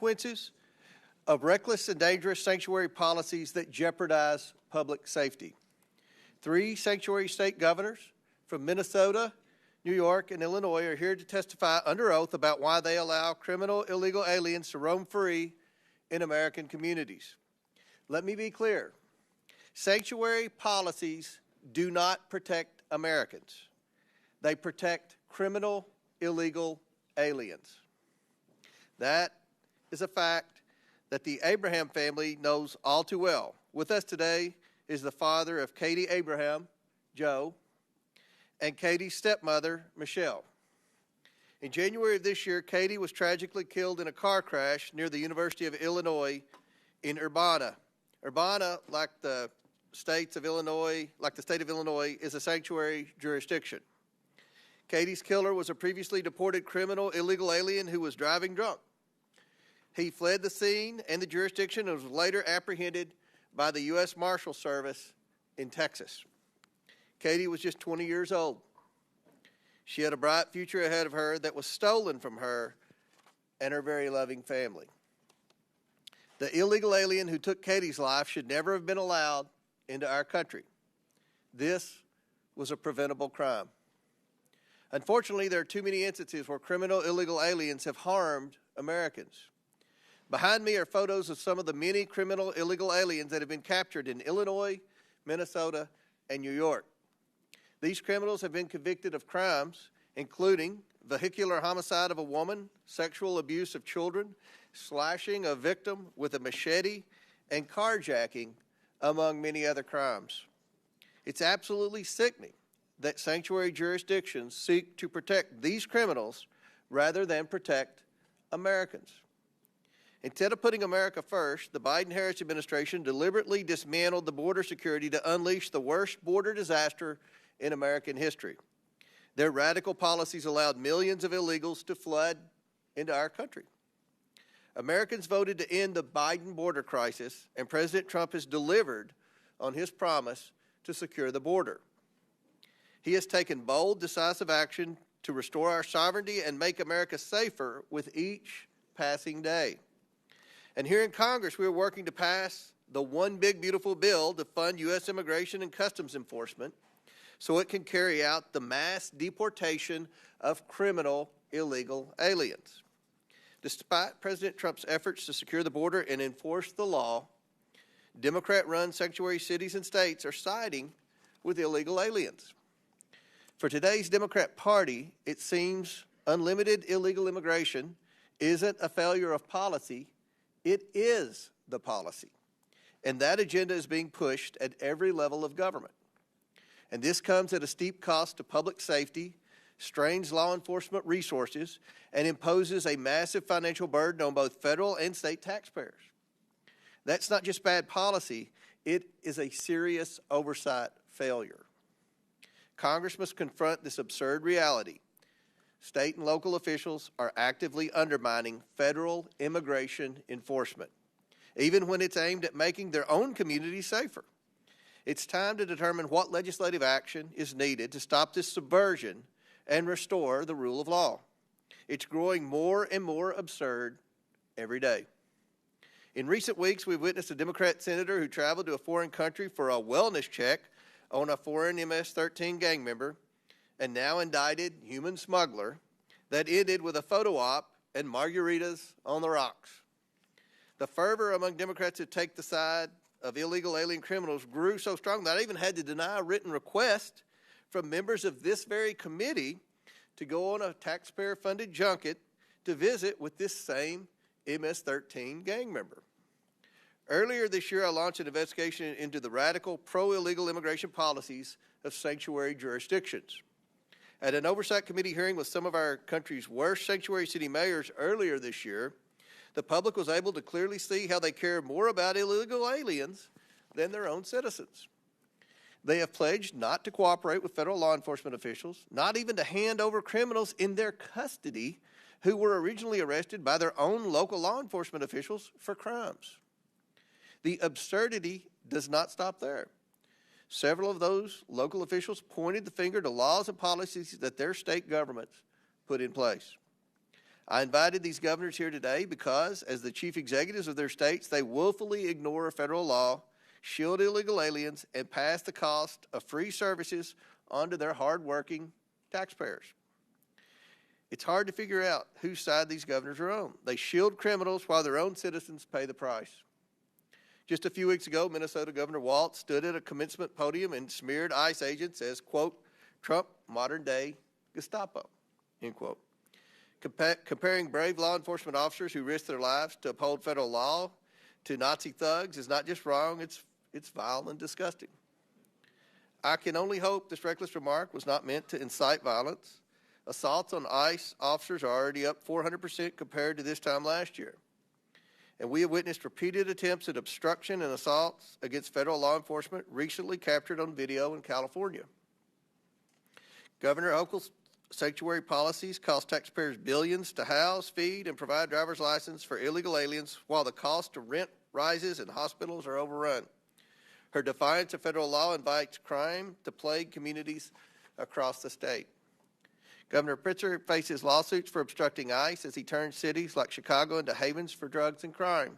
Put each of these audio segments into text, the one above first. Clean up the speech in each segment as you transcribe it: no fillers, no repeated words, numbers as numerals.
consequences of reckless and dangerous sanctuary policies that jeopardize public safety. 3 sanctuary state governors from Minnesota, New York, and Illinois are here to testify under oath about why they allow criminal illegal aliens to roam free in American communities. Let me be clear. Sanctuary policies do not protect Americans. They protect criminal illegal aliens. That is a fact that the Abraham family knows all too well. With us today is the father of Katie Abraham, Joe, and Katie's stepmother, Michelle. In January of this year, Katie was tragically killed in a car crash near the University of Illinois in Urbana. Urbana, like the state of Illinois, is a sanctuary jurisdiction. Katie's killer was a previously deported criminal illegal alien who was driving drunk. He fled the scene and the jurisdiction and was later apprehended by the U.S. Marshal Service in Texas. Katie was just 20 years old. She had a bright future ahead of her that was stolen from her and her very loving family. The illegal alien who took Katie's life should never have been allowed into our country. This was a preventable crime. Unfortunately, there are too many instances where criminal illegal aliens have harmed Americans. Behind me are photos of some of the many criminal illegal aliens that have been captured in Illinois, Minnesota, and New York. These criminals have been convicted of crimes including vehicular homicide of a woman, sexual abuse of children, slashing a victim with a machete, and carjacking, among many other crimes. It's absolutely sickening that sanctuary jurisdictions seek to protect these criminals rather than protect Americans. Instead of putting America first, the Biden-Harris administration deliberately dismantled the border security to unleash the worst border disaster in American history. Their radical policies allowed millions of illegals to flood into our country. Americans voted to end the Biden border crisis, and President Trump has delivered on his promise to secure the border. He has taken bold, decisive action to restore our sovereignty and make America safer with each passing day. And here in Congress, we are working to pass the One Big Beautiful Bill to fund U.S. Immigration and Customs Enforcement so it can carry out the mass deportation of criminal illegal aliens. Despite President Trump's efforts to secure the border and enforce the law, Democrat-run sanctuary cities and states are siding with illegal aliens. For today's Democrat Party, it seems unlimited illegal immigration isn't a failure of policy, it is the policy. And that agenda is being pushed at every level of government. And this comes at a steep cost to public safety, strains law enforcement resources, and imposes a massive financial burden on both federal and state taxpayers. That's not just bad policy, it is a serious oversight failure. Congress must confront this absurd reality. State and local officials are actively undermining federal immigration enforcement, even when it's aimed at making their own communities safer. It's time to determine what legislative action is needed to stop this subversion and restore the rule of law. It's growing more and more absurd every day. In recent weeks, we've witnessed a Democrat senator who traveled to a foreign country for a wellness check on a foreign MS-13 gang member and now indicted human smuggler that ended with a photo op and margaritas on the rocks. The fervor among Democrats who take the side of illegal alien criminals grew so strong that I even had to deny a written request from members of this very committee to go on a taxpayer-funded junket to visit with this same MS-13 gang member. Earlier this year, I launched an investigation into the radical pro-illegal immigration policies of sanctuary jurisdictions. At an Oversight Committee hearing with some of our country's worst sanctuary city mayors earlier this year, the public was able to clearly see how they care more about illegal aliens than their own citizens. They have pledged not to cooperate with federal law enforcement officials, not even to hand over criminals in their custody who were originally arrested by their own local law enforcement officials for crimes. The absurdity does not stop there. Several of those local officials pointed the finger to laws and policies that their state governments put in place. I invited these governors here today because, as the chief executives of their states, they willfully ignore federal law, shield illegal aliens, and pass the cost of free services onto their hardworking taxpayers. It's hard to figure out whose side these governors are on. They shield criminals while their own citizens pay the price. Just a few weeks ago, Minnesota Governor Walz stood at a commencement podium and smeared ICE agents as, quote, Trump modern-day Gestapo, end quote. Comparing brave law enforcement officers who risk their lives to uphold federal law to Nazi thugs is not just wrong, it's vile and disgusting. I can only hope this reckless remark was not meant to incite violence. Assaults on ICE officers are already up 400% compared to this time last year. And we have witnessed repeated attempts at obstruction and assaults against federal law enforcement recently captured on video in California. Governor Hochul's sanctuary policies cost taxpayers billions to house, feed, and provide driver's license for illegal aliens while the cost of rent rises and hospitals are overrun. Her defiance of federal law invites crime to plague communities across the state. Governor Pritzker faces lawsuits for obstructing ICE as he turns cities like Chicago into havens for drugs and crime.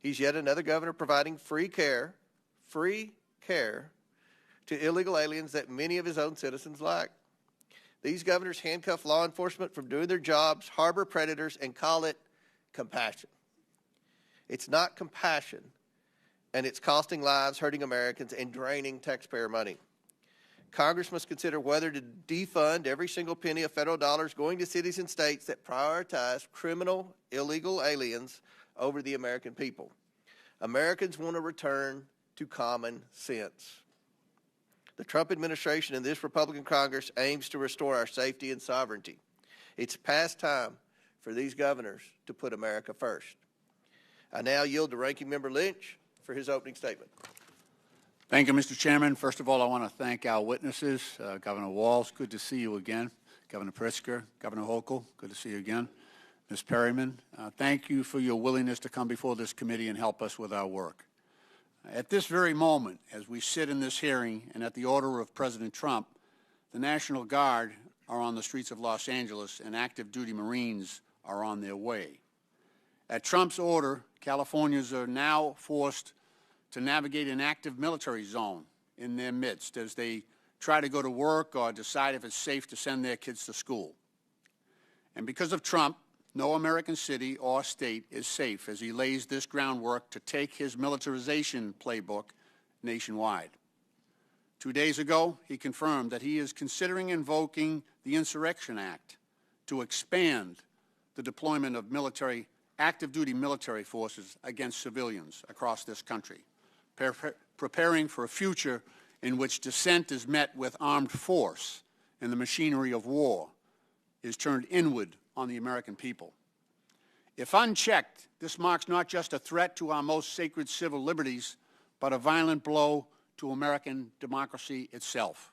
He's yet another governor providing free care to illegal aliens that many of his own citizens lack. These governors handcuff law enforcement from doing their jobs, harbor predators, and call it compassion. It's not compassion, and it's costing lives, hurting Americans, and draining taxpayer money. Congress must consider whether to defund every single penny of federal dollars going to cities and states that prioritize criminal, illegal aliens over the American people. Americans want to return to common sense. The Trump administration and this Republican Congress aims to restore our safety and sovereignty. It's past time for these governors to put America first. I now yield to Ranking Member Lynch for his opening statement. Thank you, Mr. Chairman. First of all, I want to thank our witnesses. Governor Walz, good to see you again. Governor Pritzker, Governor Hochul, good to see you again. Ms. Perryman, thank you for your willingness to come before this committee and help us with our work. At this very moment, as we sit in this hearing and at the order of President Trump, the National Guard are on the streets of Los Angeles and active duty Marines are on their way. At Trump's order, Californians are now forced to navigate an active military zone in their midst as they try to go to work or decide if it's safe to send their kids to school. And because of Trump, no American city or state is safe as he lays this groundwork to take his militarization playbook nationwide. 2 days ago, he confirmed that he is considering invoking the Insurrection Act to expand the deployment of active-duty military forces against civilians across this country, preparing for a future in which dissent is met with armed force and the machinery of war is turned inward on the American people. If unchecked, this marks not just a threat to our most sacred civil liberties, but a violent blow to American democracy itself.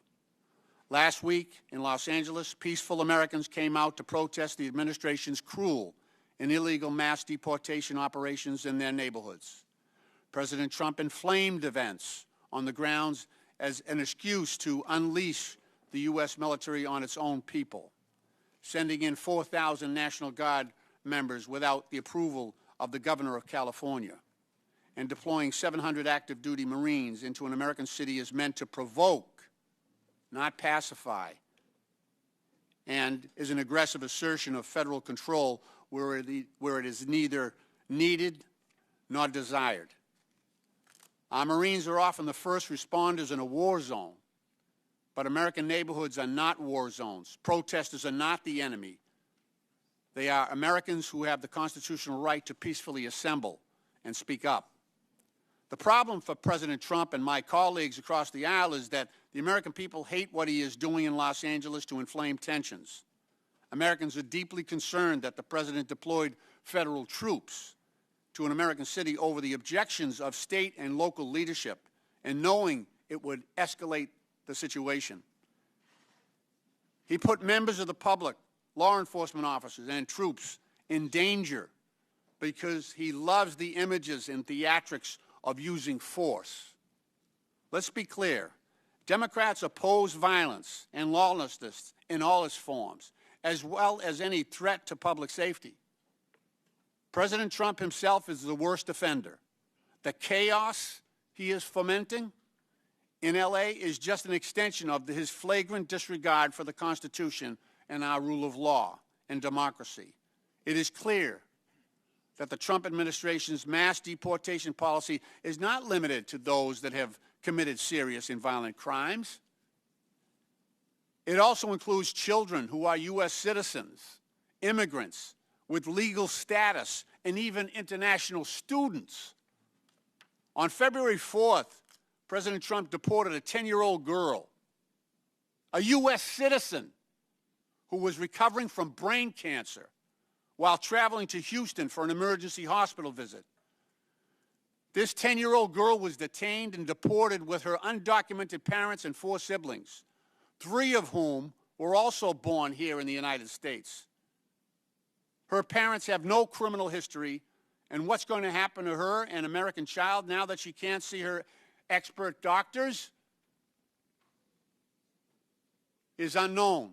Last week in Los Angeles, peaceful Americans came out to protest the administration's cruel and illegal mass deportation operations in their neighborhoods. President Trump inflamed events on the grounds as an excuse to unleash the U.S. military on its own people, sending in 4,000 National Guard members without the approval of the governor of California, and deploying 700 active-duty Marines into an American city is meant to provoke, not pacify, and is an aggressive assertion of federal control where it is neither needed nor desired. Our Marines are often the first responders in a war zone, but American neighborhoods are not war zones. Protesters are not the enemy. They are Americans who have the constitutional right to peacefully assemble and speak up. The problem for President Trump and my colleagues across the aisle is that the American people hate what he is doing in Los Angeles to inflame tensions. Americans are deeply concerned that the president deployed federal troops to an American city over the objections of state and local leadership, and knowing it would escalate the situation. He put members of the public, law enforcement officers, and troops in danger because he loves the images and theatrics of using force. Let's be clear. Democrats oppose violence and lawlessness in all its forms. as well as any threat to public safety. President Trump himself is the worst offender. The chaos he is fomenting in L.A. is just an extension of his flagrant disregard for the Constitution and our rule of law and democracy. It is clear that the Trump administration's mass deportation policy is not limited to those that have committed serious and violent crimes. It also includes children who are U.S. citizens, immigrants with legal status, and even international students. On February 4th, President Trump deported a 10-year-old girl, a U.S. citizen, who was recovering from brain cancer while traveling to Houston for an emergency hospital visit. This 10-year-old girl was detained and deported with her undocumented parents and 4 siblings, 3 of whom were also born here in the United States. Her parents have no criminal history, and what's going to happen to her, an American child, now that she can't see her expert doctors, is unknown.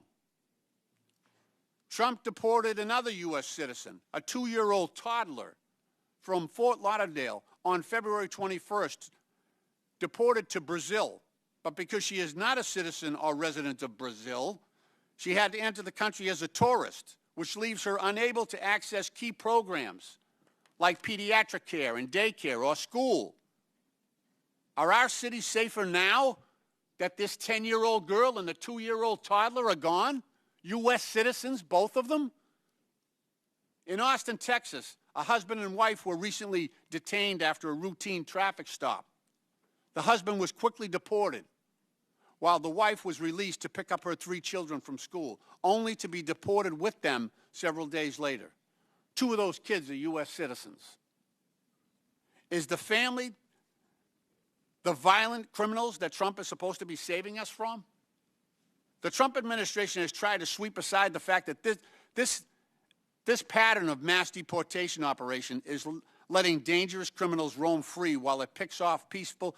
Trump deported another U.S. citizen, a 2-year-old toddler from Fort Lauderdale on February 21st, deported to Brazil. But because she is not a citizen or resident of Brazil, she had to enter the country as a tourist, which leaves her unable to access key programs like pediatric care and daycare or school. Are our cities safer now that this 10-year-old girl and the 2-year-old toddler are gone? U.S. citizens, both of them? In Austin, Texas, a husband and wife were recently detained after a routine traffic stop. The husband was quickly deported, while the wife was released to pick up her 3 children from school, only to be deported with them several days later. 2 of those kids are U.S. citizens. Is the family the violent criminals that Trump is supposed to be saving us from? The Trump administration has tried to sweep aside the fact that this pattern of mass deportation operation is letting dangerous criminals roam free while it picks off peaceful,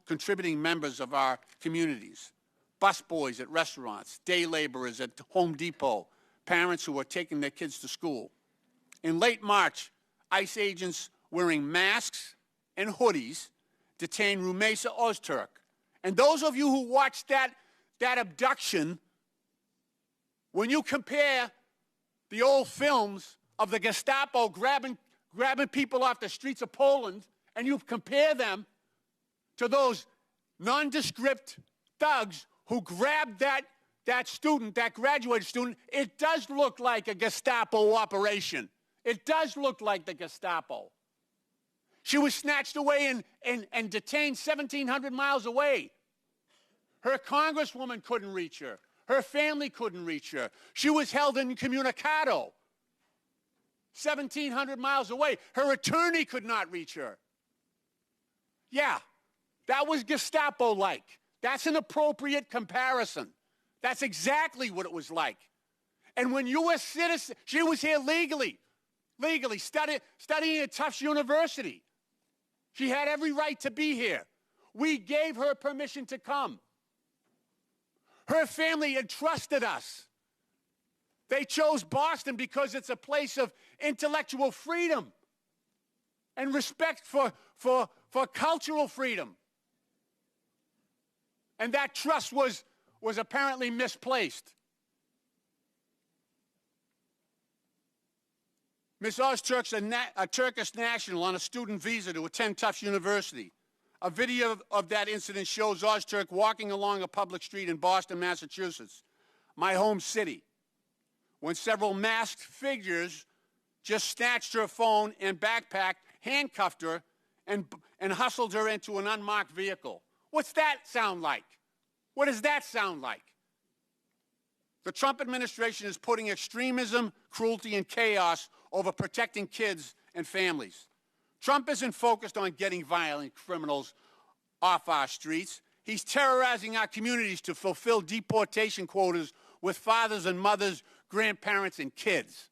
contributing members of our communities. Busboys at restaurants, day laborers at Home Depot, parents who are taking their kids to school. In late March, ICE agents wearing masks and hoodies detained Rumeysa Öztürk. And those of you who watched that abduction, when you compare the old films of the Gestapo grabbing people off the streets of Poland, and you compare them to those nondescript thugs who grabbed that student, that graduated student, it does look like a Gestapo operation. It does look like the Gestapo. She was snatched away and detained 1,700 miles away. Her congresswoman couldn't reach her. Her family couldn't reach her. She was held incommunicado, 1,700 miles away. Her attorney could not reach her. Yeah, that was Gestapo-like. That's an appropriate comparison. That's exactly what it was like. And when U.S. citizens, she was here legally studying at Tufts University. She had every right to be here. We gave her permission to come. Her family entrusted us. They chose Boston because it's a place of intellectual freedom and respect for cultural freedom. And that trust was apparently misplaced. Ms. Öztürk's a Turkish national on a student visa to attend Tufts University. A video of that incident shows Öztürk walking along a public street in Boston, Massachusetts, my home city, when several masked figures just snatched her phone and backpack, handcuffed her, and hustled her into an unmarked vehicle. What's that sound like? What does that sound like? The Trump administration is putting extremism, cruelty, and chaos over protecting kids and families. Trump isn't focused on getting violent criminals off our streets. He's terrorizing our communities to fulfill deportation quotas with fathers and mothers, grandparents, and kids.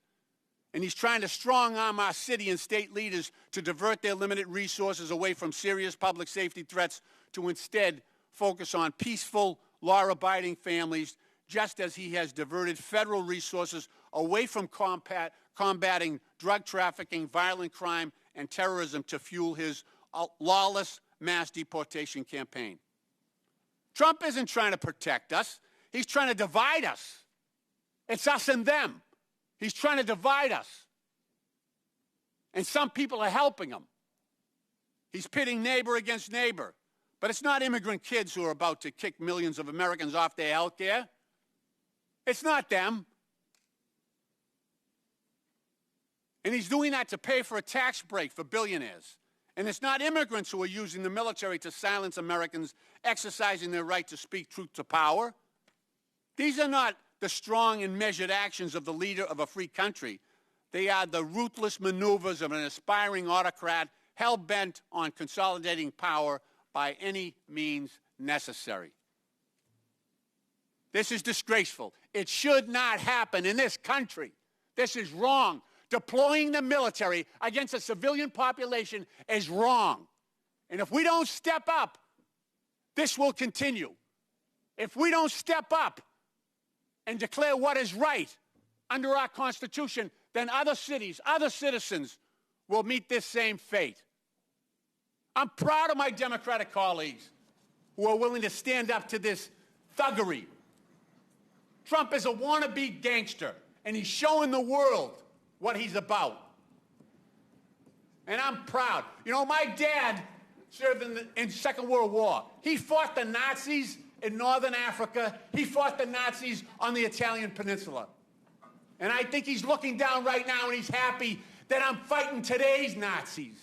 And he's trying to strong-arm our city and state leaders to divert their limited resources away from serious public safety threats to instead focus on peaceful, law-abiding families just as he has diverted federal resources away from combating drug trafficking, violent crime, and terrorism to fuel his lawless mass deportation campaign. Trump isn't trying to protect us. He's trying to divide us. It's us and them. He's trying to divide us. And some people are helping him. He's pitting neighbor against neighbor. But it's not immigrant kids who are about to kick millions of Americans off their health care. It's not them. And he's doing that to pay for a tax break for billionaires. And it's not immigrants who are using the military to silence Americans exercising their right to speak truth to power. These are not the strong and measured actions of the leader of a free country. They are the ruthless maneuvers of an aspiring autocrat hell-bent on consolidating power by any means necessary. This is disgraceful. It should not happen in this country. This is wrong. Deploying the military against a civilian population is wrong. And if we don't step up, this will continue. If we don't step up and declare what is right under our Constitution, then other cities, other citizens will meet this same fate. I'm proud of my Democratic colleagues who are willing to stand up to this thuggery. Trump is a wannabe gangster, and he's showing the world what he's about. And I'm proud. You know, my dad served in Second World War. He fought the Nazis in Northern Africa. He fought the Nazis on the Italian peninsula. And I think he's looking down right now and he's happy that I'm fighting today's Nazis.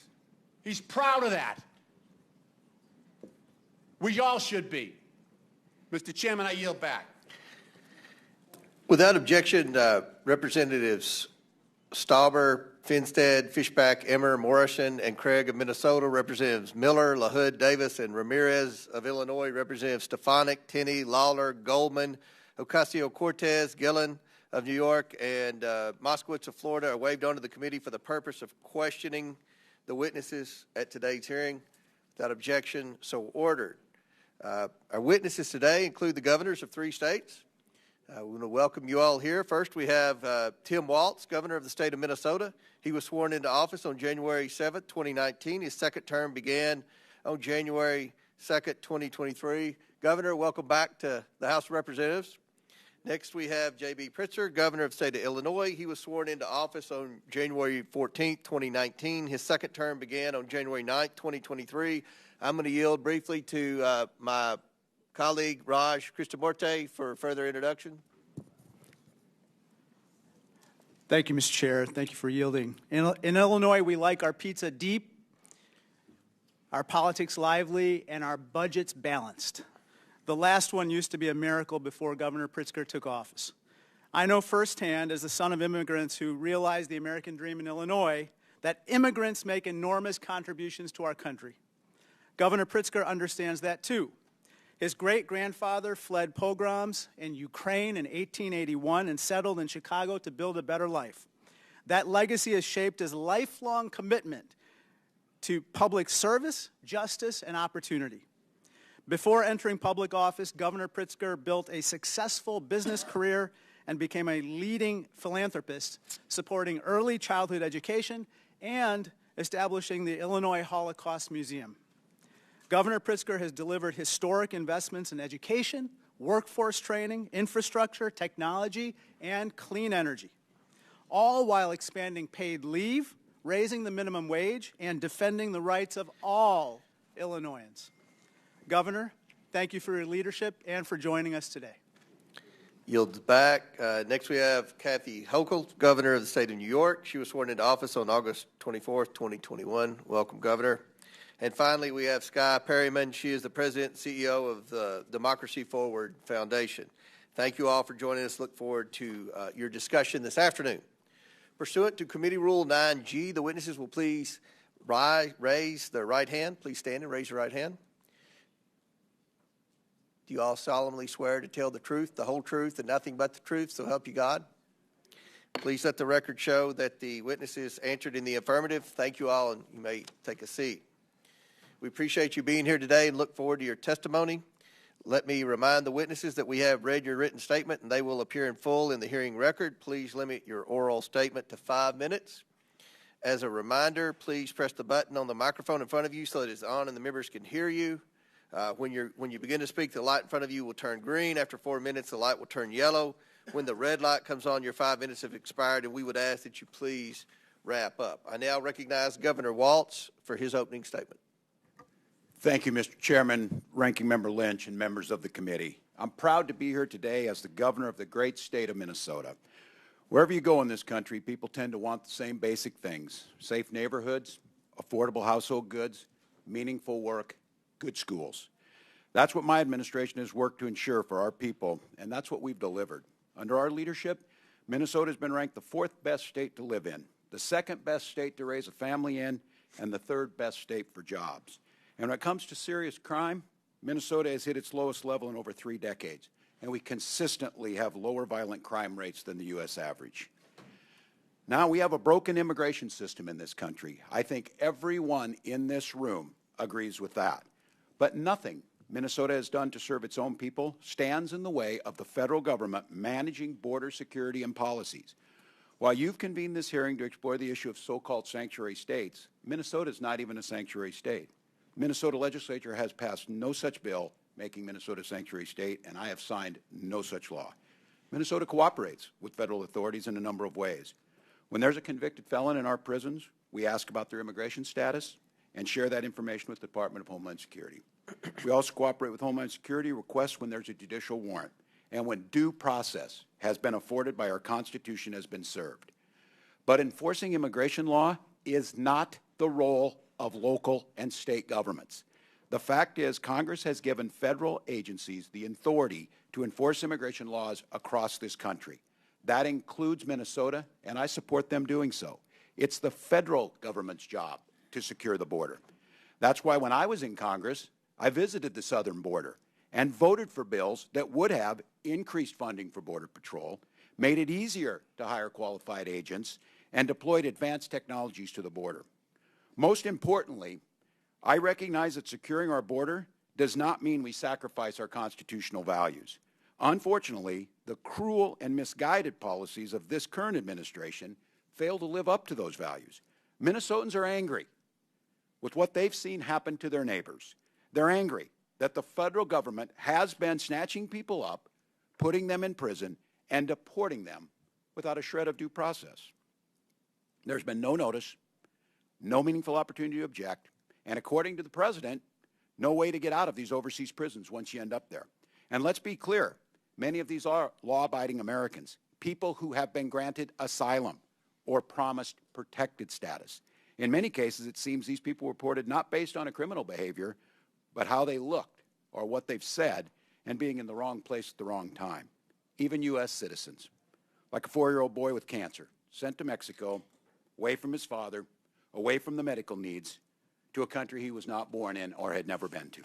He's proud of that. We all should be. Mr. Chairman, I yield back. Without objection, Representatives Stauber, Finstead, Fishback, Emmer, Morrison, and Craig of Minnesota, Representatives Miller, LaHood, Davis, and Ramirez of Illinois, Representatives Stefanik, Tenney, Lawler, Goldman, Ocasio-Cortez, Gillen of New York, and Moskowitz of Florida are waived onto the committee for the purpose of questioning the witnesses at today's hearing. Without objection, so ordered. Our witnesses today include the governors of 3 states. We want to welcome you all here. First, we have Tim Walz, governor of the state of Minnesota. He was sworn into office on January 7th, 2019. His second term began on January 2nd, 2023. Governor, welcome back to the House of Representatives. Next, we have J.B. Pritzker, governor of the state of Illinois. He was sworn into office on January 14th, 2019. His second term began on January 9th, 2023. I'm going to yield briefly to my colleague Raj Krishnamurthy for further introduction. Thank you, Mr. Chair. Thank you for yielding. In Illinois, we like our pizza deep, our politics lively, and our budgets balanced. The last one used to be a miracle before Governor Pritzker took office. I know firsthand, as the son of immigrants who realized the American dream in Illinois, that immigrants make enormous contributions to our country. Governor Pritzker understands that too. His great-grandfather fled pogroms in Ukraine in 1881 and settled in Chicago to build a better life. That legacy has shaped his lifelong commitment to public service, justice, and opportunity. Before entering public office, Governor Pritzker built a successful business career and became a leading philanthropist, supporting early childhood education and establishing the Illinois Holocaust Museum. Governor Pritzker has delivered historic investments in education, workforce training, infrastructure, technology, and clean energy, all while expanding paid leave, raising the minimum wage, and defending the rights of all Illinoisans. Governor, thank you for your leadership and for joining us today. Yields back. Next, we have Kathy Hochul, governor of the state of New York. She was sworn into office on August 24th, 2021. Welcome, Governor. And finally, we have Skye Perryman. She is the president and CEO of the Democracy Forward Foundation. Thank you all for joining us. Look forward to your discussion this afternoon. Pursuant to Committee Rule 9G, the witnesses will please raise their right hand. Please stand and raise your right hand. Do you all solemnly swear to tell the truth, the whole truth, and nothing but the truth, so help you God? Please let the record show that the witnesses answered in the affirmative. Thank you all, and you may take a seat. We appreciate you being here today and look forward to your testimony. Let me remind the witnesses that we have read your written statement and they will appear in full in the hearing record. Please limit your oral statement to 5 minutes. As a reminder, please press the button on the microphone in front of you so it is on and the members can hear you. When you begin to speak, the light in front of you will turn green. After 4 minutes, the light will turn yellow. When the red light comes on, your 5 minutes have expired, and we would ask that you please wrap up. I now recognize Governor Walz for his opening statement. Thank you, Mr. Chairman, Ranking Member Lynch, and members of the committee. I'm proud to be here today as the governor of the great state of Minnesota. Wherever you go in this country, people tend to want the same basic things: safe neighborhoods, affordable household goods, meaningful work, good schools. That's what my administration has worked to ensure for our people, and that's what we've delivered. Under our leadership, Minnesota has been ranked the 4th best state to live in, the 2nd best state to raise a family in, and the 3rd best state for jobs. And when it comes to serious crime, Minnesota has hit its lowest level in over 3 decades, and we consistently have lower violent crime rates than the U.S. average. Now, we have a broken immigration system in this country. I think everyone in this room agrees with that. But nothing Minnesota has done to serve its own people stands in the way of the federal government managing border security and policies. While you've convened this hearing to explore the issue of so-called sanctuary states, Minnesota is not even a sanctuary state. Minnesota legislature has passed no such bill making Minnesota a sanctuary state, and I have signed no such law. Minnesota cooperates with federal authorities in a number of ways. When there's a convicted felon in our prisons, we ask about their immigration status and share that information with the Department of Homeland Security. We also cooperate with Homeland Security requests when there's a judicial warrant and when due process has been afforded by our Constitution has been served. But enforcing immigration law is not the role of local and state governments. The fact is, Congress has given federal agencies the authority to enforce immigration laws across this country. That includes Minnesota, and I support them doing so. It's the federal government's job to secure the border. That's why when I was in Congress, I visited the southern border and voted for bills that would have increased funding for Border Patrol, made it easier to hire qualified agents, and deployed advanced technologies to the border. Most importantly, I recognize that securing our border does not mean we sacrifice our constitutional values. Unfortunately, the cruel and misguided policies of this current administration fail to live up to those values. Minnesotans are angry with what they've seen happen to their neighbors. They're angry that the federal government has been snatching people up, putting them in prison, and deporting them without a shred of due process. There's been no notice, no meaningful opportunity to object, and according to the president, no way to get out of these overseas prisons once you end up there. And let's be clear, many of these are law-abiding Americans, people who have been granted asylum or promised protected status. In many cases, it seems these people were reported not based on a criminal behavior, but how they looked or what they've said and being in the wrong place at the wrong time. Even U.S. citizens, like a 4-year-old boy with cancer, sent to Mexico, away from his father, away from the medical needs, to a country he was not born in or had never been to.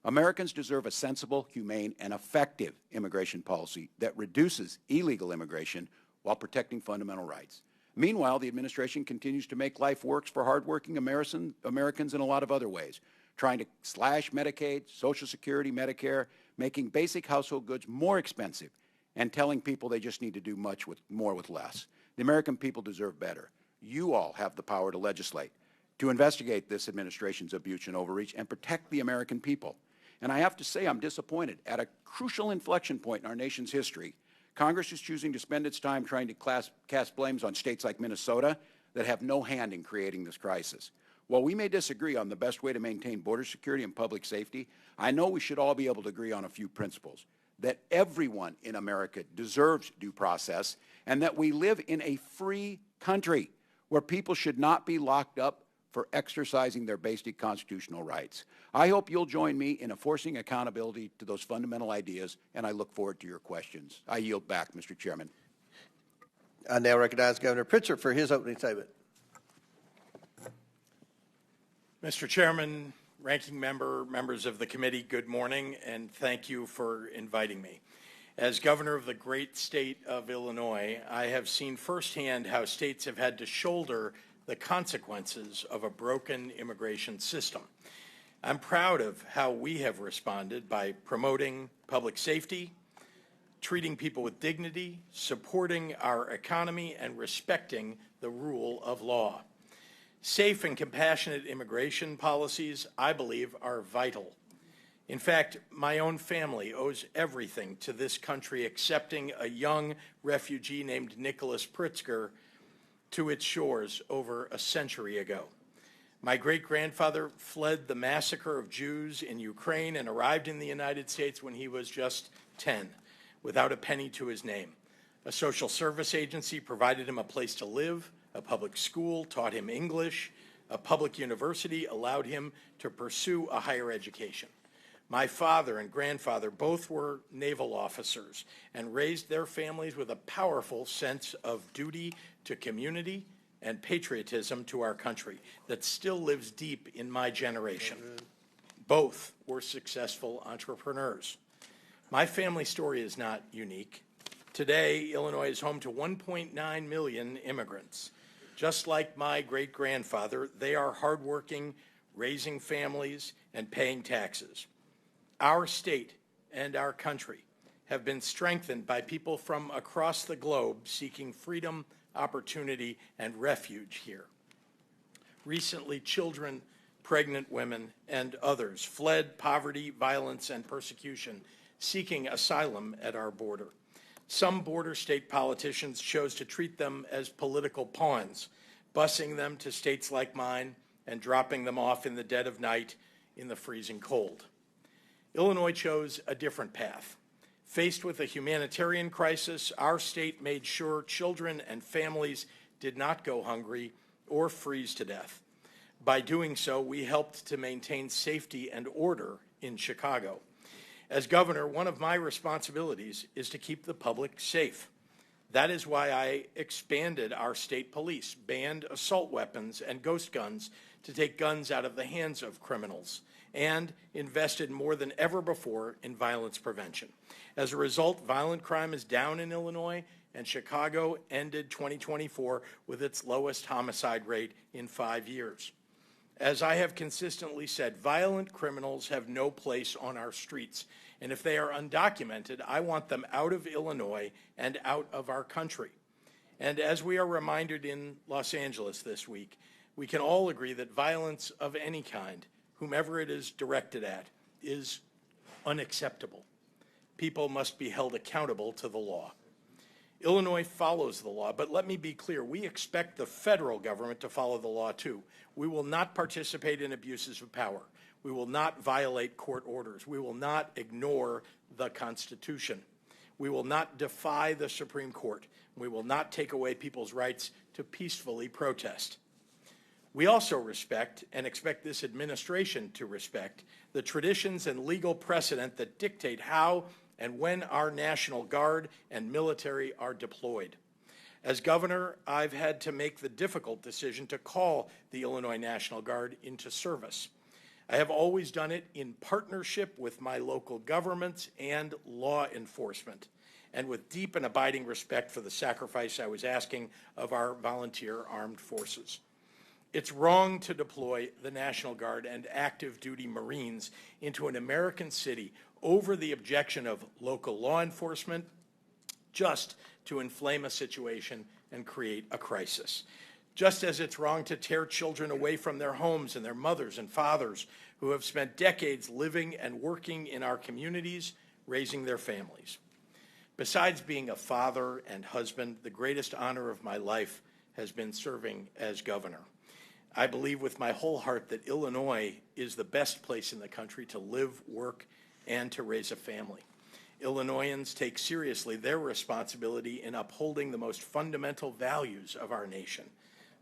Americans deserve a sensible, humane, and effective immigration policy that reduces illegal immigration while protecting fundamental rights. Meanwhile, the administration continues to make life worse for hardworking Americans in a lot of other ways, trying to slash Medicaid, Social Security, Medicare, making basic household goods more expensive, and telling people they just need to do more with less. The American people deserve better. You all have the power to legislate, to investigate this administration's abuse and overreach, and protect the American people. And I have to say I'm disappointed. At a crucial inflection point in our nation's history, Congress is choosing to spend its time trying to cast blames on states like Minnesota that have no hand in creating this crisis. While we may disagree on the best way to maintain border security and public safety, I know we should all be able to agree on a few principles: that everyone in America deserves due process, and that we live in a free country where people should not be locked up for exercising their basic constitutional rights. I hope you'll join me in enforcing accountability to those fundamental ideas, and I look forward to your questions. I yield back, Mr. Chairman. I now recognize Governor Pritzker for his opening statement. Mr. Chairman, Ranking Member, members of the committee, good morning, and thank you for inviting me. As governor of the great state of Illinois, I have seen firsthand how states have had to shoulder the consequences of a broken immigration system. I'm proud of how we have responded by promoting public safety, treating people with dignity, supporting our economy, and respecting the rule of law. Safe and compassionate immigration policies, I believe, are vital. In fact, my own family owes everything to this country accepting a young refugee named Nicholas Pritzker to its shores over a century ago. My great-grandfather fled the massacre of Jews in Ukraine and arrived in the United States when he was just 10, without a penny to his name. A social service agency provided him a place to live, a public school taught him English, a public university allowed him to pursue a higher education. My father and grandfather both were naval officers and raised their families with a powerful sense of duty to community and patriotism to our country that still lives deep in my generation. Both were successful entrepreneurs. My family story is not unique. Today, Illinois is home to 1.9 million immigrants. Just like my great-grandfather, they are hardworking, raising families, and paying taxes. Our state and our country have been strengthened by people from across the globe seeking freedom, opportunity, and refuge here. Recently, children, pregnant women, and others fled poverty, violence, and persecution, seeking asylum at our border. Some border state politicians chose to treat them as political pawns, busing them to states like mine and dropping them off in the dead of night in the freezing cold. Illinois chose a different path. Faced with a humanitarian crisis, our state made sure children and families did not go hungry or freeze to death. By doing so, we helped to maintain safety and order in Chicago. As governor, one of my responsibilities is to keep the public safe. That is why I expanded our state police, banned assault weapons and ghost guns to take guns out of the hands of criminals, and invested more than ever before in violence prevention. As a result, violent crime is down in Illinois, and Chicago ended 2024 with its lowest homicide rate in 5 years. As I have consistently said, violent criminals have no place on our streets, and if they are undocumented, I want them out of Illinois and out of our country. And as we are reminded in Los Angeles this week, we can all agree that violence of any kind, whomever it is directed at, is unacceptable. People must be held accountable to the law. Illinois follows the law, but let me be clear, we expect the federal government to follow the law too. We will not participate in abuses of power. We will not violate court orders. We will not ignore the Constitution. We will not defy the Supreme Court. We will not take away people's rights to peacefully protest. We also respect, and expect this administration to respect, the traditions and legal precedent that dictate how and when our National Guard and military are deployed. As governor, I've had to make the difficult decision to call the Illinois National Guard into service. I have always done it in partnership with my local governments and law enforcement, and with deep and abiding respect for the sacrifice I was asking of our volunteer armed forces. It's wrong to deploy the National Guard and active duty Marines into an American city over the objection of local law enforcement just to inflame a situation and create a crisis. Just as it's wrong to tear children away from their homes and their mothers and fathers who have spent decades living and working in our communities, raising their families. Besides being a father and husband, the greatest honor of my life has been serving as governor. I believe with my whole heart that Illinois is the best place in the country to live, work, and to raise a family. Illinoisans take seriously their responsibility in upholding the most fundamental values of our nation,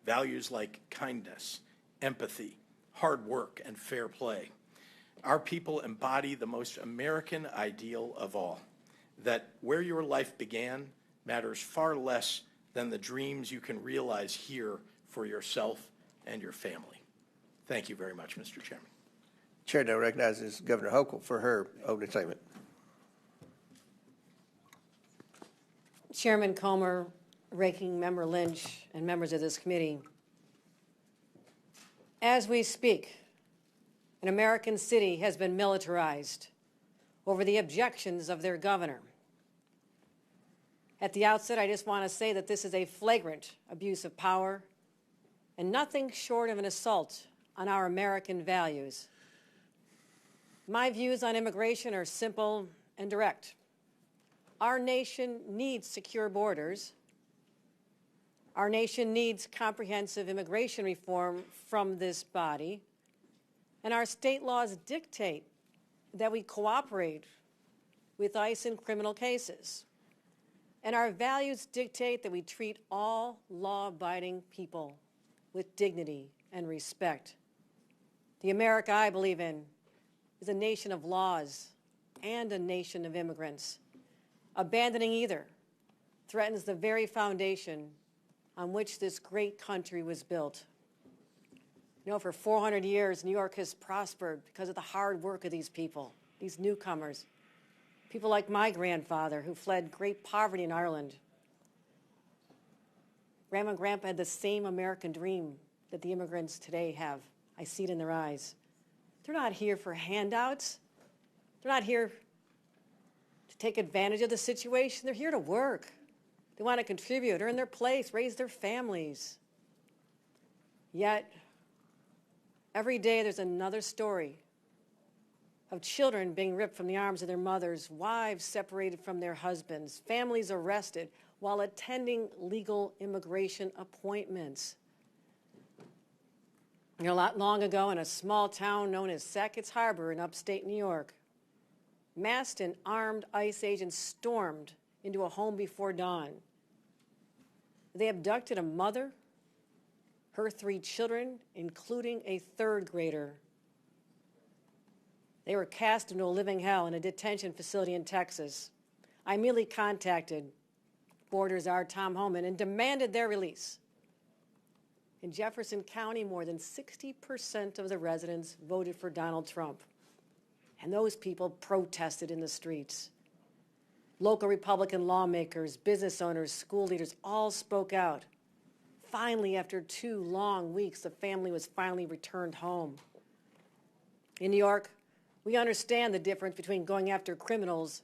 values like kindness, empathy, hard work, and fair play. Our people embody the most American ideal of all, that where your life began matters far less than the dreams you can realize here for yourself and your family. Thank you very much, Mr. Chairman. Chair now recognizes Governor Hochul for her opening statement. Chairman Comer, Ranking Member Lynch, and members of this committee, as we speak, An American city has been militarized over the objections of their governor. At the outset, I just want to say that this is a flagrant abuse of power and nothing short of an assault on our American values. My views on immigration are simple and direct. Our nation needs secure borders. Our nation needs comprehensive immigration reform from this body. And our state laws dictate that we cooperate with ICE in criminal cases. And our values dictate that we treat all law-abiding people with dignity and respect. The America I believe in is a nation of laws and a nation of immigrants. Abandoning either threatens the very foundation on which this great country was built. You know, for 400 years, New York has prospered because of the hard work of these people, these newcomers. People like my grandfather who fled great poverty in Ireland. Grandma and Grandpa had the same American dream that the immigrants today have. I see it in their eyes. They're not here for handouts. They're not here to take advantage of the situation. They're here to work. They want to contribute, earn their place, raise their families. Yet, every day there's another story of children being ripped from the arms of their mothers, wives separated from their husbands, families arrested while attending legal immigration appointments. You know, not long ago in a small town known as Sackett's Harbor in upstate New York, masked and armed ICE agents stormed into a home before dawn. They abducted a mother, her 3 children, including a 3rd grader. They were cast into a living hell in a detention facility in Texas. I immediately contacted Border Czar Tom Homan and demanded their release. In Jefferson County, more than 60% of the residents voted for Donald Trump. And those people protested in the streets. Local Republican lawmakers, business owners, school leaders all spoke out. Finally, after 2 long weeks, the family was finally returned home. In New York, we understand the difference between going after criminals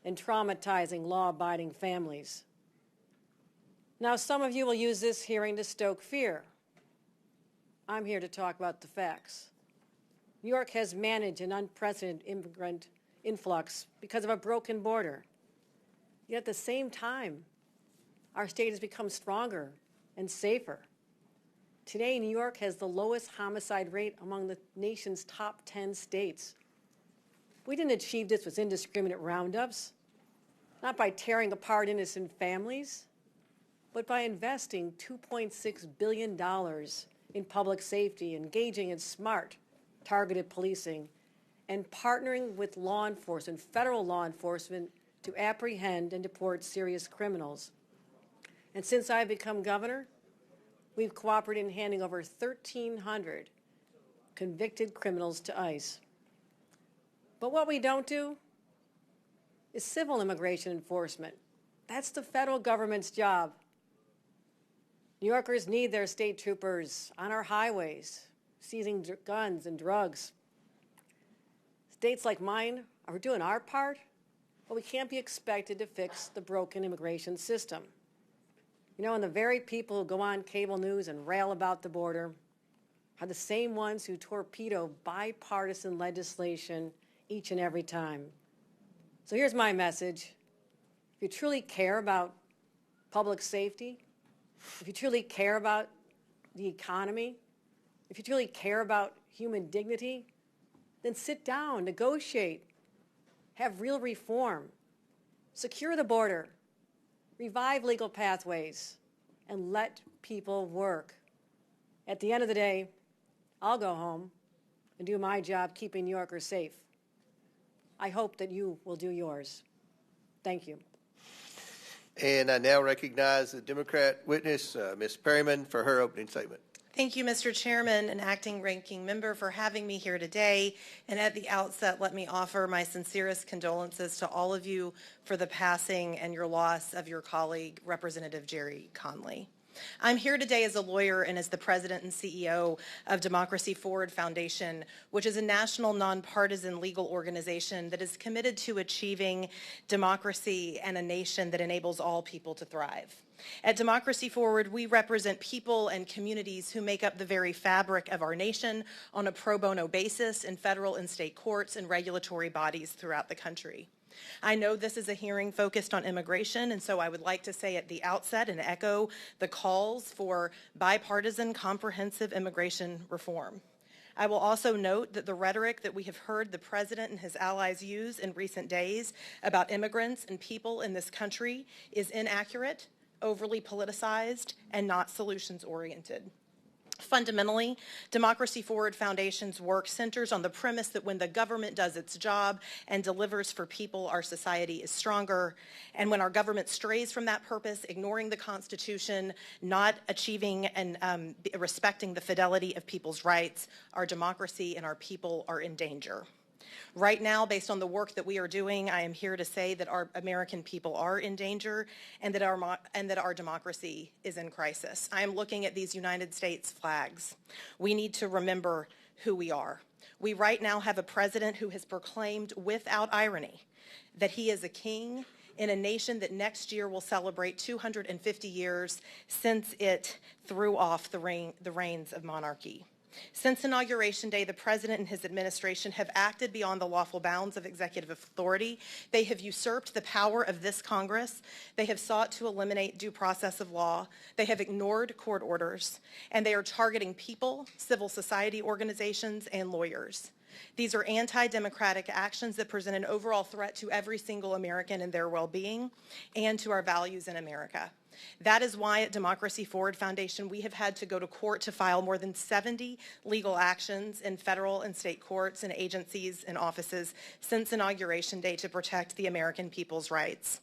and traumatizing law-abiding families. Now, some of you will use this hearing to stoke fear. I'm here to talk about the facts. New York has managed an unprecedented immigrant influx because of a broken border. Yet at the same time, our state has become stronger and safer. Today, New York has the lowest homicide rate among the nation's top 10 states. We didn't achieve this with indiscriminate roundups, not by tearing apart innocent families, but by investing $2.6 billion in public safety, engaging in smart, targeted policing, and partnering with law enforcement, federal law enforcement, to apprehend and deport serious criminals. And since I've become governor, we've cooperated in handing over 1,300 convicted criminals to ICE. But what we don't do is civil immigration enforcement. That's the federal government's job. New Yorkers need their state troopers on our highways, seizing guns and drugs. States like mine are doing our part, but we can't be expected to fix the broken immigration system. You know, and the very people who go on cable news and rail about the border are the same ones who torpedo bipartisan legislation each and every time. So here's my message. If you truly care about public safety, if you truly care about the economy, if you truly care about human dignity, then sit down, negotiate, have real reform, secure the border, revive legal pathways, and let people work. At the end of the day, I'll go home and do my job keeping New Yorkers safe. I hope that you will do yours. Thank you. And I now recognize the Democrat witness, Ms. Perryman, for her opening statement. Thank you, Mr. Chairman and Acting Ranking Member, for having me here today. And at the outset, let me offer my sincerest condolences to all of you for the passing and your loss of your colleague, Representative Jerry Conley. I'm here today as a lawyer and as the president and CEO of Democracy Forward Foundation, which is a national nonpartisan legal organization that is committed to achieving democracy and a nation that enables all people to thrive. At Democracy Forward, we represent people and communities who make up the very fabric of our nation on a pro bono basis in federal and state courts and regulatory bodies throughout the country. I know this is a hearing focused on immigration, and so I would like to say at the outset and echo the calls for bipartisan, comprehensive immigration reform. I will also note that the rhetoric that we have heard the President and his allies use in recent days about immigrants and people in this country is inaccurate, overly politicized, and not solutions-oriented. Fundamentally, Democracy Forward Foundation's work centers on the premise that when the government does its job and delivers for people, our society is stronger. And when our government strays from that purpose, ignoring the Constitution, not achieving and respecting the fidelity of people's rights, our democracy and our people are in danger. Right now, based on the work that we are doing, I am here to say that our American people are in danger and that our democracy is in crisis. I am looking at these United States flags. We need to remember who we are. We right now have a president who has proclaimed without irony that he is a king in a nation that next year will celebrate 250 years since it threw off the reins of monarchy. Since Inauguration Day, the President and his administration have acted beyond the lawful bounds of executive authority. They have usurped the power of this Congress. They have sought to eliminate due process of law. They have ignored court orders, and they are targeting people, civil society organizations, and lawyers. These are anti-democratic actions that present an overall threat to every single American and their well-being and to our values in America. That is why at Democracy Forward Foundation, we have had to go to court to file more than 70 legal actions in federal and state courts and agencies and offices since Inauguration Day to protect the American people's rights.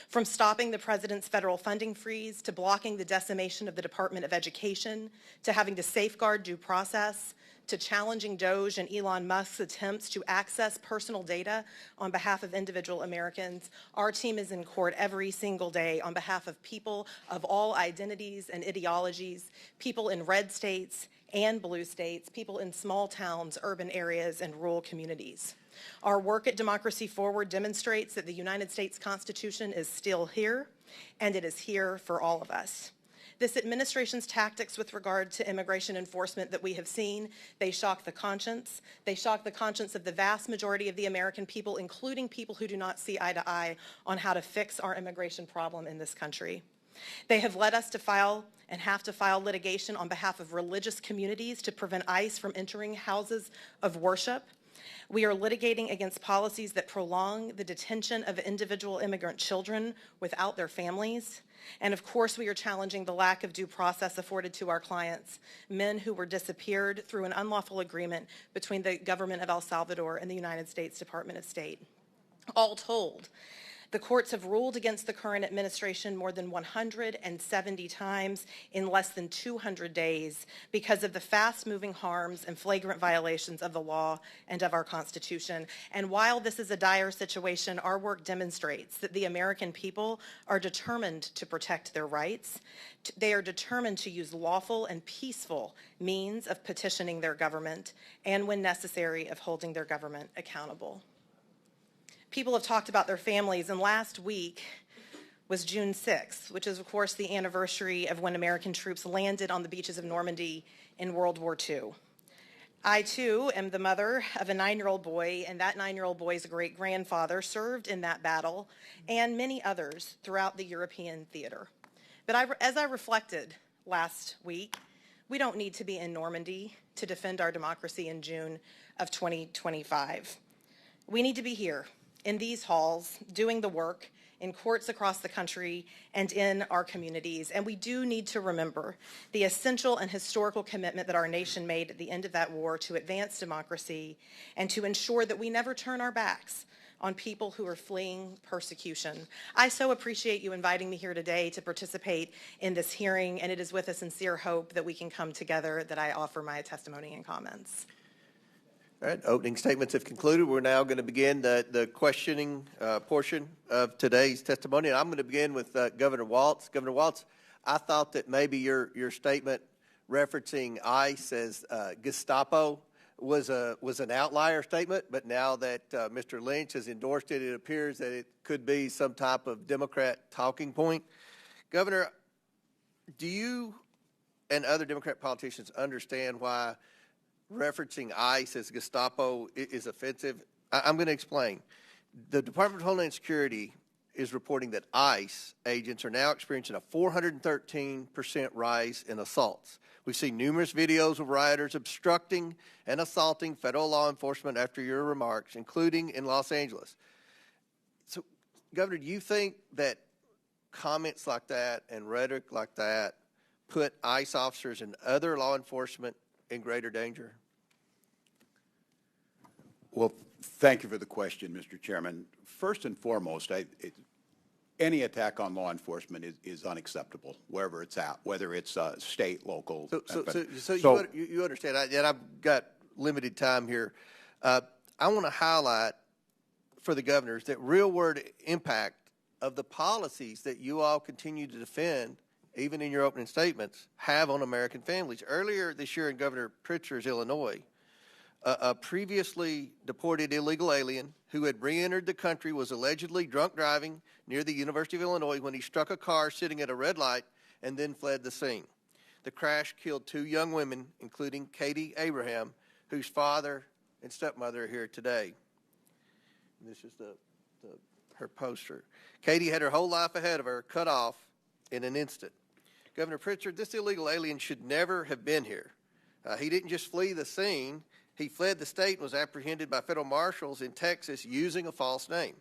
From stopping the president's federal funding freeze, to blocking the decimation of the Department of Education, to having to safeguard due process, to challenging DOJ and Elon Musk's attempts to access personal data on behalf of individual Americans, our team is in court every single day on behalf of people of all identities and ideologies, people in red states and blue states, people in small towns, urban areas, and rural communities. Our work at Democracy Forward demonstrates that the United States Constitution is still here, and it is here for all of us. This administration's tactics with regard to immigration enforcement that we have seen, they shock the conscience. They shock the conscience of the vast majority of the American people, including people who do not see eye to eye on how to fix our immigration problem in this country. They have led us to file and have to file litigation on behalf of religious communities to prevent ICE from entering houses of worship. We are litigating against policies that prolong the detention of individual immigrant children without their families. And of course, we are challenging the lack of due process afforded to our clients, men who were disappeared through an unlawful agreement between the government of El Salvador and the United States Department of State. All told, the courts have ruled against the current administration more than 170 times in less than 200 days because of the fast-moving harms and flagrant violations of the law and of our Constitution. And while this is a dire situation, our work demonstrates that the American people are determined to protect their rights. They are determined to use lawful and peaceful means of petitioning their government and, when necessary, of holding their government accountable. People have talked about their families, and last week was June 6th, which is, of course, the anniversary of when American troops landed on the beaches of Normandy in World War II. I, too, am the mother of a 9-year-old boy, and that 9-year-old boy's great-grandfather served in that battle, and many others throughout the European theater. But as I reflected last week, we don't need to be in Normandy to defend our democracy in June of 2025. We need to be here in these halls, doing the work in courts across the country and in our communities. And we do need to remember the essential and historical commitment that our nation made at the end of that war to advance democracy and to ensure that we never turn our backs on people who are fleeing persecution. I so appreciate you inviting me here today to participate in this hearing, and it is with a sincere hope that we can come together that I offer my testimony and comments. All right, opening statements have concluded. We're now going to begin the questioning portion of today's testimony. And I'm going to begin with Governor Walz. Governor Walz, I thought that maybe your statement referencing ICE as Gestapo was an outlier statement, but now that Mr. Lynch has endorsed it, it appears that it could be some type of Democrat talking point. Governor, do you and other Democrat politicians understand why referencing ICE as Gestapo is offensive? I'm going to explain. The Department of Homeland Security is reporting that ICE agents are now experiencing a 413% rise in assaults. We've seen numerous videos of rioters obstructing and assaulting federal law enforcement after your remarks, including in Los Angeles. So, Governor, do you think that comments like that and rhetoric like that put ICE officers and other law enforcement in greater danger? Well, thank you for the question, Mr. Chairman. First and foremost, any attack on law enforcement is unacceptable, wherever it's at, whether it's state, local. So you understand, and I've got limited time here. I want to highlight for the governors that real-world impact of the policies that you all continue to defend, even in your opening statements, have on American families. Earlier this year in Governor Pritzker's Illinois, a previously deported illegal alien who had re-entered the country was allegedly drunk driving near the University of Illinois when he struck a car sitting at a red light and then fled the scene. The crash killed 2 young women, including Katie Abraham, whose father and stepmother are here today. And this is her poster. Katie had her whole life ahead of her, cut off in an instant. Governor Pritzker, this illegal alien should never have been here. He didn't just flee the scene. He fled the state and was apprehended by federal marshals in Texas using a false name.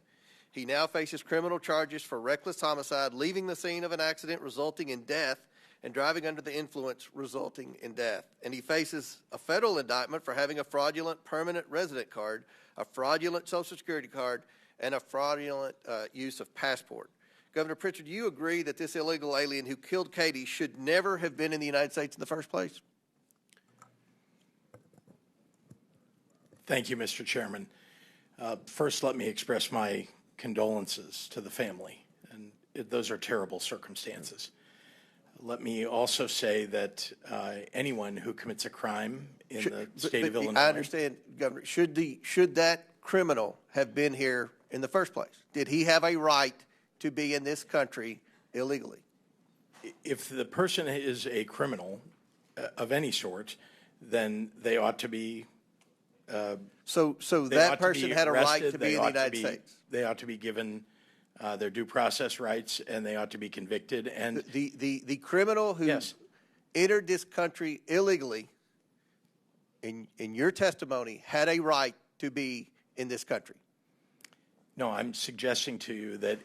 He now faces criminal charges for reckless homicide, leaving the scene of an accident resulting in death, and driving under the influence resulting in death. And he faces a federal indictment for having a fraudulent permanent resident card, a fraudulent Social Security card, and a fraudulent use of passport. Governor Pritzker, do you agree that this illegal alien who killed Katie should never have been in the United States in the first place? Thank you, Mr. Chairman. First, let me express my condolences to the family, and those are terrible circumstances. Let me also say that anyone who commits a crime in the state of Illinois— I understand, Governor. Should that criminal have been here in the first place? Did he have a right to be in this country illegally? If the person is a criminal of any sort, then they ought to be So that person had a right to be in the United States. They ought to be given their due process rights, and they ought to be convicted. And the criminal who entered this country illegally, in your testimony, had a right to be in this country. No, I'm suggesting to you that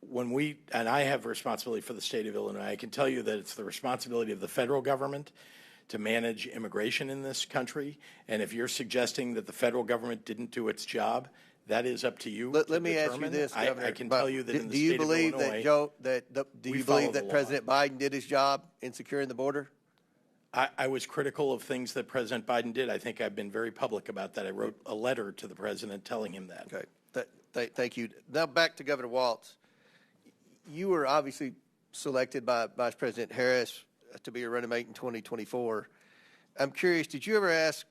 when and I have responsibility for the state of Illinois, I can tell you that it's the responsibility of the federal government to manage immigration in this country. And if you're suggesting that the federal government didn't do its job, that is up to you. Let me ask you this, Governor. I can tell you that in the do you state believe of Illinois, do you believe that President Biden did his job in securing the border? I was critical of things that President Biden did. I think I've been very public about that. I wrote a letter to the president telling him that. Okay. Thank you. Now back to Governor Walz. You were obviously selected by Vice President Harris to be your running mate in 2024. I'm curious, did you ever ask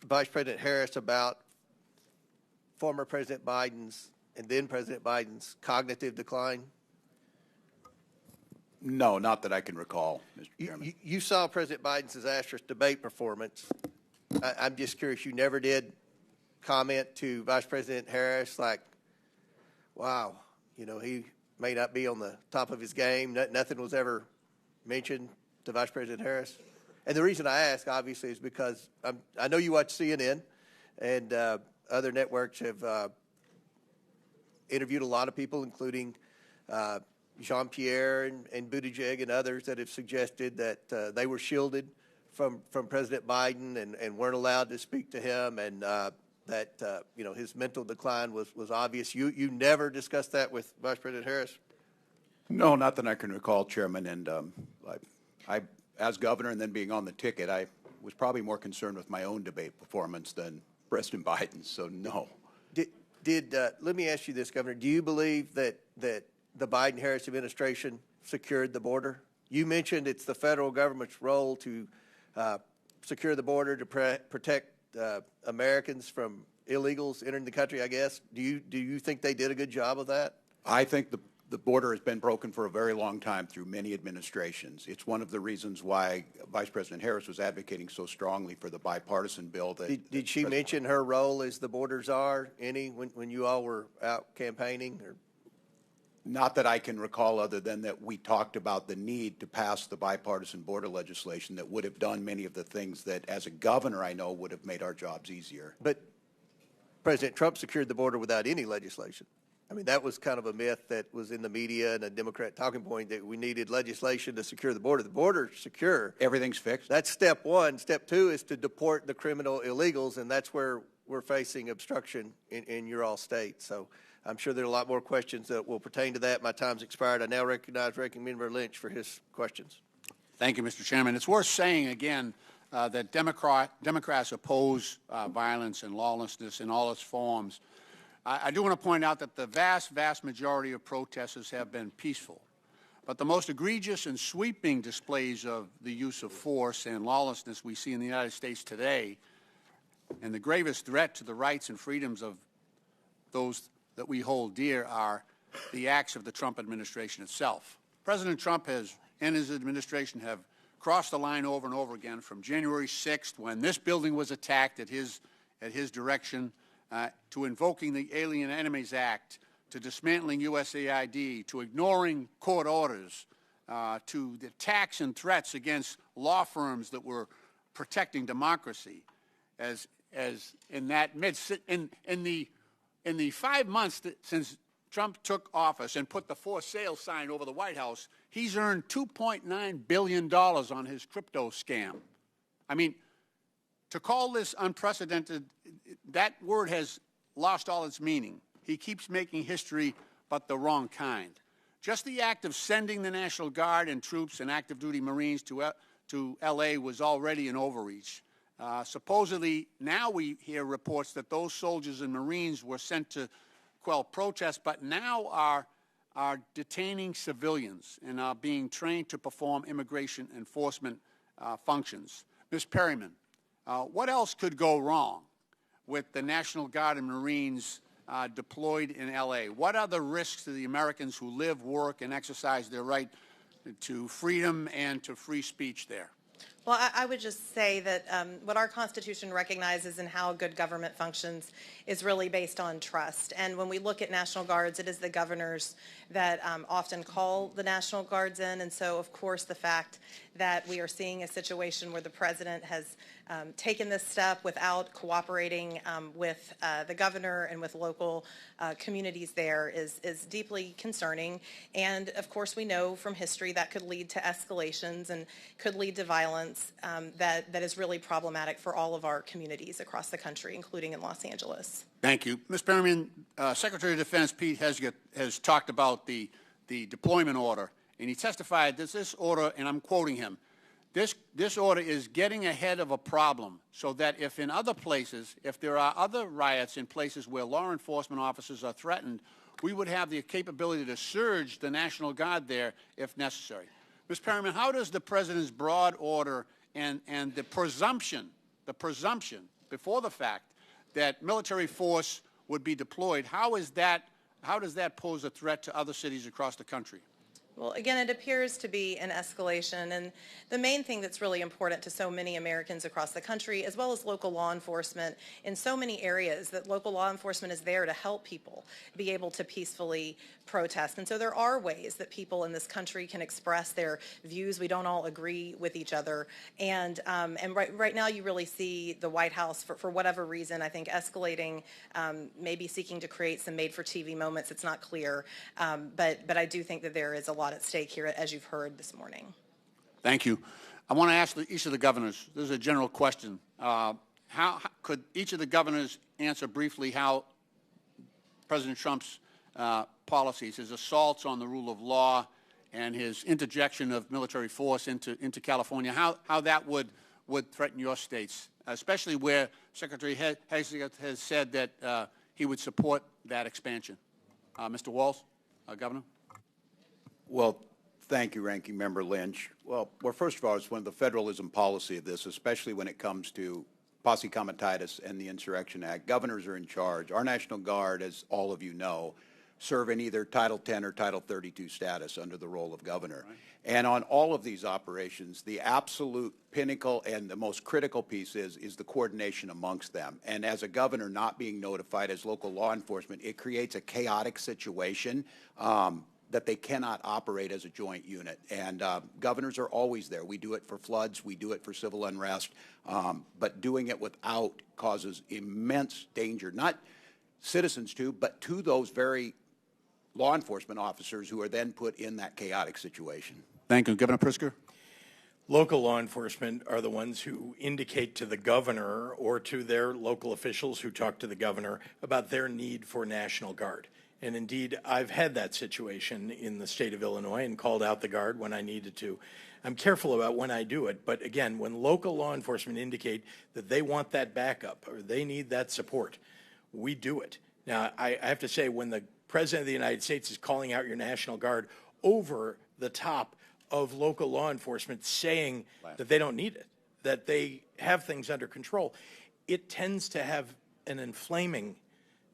Vice President Harris about former President Biden's and then President Biden's cognitive decline? No, not that I can recall, Mr. Chairman. You saw President Biden's disastrous debate performance. I'm just curious, you never did comment to Vice President Harris like, wow, he may not be on the top of his game. Nothing was ever mentioned to Vice President Harris. And the reason I ask, obviously, is because I know you watch CNN, and other networks have interviewed a lot of people, including Jean-Pierre and Buttigieg and others that have suggested that they were shielded from President Biden and weren't allowed to speak to him, and that his mental decline was obvious. You never discussed that with Vice President Harris? No, not that I can recall, Chairman. And I, as governor and then being on the ticket, I was probably more concerned with my own debate performance than President Biden. So no. Let me ask you this, Governor. Do you believe that the Biden-Harris administration secured the border? You mentioned it's the federal government's role to secure the border to protect Americans from illegals entering the country, I guess. Do you think they did a good job of that? I think the border has been broken for a very long time through many administrations. It's one of the reasons why Vice President Harris was advocating so strongly for the bipartisan bill. Did she mention her role as the border czar when you all were out campaigning? Or? Not that I can recall, other than that we talked about the need to pass the bipartisan border legislation that would have done many of the things that, as a governor, I know would have made our jobs easier. But President Trump secured the border without any legislation. I mean, that was kind of a myth that was in the media and a Democrat talking point that we needed legislation to secure the border. The border's secure. Everything's fixed? That's step one. Step two is to deport the criminal illegals, and that's where we're facing obstruction in your all state. So I'm sure there are a lot more questions that will pertain to that. My time's expired. I now recognize Ranking Member Lynch for his questions. Thank you, Mr. Chairman. It's worth saying again that Democrats oppose violence and lawlessness in all its forms. I do want to point out that the vast majority of protesters have been peaceful. But the most egregious and sweeping displays of the use of force and lawlessness we see in the United States today, and the gravest threat to the rights and freedoms of those that we hold dear, are the acts of the Trump administration itself. President Trump and his administration have crossed the line over and over again, from January 6th, when this building was attacked at his direction, to invoking the Alien Enemies Act, to dismantling USAID, to ignoring court orders, to the attacks and threats against law firms that were protecting democracy. As in the 5 months since Trump took office and put the for sale sign over the White House, he's earned $2.9 billion on his crypto scam. I mean, to call this unprecedented, that word has lost all its meaning. He keeps making history, but the wrong kind. Just the act of sending the National Guard and troops and active duty Marines to L.A. was already an overreach. Supposedly, now we hear reports that those soldiers and Marines were sent to quell protests, but now are detaining civilians and are being trained to perform immigration enforcement functions. Ms. Perryman, what else could go wrong with the National Guard and Marines deployed in L.A.? What are the risks to the Americans who live, work, and exercise their right to freedom and to free speech there? Well, I would just say that what our Constitution recognizes and how good government functions is really based on trust. And when we look at National Guards, it is the governors that often call the National Guards in. And so, of course, the fact that we are seeing a situation where the president has taken this step without cooperating with the governor and with local communities there is deeply concerning. And, of course, we know from history that could lead to escalations and could lead to violence that is really problematic for all of our communities across the country, including in Los Angeles. Thank you. Ms. Perryman, Secretary of Defense Pete Hegseth has talked about the deployment order, and he testified that this order, and I'm quoting him, this order is getting ahead of a problem so that if in other places, if there are other riots in places where law enforcement officers are threatened, we would have the capability to surge the National Guard there if necessary. Ms. Perryman, how does the President's broad order and the presumption before the fact that military force would be deployed, how does that pose a threat to other cities across the country? Well, again, it appears to be an escalation, and the main thing that's really important to so many Americans across the country, as well as local law enforcement in so many areas, that local law enforcement is there to help people be able to peacefully protest. And so there are ways that people in this country can express their views. We don't all agree with each other. And right now you really see the White House, for whatever reason, I think escalating, maybe seeking to create some made-for-TV moments. It's not clear. But I do think that there is a lot at stake here, as you've heard this morning. Thank you. I want to ask each of the governors, this is a general question, how could each of the governors answer briefly how President Trump's policies, his assaults on the rule of law and his interjection of military force into California, how that would threaten your states, especially where Secretary Hegseth has said that he would support that expansion? Mr. Walz, Governor. Well, Thank you, Ranking Member Lynch. Well, first of all, it's one of the federalism policy of this, especially when it comes to posse comitatus and the Insurrection Act. Governors are in charge. Our National Guard, as all of you know, serve in either Title 10 or Title 32 status under the role of governor. Right. And on all of these operations, the absolute pinnacle and the most critical piece is the coordination amongst them. And as a governor not being notified as local law enforcement, it creates a chaotic situation that they cannot operate as a joint unit. And governors are always there. We do it for floods. We do it for civil unrest. But doing it without causes immense danger, not citizens to, but to those very law enforcement officers who are then put in that chaotic situation. Thank you. Governor Pritzker? Local law enforcement are the ones who indicate to the governor or to their local officials who talk to the governor about their need for National Guard. And indeed, I've had that situation in the state of Illinois and called out the Guard when I needed to. I'm careful about when I do it, but again, when local law enforcement indicate that they want that backup or they need that support, we do it. Now, I have to say, when the President of the United States is calling out your National Guard over the top of local law enforcement saying that they don't need it, that they have things under control, it tends to have an inflaming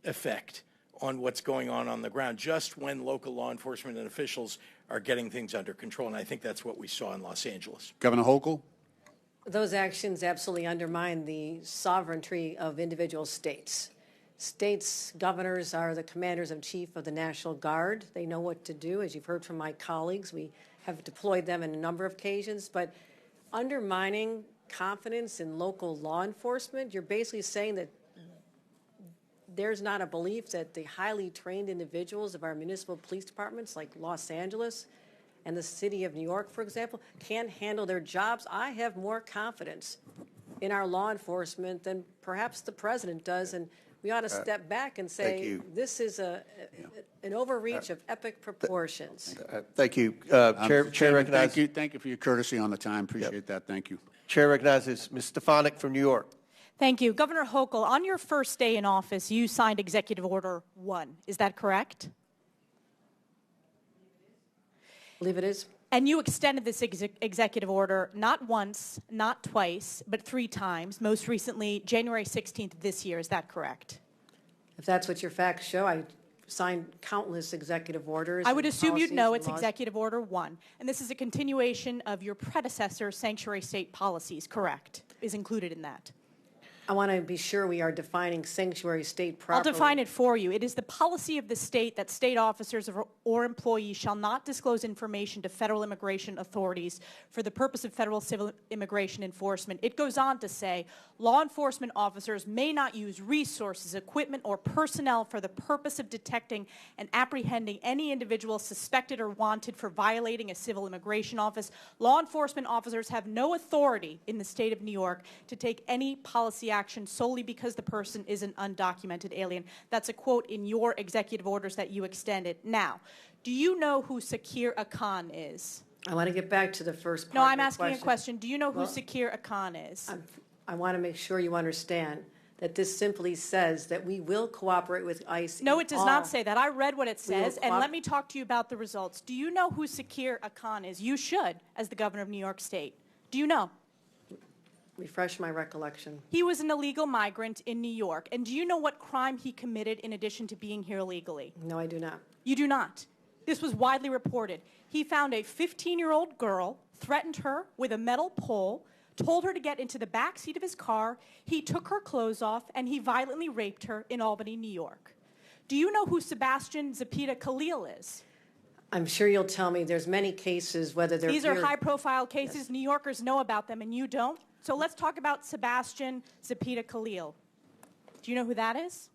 effect on what's going on the ground, just when local law enforcement and officials are getting things under control. And I think that's what we saw in Los Angeles. Governor Hochul? Those actions absolutely undermine the sovereignty of individual states. States' governors are the commanders in chief of the National Guard. They know what to do. As you've heard from my colleagues, we have deployed them in a number of occasions. But undermining confidence in local law enforcement, you're basically saying that there's not a belief that the highly trained individuals of our municipal police departments, like Los Angeles and the city of New York, for example, can handle their jobs. I have more confidence in our law enforcement than perhaps the president does, and we ought to step back and say this is an overreach of epic proportions. Thank you. Chair recognizes. Thank you for your courtesy on the time. Appreciate that. Thank you. Chair recognizes Ms. Stefanik from New York. Thank you. Governor Hochul, on your first day in office, you signed Executive Order 1. Is that correct? I believe it is. And you extended this executive order not once, not twice, but 3 times, most recently January 16th of this year. Is that correct? If that's what your facts show, I signed countless executive orders. I would assume you'd know it's Executive Order 1. And this is a continuation of your predecessor's sanctuary state policies, correct? Is included in that. I want to be sure we are defining sanctuary state properly. I'll define it for you. It is the policy of the state that state officers or employees shall not disclose information to federal immigration authorities for the purpose of federal civil immigration enforcement. It goes on to say, law enforcement officers may not use resources, equipment, or personnel for the purpose of detecting and apprehending any individual suspected or wanted for violating a civil immigration office. Law enforcement officers have no authority in the state of New York to take any policy action solely because the person is an undocumented alien. That's a quote in your executive orders that you extended. Now, do you know who Sakir Akan is? I want to get back to the first part. No, I'm asking a question. Do you know who Sakir Akan is? I want to make sure you understand that this simply says that we will cooperate with ICE. No, it does not say that. I read what it says, and let me talk to you about the results. Do you know who Sakir Akan is? You should, as the governor of New York State. Do you know? Refresh my recollection. He was an illegal migrant in New York. And do you know what crime he committed in addition to being here illegally? No, I do not. You do not. This was widely reported. He found a 15-year-old girl, threatened her with a metal pole, told her to get into the back seat of his car, he took her clothes off, and he violently raped her in Albany, New York. Do you know who Sebastian Zapita Khalil is? I'm sure you'll tell me there's many cases, whether they're These are high-profile cases. Yes. New Yorkers know about them, and you don't. So let's talk about Sebastian Zapita Khalil. Do you know who that is?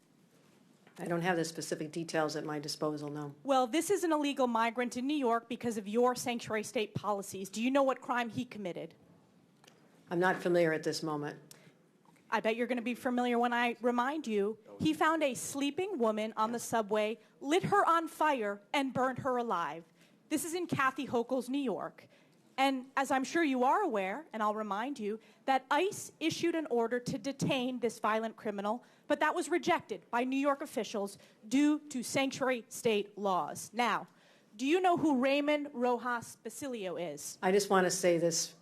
I don't have the specific details at my disposal, no. Well, this is an illegal migrant in New York because of your sanctuary state policies. Do you know what crime he committed? I'm not familiar at this moment. I bet you're going to be familiar when I remind you. He found a sleeping woman on the subway, lit her on fire, and burned her alive. This is in Kathy Hochul's New York. And as I'm sure you are aware, and I'll remind you, that ICE issued an order to detain this violent criminal, but that was rejected by New York officials due to sanctuary state laws. Now, Do you know who Raymond Rojas Basilio is? I just want to say this.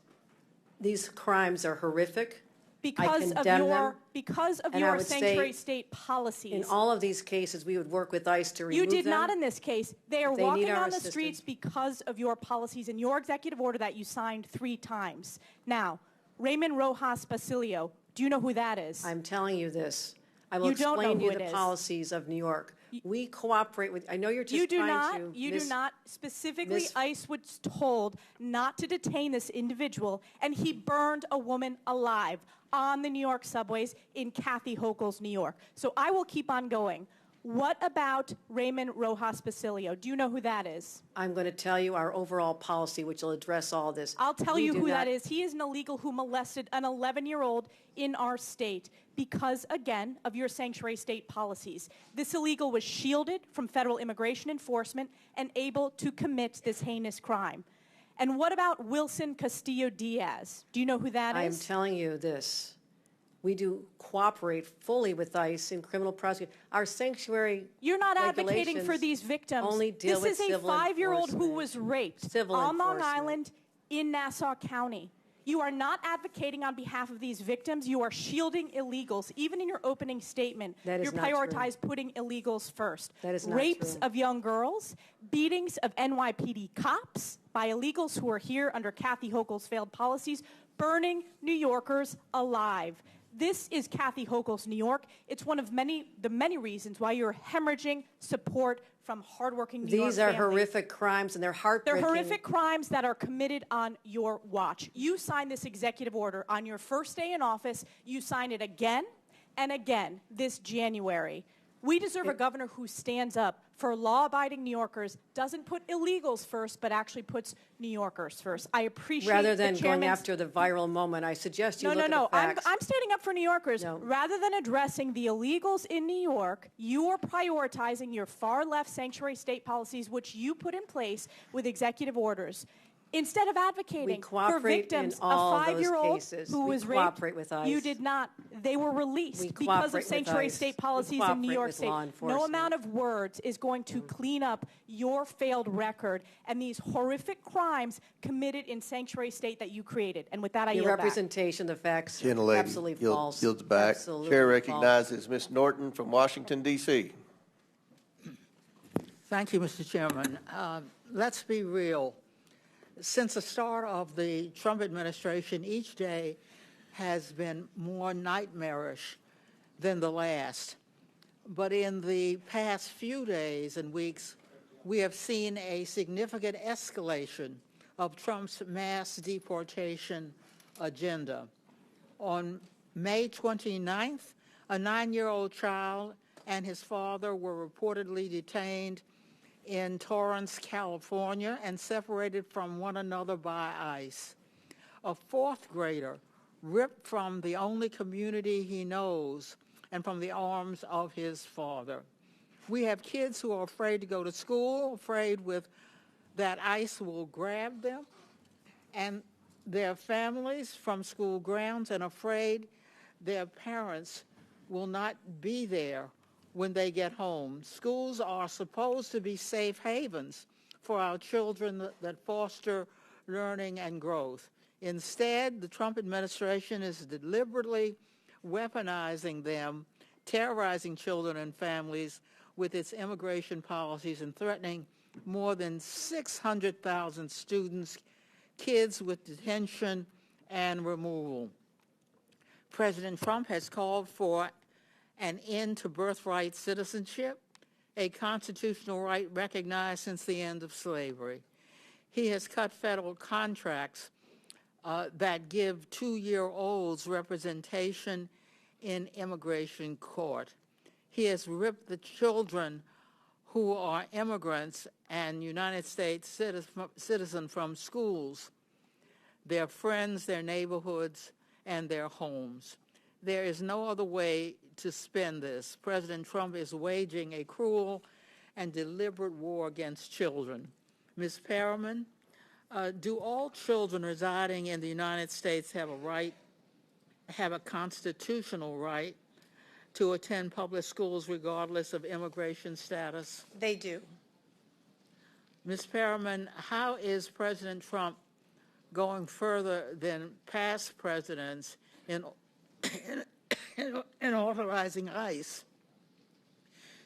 These crimes are horrific. Because of And I your would say sanctuary state policies. In all of these cases, we would work with ICE to remove them. You did not in this case. They are They need walking our on the assistance. streets because of your policies and your executive order that you signed 3 times. Now, Raymond Rojas Basilio, do you know who that is? I'm telling you this. I will You don't know explain to who you it the is. policies of New York. We cooperate with, I know you're just You do trying to. not. You do not. Specifically, ICE was told not to detain this individual, and he burned a woman alive on the New York subways in Kathy Hochul's New York. So I will keep on going. What about Raymond Rojas Basilio? Do you know who that is? I'm going to tell you our overall policy, which will address all this. I'll tell We you do who not- that is. He is an illegal who molested an 11-year-old in our state because, again, of your sanctuary state policies. This illegal was shielded from federal immigration enforcement and able to commit this heinous crime. And what about Wilson Castillo Diaz? Do you know who that I am is? telling you this. We do cooperate fully with ICE in criminal prosecution. Our sanctuary You're not advocating for regulations these victims. only deal This with is a civil 5-year-old who enforcement. was raped Civil on Long enforcement. Island in Nassau County. You are not advocating on behalf of these victims. You are shielding illegals. Even in your opening statement, That is you not true. prioritize putting illegals first. That is not Rapes true. of young girls, beatings of NYPD cops by illegals who are here under Kathy Hochul's failed policies, burning New Yorkers alive. This is Kathy Hochul's New York. It's one of the many reasons why you're hemorrhaging support from hardworking New York These are families. horrific crimes, and they're heartbreaking. They're horrific crimes that are committed on your watch. You signed this executive order on your first day in office. You signed it again and again this January. We deserve a governor who stands up for law-abiding New Yorkers, doesn't put illegals first, but actually puts New Yorkers first. I appreciate Rather than the going chairman's after the viral moment, I suggest you look at No. the facts. I'm standing up for New Yorkers. No. Rather than addressing the illegals in New York, you are prioritizing your far-left sanctuary state policies, which you put in place with executive orders. Instead of advocating for cooperate victims, in all a those 5-year-old cases. who We was raped, cooperate with ICE. you did not. They were released We because cooperate of with sanctuary ICE. state We policies in New cooperate York with State. law No enforcement. amount of words is going to clean up your failed record and these horrific crimes committed in sanctuary state that you created. And with that, I Your yield back. representation, the facts, Gentlelady absolutely false. yields back. Absolutely Chair false. recognizes Ms. Norton from Washington, D.C. Thank you, Mr. Chairman. Let's be real. Since the start of the Trump administration, each day has been more nightmarish than the last. But in the past few days and weeks, we have seen a significant escalation of Trump's mass deportation agenda. On May 29th, a 9-year-old child and his father were reportedly detained in Torrance, California, and separated from one another by ICE. A 4th grader ripped from the only community he knows and from the arms of his father. We have kids who are afraid to go to school, afraid that ICE will grab them and their families from school grounds, and afraid their parents will not be there when they get home. Schools are supposed to be safe havens for our children that foster learning and growth. Instead, the Trump administration is deliberately weaponizing them, terrorizing children and families with its immigration policies, and threatening more than 600,000 students, kids with detention and removal. President Trump has called for an end to birthright citizenship, a constitutional right recognized since the end of slavery. He has cut federal contracts that give 2-year-olds representation in immigration court. He has ripped the children who are immigrants and United States citizens from schools, their friends, their neighborhoods, and their homes. There is no other way to spin this. President Trump is waging a cruel and deliberate war against children. Ms. Perriman, do all children residing in the United States have a constitutional right to attend public schools regardless of immigration status? They do. Ms. Perriman, how is President Trump going further than past presidents in authorizing ICE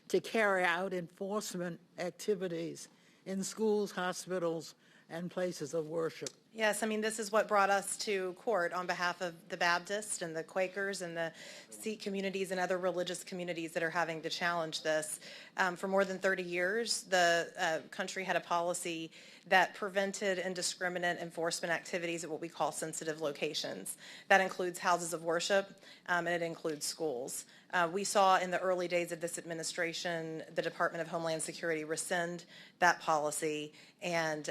to carry out enforcement activities in schools, hospitals, and places of worship? Yes, I mean, this is what brought us to court on behalf of the Baptists and the Quakers and the Sikh communities and other religious communities that are having to challenge this. For more than 30 years, the country had a policy that prevented indiscriminate enforcement activities at what we call sensitive locations. That includes houses of worship, and it includes schools. We saw in the early days of this administration the Department of Homeland Security rescind that policy and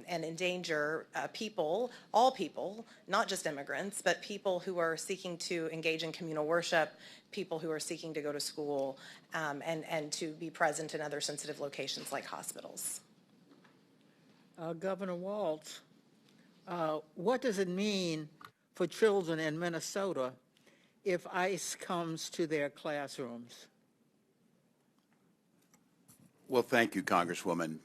endanger people, all people, not just immigrants, but people who are seeking to engage in communal worship, people who are seeking to go to school, and to be present in other sensitive locations like hospitals. Governor Walz, what does it mean for children in Minnesota if ICE comes to their classrooms? Well, thank you, Congresswoman.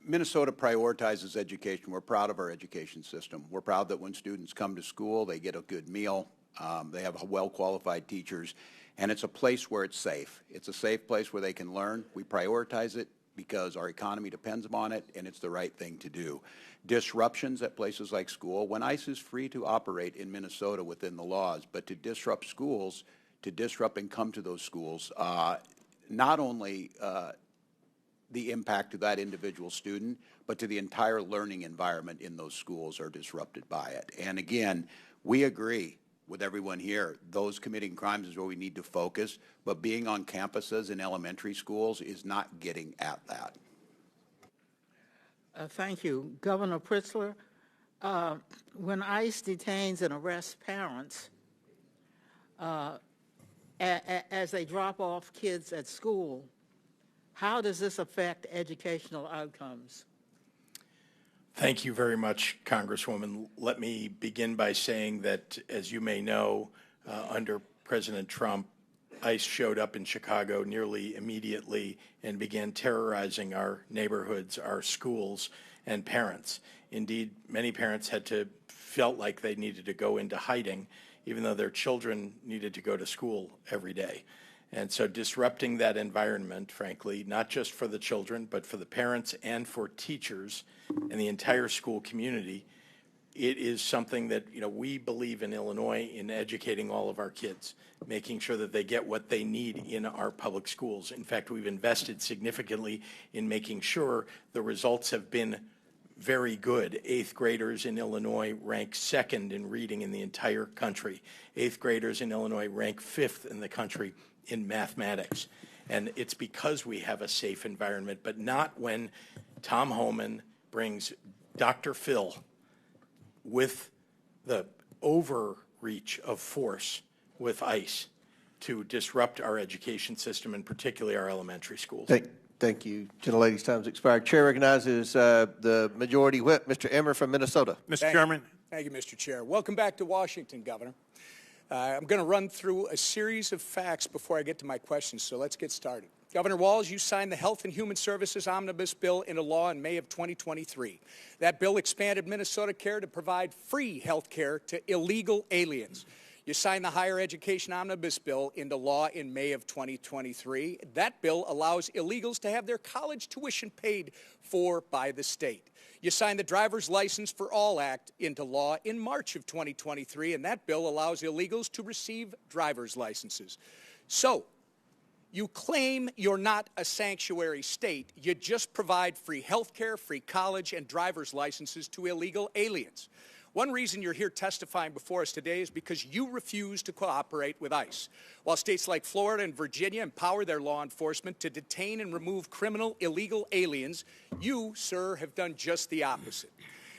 Minnesota prioritizes education. We're proud of our education system. We're proud that when students come to school, they get a good meal, they have well-qualified teachers, and it's a place where it's safe. It's a safe place where they can learn. We prioritize it because our economy depends upon it, and it's the right thing to do. Disruptions at places like school, when ICE is free to operate in Minnesota within the laws, but to disrupt schools, to disrupt and come to those schools, not only the impact to that individual student, but to the entire learning environment in those schools are disrupted by it. And again, we agree with everyone here, those committing crimes is where we need to focus, but being on campuses in elementary schools is not getting at that. Thank you. Governor Pritzker, when ICE detains and arrests parents as they drop off kids at school, how does this affect educational outcomes? Thank you very much, Congresswoman. Let me begin by saying that, as you may know, under President Trump, ICE showed up in Chicago nearly immediately and began terrorizing our neighborhoods, our schools, and parents. Indeed, many parents felt like they needed to go into hiding, even though their children needed to go to school every day. And so disrupting that environment, frankly, not just for the children, but for the parents and for teachers and the entire school community, it is something that, we believe in Illinois in educating all of our kids, making sure that they get what they need in our public schools. In fact, we've invested significantly in making sure the results have been very good. 8th graders in Illinois rank second in reading in the entire country. 8th graders in Illinois rank 5th in the country in mathematics. And it's because we have a safe environment, but not when Tom Homan brings Dr. Phil with the overreach of force with ICE to disrupt our education system, and particularly our elementary schools. Thank you. Gentlelady's time's expired. Chair recognizes the Majority Whip, Mr. Emmer from Minnesota. Mr. Chairman. Thank you, Mr. Chair. Welcome back to Washington, Governor. I'm going to run through a series of facts before I get to my questions, so let's get started. Governor Walz, you signed the Health and Human Services Omnibus Bill into law in May of 2023. That bill expanded Minnesota Care to provide free health care to illegal aliens. You signed the Higher Education Omnibus Bill into law in May of 2023. That bill allows illegals to have their college tuition paid for by the state. You signed the Driver's License for All Act into law in March of 2023, and that bill allows illegals to receive driver's licenses. So, you claim you're not a sanctuary state. You just provide free health care, free college, and driver's licenses to illegal aliens. One reason you're here testifying before us today is because you refuse to cooperate with ICE. While states like Florida and Virginia empower their law enforcement to detain and remove criminal illegal aliens, you, sir, have done just the opposite.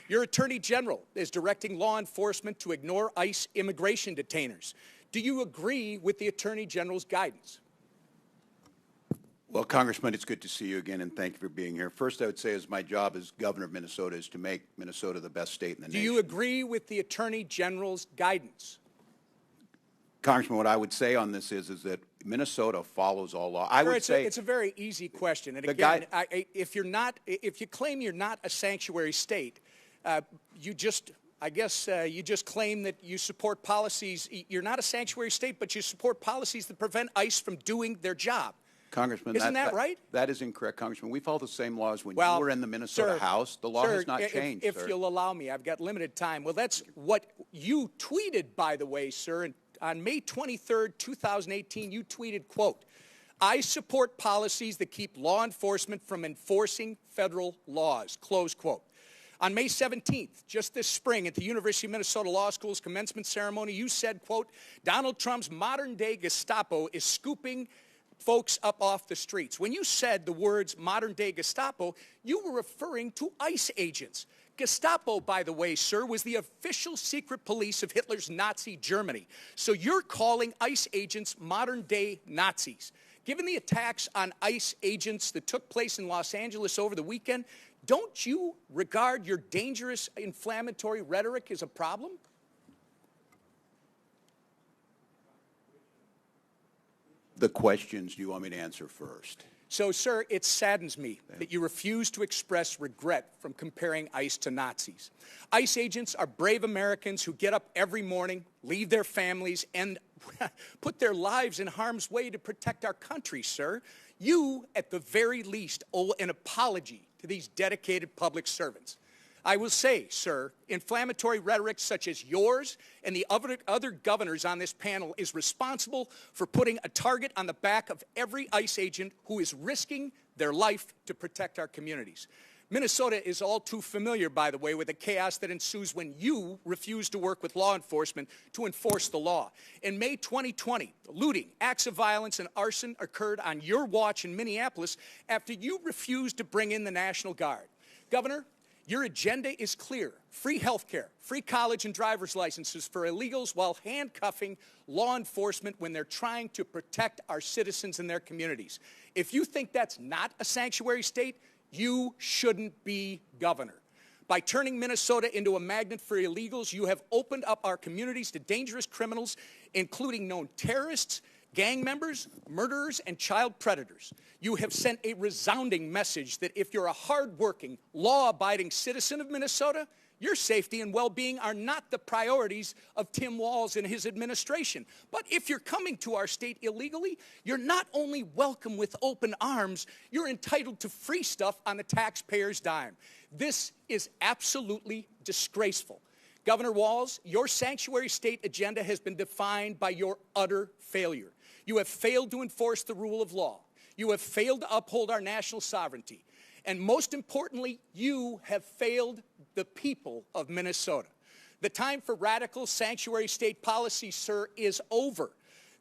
Your Attorney General is directing law enforcement to ignore ICE immigration detainers. Do you agree with the Attorney General's guidance? Well, Congressman, it's good to see you again, and thank you for being here. First, I would say as my job as governor of Minnesota is to make Minnesota the best state in the nation. Do you agree with the Attorney General's guidance? Congressman, what I would say on this is that Minnesota follows all law. I would say it's a very easy question. And the again, if you claim you're not a sanctuary state, you just claim that you support policies. You're not a sanctuary state, but you support policies that prevent ICE from doing their job. Congressman, isn't that right? That is incorrect, Congressman. We follow the same laws when you were in the Minnesota House. The law has not changed, If you'll allow me, I've got limited time. Well, that's what you tweeted, by the way, sir. And on May 23rd, 2018, you tweeted, quote, "I support policies that keep law enforcement from enforcing federal laws," close quote. On May 17th, just this spring, at the University of Minnesota Law School's commencement ceremony, you said, quote, "Donald Trump's modern-day Gestapo is scooping folks up off the streets." When you said the words modern-day Gestapo, you were referring to ICE agents. Gestapo, by the way, sir, was the official secret police of Hitler's Nazi Germany. So you're calling ICE agents modern-day Nazis. Given the attacks on ICE agents that took place in Los Angeles over the weekend, don't you regard your dangerous inflammatory rhetoric as a problem? The questions do you want me to answer first? So, sir, it saddens me that you refuse to express regret from comparing ICE to Nazis. ICE agents are brave Americans who get up every morning, leave their families, and put their lives in harm's way to protect our country, sir. You, at the very least, owe an apology to these dedicated public servants. I will say, sir, inflammatory rhetoric such as yours and the other governors on this panel is responsible for putting a target on the back of every ICE agent who is risking their life to protect our communities. Minnesota is all too familiar, by the way, with the chaos that ensues when you refuse to work with law enforcement to enforce the law. In May 2020, looting, acts of violence, and arson occurred on your watch in Minneapolis after you refused to bring in the National Guard. Governor, your agenda is clear: free health care, free college and driver's licenses for illegals while handcuffing law enforcement when they're trying to protect our citizens and their communities. If you think that's not a sanctuary state, you shouldn't be governor. By turning Minnesota into a magnet for illegals, you have opened up our communities to dangerous criminals, including known terrorists, gang members, murderers, and child predators. You have sent a resounding message that if you're a hard-working, law-abiding citizen of Minnesota, your safety and well-being are not the priorities of Tim Walz and his administration. But if you're coming to our state illegally, you're not only welcome with open arms, you're entitled to free stuff on the taxpayer's dime. This is absolutely disgraceful. Governor Walz, your sanctuary state agenda has been defined by your utter failure. You have failed to enforce the rule of law. You have failed to uphold our national sovereignty. And most importantly, you have failed the people of Minnesota. The time for radical sanctuary state policy, sir, is over.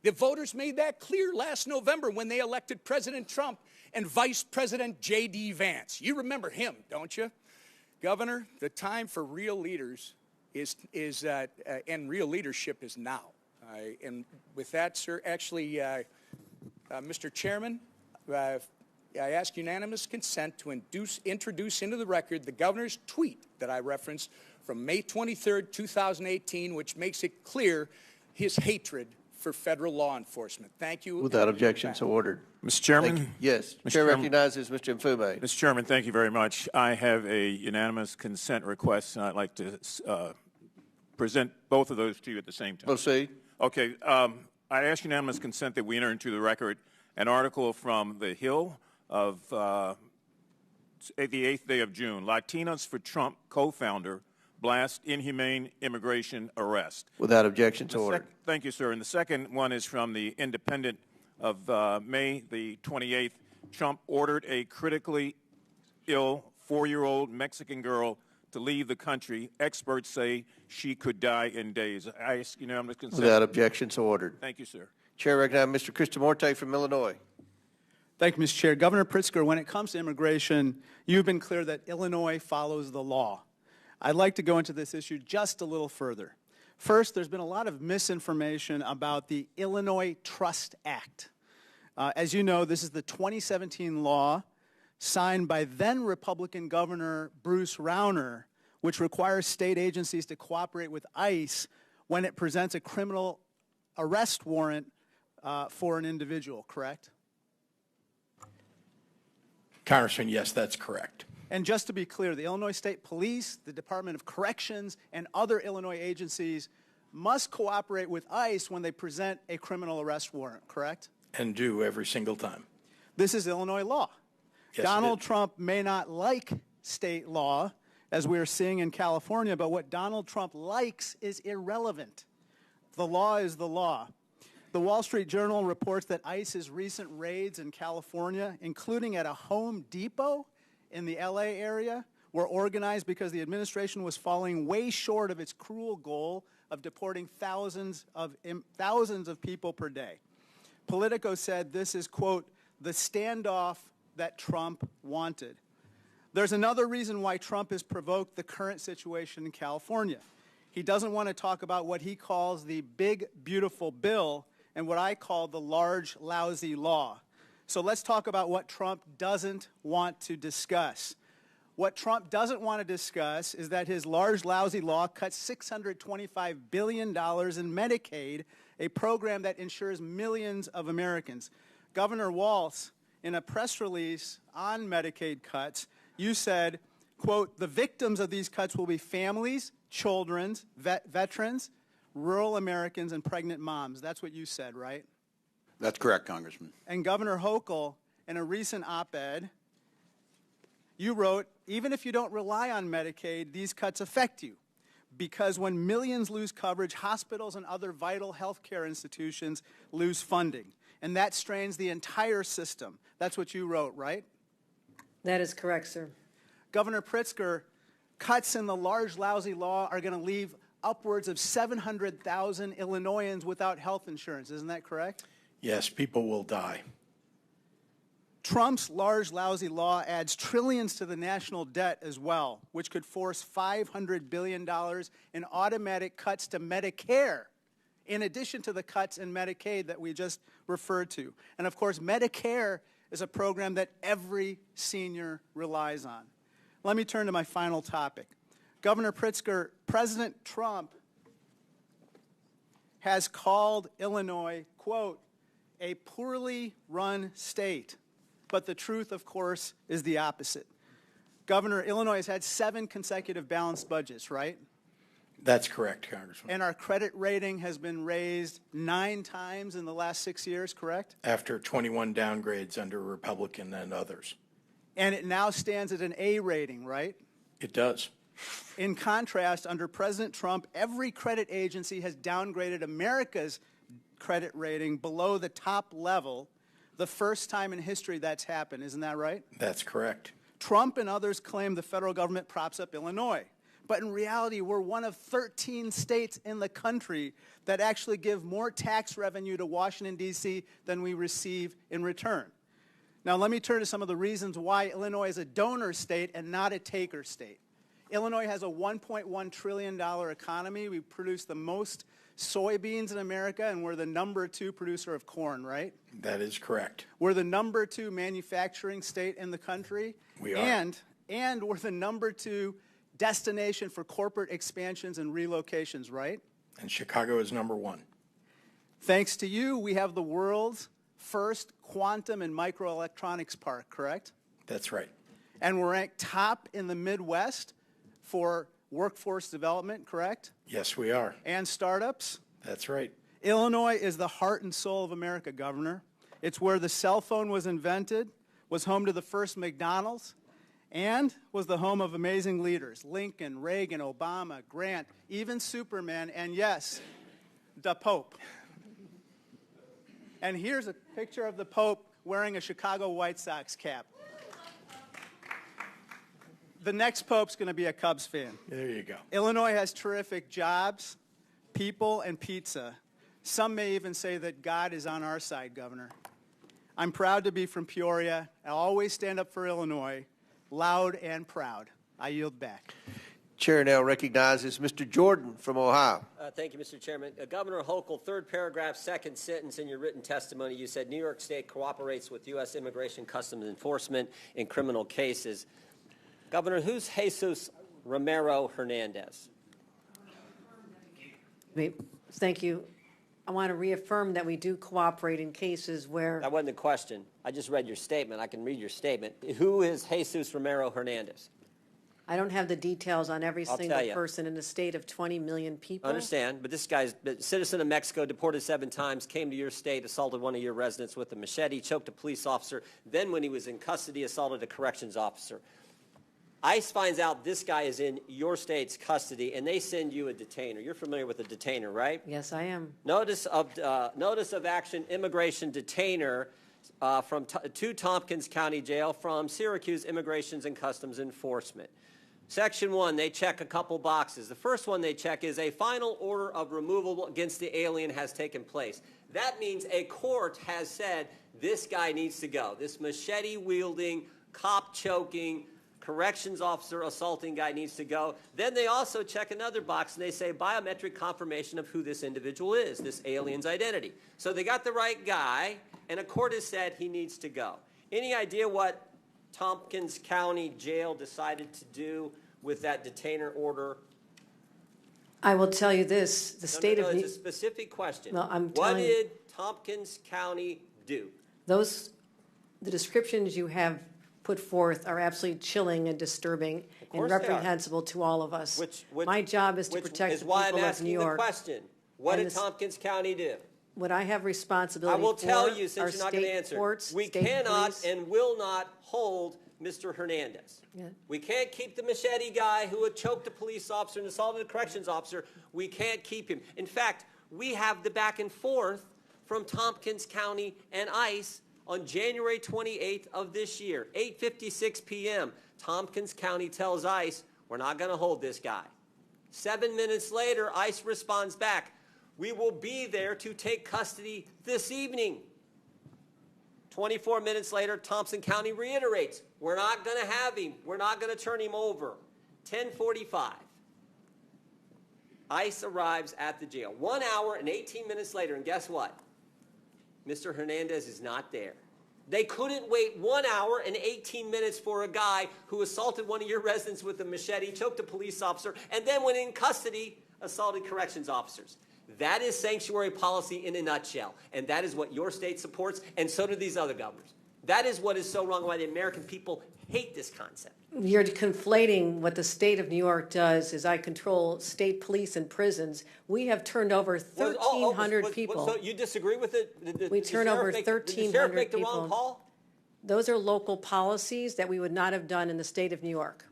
The voters made that clear last November when they elected President Trump and Vice President J.D. Vance. You remember him, don't you? Governor, the time for real leaders and real leadership is now. And with that, sir, actually, Mr. Chairman, I ask unanimous consent to introduce into the record the governor's tweet that I referenced from May 23rd, 2018, which makes it clear his hatred for federal law enforcement. Thank you. Without objection, so ordered. Mr. Chairman? Yes. Mr. Chair Chairman. recognizes Mr. Mfume. Mr. Chairman, thank you very much. I have a unanimous consent request, and I'd like to present both of those to you at the same time. Proceed. Okay. I ask unanimous consent that we enter into the record an article from The Hill of the 8th day of June. Latinos for Trump co-founder blast inhumane immigration arrest. Without objection, so ordered. Thank you, sir. And the second one is from the Independent of May the 28th. Trump ordered a critically ill 4-year-old Mexican girl to leave the country. Experts say she could die in days. I ask unanimous consent. Without objection, so ordered. Thank you, sir. Chair recognizes Mr. Kristamorte from Illinois. Thank you, Mr. Chair. Governor Pritzker, when it comes to immigration, you've been clear that Illinois follows the law. I'd like to go into this issue just a little further. First, there's been a lot of misinformation about the Illinois Trust Act. As you know, this is the 2017 law signed by then-Republican Governor Bruce Rauner, which requires state agencies to cooperate with ICE when it presents a criminal arrest warrant for an individual, correct? Congressman, yes, that's correct. And just to be clear, the Illinois State Police, the Department of Corrections, and other Illinois agencies must cooperate with ICE when they present a criminal arrest warrant, correct? And do every single time. This is Illinois law. Yes, Donald Trump may not like state law, as we're seeing in California, but what Donald Trump likes is irrelevant. The law is the law. The Wall Street Journal reports that ICE's recent raids in California, including at a Home Depot in the LA area, were organized because the administration was falling way short of its cruel goal of deporting thousands of people per day. Politico said this is, quote, the standoff that Trump wanted. There's another reason why Trump has provoked the current situation in California. He doesn't want to talk about what he calls the big, beautiful bill and what I call the large, lousy law. So let's talk about what Trump doesn't want to discuss. What Trump doesn't want to discuss is that his large, lousy law cuts $625 billion in Medicaid, a program that insures millions of Americans. Governor Walz, in a press release on Medicaid cuts, you said, quote, the victims of these cuts will be families, children, veterans, rural Americans, and pregnant moms. That's what you said, right? That's correct, Congressman. And Governor Hochul, in a recent op-ed, you wrote, even if you don't rely on Medicaid, these cuts affect you. Because when millions lose coverage, hospitals and other vital health care institutions lose funding. And that strains the entire system. That's what you wrote, right? That is correct, sir. Governor Pritzker, cuts in the large, lousy law are going to leave upwards of 700,000 Illinoisans without health insurance. Isn't that correct? Yes, people will die. Trump's large, lousy law adds trillions to the national debt as well, which could force $500 billion in automatic cuts to Medicare, in addition to the cuts in Medicaid that we just referred to. And of course, Medicare is a program that every senior relies on. Let me turn to my final topic. Governor Pritzker, President Trump has called Illinois, quote, a poorly run state. But the truth, of course, is the opposite. Governor, Illinois has had 7 consecutive balanced budgets, right? That's correct, Congressman. And our credit rating has been raised 9 times in the last 6 years, correct? After 21 downgrades under Republican and others. And it now stands at an A rating, right? It does. In contrast, under President Trump, every credit agency has downgraded America's credit rating below the top level, the first time in history that's happened. Isn't that right? That's correct. Trump and others claim the federal government props up Illinois. But in reality, we're one of 13 states in the country that actually give more tax revenue to Washington, D.C. than we receive in return. Now, let me turn to some of the reasons why Illinois is a donor state and not a taker state. Illinois has a $1.1 trillion economy. We produce the most soybeans in America, and we're the #2 producer of corn, right? That is correct. We're the #2 manufacturing state in the country. We are. And we're the #2 destination for corporate expansions and relocations, right? And Chicago is #1. Thanks to you, we have the world's first quantum and microelectronics park, correct? That's right. And we're ranked top in the Midwest for workforce development, correct? Yes, we are. And startups. That's right. Illinois is the heart and soul of America, Governor. It's where the cell phone was invented, was home to the first McDonald's, and was the home of amazing leaders, Lincoln, Reagan, Obama, Grant, even Superman, and yes, the Pope. And here's a picture of the Pope wearing a Chicago White Sox cap. The next Pope's going to be a Cubs fan. There you go. Illinois has terrific jobs, people, and pizza. Some may even say that God is on our side, Governor. I'm proud to be from Peoria. I'll always stand up for Illinois, loud and proud. I yield back. Chair now recognizes Mr. Jordan from Ohio. Thank you, Mr. Chairman. Governor Hochul, 3rd paragraph, 2nd sentence in your written testimony, you said New York State cooperates with U.S. Immigration Customs Enforcement in criminal cases. Governor, who's Jesus Romero Hernandez? Thank you, I want to reaffirm that we do cooperate in cases where That wasn't the question. I just read your statement. I can read your statement. Who is Jesus Romero Hernandez? I don't have the details on every I'll single tell you. person in a state of 20 million people. I understand, but this guy's a citizen of Mexico, deported 7 times, came to your state, assaulted one of your residents with a machete, choked a police officer, then when he was in custody, assaulted a corrections officer. ICE finds out this guy is in your state's custody, and they send you a detainer. You're familiar with a detainer, right? Yes, I am. Notice of action, immigration detainer to Tompkins County Jail from Syracuse Immigrations and Customs Enforcement. Section 1, they check a couple boxes. The first one they check is a final order of removal against the alien has taken place. That means a court has said this guy needs to go. This machete-wielding, cop-choking, corrections officer assaulting guy needs to go. Then they also check another box and they say biometric confirmation of who this individual is, this alien's identity. So they got the right guy, and a court has said he needs to go. Any idea what Tompkins County Jail decided to do with that detainer order? I will tell you this, the state of it's a specific question. No, I'm what telling you- did Tompkins County do? the descriptions you have put forth are absolutely chilling and disturbing and course they are. reprehensible to all of us. My job is to protect is the why people I'm of asking New York. the question. What And did this- Tompkins County do? What I have responsibility I will for tell you, are since you're not going to state answer. courts, We state cannot police. and will not hold Mr. Hernandez. Yeah. We can't keep the machete guy who had choked a police officer and assaulted a corrections officer. We can't keep him. In fact, we have the back and forth from Tompkins County and ICE on January 28th of this year, 8:56 p.m. Tompkins County tells ICE, we're not going to hold this guy. 7 minutes later, ICE responds back, we will be there to take custody this evening. 24 minutes later, Thompson County reiterates, we're not going to have him. We're not going to turn him over. 10:45. ICE arrives at the jail. 1 hour and 18 minutes later, and guess what? Mr. Hernandez is not there. They couldn't wait 1 hour and 18 minutes for a guy who assaulted one of your residents with a machete, choked a police officer, and then when in custody, assaulted corrections officers. That is sanctuary policy in a nutshell, and that is what your state supports, and so do these other governors. That is what is so wrong, why the American people hate this concept. You're conflating what the state of New York does is I control state police and prisons. We have turned over 1,300 people. So you disagree with it? We turn over 1,300 Did the sheriff make the people. wrong call? Those are local policies that we would not have done in the state of New York.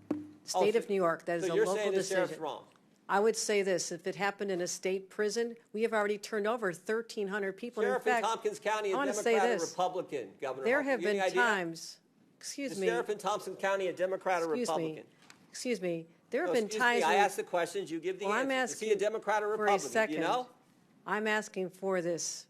State of New York, that is So a you're local saying the decision. sheriff's wrong? I would say this, if it happened in a state prison, we have already turned over 1,300 people. And in Sheriff in fact, Tompkins County, I a want to say Democrat or this. Republican, Governor There Hochul? have You have been any idea? times, excuse The me, sheriff in Thompson County, a Democrat or Republican? excuse me, there have No, been excuse times me, I when- ask the questions, you give the Well, I'm answers. Is he a asking Democrat or for a Republican? second. You know? I'm asking for this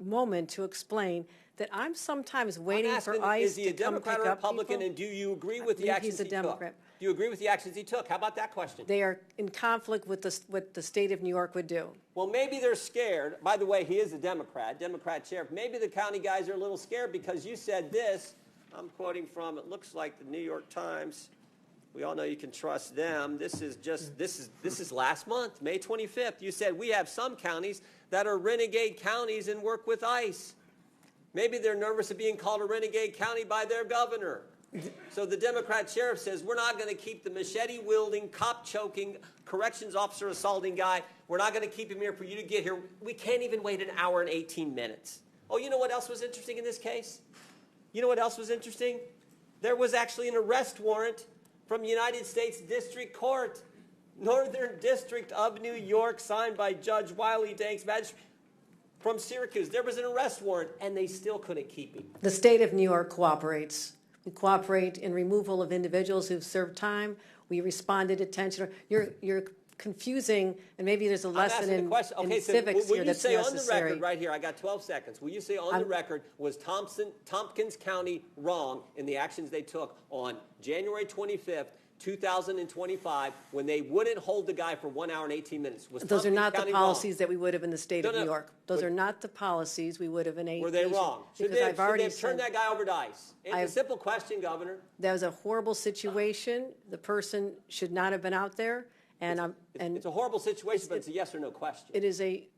moment to explain that I'm sometimes waiting I'm asking, for ICE is he a to come Democrat pick or up Republican, people. and do you agree I with the believe actions he's a he Democrat. took? Do you agree with the actions he took? How about that question? They are in conflict with what the state of New York would do. Well, maybe they're scared. By the way, he is a Democrat sheriff. Maybe the county guys are a little scared because you said this. I'm quoting from, it looks like the New York Times. We all know you can trust them. This is last month, May 25th. You said we have some counties that are renegade counties and work with ICE. Maybe they're nervous of being called a renegade county by their governor. So the Democrat sheriff says, we're not going to keep the machete-wielding, cop-choking, corrections officer assaulting guy. We're not going to keep him here for you to get here. We can't even wait an hour and 18 minutes. Oh, you know what else was interesting in this case? You know what else was interesting? There was actually an arrest warrant from United States District Court, Northern District of New York, signed by Judge Wiley Danks, magistrate from Syracuse. There was an arrest warrant, and they still couldn't keep him. The state of New York cooperates. We cooperate in removal of individuals who've served time. We responded to detention. You're confusing, and maybe there's a lesson in civics will here you that's say necessary. on the record right here, I got 12 seconds, will you say on the record, was Tompkins County wrong in the actions they took on January 25th, 2025, when they wouldn't hold the guy for 1 hour and 18 minutes? Was Those are Tompkins not the County policies wrong? that we would have in the state of No, New no, York. Those but- are not the policies we would have in a Were they nation. wrong? Should Because they, I've already have turned that guy over to ICE? It's a I've- simple question, Governor. That was a horrible situation. The person should not have been out there. And It's a horrible situation, but it's a yes or no question. it is a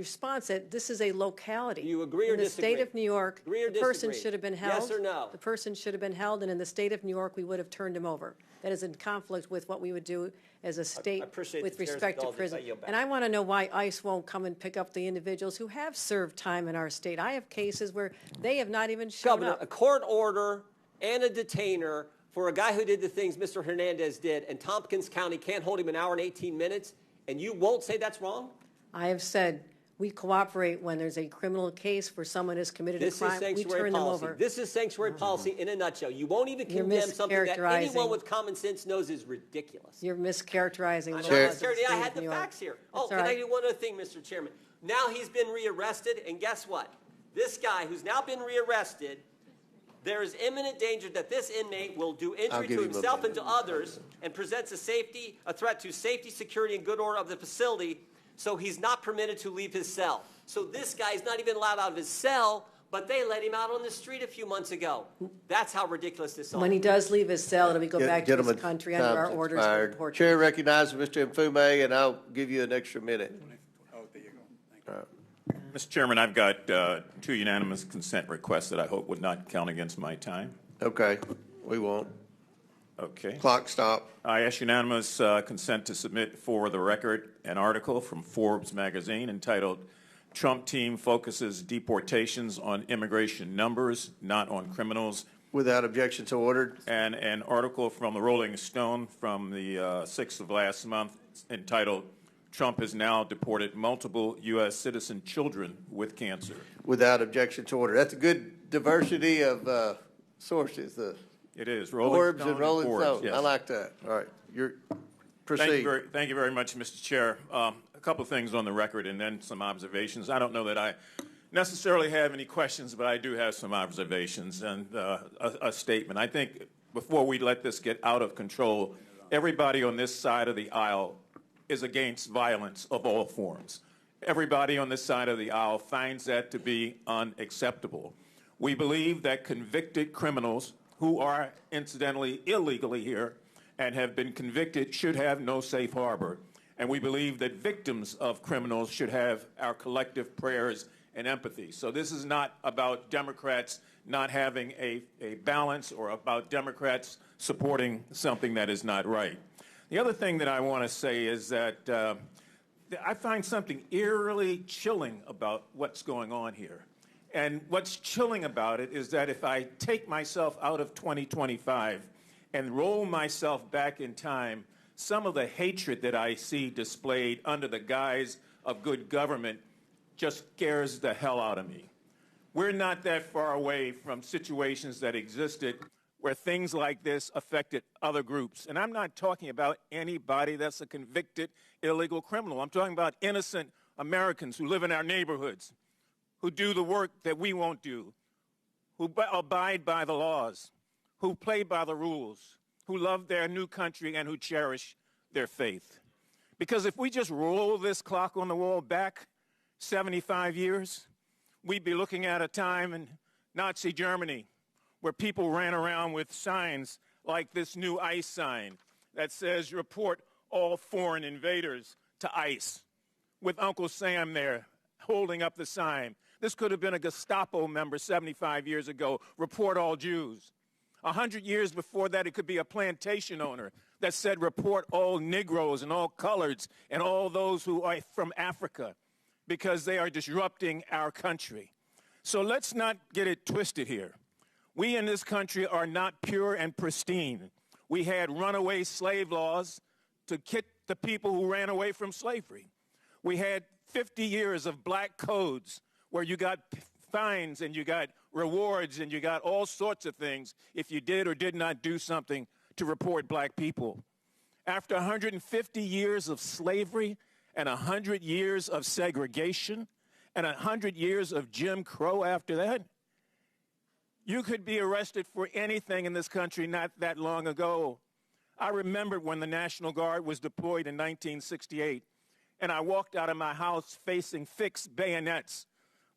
response that this is a locality. Do you agree or in the disagree? state of New York, Agree or the person disagree? should have been held. Yes or no? The person should have been held, and in the state of New York, we would have turned him over. That is in conflict with what we would do as a state appreciate with the chair's respect to indulgence. prison. I yield back. And I want to know why ICE won't come and pick up the individuals who have served time in our state. I have cases where they have not even shown Governor, up. a court order and a detainer for a guy who did the things Mr. Hernandez did, and Tompkins County can't hold him an hour and 18 minutes, and you won't say that's wrong? I have said we cooperate when there's a criminal case where someone has committed a This is crime. We sanctuary turn them policy. over. This is sanctuary policy in a nutshell. You won't even You're condemn something that anyone mischaracterizing. with common sense knows is ridiculous. You're mischaracterizing the laws Chair. of the state I had of the New York. facts here. Oh, That's can all I right. do one other thing, Mr. Chairman? Now he's been rearrested, and guess what? This guy who's now been rearrested, there is imminent danger that this inmate will do injury to himself and to others and presents a threat to safety, security, and good order of the facility, so he's not permitted to leave his cell. So this guy's not even allowed out of his cell, but they let him out on the street a few months ago. That's how ridiculous this is. When he does leave his cell, it'll be go back to his Gentlemen, country under our time's orders expired. of torture. Chair recognizes Mr. Mfume, and I'll give you an extra minute. Oh, there you go. Thank you. Mr. Chairman, I've got 2 unanimous consent requests that I hope would not count against my time. Okay, we won't. Okay. Clock stop. I ask unanimous consent to submit for the record an article from Forbes magazine entitled "Trump Team Focuses Deportations on Immigration Numbers, Not on Criminals," Without objection, so ordered. and an article from the Rolling Stone from the 6th of last month entitled "Trump has now deported multiple U.S. citizen children with cancer." Without objection, so ordered. That's a good diversity of sources. It is. Forbes Stone and Rolling Forbes, Stone. yes. I like that. All right, proceed. Thank you very much, Mr. Chair. A couple of things on the record and then some observations. I don't know that I necessarily have any questions, but I do have some observations and a statement. I think before we let this get out of control, everybody on this side of the aisle is against violence of all forms. Everybody on this side of the aisle finds that to be unacceptable. We believe that convicted criminals who are incidentally illegally here and have been convicted should have no safe harbor. And we believe that victims of criminals should have our collective prayers and empathy. So this is not about Democrats not having a balance or about Democrats supporting something that is not right. The other thing that I want to say is that I find something eerily chilling about what's going on here. And what's chilling about it is that if I take myself out of 2025 and roll myself back in time, some of the hatred that I see displayed under the guise of good government just scares the hell out of me. We're not that far away from situations that existed where things like this affected other groups. And I'm not talking about anybody that's a convicted illegal criminal. I'm talking about innocent Americans who live in our neighborhoods, who do the work that we won't do, who abide by the laws, who play by the rules, who love their new country and who cherish their faith. Because if we just roll this clock on the wall back 75 years, we'd be looking at a time in Nazi Germany where people ran around with signs like this new ICE sign that says, "Report all foreign invaders to ICE," with Uncle Sam there holding up the sign. This could have been a Gestapo member 75 years ago, "Report all Jews." 100 years before that, it could be a plantation owner that said, "Report all Negroes and all coloreds and all those who are from Africa," because they are disrupting our country. So let's not get it twisted here. We in this country are not pure and pristine. We had runaway slave laws to get the people who ran away from slavery. We had 50 years of black codes where you got fines and you got rewards and you got all sorts of things if you did or did not do something to report black people. After 150 years of slavery and 100 years of segregation and 100 years of Jim Crow after that, you could be arrested for anything in this country not that long ago. I remember when the National Guard was deployed in 1968, and I walked out of my house facing fixed bayonets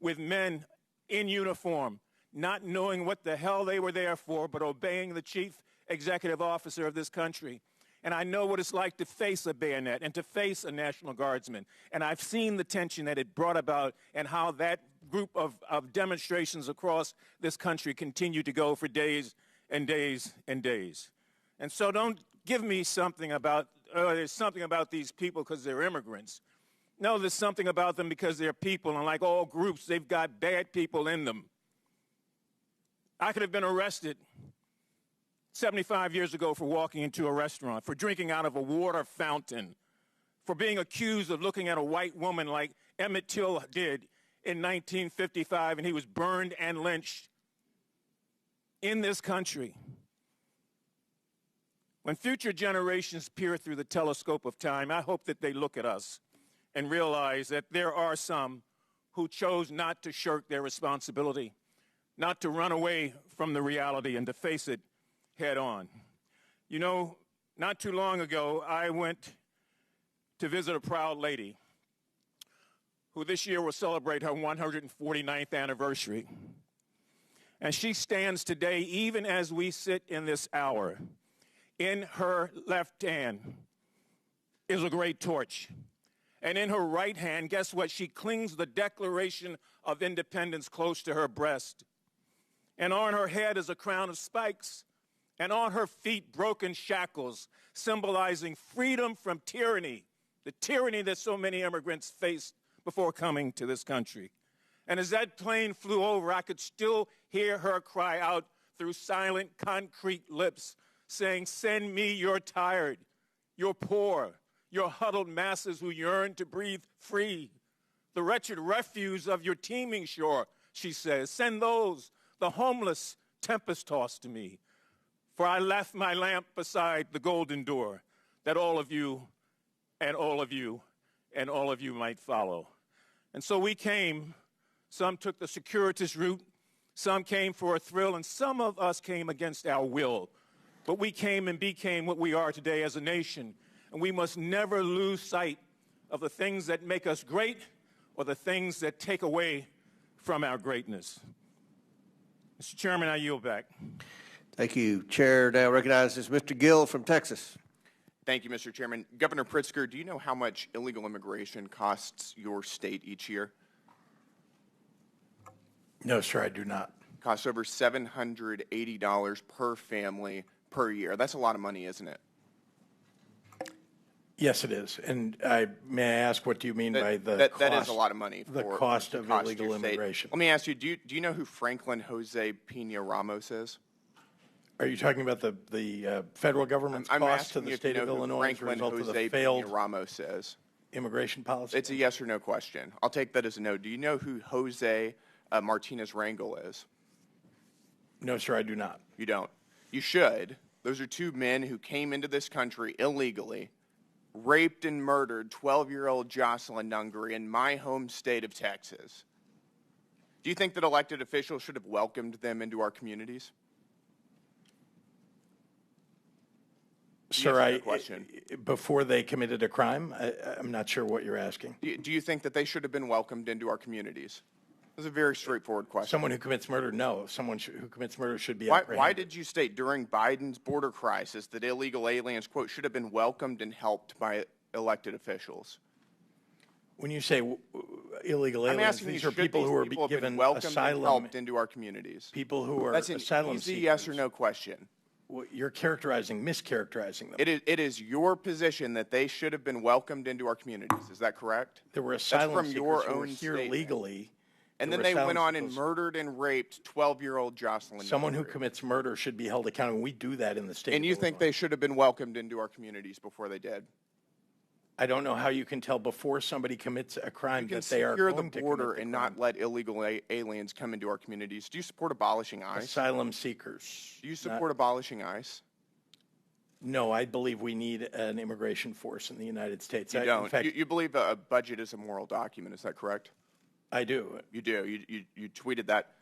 with men in uniform, not knowing what the hell they were there for, but obeying the chief executive officer of this country. And I know what it's like to face a bayonet and to face a National Guardsman. And I've seen the tension that it brought about and how that group of demonstrations across this country continue to go for days and days and days. And so don't give me something about, there's something about these people because they're immigrants. No, there's something about them because they're people, and like all groups, they've got bad people in them. I could have been arrested 75 years ago for walking into a restaurant, for drinking out of a water fountain, for being accused of looking at a white woman like Emmett Till did in 1955, and he was burned and lynched in this country. When future generations peer through the telescope of time, I hope that they look at us and realize that there are some who chose not to shirk their responsibility, not to run away from the reality and to face it head on. You know, not too long ago, I went to visit a proud lady who this year will celebrate her 149th anniversary. And she stands today, even as we sit in this hour. In her left hand is a great torch. And in her right hand, guess what? She clings the Declaration of Independence close to her breast. And on her head is a crown of spikes. And on her feet, broken shackles, symbolizing freedom from tyranny, the tyranny that so many immigrants faced before coming to this country. And as that plane flew over, I could still hear her cry out through silent, concrete lips, saying, "Send me your tired, your poor, your huddled masses who yearn to breathe free. The wretched refuse of your teeming shore," she says. "Send those, the homeless, tempest-tossed to me. For I left my lamp beside the golden door, that all of you and all of you and all of you might follow." And so we came. Some took the circuitous route. Some came for a thrill. And some of us came against our will. But we came and became what we are today as a nation. And we must never lose sight of the things that make us great or the things that take away from our greatness. Mr. Chairman, I yield back. Thank you. Chair now recognizes Mr. Gill from Texas. Thank you, Mr. Chairman. Governor Pritzker, do you know how much illegal immigration costs your state each year? No, sir, I do not. Costs over $780 per family per year. That's a lot of money, isn't it? Yes, it is. And may I ask, what do you mean by the cost? That is a lot of money for the cost of illegal your state. immigration. Let me ask you, do you know who Franklin Jose Pena Ramos is? Are you talking about the federal government's cost to the state of Illinois as a result of the failed Ramos is? Immigration policy? It's a yes or no question. I'll take that as a no. Do you know who Jose Martinez Rangel is? No, sir, I do not. You don't. You should. Those are two men who came into this country illegally, raped and murdered 12-year-old Jocelyn Nungary in my home state of Texas. Do you think that elected officials should have welcomed them into our communities? Sir, before they committed a crime? I'm not sure what you're asking. Do you think that they should have been welcomed into our communities? That's a very straightforward question. Someone who commits murder, no. Someone who commits murder should be apprehended. Why did you state during Biden's border crisis that illegal aliens, quote, should have been welcomed and helped by elected officials? When you say illegal aliens, these are people who are given asylum. Helped into our communities. People who are asylum seekers. That's a yes or no question. Well, you're mischaracterizing them. It is your position that they should have been welcomed into our communities. Is that correct? There were asylum seekers who were here legally. And then they went on and murdered and raped 12-year-old Jocelyn. Someone who commits murder should be held accountable. We do that in the state. And you think they should have been welcomed into our communities before they did? I don't know how you can tell before somebody commits a crime that they are going to commit the You can secure the border and not let illegal aliens come into our communities. Do you support abolishing ICE? Asylum seekers. Do you support abolishing ICE? No, I believe we need an immigration force in the United States. You don't. In fact, you believe a budget is a moral document. Is that correct? I do. You do. You tweeted that.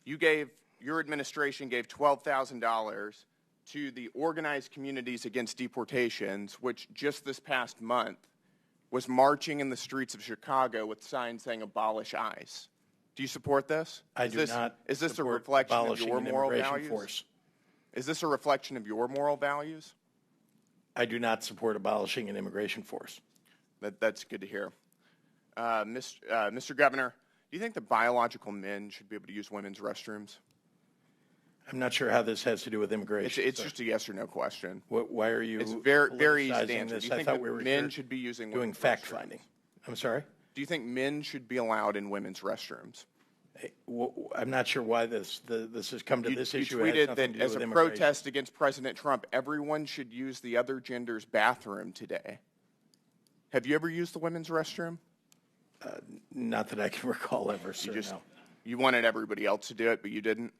Your administration gave $12,000 to the Organized Communities Against Deportations, which just this past month was marching in the streets of Chicago with signs saying "Abolish ICE." Do you support this? I do not. Is this a reflection of your moral values? Is this a reflection of your moral values? I do not support abolishing an immigration force. That's good to hear. Mr. Governor, do you think that biological men should be able to use women's restrooms? I'm not sure how this has to do with immigration. It's just a yes or no question. Why are you It's very easy to politicizing answer. this? Do you I think thought that we were men should be using doing women's fact restrooms? finding. I'm sorry? Do you think men should be allowed in women's restrooms? I'm not sure why this has come to this issue. You It has tweeted nothing that to do as with a immigration. protest against President Trump, everyone should use the other gender's bathroom today. Have you ever used the women's restroom? Not that I can recall ever, sir. No. You wanted everybody else to do it, but you didn't?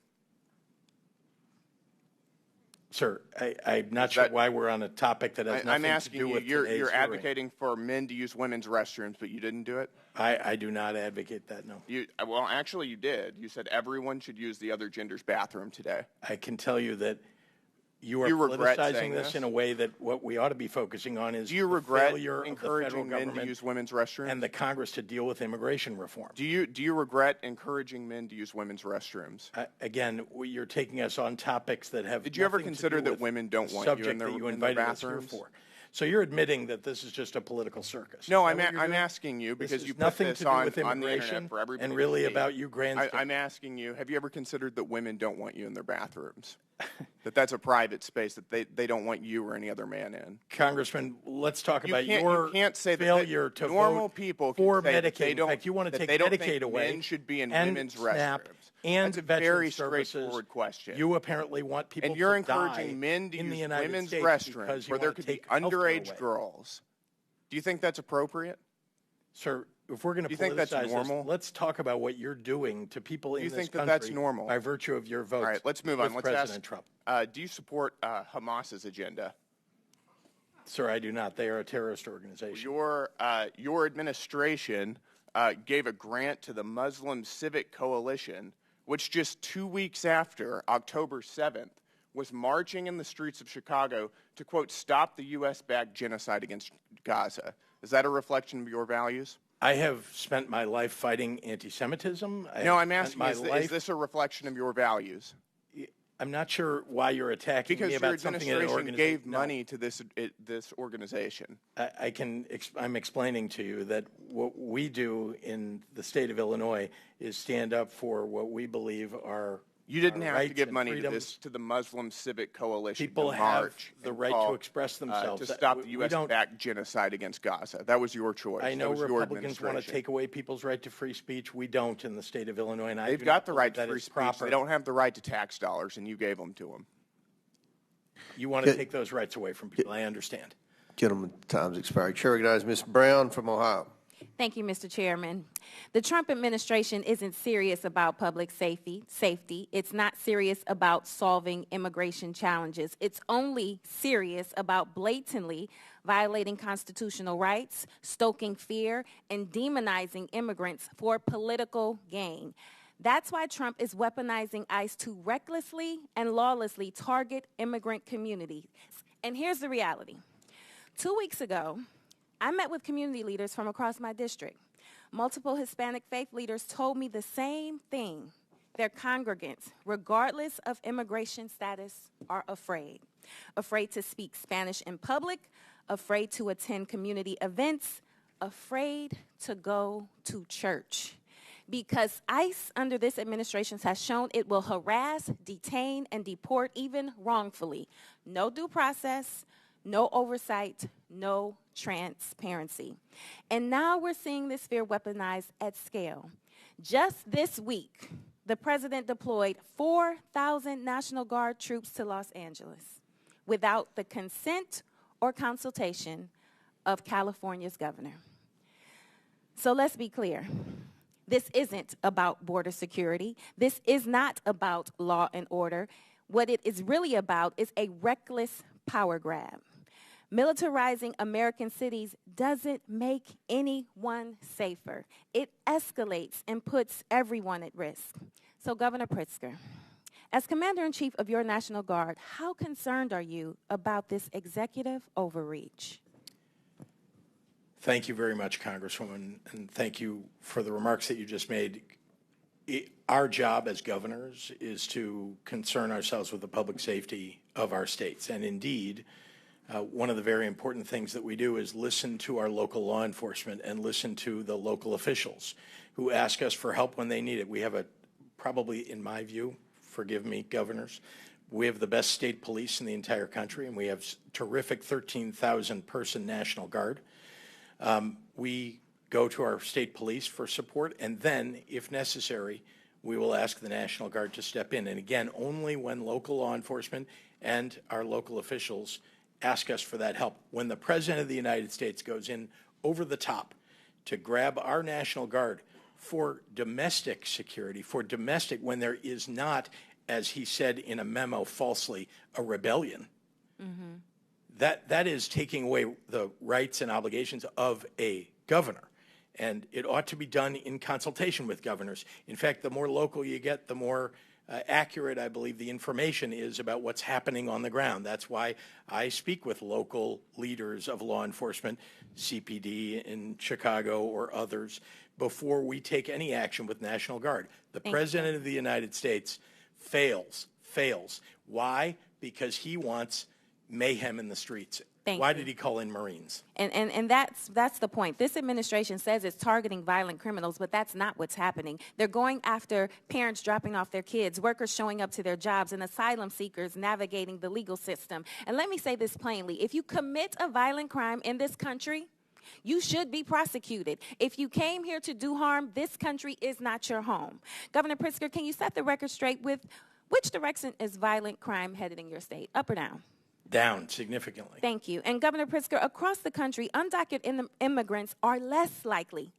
Sir, I'm not sure why we're on a topic that has I'm nothing to asking do you, with you're today's hearing. advocating for men to use women's restrooms, but you didn't do it? I do not advocate that, no. Well, actually, you did. You said everyone should use the other gender's bathroom today. I can tell you that you are Do you regret politicizing saying this in a way that what we ought to be focusing on is Do you the regret failure of the federal encouraging men to government use women's restrooms? and the Congress to deal with immigration reform. Do you regret encouraging men to use women's restrooms? Again, you're taking us on topics that have Did you ever nothing to consider do that with women don't the want you in subject their, that you in their invited us here bathrooms? for. So you're admitting that this is just a political circus. No, Is that what you're I'm doing? asking you This because is you put nothing this to do on with the immigration internet for everybody and to really see. about you grandstanding. I'm asking you, have you ever considered that women don't want you in their bathrooms? That's a private space that they don't want you or any other man in. Congressman, let's talk about you your can't say failure to normal vote people for can say that Medicaid. they don't, in fact, you want to that take they don't Medicaid think away. men should be in and women's SNAP restrooms. And That's a veteran very services. straightforward question. You apparently want people And you're to encouraging die men to in the use United women's States restrooms because you where there want to could be take healthcare underage away. girls. Do you think that's appropriate? Sir, if we're going to Do you think that's politicize this, normal? let's talk about what you're doing to people in you this think that country that's normal? by virtue of your vote. All right, let's move on. with Let's President ask, Trump. do you support Hamas's agenda? Sir, I do not. They are a terrorist organization. Your administration gave a grant to the Muslim Civic Coalition, which just 2 weeks after October 7th was marching in the streets of Chicago to, quote, stop the U.S.-backed genocide against Gaza. Is that a reflection of your values? I have spent my life fighting anti-Semitism. No, I'm asking, is this a reflection of your values? I'm not sure why you're attacking Because me your about something in an administration organization. gave money to this organization. I'm explaining to you that what we do in the state of Illinois is stand up for what we believe are You didn't our have to rights give and money freedoms. to the Muslim Civic Coalition People to have march the and right call, to express themselves. to stop the We don't- U.S.-backed genocide against Gaza. That was your choice. I know that was your Republicans want to administration. take away people's right to free speech. We don't in the state of Illinois, and I They've do got not the believe right to that free is speech. proper. They don't have the right to tax dollars, and you gave them to them. You want to take those rights away from people. I understand. Gentlemen, time's expired. Chair recognizes Ms. Brown from Ohio. Thank you, Mr. Chairman. The Trump administration isn't serious about public safety. It's not serious about solving immigration challenges. It's only serious about blatantly violating constitutional rights, stoking fear, and demonizing immigrants for political gain. That's why Trump is weaponizing ICE to recklessly and lawlessly target immigrant communities. And here's the reality. 2 weeks ago, I met with community leaders from across my district. Multiple Hispanic faith leaders told me the same thing. Their congregants, regardless of immigration status, are afraid. Afraid to speak Spanish in public, afraid to attend community events, afraid to go to church. Because ICE under this administration has shown it will harass, detain, and deport even wrongfully. No due process, no oversight, no transparency. And now we're seeing this fear weaponized at scale. Just this week, the president deployed 4,000 National Guard troops to Los Angeles without the consent or consultation of California's governor. So let's be clear. This isn't about border security. This is not about law and order. What it is really about is a reckless power grab. Militarizing American cities doesn't make anyone safer. It escalates and puts everyone at risk. So, Governor Pritzker, as Commander-in-Chief of your National Guard, how concerned are you about this executive overreach? Thank you very much, Congresswoman, and thank you for the remarks that you just made. Our job as governors is to concern ourselves with the public safety of our states, and indeed, One of the very important things that we do is listen to our local law enforcement and listen to the local officials who ask us for help when they need it. We have probably, in my view, forgive me, governors, we have the best state police in the entire country, and we have terrific 13,000-person National Guard. We go to our state police for support, and then, if necessary, we will ask the National Guard to step in. And again, only when local law enforcement and our local officials ask us for that help. When the President of the United States goes in over the top to grab our National Guard for domestic security, for domestic, when there is not, as he said in a memo falsely, a rebellion, that is taking away the rights and obligations of a governor. And it ought to be done in consultation with governors. In fact, the more local you get, the more accurate, I believe, the information is about what's happening on the ground. That's why I speak with local leaders of law enforcement, CPD in Chicago or others, before we take any action with National Guard. The President of the United States fails. Why? Because he wants mayhem in the streets. Why did he call in Marines? And that's the point. This administration says it's targeting violent criminals, but that's not what's happening. They're going after parents dropping off their kids, workers showing up to their jobs, and asylum seekers navigating the legal system. And let me say this plainly. If you commit a violent crime in this country, you should be prosecuted. If you came here to do harm, this country is not your home. Governor Pritzker, can you set the record straight with which direction is violent crime headed in your state, up or down? Down significantly. Thank you. And Governor Pritzker, across the country, undocumented immigrants are less likely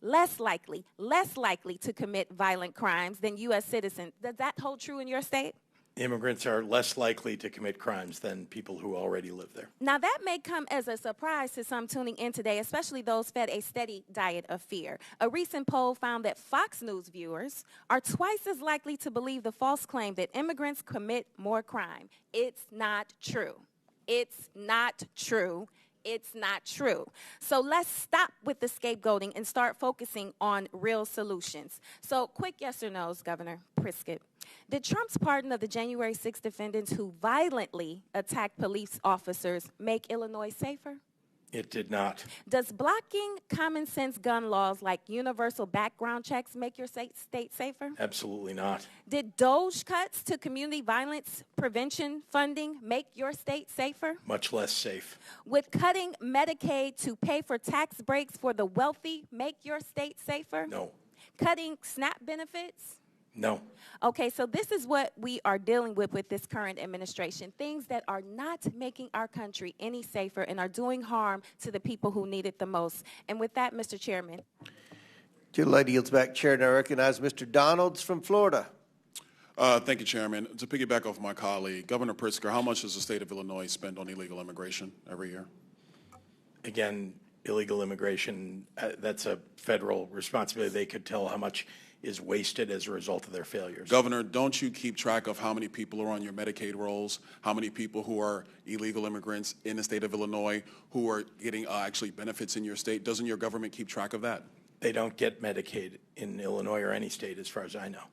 to commit violent crimes than U.S. citizens. Does that hold true in your state? Immigrants are less likely to commit crimes than people who already live there. Now, that may come as a surprise to some tuning in today, especially those fed a steady diet of fear. A recent poll found that Fox News viewers are twice as likely to believe the false claim that immigrants commit more crime. It's not true. It's not true. It's not true. So let's stop with the scapegoating and start focusing on real solutions. So quick yes or no's, Governor Pritzker. Did Trump's pardon of the January 6 defendants who violently attacked police officers make Illinois safer? It did not. Does blocking common sense gun laws like universal background checks make your state safer? Absolutely not. Did DOGE cuts to community violence prevention funding make your state safer? Much less safe. Would cutting Medicaid to pay for tax breaks for the wealthy make your state safer? No. Cutting SNAP benefits? No. Okay, so this is what we are dealing with this current administration, things that are not making our country any safer and are doing harm to the people who need it the most. And with that, Mr. Chairman. Lady yields back chair, and I recognize Mr. Donalds from Florida. Thank you, Chairman. To piggyback off my colleague, Governor Pritzker, how much does the state of Illinois spend on illegal immigration every year? Again, illegal immigration, that's a federal responsibility. They could tell how much is wasted as a result of their failures. Governor, don't you keep track of how many people are on your Medicaid rolls, how many people who are illegal immigrants in the state of Illinois who are getting actually benefits in your state? Doesn't your government keep track of that? They don't get Medicaid in Illinois or any state, as far as I know.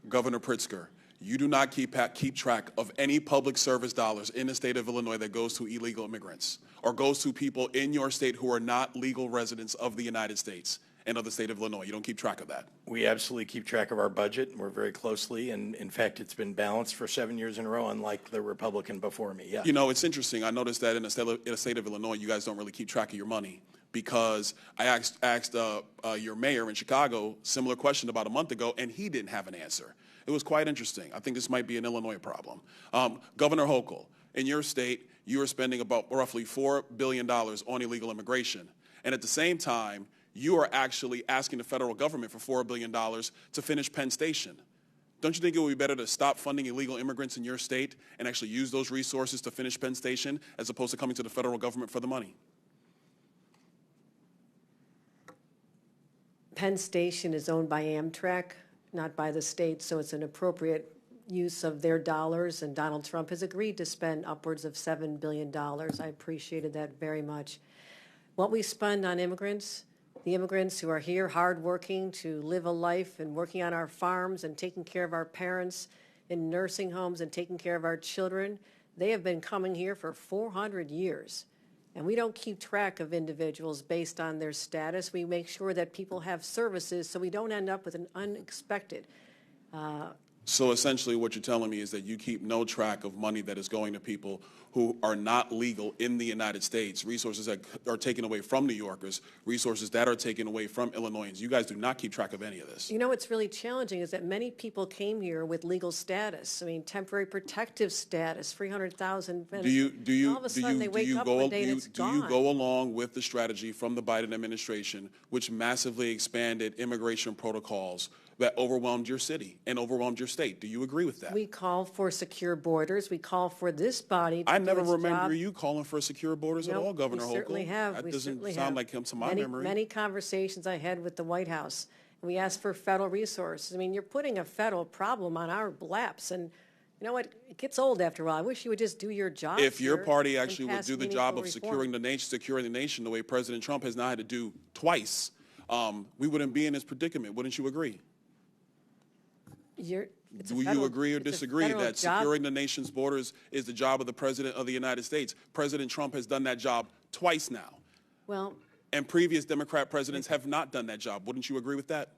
Governor Pritzker, you do not keep track of any public service dollars in the state of Illinois that goes to illegal immigrants or goes to people in your state who are not legal residents of the United States and of the state of Illinois. You don't keep track of that. We absolutely keep track of our budget, and we're very closely, and in fact, it's been balanced for 7 years in a row, unlike the Republican before me. Yeah. You know, it's interesting. I noticed that in the state of Illinois, you guys don't really keep track of your money, because I asked your mayor in Chicago similar question about a month ago, and he didn't have an answer. It was quite interesting. I think this might be an Illinois problem. Governor Hochul, in your state, you are spending about roughly $4 billion on illegal immigration, and at the same time, you are actually asking the federal government for $4 billion to finish Penn Station. Don't you think it would be better to stop funding illegal immigrants in your state and actually use those resources to finish Penn Station as opposed to coming to the federal government for the money? Penn Station is owned by Amtrak, not by the state, so it's an appropriate use of their dollars, and Donald Trump has agreed to spend upwards of $7 billion. I appreciated that very much. What we spend on immigrants, the immigrants who are here hardworking to live a life and working on our farms and taking care of our parents in nursing homes and taking care of our children, they have been coming here for 400 years. And we don't keep track of individuals based on their status. We make sure that people have services so we don't end up with an unexpected. So essentially what you're telling me is that you keep no track of money that is going to people who are not legal in the United States, resources that are taken away from New Yorkers, resources that are taken away from Illinoisans. You guys do not keep track of any of this. You know what's really challenging is that many people came here with legal status. I mean, temporary protective status, 300,000. Do you all of a sudden they wake up one day and it's gone. Do you go along with the strategy from the Biden administration, which massively expanded immigration protocols that overwhelmed your city and overwhelmed your state? Do you agree with that? We call for secure borders. We call for this body to I never do its remember job. you calling for secure borders at all, Governor Hochul. We certainly have. That we doesn't certainly sound have. like him to my memory. Many conversations I had with the White House. We asked for federal resources. I mean, you're putting a federal problem on our laps, and you know what? It gets old after a while. I wish you would just do your job. If your here party and actually would pass do the meaningful job of reform. securing the nation the way President Trump has now had to do twice, we wouldn't be in this predicament. Wouldn't you agree? Do you agree or disagree that securing the nation's borders is the job of the President of the United States? President Trump has done that job twice now. Well, and previous Democrat presidents have not done that job. Wouldn't you agree with that?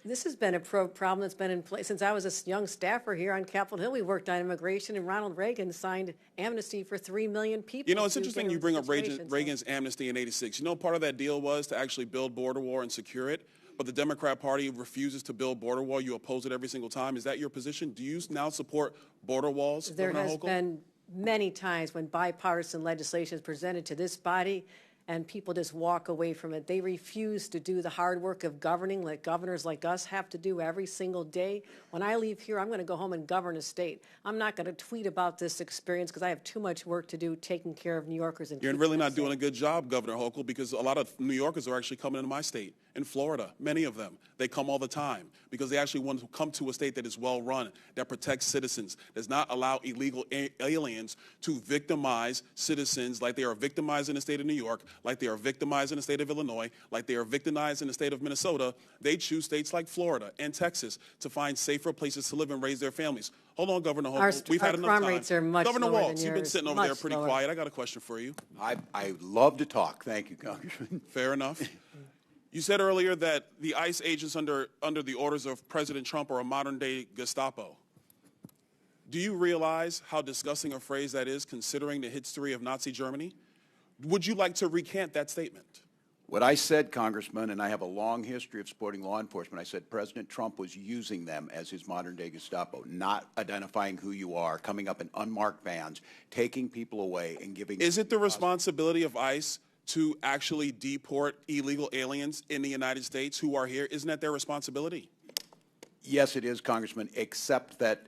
this has been a problem that's been in place since I was a young staffer here on Capitol Hill. We worked on immigration, and Ronald Reagan signed amnesty for 3 million people. You know, it's interesting you bring up Reagan's amnesty in '86. You know, part of that deal was to actually build border wall and secure it. But the Democrat Party refuses to build border wall. You oppose it every single time. Is that your position? Do you now support border walls? There has been many times when bipartisan legislation is presented to this body and people just walk away from it. They refuse to do the hard work of governing that governors like us have to do every single day. When I leave here, I'm going to go home and govern a state. I'm not going to tweet about this experience because I have too much work to do taking care of New Yorkers. And you're really not doing a good job, Governor Hochul, because a lot of New Yorkers are actually coming into my state. In Florida, many of them, they come all the time because they actually want to come to a state that is well run, that protects citizens, does not allow illegal aliens to victimize citizens like they are victimized in the state of New York, like they are victimized in the state of Illinois, like they are victimized in the state of Minnesota. They choose states like Florida and Texas to find safer places to live and raise their families. Hold on, Governor Hochul. We've had enough time. Rates are much Governor lower Walz, than you've been sitting over there pretty lower. quiet. I got a question for you. I love to talk. Thank you, Congressman. Fair enough. You said earlier that the ICE agents under the orders of President Trump are a modern-day Gestapo. Do you realize how disgusting a phrase that is, considering the history of Nazi Germany? Would you like to recant that statement? What I said, Congressman, and I have a long history of supporting law enforcement, I said President Trump was using them as his modern-day Gestapo, not identifying who you are, coming up in unmarked vans, taking people away and giving... Is it the responsibility of ICE to actually deport illegal aliens in the United States who are here? Isn't that their responsibility? Yes, it is, Congressman, except that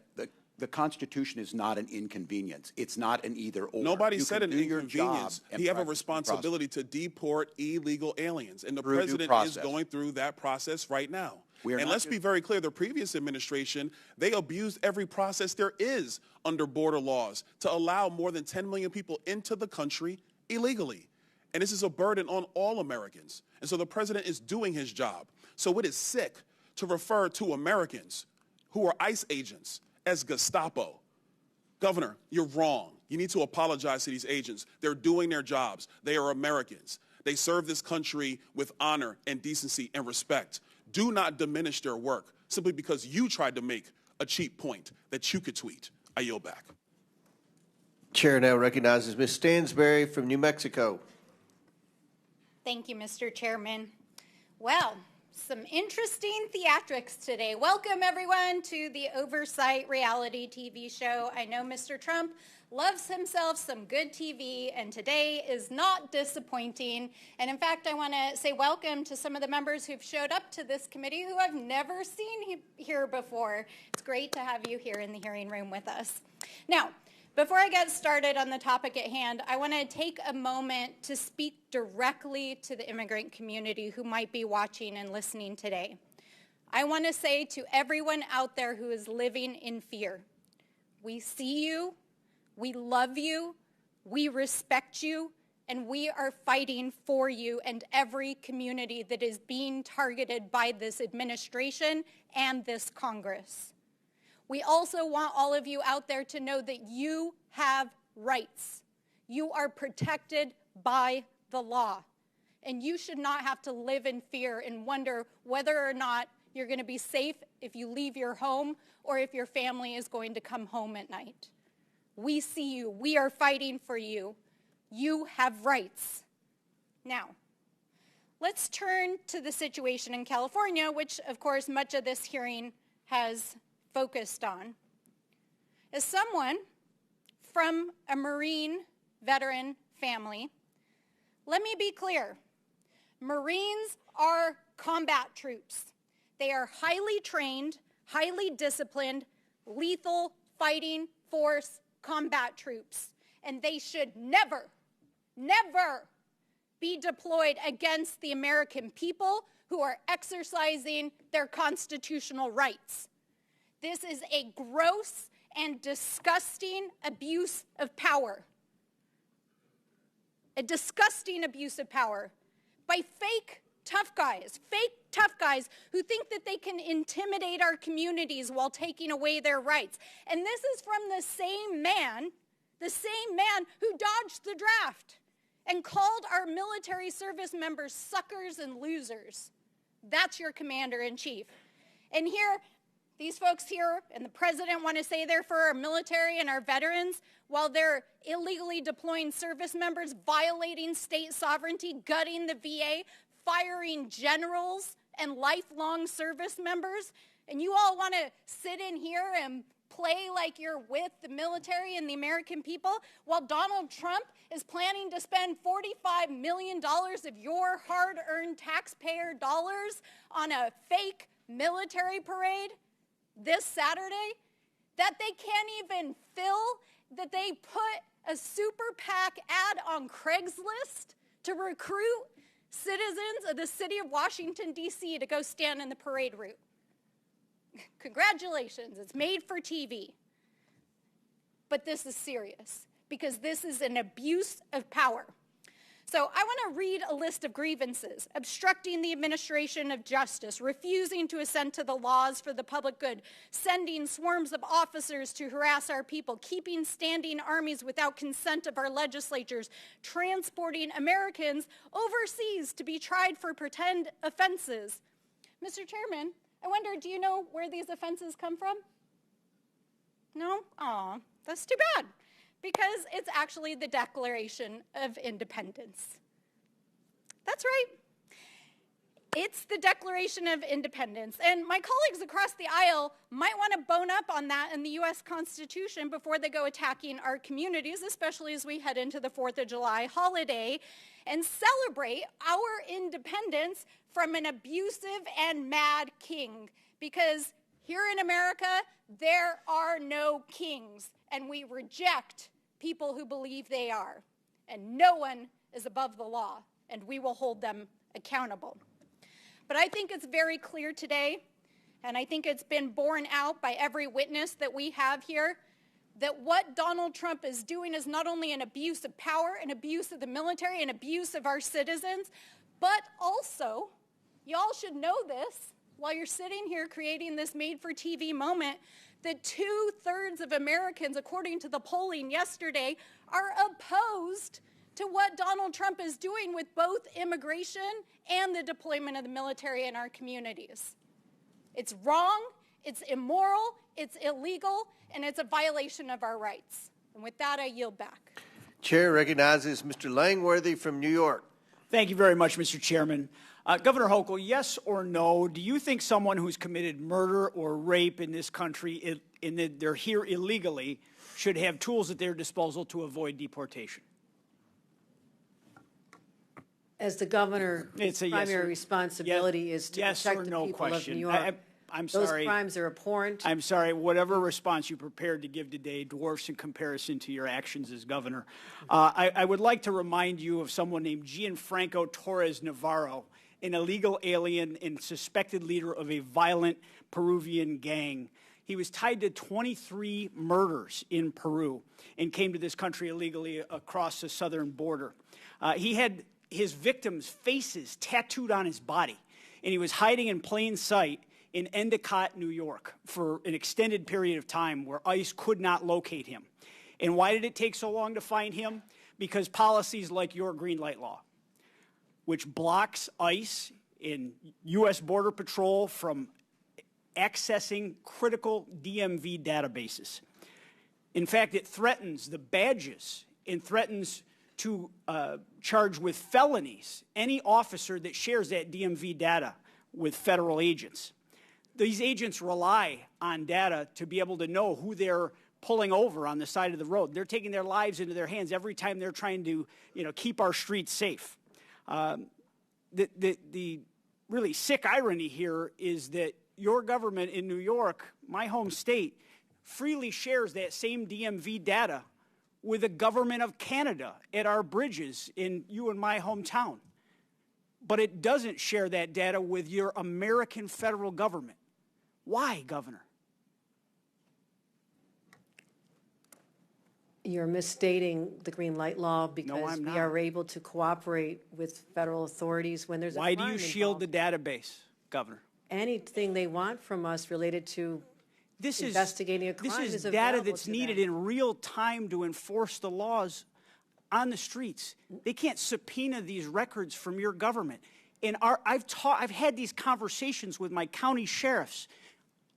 the Constitution is not an inconvenience. It's not an either-or. Nobody said an inconvenience. You have a responsibility to deport illegal aliens, and the president is going through that process right now. And let's be very clear, the previous administration, they abused every process there is under border laws to allow more than 10 million people into the country illegally. And this is a burden on all Americans. And so the president is doing his job. So it is sick to refer to Americans who are ICE agents as Gestapo. Governor, you're wrong. You need to apologize to these agents. They're doing their jobs. They are Americans. They serve this country with honor and decency and respect. Do not diminish their work simply because you tried to make a cheap point that you could tweet. I yield back. Chair now recognizes Ms. Stansberry from New Mexico. Thank you, Mr. Chairman. Well, some interesting theatrics today. Welcome, everyone, to the Oversight reality TV show. I know Mr. Trump loves himself some good TV, and today is not disappointing. And in fact, I want to say welcome to some of the members who've showed up to this committee who I've never seen here before. It's great to have you here in the hearing room with us. Now, before I get started on the topic at hand, I want to take a moment to speak directly to the immigrant community who might be watching and listening today. I want to say to everyone out there who is living in fear, we see you, we love you, we respect you, and we are fighting for you and every community that is being targeted by this administration and this Congress. We also want all of you out there to know that you have rights. You are protected by the law. And you should not have to live in fear and wonder whether or not you're going to be safe if you leave your home or if your family is going to come home at night. We see you. We are fighting for you. You have rights. Now, let's turn to the situation in California, which, of course, much of this hearing has focused on. As someone from a Marine veteran family, let me be clear. Marines are combat troops. They are highly trained, highly disciplined, lethal fighting force combat troops. And they should never, never be deployed against the American people who are exercising their constitutional rights. This is a gross and disgusting abuse of power. A disgusting abuse of power by fake tough guys who think that they can intimidate our communities while taking away their rights. And this is from the same man who dodged the draft and called our military service members suckers and losers. That's your commander-in-chief. And here, these folks here and the president want to say they're for our military and our veterans while they're illegally deploying service members, violating state sovereignty, gutting the VA, firing generals and lifelong service members. And you all want to sit in here and play like you're with the military and the American people while Donald Trump is planning to spend $45 million of your hard-earned taxpayer dollars on a fake military parade this Saturday that they can't even fill, that they put a super PAC ad on Craigslist to recruit citizens of the city of Washington, D.C. to go stand in the parade route. Congratulations, it's made for TV. But this is serious because this is an abuse of power. So I want to read a list of grievances: obstructing the administration of justice, refusing to assent to the laws for the public good, sending swarms of officers to harass our people, keeping standing armies without consent of our legislatures, transporting Americans overseas to be tried for pretend offenses. Mr. Chairman, I wonder, do you know where these offenses come from? No? Aw, that's too bad. Because it's actually the Declaration of Independence. That's right. It's the Declaration of Independence. And my colleagues across the aisle might want to bone up on that in the U.S. Constitution before they go attacking our communities, especially as we head into the 4th of July holiday, and celebrate our independence from an abusive and mad king. Because here in America, there are no kings, and we reject people who believe they are. And no one is above the law, and we will hold them accountable. But I think it's very clear today, and I think it's been borne out by every witness that we have here, that what Donald Trump is doing is not only an abuse of power, an abuse of the military, an abuse of our citizens, but also, y'all should know this, while you're sitting here creating this made-for-TV moment, that 2/3 of Americans, according to the polling yesterday, are opposed to what Donald Trump is doing with both immigration and the deployment of the military in our communities. It's wrong, it's immoral, it's illegal, and it's a violation of our rights. And with that, I yield back. Chair recognizes Mr. Langworthy from New York. Thank you very much, Mr. Chairman. Governor Hochul, yes or no, do you think someone who's committed murder or rape in this country, in that they're here illegally, should have tools at their disposal to avoid deportation? As the governor, his primary responsibility is to protect the people of New York. I'm sorry. Those crimes are abhorrent. I'm sorry. Whatever response you prepared to give today dwarfs in comparison to your actions as governor. I would like to remind you of someone named Gianfranco Torres Navarro, an illegal alien and suspected leader of a violent Peruvian gang. He was tied to 23 murders in Peru and came to this country illegally across the southern border. He had his victims' faces tattooed on his body, and he was hiding in plain sight in Endicott, New York, for an extended period of time where ICE could not locate him. And why did it take so long to find him? because policies like your green light law, which blocks ICE and U.S. Border Patrol from accessing critical DMV databases. In fact, it threatens the badges and threatens to charge with felonies any officer that shares that DMV data with federal agents. These agents rely on data to be able to know who they're pulling over on the side of the road. They're taking their lives into their hands every time they're trying to, keep our streets safe. The really sick irony here is that your government in New York, my home state, freely shares that same DMV data with the government of Canada at our bridges in you and my hometown. But it doesn't share that data with your American federal government. Why, Governor? You're misstating the green light law because we are able to cooperate with federal authorities when there's a crime Why do you shield the database, Governor? Anything they want from us related to investigating a crime This is is data available that's to needed them. in real time to enforce the laws on the streets. They can't subpoena these records from your government. And I've had these conversations with my county sheriffs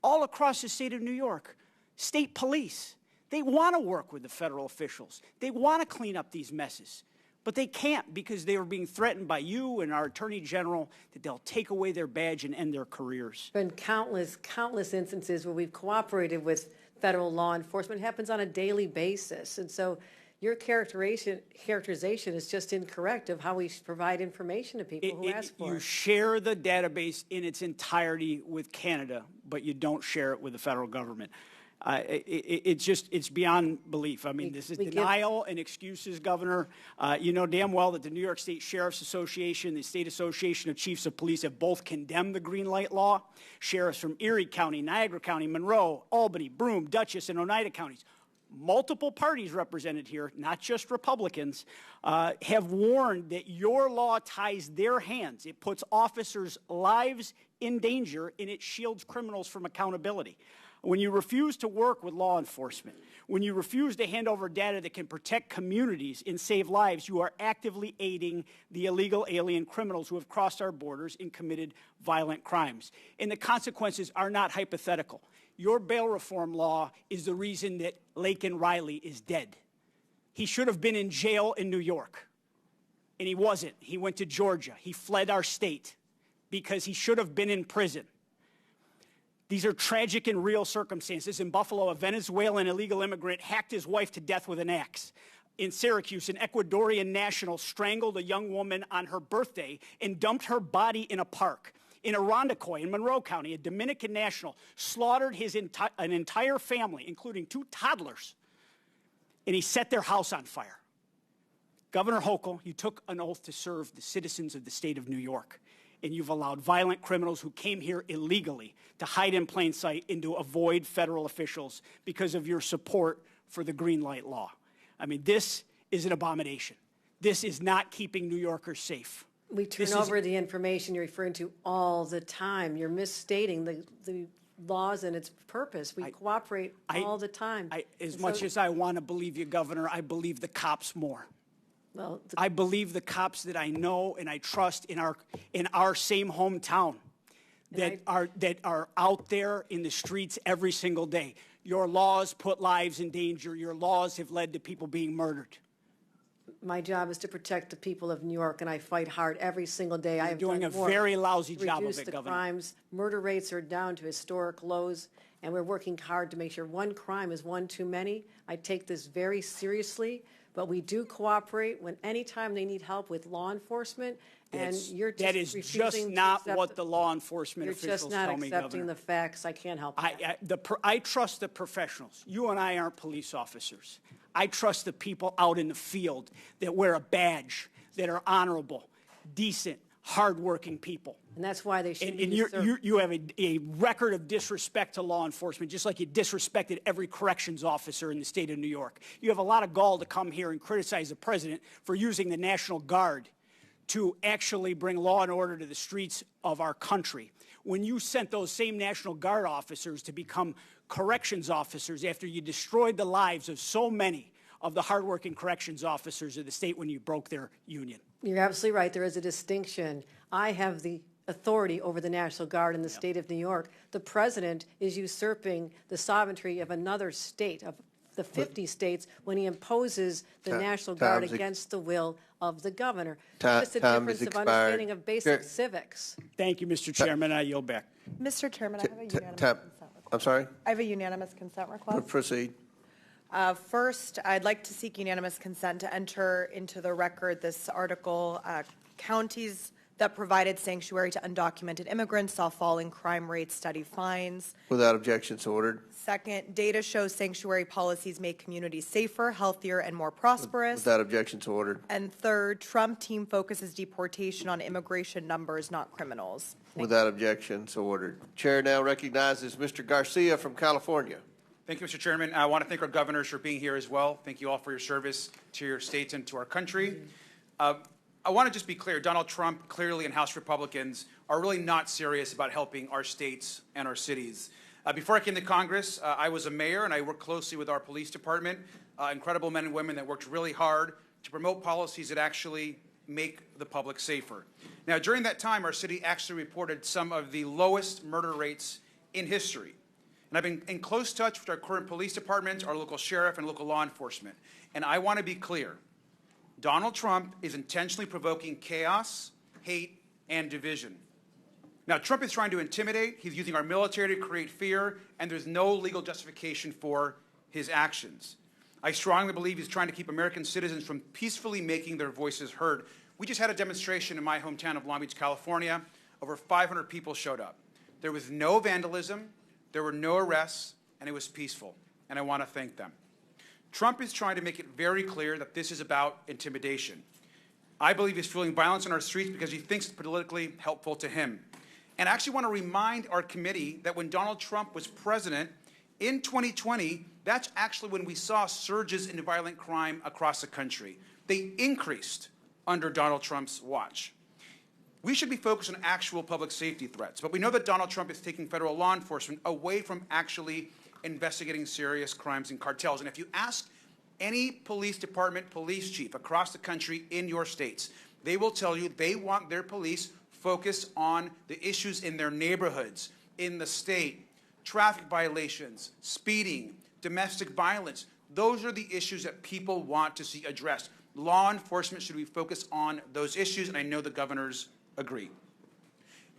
all across the state of New York, state police. They want to work with the federal officials. They want to clean up these messes. But they can't because they are being threatened by you and our Attorney General that they'll take away their badge and end their careers. Been countless instances where we've cooperated with federal law enforcement. It happens on a daily basis. And so your characterization is just incorrect of how we provide information to people who ask for it. You share the database in its entirety with Canada, but you don't share it with the federal government. It's beyond belief. I mean, this is denial and excuses, Governor. You know damn well that the New York State Sheriff's Association, the State Association of Chiefs of Police have both condemned the green light law. Sheriffs from Erie County, Niagara County, Monroe, Albany, Broome, Dutchess, and Oneida counties, multiple parties represented here, not just Republicans, have warned that your law ties their hands. It puts officers' lives in danger, and it shields criminals from accountability. When you refuse to work with law enforcement, when you refuse to hand over data that can protect communities and save lives, you are actively aiding the illegal alien criminals who have crossed our borders and committed violent crimes. And the consequences are not hypothetical. Your bail reform law is the reason that Laken Riley is dead. He should have been in jail in New York, and he wasn't. He went to Georgia. He fled our state because he should have been in prison. These are tragic and real circumstances. In Buffalo, a Venezuelan illegal immigrant hacked his wife to death with an axe. In Syracuse, an Ecuadorian national strangled a young woman on her birthday and dumped her body in a park. In Irondequoit, in Monroe County, a Dominican national slaughtered an entire family, including 2 toddlers, and he set their house on fire. Governor Hochul, you took an oath to serve the citizens of the state of New York, and you've allowed violent criminals who came here illegally to hide in plain sight and to avoid federal officials because of your support for the green light law. I mean, this is an abomination. This is not keeping New Yorkers safe. We turn over the information you're referring to all the time. You're misstating the laws and its purpose. We cooperate all the time. As much as I want to believe you, Governor, I believe the cops more. Well, I believe the cops that I know and I trust in our same hometown that are out there in the streets every single day. Your laws put lives in danger. Your laws have led to people being murdered. My job is to protect the people of New York, and I fight hard every single day. You're I have doing done a more very lousy to job of reduce it, the Governor. crimes. Murder rates are down to historic lows, and we're working hard to make sure one crime is one too many. I take this very seriously, but we do cooperate when anytime they need help with law enforcement. And you're just that is refusing just to not accept what the law enforcement officials You're just not tell me, accepting Governor. the facts. I can't help that. I trust the professionals. You and I aren't police officers. I trust the people out in the field that wear a badge, that are honorable, decent, hardworking people. And that's why they should And you have a record of disrespect to law enforcement, just like you disrespected every corrections officer in the state of New York. You have a lot of gall to come here and criticize the president for using the National Guard to actually bring law and order to the streets of our country. When you sent those same National Guard officers to become corrections officers after you destroyed the lives of so many of the hardworking corrections officers of the state when you broke their union. You're absolutely right. There is a distinction. I have the authority over the National Guard in the state of New York. The president is usurping the sovereignty of another state, of the 50 states, when he imposes the National Guard against the will of the governor. It's a difference of understanding of basic civics. Thank you, Mr. Chairman. I yield back. Mr. Chairman, I have a unanimous consent request. I'm sorry? I have a unanimous consent request. Proceed. First, I'd like to seek unanimous consent to enter into the record this article. Counties that provided sanctuary to undocumented immigrants saw falling crime rates, steady fines. Without objection, so ordered. Second, data shows sanctuary policies make communities safer, healthier, and more prosperous. Without objection, so ordered. And third, Trump team focuses deportation on immigration numbers, not criminals. Without objection, so ordered. Chair now recognizes Mr. Garcia from California. Thank you, Mr. Chairman. I want to thank our governors for being here as well. Thank you all for your service to your states and to our country. I want to just be clear, Donald Trump clearly and House Republicans are really not serious about helping our states and our cities. Before I came to Congress, I was a mayor and I worked closely with our police department, incredible men and women that worked really hard to promote policies that actually make the public safer. Now, during that time, our city actually reported some of the lowest murder rates in history. And I've been in close touch with our current police department, our local sheriff, and local law enforcement. And I want to be clear. Donald Trump is intentionally provoking chaos, hate, and division. Now, Trump is trying to intimidate. He's using our military to create fear, and there's no legal justification for his actions. I strongly believe he's trying to keep American citizens from peacefully making their voices heard. We just had a demonstration in my hometown of Long Beach, California. Over 500 people showed up. There was no vandalism, there were no arrests, and it was peaceful, and I want to thank them. Trump is trying to make it very clear that this is about intimidation. I believe he's fueling violence on our streets because he thinks it's politically helpful to him. And I actually want to remind our committee that when Donald Trump was president in 2020, that's actually when we saw surges in violent crime across the country. They increased under Donald Trump's watch. We should be focused on actual public safety threats, but we know that Donald Trump is taking federal law enforcement away from actually investigating serious crimes and cartels. And if you ask any police department, police chief across the country in your states, they will tell you they want their police focused on the issues in their neighborhoods, in the state, traffic violations, speeding, domestic violence. Those are the issues that people want to see addressed. Law enforcement should be focused on those issues, and I know the governors agree.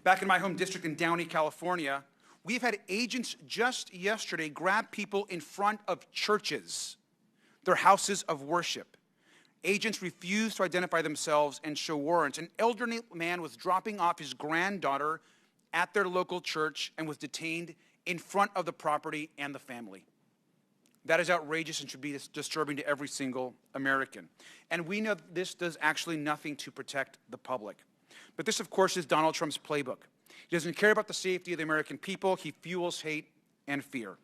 Back in my home district in Downey, California, we've had agents just yesterday grab people in front of churches, their houses of worship. Agents refused to identify themselves and show warrants. An elderly man was dropping off his granddaughter at their local church and was detained in front of the property and the family. That is outrageous and should be disturbing to every single American. And we know this does actually nothing to protect the public. But this, of course, is Donald Trump's playbook. He doesn't care about the safety of the American people. He fuels hate and fear.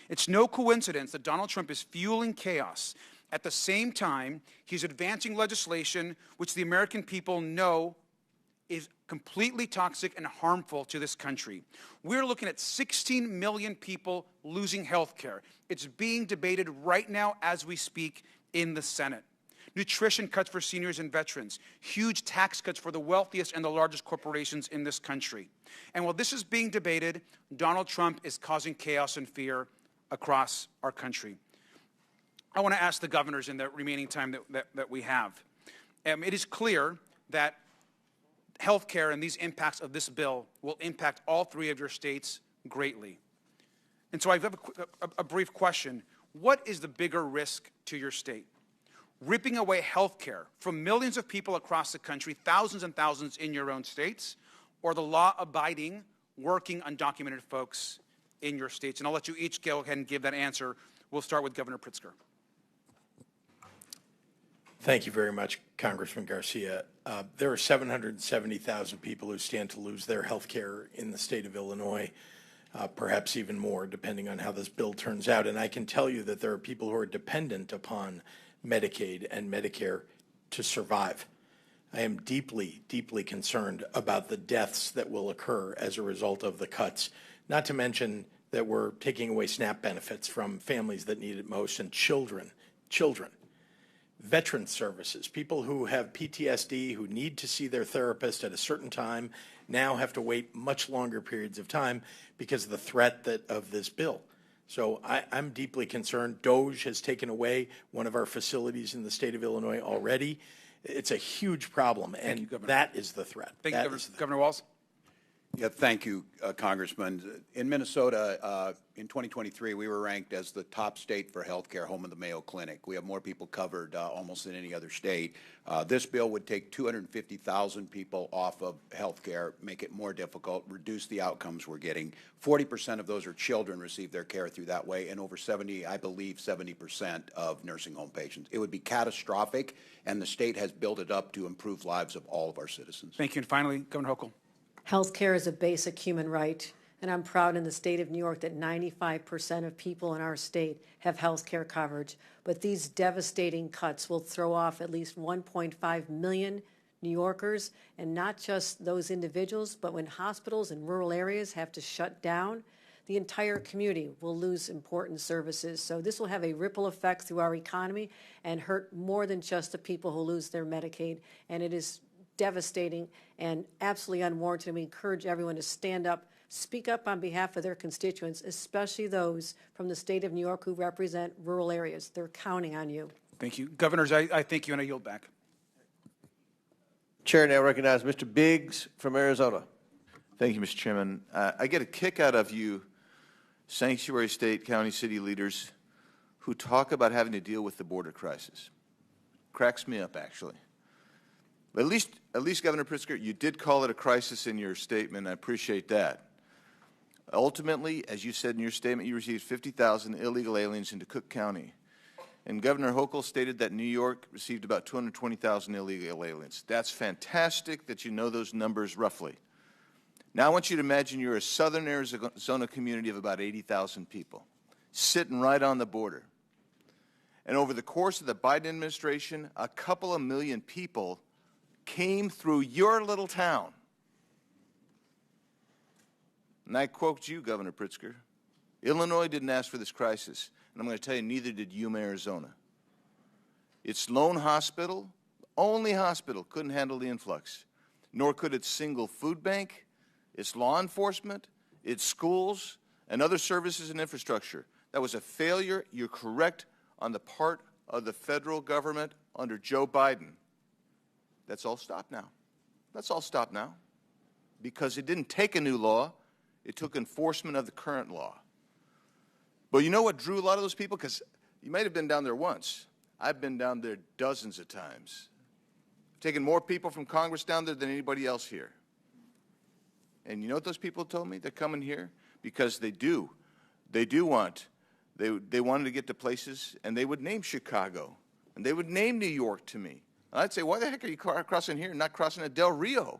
It's no coincidence that Donald Trump is fueling chaos. At the same time, he's advancing legislation which the American people know is completely toxic and harmful to this country. We're looking at 16 million people losing health care. It's being debated right now as we speak in the Senate. Nutrition cuts for seniors and veterans, huge tax cuts for the wealthiest and the largest corporations in this country. And while this is being debated, Donald Trump is causing chaos and fear across our country. I want to ask the governors in the remaining time that we have. It is clear that health care and these impacts of this bill will impact all three of your states greatly. And so I have a brief question. What is the bigger risk to your state? Ripping away health care from millions of people across the country, thousands and thousands in your own states, or the law-abiding, working, undocumented folks in your states? And I'll let you each go ahead and give that answer. We'll start with Governor Pritzker. Thank you very much, Congressman Garcia. There are 770,000 people who stand to lose their health care in the state of Illinois, perhaps even more, depending on how this bill turns out. And I can tell you that there are people who are dependent upon Medicaid and Medicare to survive. I am deeply, deeply concerned about the deaths that will occur as a result of the cuts, not to mention that we're taking away SNAP benefits from families that need it most and children veteran services, people who have PTSD, who need to see their therapist at a certain time, now have to wait much longer periods of time because of the threat of this bill. So I'm deeply concerned. DOJ has taken away one of our facilities in the state of Illinois already. It's a huge problem, and that is the threat. Thank you, Governor Walz. Yeah, thank you, Congressman. In Minnesota, in 2023, we were ranked as the top state for health care, home of the Mayo Clinic. We have more people covered almost than any other state. This bill would take 250,000 people off of health care, make it more difficult, reduce the outcomes we're getting. 40% of those are children receive their care through that way, and over 70% of nursing home patients. It would be catastrophic, and the state has built it up to improve lives of all of our citizens. Thank you. And finally, Governor Hochul. Health care is a basic human right, and I'm proud in the state of New York that 95% of people in our state have health care coverage. But these devastating cuts will throw off at least 1.5 million New Yorkers, and not just those individuals, but when hospitals in rural areas have to shut down, the entire community will lose important services. So this will have a ripple effect through our economy and hurt more than just the people who lose their Medicaid, and it is devastating and absolutely unwarranted. And we encourage everyone to stand up, speak up on behalf of their constituents, especially those from the state of New York who represent rural areas. They're counting on you. Thank you. Governors, I thank you, and I yield back. Chair now recognizes Mr. Biggs from Arizona. Thank you, Mr. Chairman. I get a kick out of you sanctuary state, county, city leaders who talk about having to deal with the border crisis. Cracks me up, actually. But at least, Governor Pritzker, you did call it a crisis in your statement. I appreciate that. Ultimately, as you said in your statement, you received 50,000 illegal aliens into Cook County. And Governor Hochul stated that New York received about 220,000 illegal aliens. That's fantastic that you know those numbers roughly. Now I want you to imagine you're a southern Arizona community of about 80,000 people, sitting right on the border. And over the course of the Biden administration, a couple of million people came through your little town. And I quote you, Governor Pritzker, Illinois didn't ask for this crisis, and I'm going to tell you, neither did Yuma, Arizona. Its lone hospital, only hospital, couldn't handle the influx, nor could its single food bank, its law enforcement, its schools, and other services and infrastructure. That was a failure, you're correct, on the part of the federal government under Joe Biden. That's all stopped now. That's all stopped now. Because it didn't take a new law, it took enforcement of the current law. But you know what drew a lot of those people? Because you might have been down there once. I've been down there dozens of times. I've taken more people from Congress down there than anybody else here. And you know what those people told me? They're coming here because they do. They do want. They wanted to get to places, and they would name Chicago, and they would name New York to me. I'd say, why the heck are you crossing here and not crossing at Del Rio?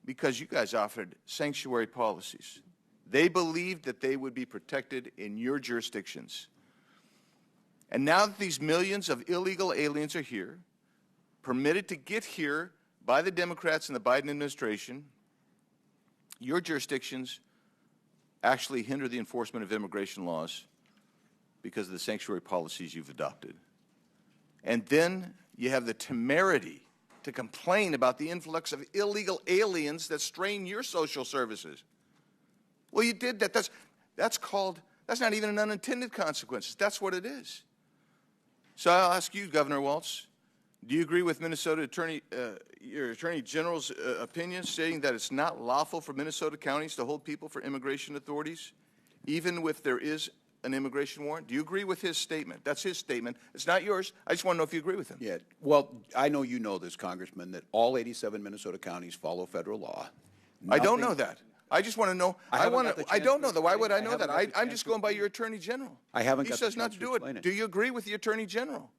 Because you guys offered sanctuary policies. They believed that they would be protected in your jurisdictions. And now that these millions of illegal aliens are here, permitted to get here by the Democrats and the Biden administration, your jurisdictions actually hinder the enforcement of immigration laws because of the sanctuary policies you've adopted. And then you have the temerity to complain about the influx of illegal aliens that strain your social services. Well, you did that. That's not even an unintended consequence. That's what it is. So I'll ask you, Governor Walz, do you agree with Minnesota your Attorney General's opinion stating that it's not lawful for Minnesota counties to hold people for immigration authorities, even if there is an immigration warrant? Do you agree with his statement? That's his statement. It's not yours. I just want to know if you agree with him. Yeah. Well, I know you know this, Congressman, that all 87 Minnesota counties follow federal law. I don't know that. I just want to know. I don't know that. Why would I know that? I'm just going by your Attorney General. He says not to do it. Do you agree with the Attorney General?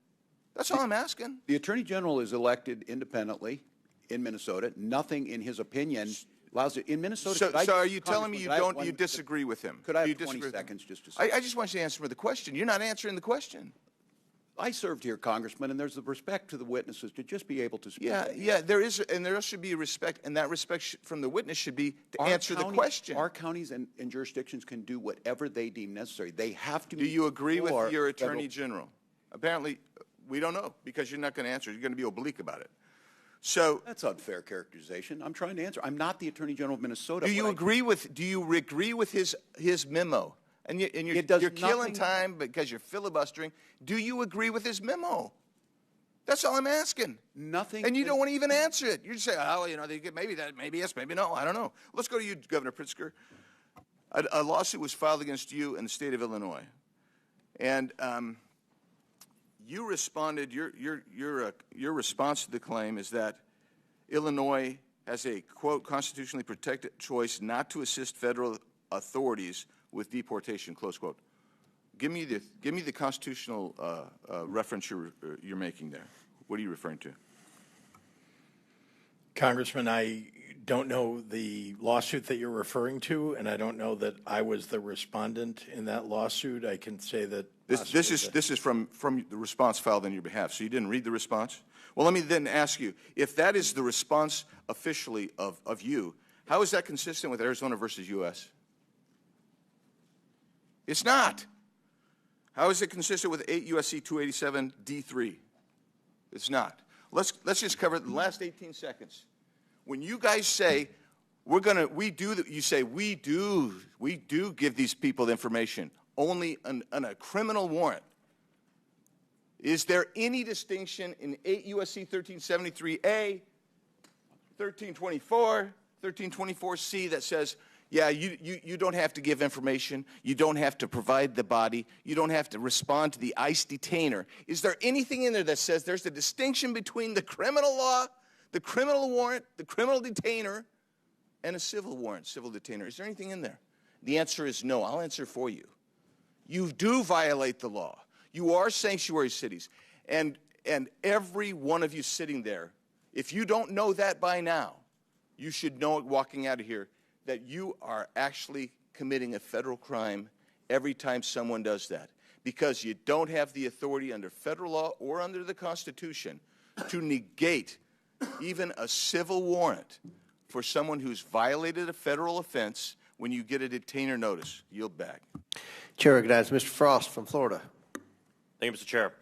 That's all I'm asking. The Attorney General is elected independently in Minnesota. Nothing in his opinion allows it in Minnesota. So are you telling me you disagree with him? Could I have 20 seconds just to say? I just want you to answer the question. You're not answering the question. I served here, Congressman, and there's the respect to the witnesses to just be able to speak. Yeah, there is, and there should be respect, and that respect from the witness should be to answer the question. Our counties and jurisdictions can do whatever they deem necessary. They have to. Do you agree with your Attorney General? Apparently, we don't know, because you're not going to answer. You're going to be oblique about it. So that's unfair characterization. I'm trying to answer. I'm not the Attorney General of Minnesota. Do you agree with his memo? And you're killing time because you're filibustering. Do you agree with his memo? That's all I'm asking. Nothing. And you don't want to even answer it. You just say, oh, you know, maybe yes, maybe no. I don't know. Let's go to you, Governor Pritzker. A lawsuit was filed against you in the state of Illinois, and you responded. Your response to the claim is that Illinois has a, quote, constitutionally protected choice not to assist federal authorities with deportation, close quote. Give me the constitutional reference you're making there. What are you referring to? Congressman, I don't know the lawsuit that you're referring to, and I don't know that I was the respondent in that lawsuit. I can say that this is from the response filed on your behalf. So you didn't read the response? Well, let me then ask you, if that is the response officially of you, how is that consistent with Arizona versus U.S.? It's not. How is it consistent with 8 U.S.C. 287 D3? It's not. Let's just cover it in the last 18 seconds. When you guys say you say we do give these people information only on a criminal warrant. Is there any distinction in 8 U.S.C. 1373A, 1324, 1324C that says, yeah, you don't have to give information, you don't have to provide the body, you don't have to respond to the ICE detainer? Is there anything in there that says there's a distinction between the criminal law, the criminal warrant, the criminal detainer, and a civil warrant, civil detainer? Is there anything in there? The answer is no. I'll answer for you. You do violate the law. You are sanctuary cities. And every one of you sitting there, if you don't know that by now, you should know it walking out of here, that you are actually committing a federal crime every time someone does that, because you don't have the authority under federal law or under the Constitution to negate even a civil warrant for someone who's violated a federal offense when you get a detainer notice. Yield back. Chair recognizes Mr. Frost from Florida. Thank you, Mr. Chair.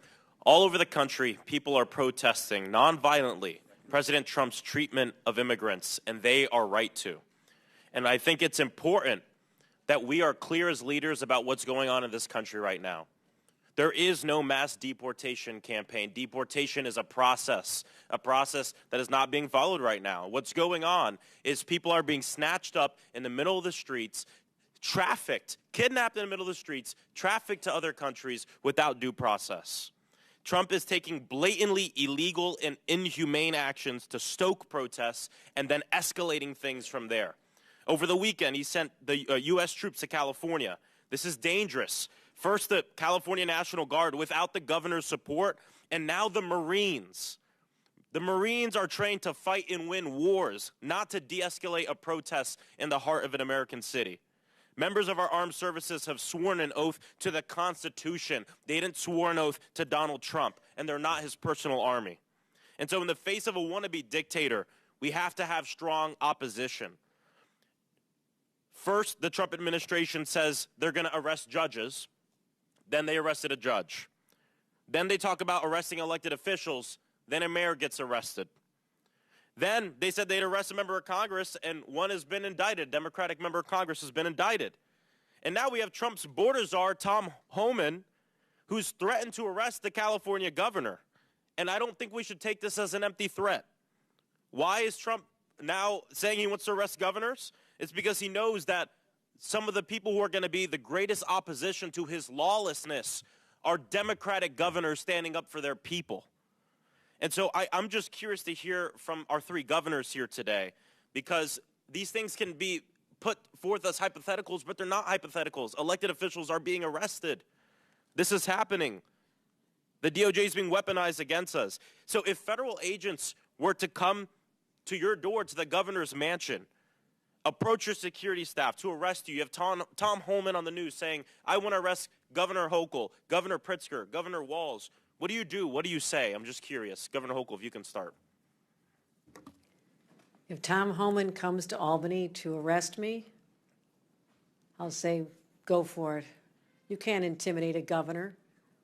All over the country, people are protesting nonviolently President Trump's treatment of immigrants, and they are right to. And I think it's important that we are clear as leaders about what's going on in this country right now. There is no mass deportation campaign. Deportation is a process that is not being followed right now. What's going on is people are being snatched up in the middle of the streets, trafficked, kidnapped in the middle of the streets, trafficked to other countries without due process. Trump is taking blatantly illegal and inhumane actions to stoke protests and then escalating things from there. Over the weekend, he sent the U.S. troops to California. This is dangerous. First, the California National Guard without the governor's support, and now the Marines. The Marines are trained to fight and win wars, not to de-escalate a protest in the heart of an American city. Members of our armed services have sworn an oath to the Constitution. They didn't swear an oath to Donald Trump, and they're not his personal army. And so in the face of a wannabe dictator, we have to have strong opposition. First, the Trump administration says they're going to arrest judges. Then they arrested a judge. Then they talk about arresting elected officials. Then a mayor gets arrested. Then they said they'd arrest a member of Congress, and one has been indicted. A Democratic member of Congress has been indicted. And now we have Trump's border czar, Tom Homan, who's threatened to arrest the California governor. And I don't think we should take this as an empty threat. Why is Trump now saying he wants to arrest governors? It's because he knows that some of the people who are going to be the greatest opposition to his lawlessness are Democratic governors standing up for their people. And so I'm just curious to hear from our three governors here today, because these things can be put forth as hypotheticals, but they're not hypotheticals. Elected officials are being arrested. This is happening. The DOJ is being weaponized against us. So if federal agents were to come to your door, to the governor's mansion, approach your security staff to arrest you. You have Tom Homan on the news saying, I want to arrest Governor Hochul, Governor Pritzker, Governor Walz. What do you do? What do you say? I'm just curious. Governor Hochul, if you can start. If Tom Homan comes to Albany to arrest me, I'll say, go for it. You can't intimidate a governor.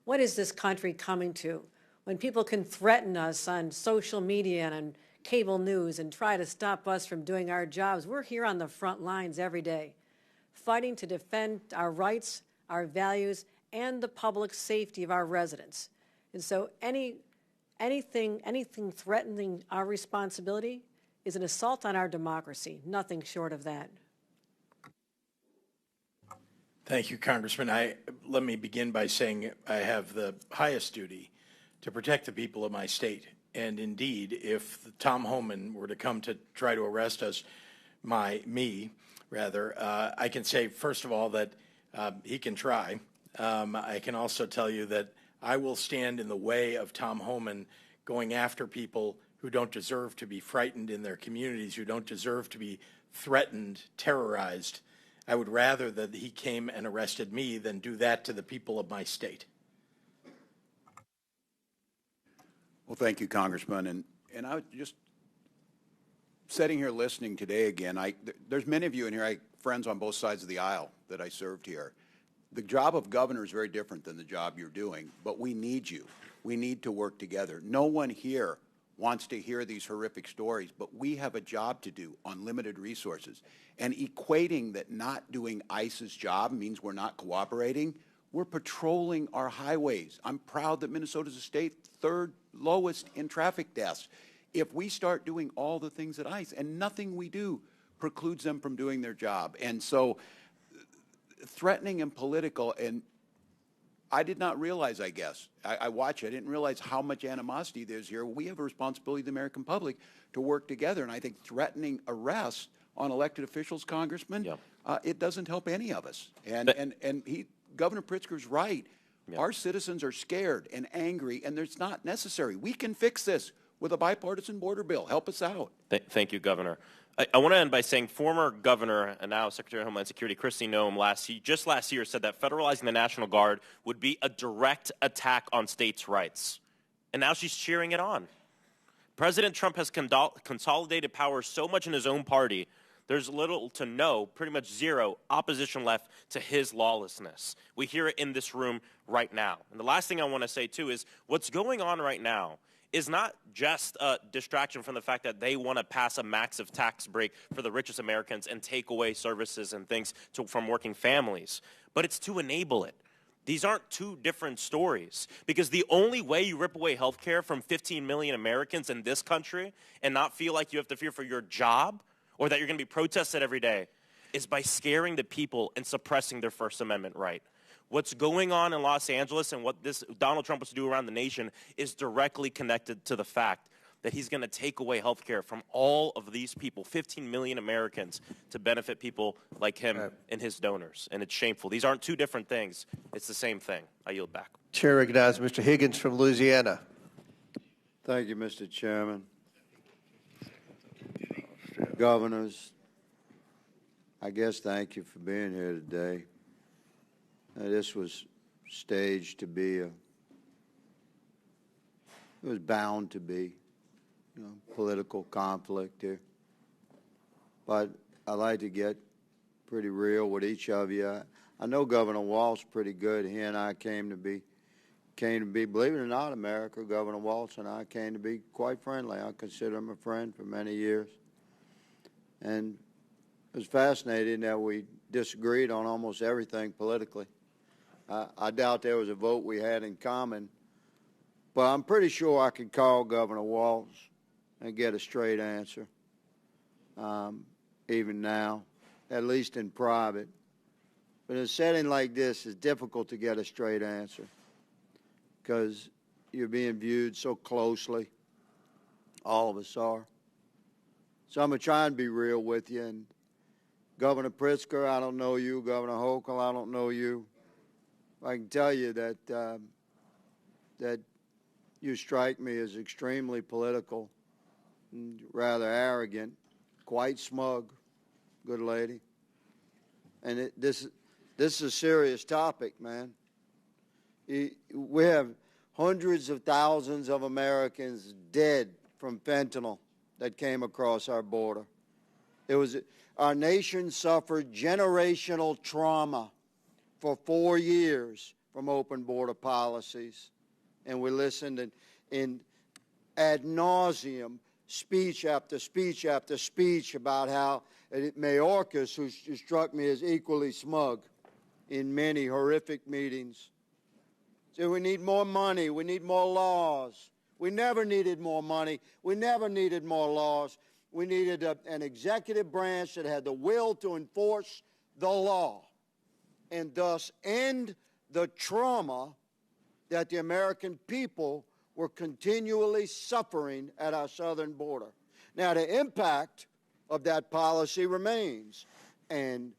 What is this country coming to? When people can threaten us on social media and on cable news and try to stop us from doing our jobs, we're here on the front lines every day, fighting to defend our rights, our values, and the public safety of our residents. And so anything threatening our responsibility is an assault on our democracy, nothing short of that. Thank you, Congressman. Let me begin by saying I have the highest duty to protect the people of my state. And indeed, if Tom Homan were to come to try to arrest us, I can say, first of all, that he can try. I can also tell you that I will stand in the way of Tom Homan going after people who don't deserve to be frightened in their communities, who don't deserve to be threatened, terrorized. I would rather that he came and arrested me than do that to the people of my state. Well, thank you, Congressman. And I was just sitting here listening today again. There's many of you in here, friends on both sides of the aisle that I served here. The job of governor is very different than the job you're doing, but we need you. We need to work together. No one here wants to hear these horrific stories, but we have a job to do on limited resources. And equating that not doing ICE's job means we're not cooperating, we're patrolling our highways. I'm proud that Minnesota's a state third lowest in traffic deaths. If we start doing all the things at ICE, and nothing we do precludes them from doing their job. And so threatening and political, and I did not realize, I guess, I watch it, I didn't realize how much animosity there's here. We have a responsibility to the American public to work together, and I think threatening arrests on elected officials, Congressman, it doesn't help any of us. Governor Pritzker's right. Our citizens are scared and angry, and it's not necessary. We can fix this with a bipartisan border bill. Help us out. Thank you, Governor. I want to end by saying former Governor and now Secretary of Homeland Security Kristi Noem just last year said that federalizing the National Guard would be a direct attack on states' rights. And now she's cheering it on. President Trump has consolidated power so much in his own party, there's little to no, pretty much zero, opposition left to his lawlessness. We hear it in this room right now. And the last thing I want to say, too, is what's going on right now is not just a distraction from the fact that they want to pass a massive tax break for the richest Americans and take away services and things from working families, but it's to enable it. These aren't two different stories, because the only way you rip away health care from 15 million Americans in this country and not feel like you have to fear for your job or that you're going to be protested every day is by scaring the people and suppressing their First Amendment right. What's going on in Los Angeles and what Donald Trump wants to do around the nation is directly connected to the fact that he's going to take away health care from all of these people, 15 million Americans, to benefit people like him and his donors. And it's shameful. These aren't two different things. It's the same thing. I yield back. Chair recognizes Mr. Higgins from Louisiana. Thank you, Mr. Chairman. Governors, I guess thank you for being here today. This was staged to be it was bound to be, political conflict here. But I'd like to get pretty real with each of you. I know Governor Walz pretty good. He and I came to be, believe it or not, America, Governor Walz and I came to be quite friendly. I consider him a friend for many years. And it was fascinating that we disagreed on almost everything politically. I doubt there was a vote we had in common, but I'm pretty sure I could call Governor Walz and get a straight answer, even now, at least in private. But in a setting like this, it's difficult to get a straight answer because you're being viewed so closely. All of us are. So I'm going to try and be real with you. And Governor Pritzker, I don't know you. Governor Hochul, I don't know you. I can tell you that that you strike me as extremely political, and rather arrogant, quite smug, good lady. And this is a serious topic, man. We have hundreds of thousands of Americans dead from fentanyl that came across our border. Our nation suffered generational trauma for 4 years from open border policies. And we listened in ad nauseum, speech after speech after speech about how Mayorkas, who struck me as equally smug in many horrific meetings, said we need more money, we need more laws. We never needed more money. We never needed more laws. We needed an executive branch that had the will to enforce the law and thus end the trauma that the American people were continually suffering at our southern border. Now, the impact of that policy remains, and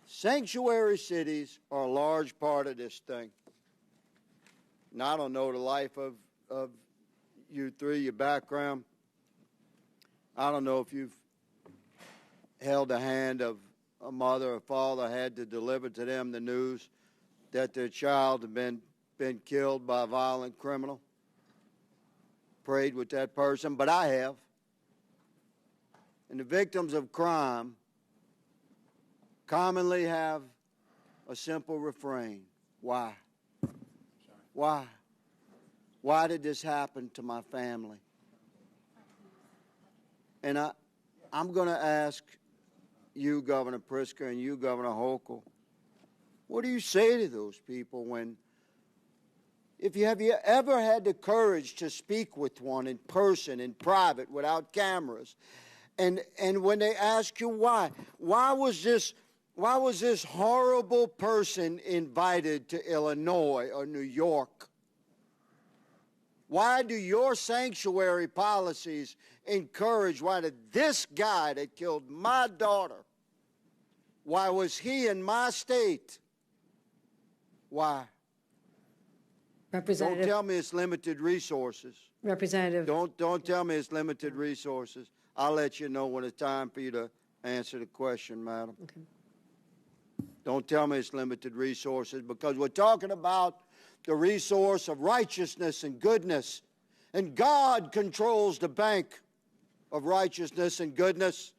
sanctuary cities are a large part of this thing. And I don't know the life of you three, your background. I don't know if you've held the hand of a mother or father had to deliver to them the news that their child had been killed by a violent criminal. Prayed with that person, but I have. And the victims of crime commonly have a simple refrain. Why? Why? Why did this happen to my family? And I'm going to ask you, Governor Pritzker, and you, Governor Hochul, what do you say to those people when, have you ever had the courage to speak with one in person, in private, without cameras, and when they ask you why was this horrible person invited to Illinois or New York? Why do your sanctuary policies encourage, why did this guy that killed my daughter, why was he in my state? Why? Representative. Don't tell me it's limited resources. Representative. Don't tell me it's limited resources. I'll let you know when it's time for you to answer the question, madam. Okay. Don't tell me it's limited resources, because we're talking about the resource of righteousness and goodness. And God controls the bank of righteousness and goodness.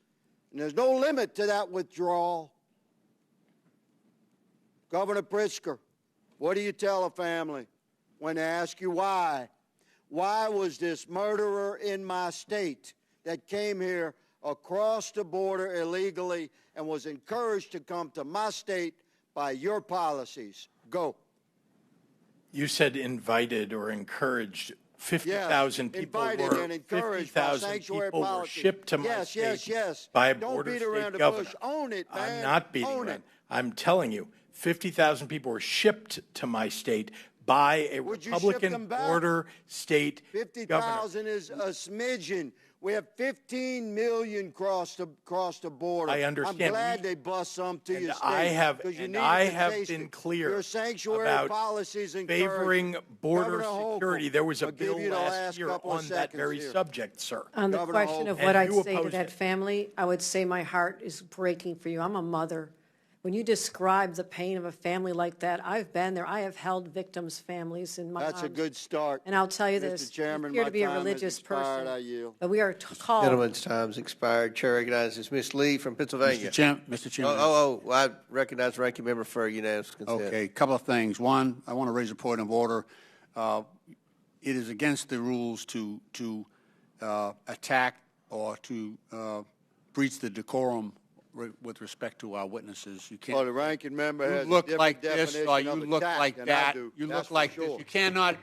And there's no limit to that withdrawal. Governor Pritzker, what do you tell a family when they ask you why? Why was this murderer in my state that came here across the border illegally and was encouraged to come to my state by your policies? Go. You said invited or encouraged. 50,000 people were 50,000 people were shipped to my state by a border state governor. Own it, man. I'm not beating around. I'm telling you, 50,000 people were shipped to my state by a Republican border state governor. 50,000 is a smidgen. We have 15 million cross the border. I understand. I'm glad they bust some to your state. I have been clear your sanctuary about policies favoring border security. There was a bill last year on that very subject, sir. On the question of what I'd say to that family, I would say my heart is breaking for you. I'm a mother. When you describe the pain of a family like that, I've been there. I have held victims' families in my That's arms. a good start. And I'll tell you Mr. this, Chairman, you appear my to be a time has religious expired. person, I yield. but we are called. Gentleman's time's expired. Chair recognizes Ms. Lee from Pennsylvania. Mr. Chairman. I recognize the ranking member for unanimous consent. Okay, a couple of things. One, I want to raise a point of order. It is against the rules to attack or to breach the decorum with respect to our witnesses. You can't. Well, the ranking member has look a different like this, definition or you of look attack like than that. I do. You That's look for like sure. this.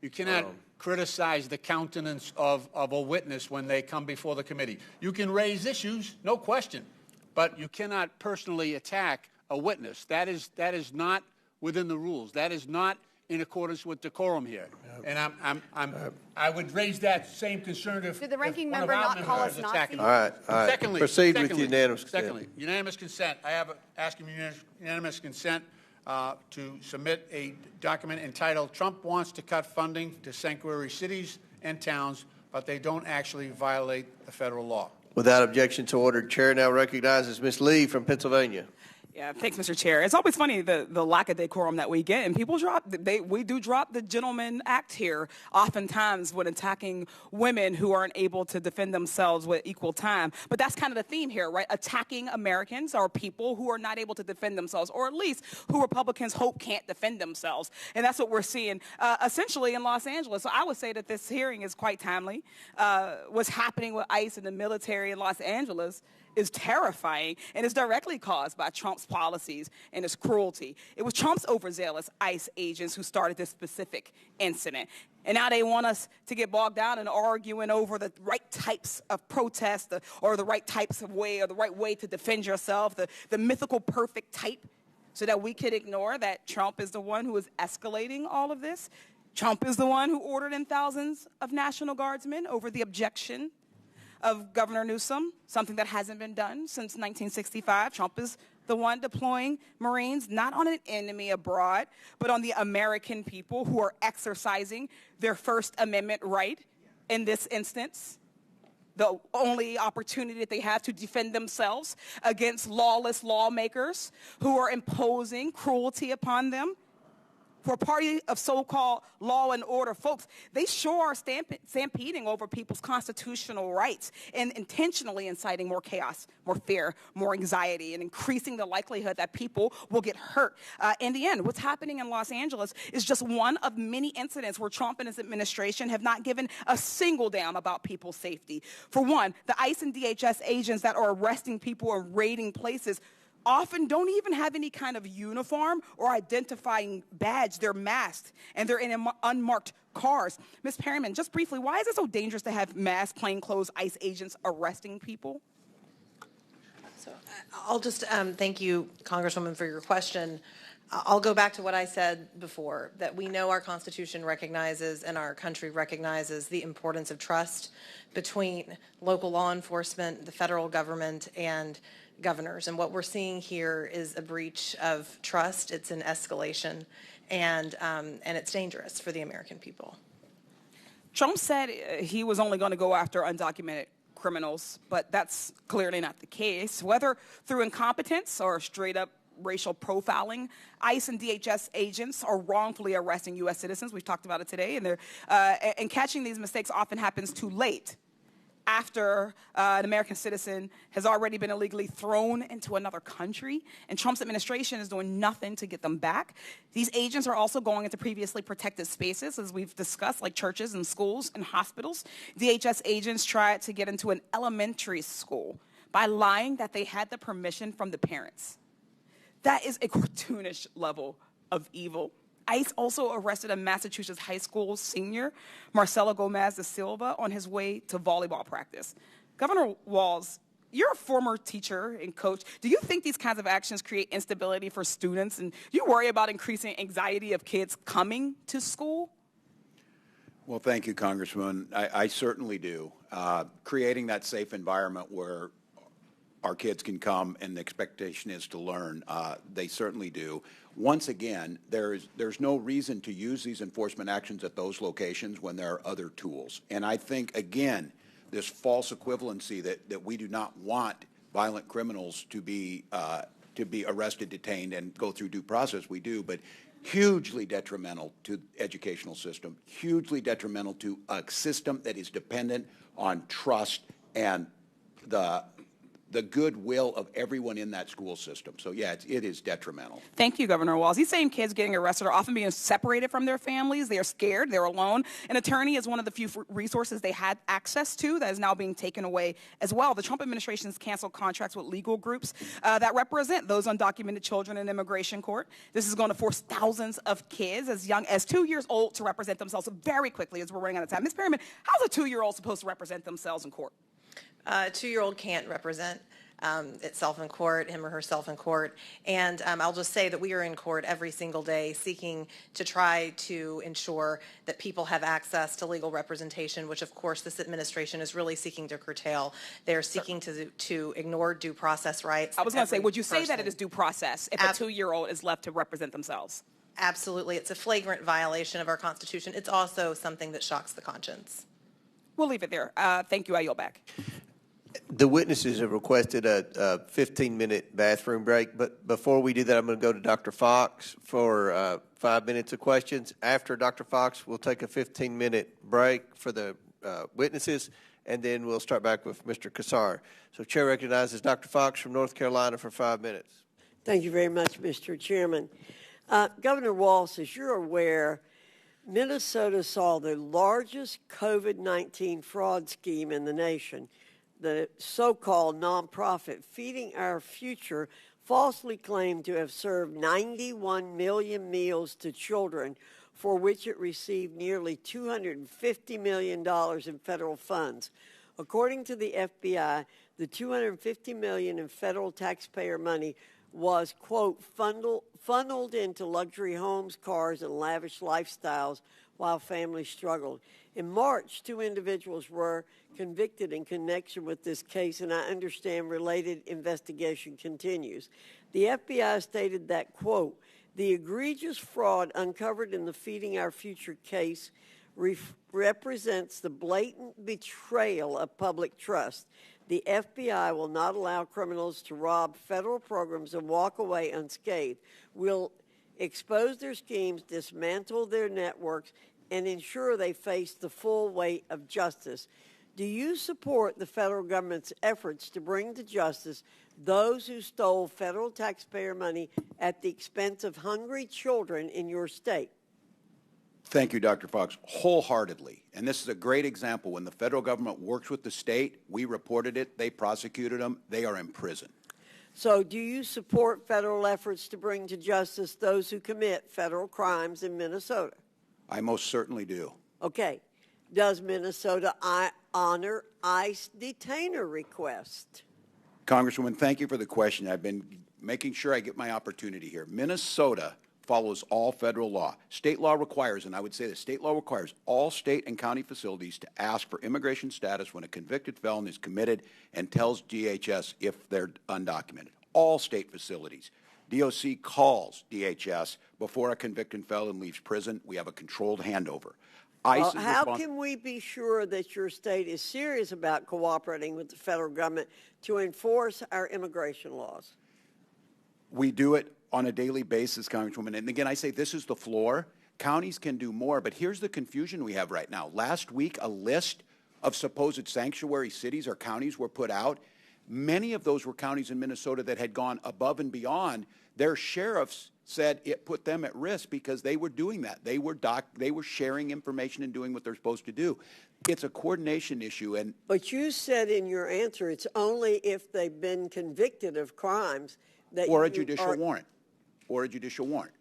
You cannot criticize the countenance of a witness when they come before the committee. You can raise issues, no question, but you cannot personally attack a witness. That is not within the rules. That is not in accordance with decorum here. And I would raise that same concern if Did the ranking one of member our not call members us was attacking Nazis? me. All right. Secondly, Proceed with unanimous consent. Secondly, unanimous consent. I have asking unanimous consent to submit a document entitled "Trump Wants to Cut Funding to Sanctuary Cities and Towns, but They Don't Actually Violate the Federal Law." Without objection to order, Chair now recognizes Ms. Lee from Pennsylvania. Yeah, thanks, Mr. Chair. It's always funny the lack of decorum that we get, and people we do drop the gentleman act here oftentimes when attacking women who aren't able to defend themselves with equal time. But that's kind of the theme here, right? Attacking Americans or people who are not able to defend themselves, or at least who Republicans hope can't defend themselves. And that's what we're seeing essentially in Los Angeles. So I would say that this hearing is quite timely. What's happening with ICE and the military in Los Angeles is terrifying and is directly caused by Trump's policies and his cruelty. It was Trump's overzealous ICE agents who started this specific incident. And now they want us to get bogged down in arguing over the right types of protest or the right types of way or the right way to defend yourself, the mythical perfect type, so that we could ignore that Trump is the one who is escalating all of this. Trump is the one who ordered in thousands of National Guardsmen over the objection of Governor Newsom, something that hasn't been done since 1965. Trump is the one deploying Marines not on an enemy abroad, but on the American people who are exercising their First Amendment right in this instance, the only opportunity that they have to defend themselves against lawless lawmakers who are imposing cruelty upon them. For a party of so-called law and order folks, they sure are stampeding over people's constitutional rights and intentionally inciting more chaos, more fear, more anxiety, and increasing the likelihood that people will get hurt. In the end, what's happening in Los Angeles is just one of many incidents where Trump and his administration have not given a single damn about people's safety. For one, the ICE and DHS agents that are arresting people and raiding places often don't even have any kind of uniform or identifying badge. They're masked, and they're in unmarked cars. Ms. Perryman, just briefly, why is it so dangerous to have masked, plainclothes ICE agents arresting people? So I'll just thank you, Congresswoman, for your question. I'll go back to what I said before, that we know our Constitution recognizes and our country recognizes the importance of trust between local law enforcement, the federal government, and governors. And what we're seeing here is a breach of trust. It's an escalation, and it's dangerous for the American people. Trump said he was only going to go after undocumented criminals, but that's clearly not the case. Whether through incompetence or straight up racial profiling, ICE and DHS agents are wrongfully arresting U.S. citizens. We've talked about it today, and catching these mistakes often happens too late, after an American citizen has already been illegally thrown into another country, and Trump's administration is doing nothing to get them back. These agents are also going into previously protected spaces, as we've discussed, like churches and schools and hospitals. DHS agents tried to get into an elementary school by lying that they had the permission from the parents. That is a cartoonish level of evil. ICE also arrested a Massachusetts high school senior, Marcelo Gomez da Silva, on his way to volleyball practice. Governor Walz, you're a former teacher and coach. Do you think these kinds of actions create instability for students? And do you worry about increasing anxiety of kids coming to school? Well, thank you, Congressman. I certainly do. Creating that safe environment where our kids can come and the expectation is to learn, they certainly do. Once again, there's no reason to use these enforcement actions at those locations when there are other tools. And I think, again, this false equivalency that we do not want violent criminals to be arrested, detained, and go through due process, we do, but hugely detrimental to the educational system, hugely detrimental to a system that is dependent on trust and the goodwill of everyone in that school system. So, yeah, it is detrimental. Thank you, Governor Walz. These same kids getting arrested are often being separated from their families. They are scared. They're alone. An attorney is one of the few resources they had access to that is now being taken away as well. The Trump administration has canceled contracts with legal groups that represent those undocumented children in immigration court. This is going to force thousands of kids as young as 2 years old to represent themselves very quickly as we're running out of time. Ms. Perryman, how's a 2-year-old supposed to represent themselves in court? A 2-year-old can't represent itself in court, him or herself in court. And I'll just say that we are in court every single day seeking to try to ensure that people have access to legal representation, which of course this administration is really seeking to curtail. They're seeking to ignore due process rights. I was going to say, would you say that it is due process if a 2-year-old is left to represent themselves? Absolutely. It's a flagrant violation of our Constitution. It's also something that shocks the conscience. We'll leave it there. Thank you. I yield back. The witnesses have requested a 15-minute bathroom break, but before we do that, I'm going to go to Dr. Fox for 5 minutes of questions. After Dr. Fox, we'll take a 15-minute break for the witnesses, and then we'll start back with Mr. Kassar. So Chair recognizes Dr. Fox from North Carolina for 5 minutes. Thank you very much, Mr. Chairman. Governor Walz, as you're aware, Minnesota saw the largest COVID-19 fraud scheme in the nation. The so-called nonprofit Feeding Our Future falsely claimed to have served 91 million meals to children, for which it received nearly $250 million in federal funds. According to the FBI, the $250 million in federal taxpayer money was, quote, funneled into luxury homes, cars, and lavish lifestyles while families struggled. In March, 2 individuals were convicted in connection with this case, and I understand related investigation continues. The FBI stated that, quote, the egregious fraud uncovered in the Feeding Our Future case represents the blatant betrayal of public trust. The FBI will not allow criminals to rob federal programs and walk away unscathed. We'll expose their schemes, dismantle their networks, and ensure they face the full weight of justice. Do you support the federal government's efforts to bring to justice those who stole federal taxpayer money at the expense of hungry children in your state? Thank you, Dr. Fox, wholeheartedly. And this is a great example. When the federal government works with the state, we reported it, they prosecuted them, they are in prison. So do you support federal efforts to bring to justice those who commit federal crimes in Minnesota? I most certainly do. Okay. Does Minnesota honor ICE detainer requests? Congresswoman, thank you for the question. I've been making sure I get my opportunity here. Minnesota follows all federal law. State law requires, and I would say the state law requires all state and county facilities to ask for immigration status when a convicted felon is committed and tells DHS if they're undocumented. All state facilities. DOC calls DHS before a convicted felon leaves prison. We have a controlled handover. Well, how can we be sure that your state is serious about cooperating with the federal government to enforce our immigration laws? We do it on a daily basis, Congresswoman. And again, I say this is the floor. Counties can do more, but here's the confusion we have right now. Last week, a list of supposed sanctuary cities or counties were put out. Many of those were counties in Minnesota that had gone above and beyond. Their sheriffs said it put them at risk because they were doing that. They were sharing information and doing what they're supposed to do. It's a coordination issue. But you said in your answer it's only if they've been convicted of crimes that or a judicial warrant. Or a judicial warrant.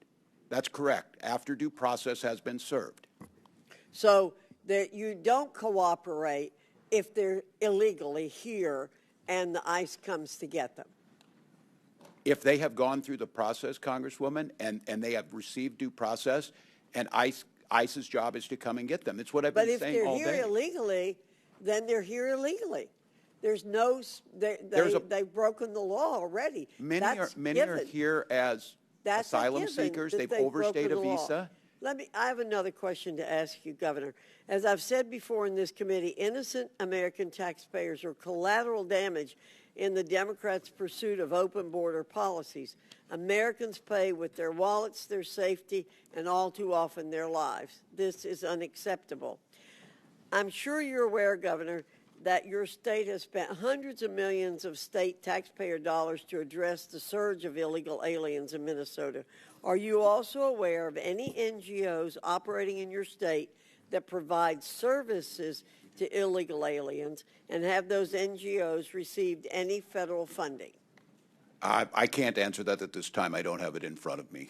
That's correct, after due process has been served. So that you don't cooperate if they're illegally here and the ICE comes to get them? If they have gone through the process, Congresswoman, and they have received due process, and ICE's job is to come and get them. It's what I've been saying all day. But if they're here illegally, then they're here illegally. There's no, they've broken the law already. Many are here as asylum seekers. They've overstayed a visa. I have another question to ask you, Governor. As I've said before in this committee, innocent American taxpayers are collateral damage in the Democrats' pursuit of open border policies. Americans pay with their wallets, their safety, and all too often their lives. This is unacceptable. I'm sure you're aware, Governor, that your state has spent hundreds of millions of state taxpayer dollars to address the surge of illegal aliens in Minnesota. Are you also aware of any NGOs operating in your state that provide services to illegal aliens, and have those NGOs received any federal funding? I can't answer that at this time. I don't have it in front of me.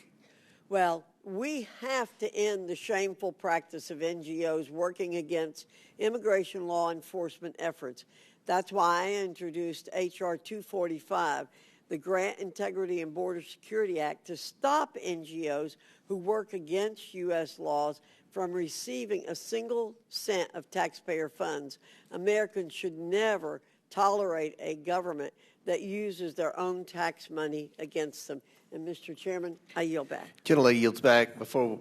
Well, we have to end the shameful practice of NGOs working against immigration law enforcement efforts. That's why I introduced H.R. 245, the Grant Integrity and Border Security Act, to stop NGOs who work against U.S. laws from receiving a single cent of taxpayer funds. Americans should never tolerate a government that uses their own tax money against them. And, Mr. Chairman, I yield back. Gentlelady yields back. Before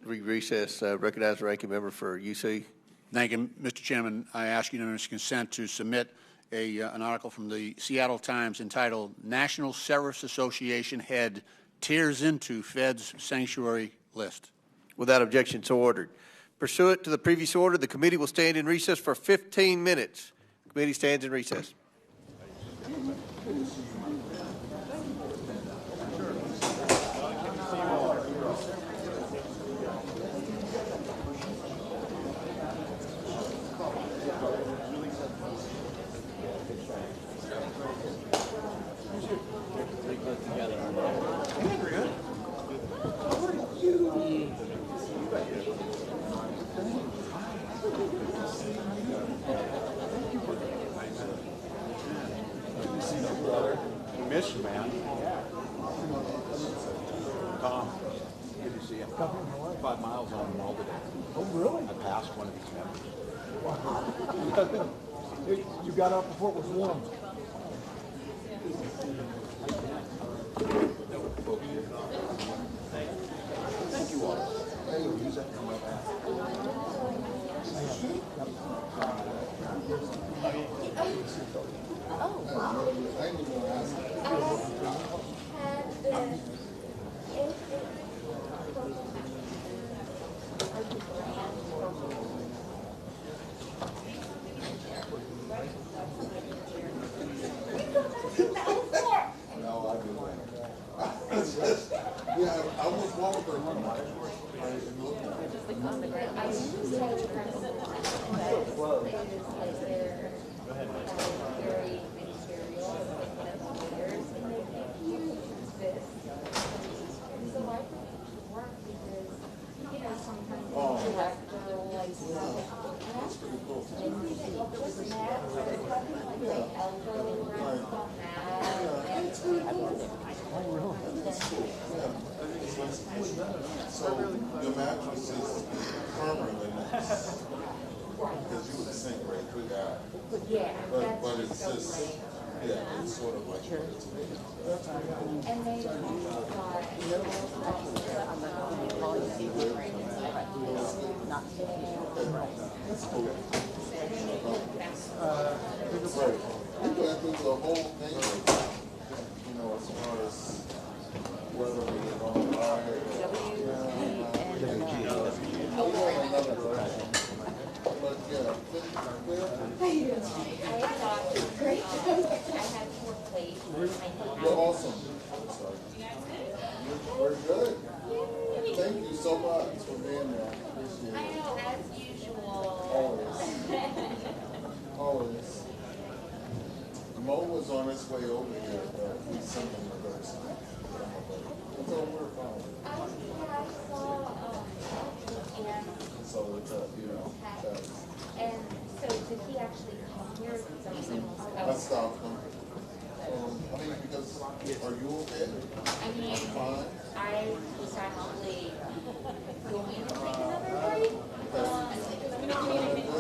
we recess, recognize the ranking member for UC. Thank you, Mr. Chairman. I ask unanimous consent to submit an article from the Seattle Times entitled "National Sheriff's Association Head Tears into Fed's Sanctuary List." Without objection, so ordered. Pursuant to the previous order, the committee will stand in recess for 15 minutes. The committee stands in recess. Miss you, man. Tom, good to see you. 5 miles on them all today. Oh, really? I passed one of these members. Wow. You got up before it was warm. Thank you all. Hey, you'll use that for my back. Yeah, I was wondering. So your mattress is firmer than this because you would sink right through that. Yeah, but it's just it's sort of like and they right. We went through the whole thing, as far as whether we were going to buy it. I thought it was great. I had 4 plates. You're awesome. We're good. Thank you so much for being there. Appreciate it. I know, as usual. Always. Always. Mo was on his way over here, but he's something reverse. So we're fine. I saw, and So it's and so did he actually come here? I stopped him. I mean, because, are you okay? I mean, I'm fine. I was actually going to take another break.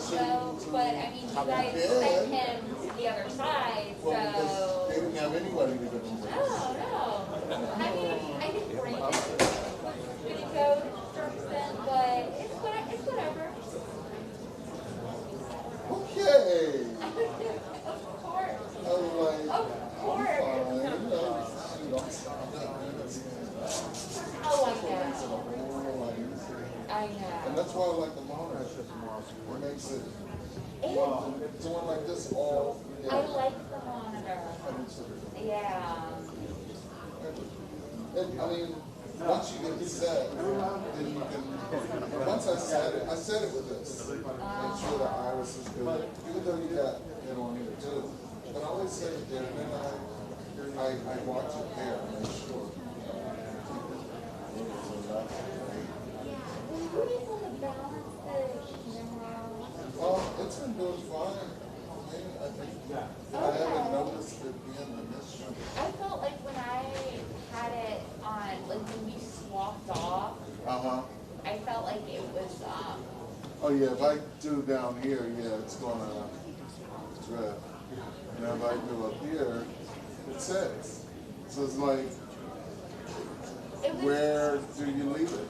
So, but I mean, you guys sent him to the other side, so. Well, because they didn't have anybody to give him breaks. No. I mean, I think Brandon was going to go to Sturgeon, but it's whatever. Okay. Of course. I was like, of course. Oh, I know. I know. And that's why I like the monitor. It makes it, doing like this all. I like the monitor. Yeah. And, I mean, once you get set, then you can, once I set it with this. Make sure the iris is good. Even though you got it on here too. But I always set it there, and then I watch it there and make sure. What is on the balance the camera? It's been doing fine. I think I haven't noticed it being an issue. I felt like when I had it on, like when we swapped off, I felt like it was, Oh yeah, if I do down here, it's gonna drift. And if I do up here, it sits. So it's like, where do you leave it,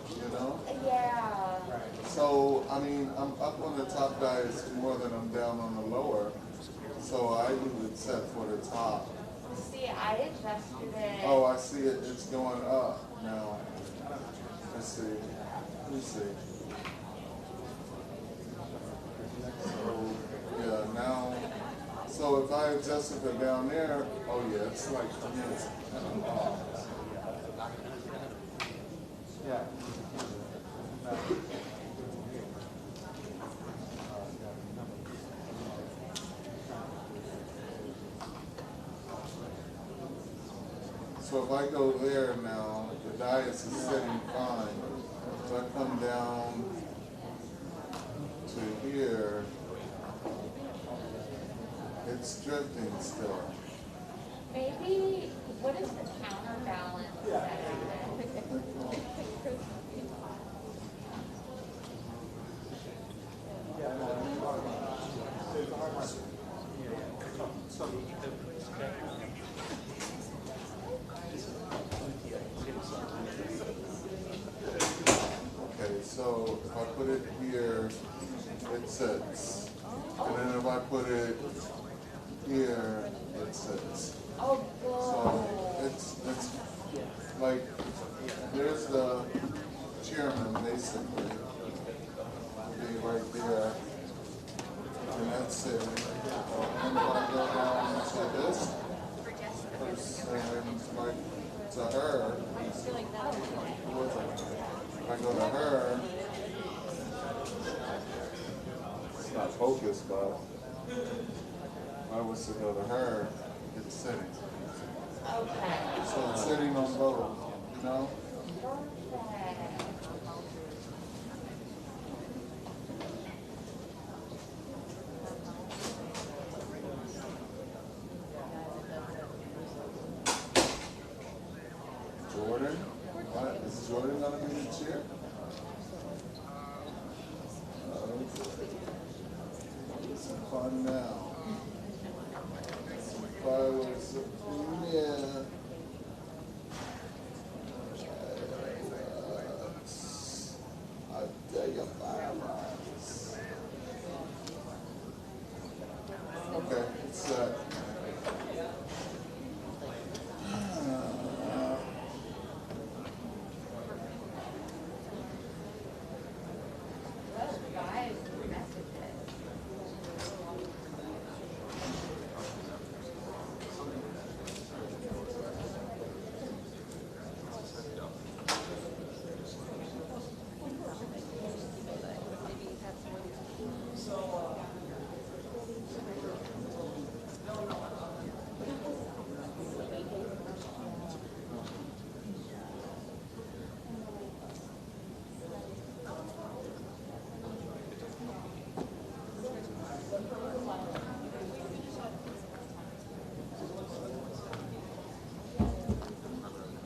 Yeah. So, I mean, I'm up on the top dice more than I'm down on the lower. So I leave it set for the top. See, I adjusted it. Oh, I see it. It's going up now. Let's see. Let me see. So, yeah, now. So if I adjusted it down there, oh yeah, it's like this. Yeah. So if I go there now, the dais is sitting fine. So I come down to here, it's drifting still. Maybe, what is the counterbalance set Okay, so if I put it here, it sits. And then if I put it here, it sits. Oh, so it's like, there's the chairman basically, be right there, and that's it. And if I go down to this person, like to her, if I go to her, it's not focused, but I was to go to her, it's sitting. Okay. So it's sitting on both, you know? Jordan? What? Is Jordan gonna be the chair? Some fun now. If I was yeah. I tell you, fireworks. Okay, it's set.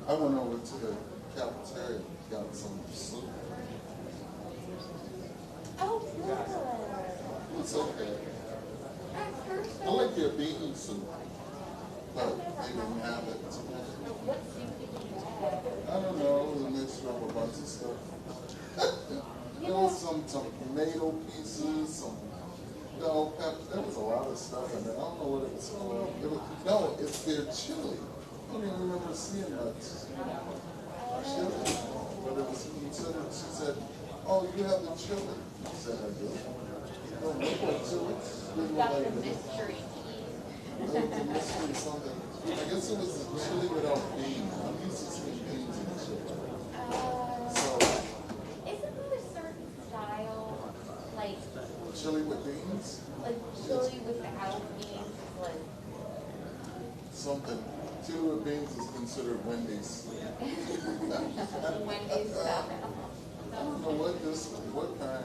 I went over to the cafeteria, got some soup. Oh, good. It's okay. I like their bean soup, but they didn't have it. What soup did you have? I don't know, it was a mixture of a bunch of stuff. There was some tomato pieces, some bell pepper. There was a lot of stuff in there. I don't know what it was called. No, it's their chili. I don't even remember seeing much chili, but it was considered. She said, "Oh, you have the chili." I said, "I do." No, what chili? Got the mystery It was a mystery something. I guess it was a chili without beans. I'm used to seeing beans in the chili. So, isn't there a certain style, like chili with beans? like chili without beans, like Something. Chili with beans is considered Wendy's. Wendy's style? I don't know what kind.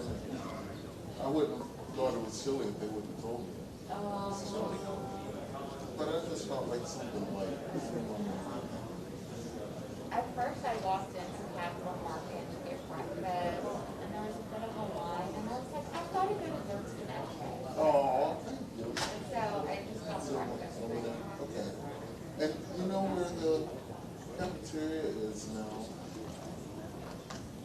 I wouldn't have thought it was chili if they wouldn't have told me. But I just felt like something like. At first, I walked into Capital Market to get breakfast, and there was a bit of a line, and I was like, I've got to go to Dirk's today. Oh, thank you. So I just got breakfast. Okay. And you know where the cafeteria is now?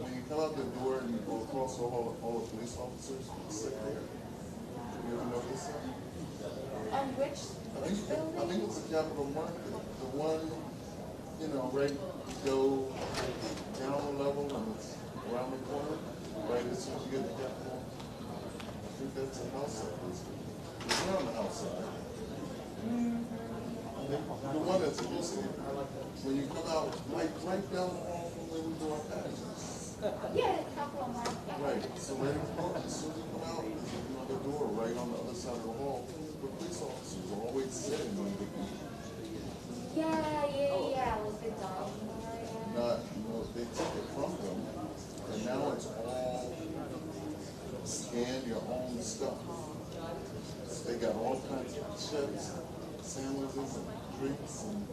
When you come out the door and you go across all the police officers sit there. You ever notice that? On which building? I think it's the Capitol Market, the one, you know, right, you go down a level and it's around the corner, right as soon as you get to Capitol. I think that's a house side. It's around the house side. The one that's supposed to, when you come out, like right down the hall from where we do our packages. Yeah, the Capitol Market. Right, so right in front, as soon as you come out, there's another door right on the other side of the hall. The police officers are always sitting on the Yeah, like the dining area. Not, they took it from them, and now it's all scan your own stuff. They got all kinds of chips, sandwiches, and drinks, and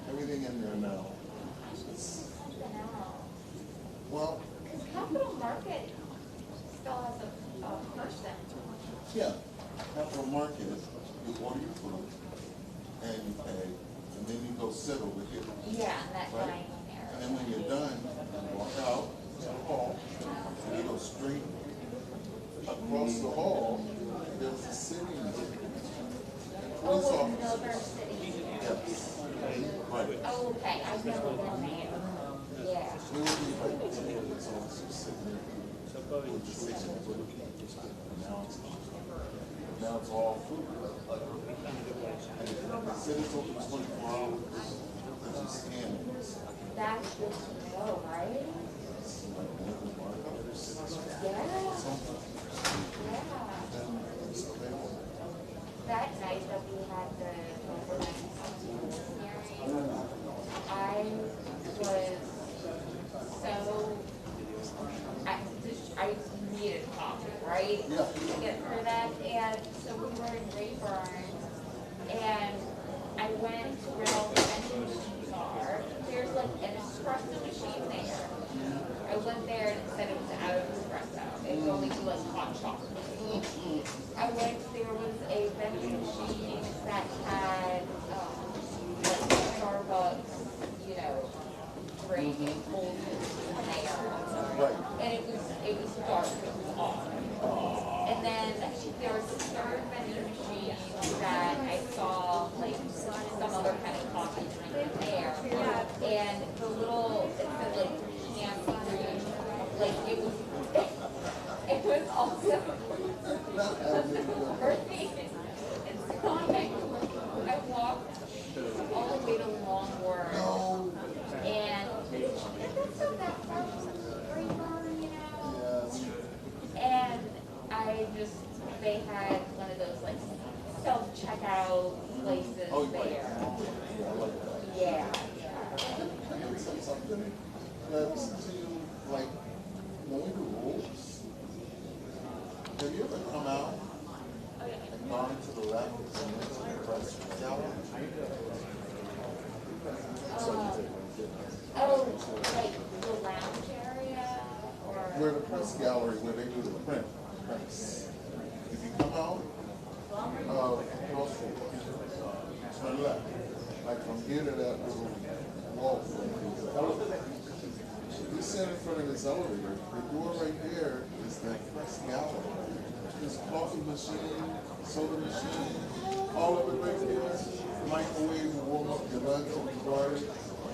everything in there now. Well, because Capitol Market still has a person. yeah, Capitol Market, you order your food, and you pay, and then you go sit over here. Yeah, that right? dining area. And then when you're done, you walk out to the hall, and you go straight across the hall, there's a sitting room. Police officers. Yes. Right. Oh, okay, I've never been there. Yeah. We would be like police officers sitting there. With the station, now it's all food. And the city's open 24 hours. There's just scanning. That's good to know, right? That night that we had the overnight hearing, I was so, I needed coffee, right? Yeah. To get through that, and so we were in Rayburn, and I went to where all the vending machines are. There's like an espresso machine there. I went there and it said it was out of espresso. It could only do like hot chocolate. I went, there was a vending machine that had like Starbucks, you know, drink and cold there. Right. And it was dark, it was off. And then there was a third vending machine that I saw like some other kind of coffee drink there. And the little, it said like candy green, like it was also earthy. And so I walked all the way to Longworth. And that's so that far from Rayburn, you know? And they had one of those like self-checkout places there. Yeah. Something that's to, like, when we do rules, have you ever come out and gone to the left and went to the press gallery? Like the lounge area? Or Where the press gallery, where they do the prints. If you come out, across the turn left, like from here to that little wall, you stand in front of this elevator, the door right there is the press gallery. There's coffee machine, soda machine, all of it right there. Microwave, you warm up your lunch and you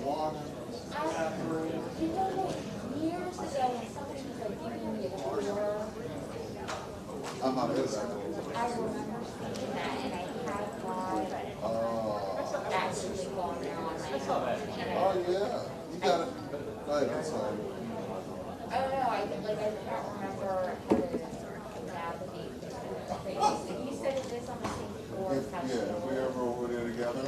water, bathroom. You know, years ago when somebody was like giving me a tour, I remember seeing that, and I had not actually gone there on my own. Oh, yeah. You got it. Right, I'm sorry. I don't know, I can't remember how to navigate this. You said it is on the same floor. Yeah, if we're ever over there together,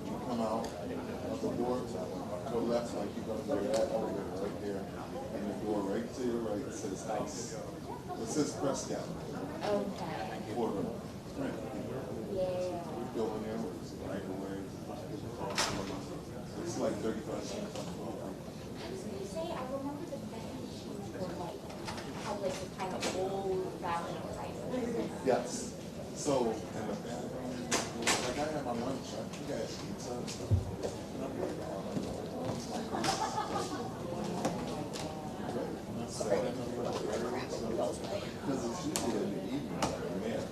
you come out of the door, go left like you're going to go to that elevator right there, and the door right to your right says house. It says press gallery. Okay. For the print. Yeah. We go in there with this microwave. It's like 35 cents on the floor. I was going to say, I remember the vending machines were like, had like the kind of old fashioned prices. Yes. So, in the bathroom, like I had my lunch, I think I had pizza and stuff. Because it's usually in the evening, man.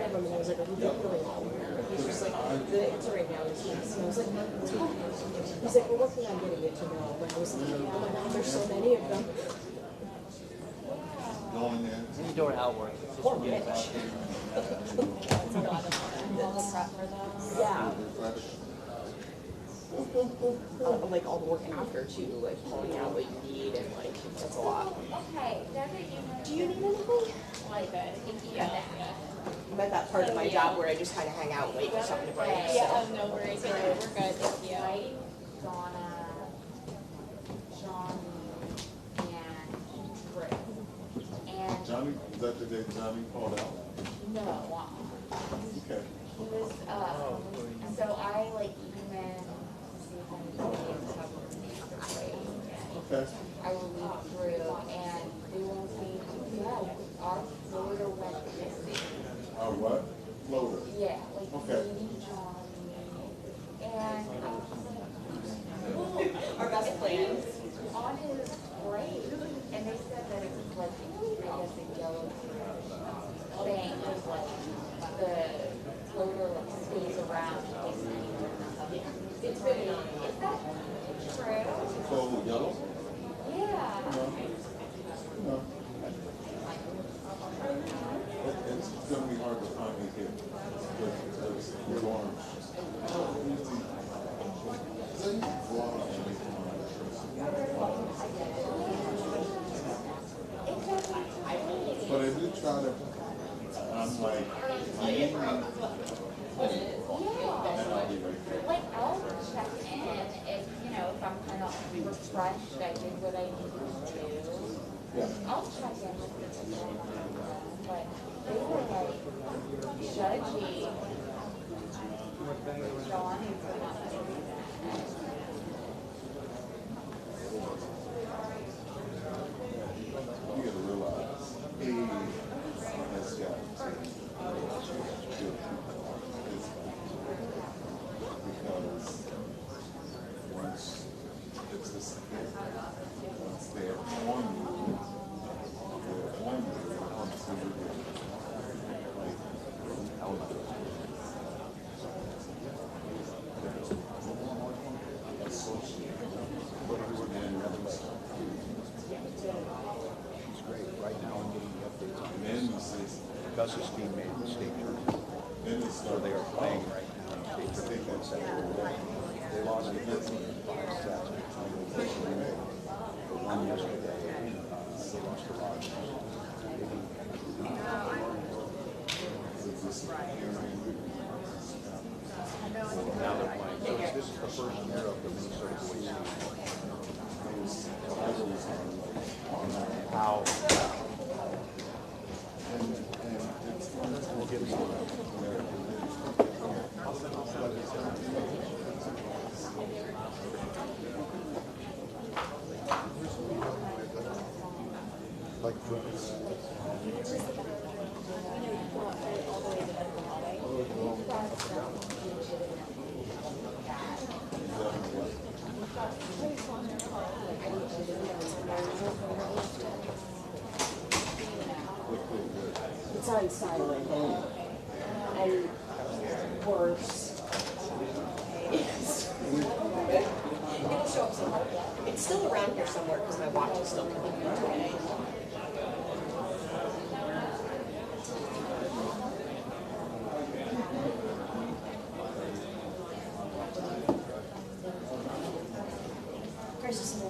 of them, and I was like, "Are we doing really well?" He's just like, "The answer right now is yes." And I was like, he's like, "We're working on getting it to no." But I was like, "Oh my God, there's so many of them." Going in. You do it outward. Poor Mitch. That's a lot of fun. All the prep for those. Yeah. Like all the work after too, like pulling out what you need and like that's a lot. Okay, now that you know. Do you need anything? Like good. Thank you. Yeah. I'm at that part of my job where I just kind of hang out and wait for something to break. Yeah, So. no worries. We're good. Thank you. Right? Donna, Johnny, and Rick. And Johnny, is that the day Johnny called out? no, Okay. he was, so I like emailed to see if anybody was having Okay. I will read through and they won't be, yeah, our floater went missing. Our what? Floater. Yeah, like Okay. Lady Johnny. And Our best plans. on his grave, and they said that it was like, I guess a yellow thing, it was like the floater stays around. It's really, is that true? So yellow? Yeah. No. No. It's going to be hard to find me here. Because you're orange. But if you try to, I'm like, Like, I'll check in if, you know, if I'm kind of refreshed, I did what I needed to do. Yeah. I'll check in with the people, but they were like judgy. John for not doing that. you got to realize, he has got because once it's this, once they're on you, so you're like, associated. She's great. Right now, I'm getting the updates on Then you say, Gus is being made in the state journal. then it's So they are playing right now in the state journal. They lost the 15 sets. The one yesterday, they lost the Rogers. Now they're playing. This is the first year of the Minnesota Boys season. How? We'll get like drugs. It's on silent and worse. Yes. It'll show up somewhere. It's still around here somewhere because my watch is still coming here today. Crisis.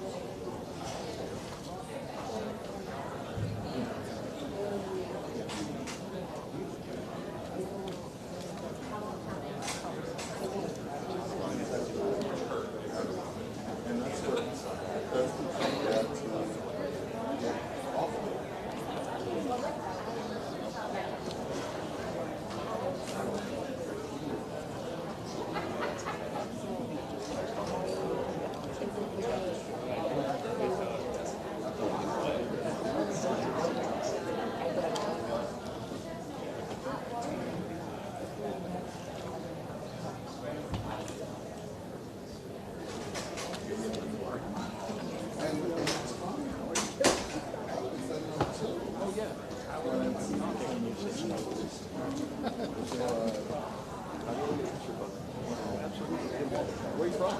Where you from?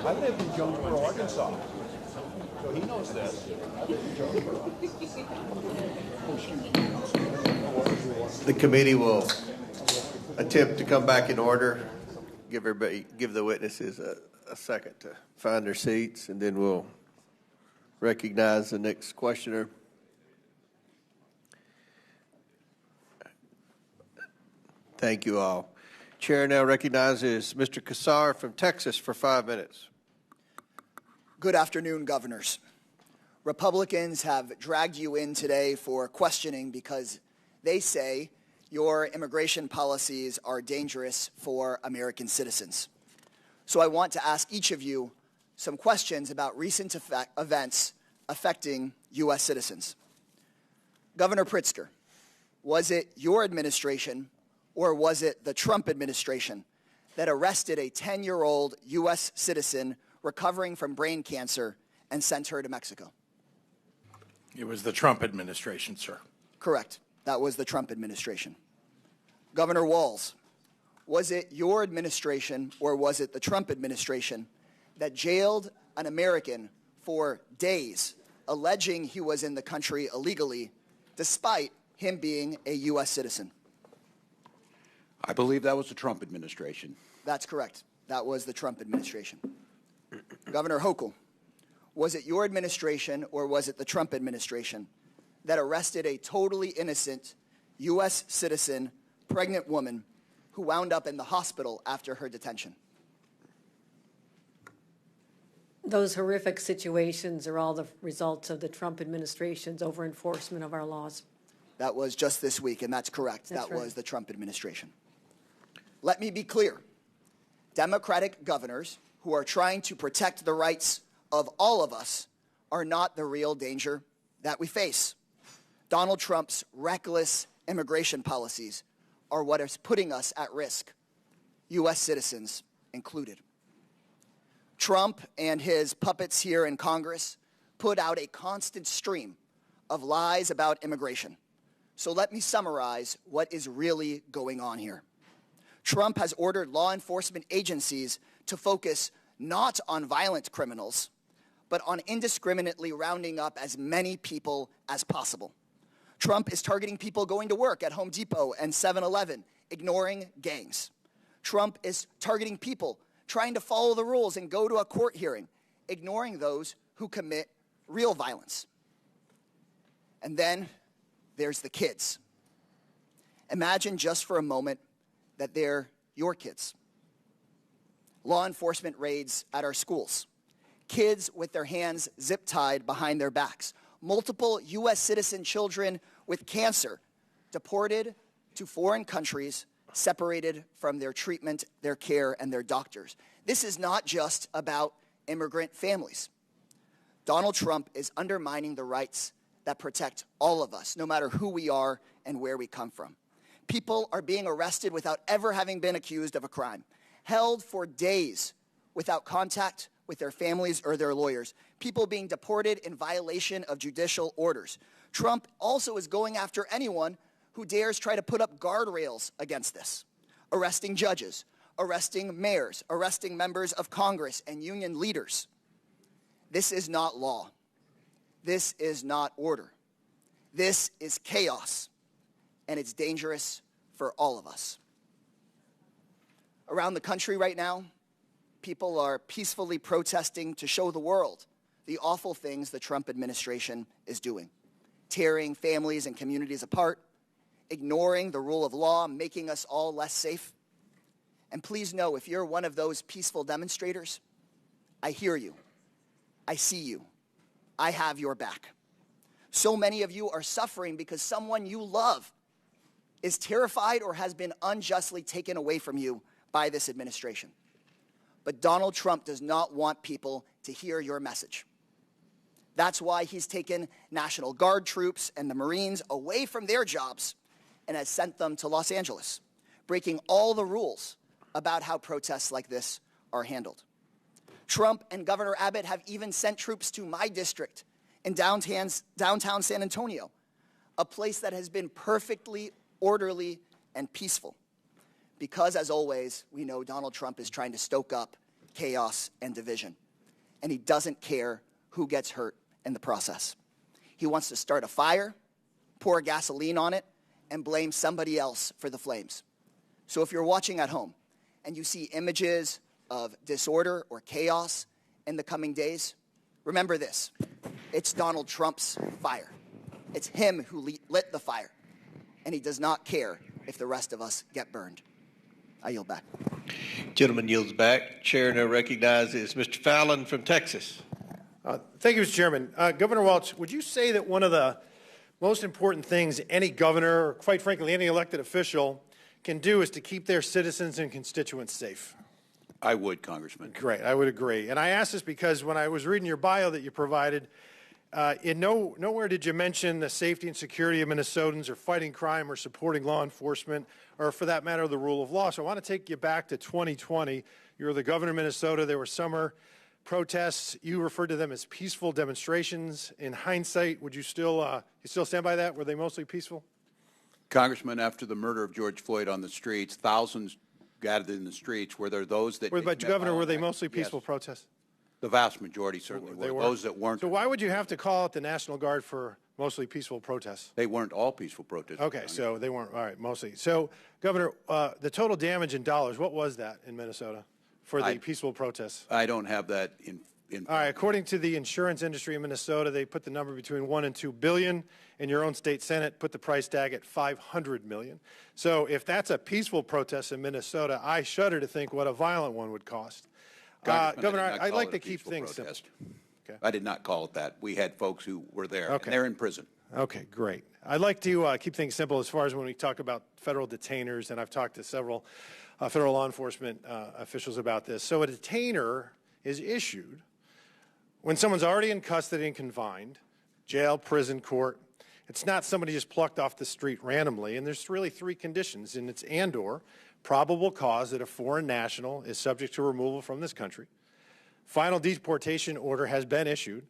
I live in Jonesboro, Arkansas. So he knows this. I live in Jonesboro. The committee will attempt to come back in order. Give the witnesses a second to find their seats, and then we'll recognize the next questioner. Thank you all. Chair now recognizes Mr. Kassar from Texas for 5 minutes. Good afternoon, governors. Republicans have dragged you in today for questioning because they say your immigration policies are dangerous for American citizens. So I want to ask each of you some questions about recent events affecting U.S. citizens. Governor Pritzker, was it your administration or was it the Trump administration that arrested a 10-year-old U.S. citizen recovering from brain cancer and sent her to Mexico? It was the Trump administration, sir. Correct. That was the Trump administration. Governor Walz, was it your administration or was it the Trump administration that jailed an American for days, alleging he was in the country illegally, despite him being a U.S. citizen? I believe that was the Trump administration. That's correct. That was the Trump administration. Governor Hochul, was it your administration or was it the Trump administration that arrested a totally innocent U.S. citizen, pregnant woman who wound up in the hospital after her detention? Those horrific situations are all the results of the Trump administration's over-enforcement of our laws. That was just this week, and that's correct. That was the Trump administration. Let me be clear. Democratic governors who are trying to protect the rights of all of us are not the real danger that we face. Donald Trump's reckless immigration policies are what is putting us at risk, U.S. citizens included. Trump and his puppets here in Congress put out a constant stream of lies about immigration. So let me summarize what is really going on here. Trump has ordered law enforcement agencies to focus not on violent criminals, but on indiscriminately rounding up as many people as possible. Trump is targeting people going to work at Home Depot and 7-Eleven, ignoring gangs. Trump is targeting people trying to follow the rules and go to a court hearing, ignoring those who commit real violence. And then there's the kids. Imagine just for a moment that they're your kids. Law enforcement raids at our schools. Kids with their hands zip-tied behind their backs. Multiple U.S. citizen children with cancer deported to foreign countries, separated from their treatment, their care, and their doctors. This is not just about immigrant families. Donald Trump is undermining the rights that protect all of us, no matter who we are and where we come from. People are being arrested without ever having been accused of a crime, held for days without contact with their families or their lawyers, people being deported in violation of judicial orders. Trump also is going after anyone who dares try to put up guardrails against this, arresting judges, arresting mayors, arresting members of Congress and union leaders. This is not law. This is not order. This is chaos, and it's dangerous for all of us. Around the country right now, people are peacefully protesting to show the world the awful things the Trump administration is doing, tearing families and communities apart, ignoring the rule of law, making us all less safe. And please know, if you're one of those peaceful demonstrators, I hear you. I see you. I have your back. So many of you are suffering because someone you love is terrified or has been unjustly taken away from you by this administration. But Donald Trump does not want people to hear your message. That's why he's taken National Guard troops and the Marines away from their jobs and has sent them to Los Angeles, breaking all the rules about how protests like this are handled. Trump and Governor Abbott have even sent troops to my district in downtown San Antonio, a place that has been perfectly orderly and peaceful. Because, as always, we know Donald Trump is trying to stoke up chaos and division, and he doesn't care who gets hurt in the process. He wants to start a fire, pour gasoline on it, and blame somebody else for the flames. So if you're watching at home and you see images of disorder or chaos in the coming days, remember this: it's Donald Trump's fire. It's him who lit the fire, and he does not care if the rest of us get burned. I yield back. Gentleman yields back. Chair now recognizes Mr. Fallon from Texas. Thank you, Mr. Chairman. Governor Walz, would you say that one of the most important things any governor, or quite frankly any elected official, can do is to keep their citizens and constituents safe? I would, Congressman. Great, I would agree. And I ask this because when I was reading your bio that you provided, nowhere did you mention the safety and security of Minnesotans or fighting crime or supporting law enforcement or, for that matter, the rule of law. So I want to take you back to 2020. You were the governor of Minnesota. There were summer protests. You referred to them as peaceful demonstrations. In hindsight, would you still stand by that? Were they mostly peaceful? Congressman, after the murder of George Floyd on the streets, thousands gathered in the streets. Were there those that... But, Governor, were they mostly peaceful Yes. protests? The vast majority certainly were. Those that weren't... So why would you have to call out the National Guard for mostly peaceful protests? They weren't all peaceful protests. Okay, so they weren't. All right, mostly. So, Governor, the total damage in dollars, what was that in Minnesota for the peaceful protests? I don't have that in All right, according to the insurance industry in Minnesota, they put the number between $1 and $2 billion. In your own state Senate, put the price tag at $500 million. So if that's a peaceful protest in Minnesota, I shudder to think what a violent one would cost. Governor, I'd like to keep things simple. Okay. I did not call it that. We had folks who were there, Okay. and they're in prison. Okay, great. I'd like to keep things simple as far as when we talk about federal detainers, and I've talked to several federal law enforcement officials about this. So a detainer is issued when someone's already in custody and confined, jail, prison, court. It's not somebody just plucked off the street randomly, and there's really three conditions, and it's and/or probable cause that a foreign national is subject to removal from this country, final deportation order has been issued,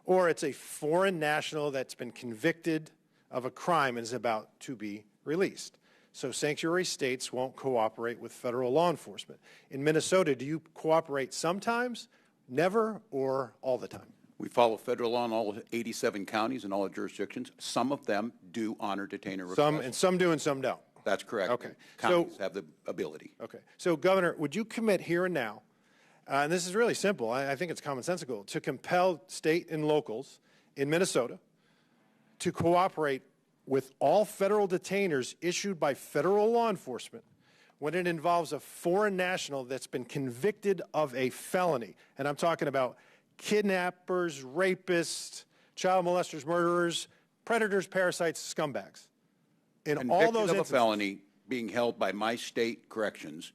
or it's a foreign national that's been convicted of a crime and is about to be released. So sanctuary states won't cooperate with federal law enforcement. In Minnesota, do you cooperate sometimes, never, or all the time? We follow federal law in all 87 counties and all the jurisdictions. Some of them do honor detainer requests. Some do and some don't. That's correct. Okay. Counties have the ability. Okay. So, Governor, would you commit here and now, and this is really simple, I think it's commonsensical, to compel state and locals in Minnesota to cooperate with all federal detainers issued by federal law enforcement when it involves a foreign national that's been convicted of a felony? And I'm talking about kidnappers, rapists, child molesters, murderers, predators, parasites, scumbags. In all those instances, of a felony being held by my state corrections,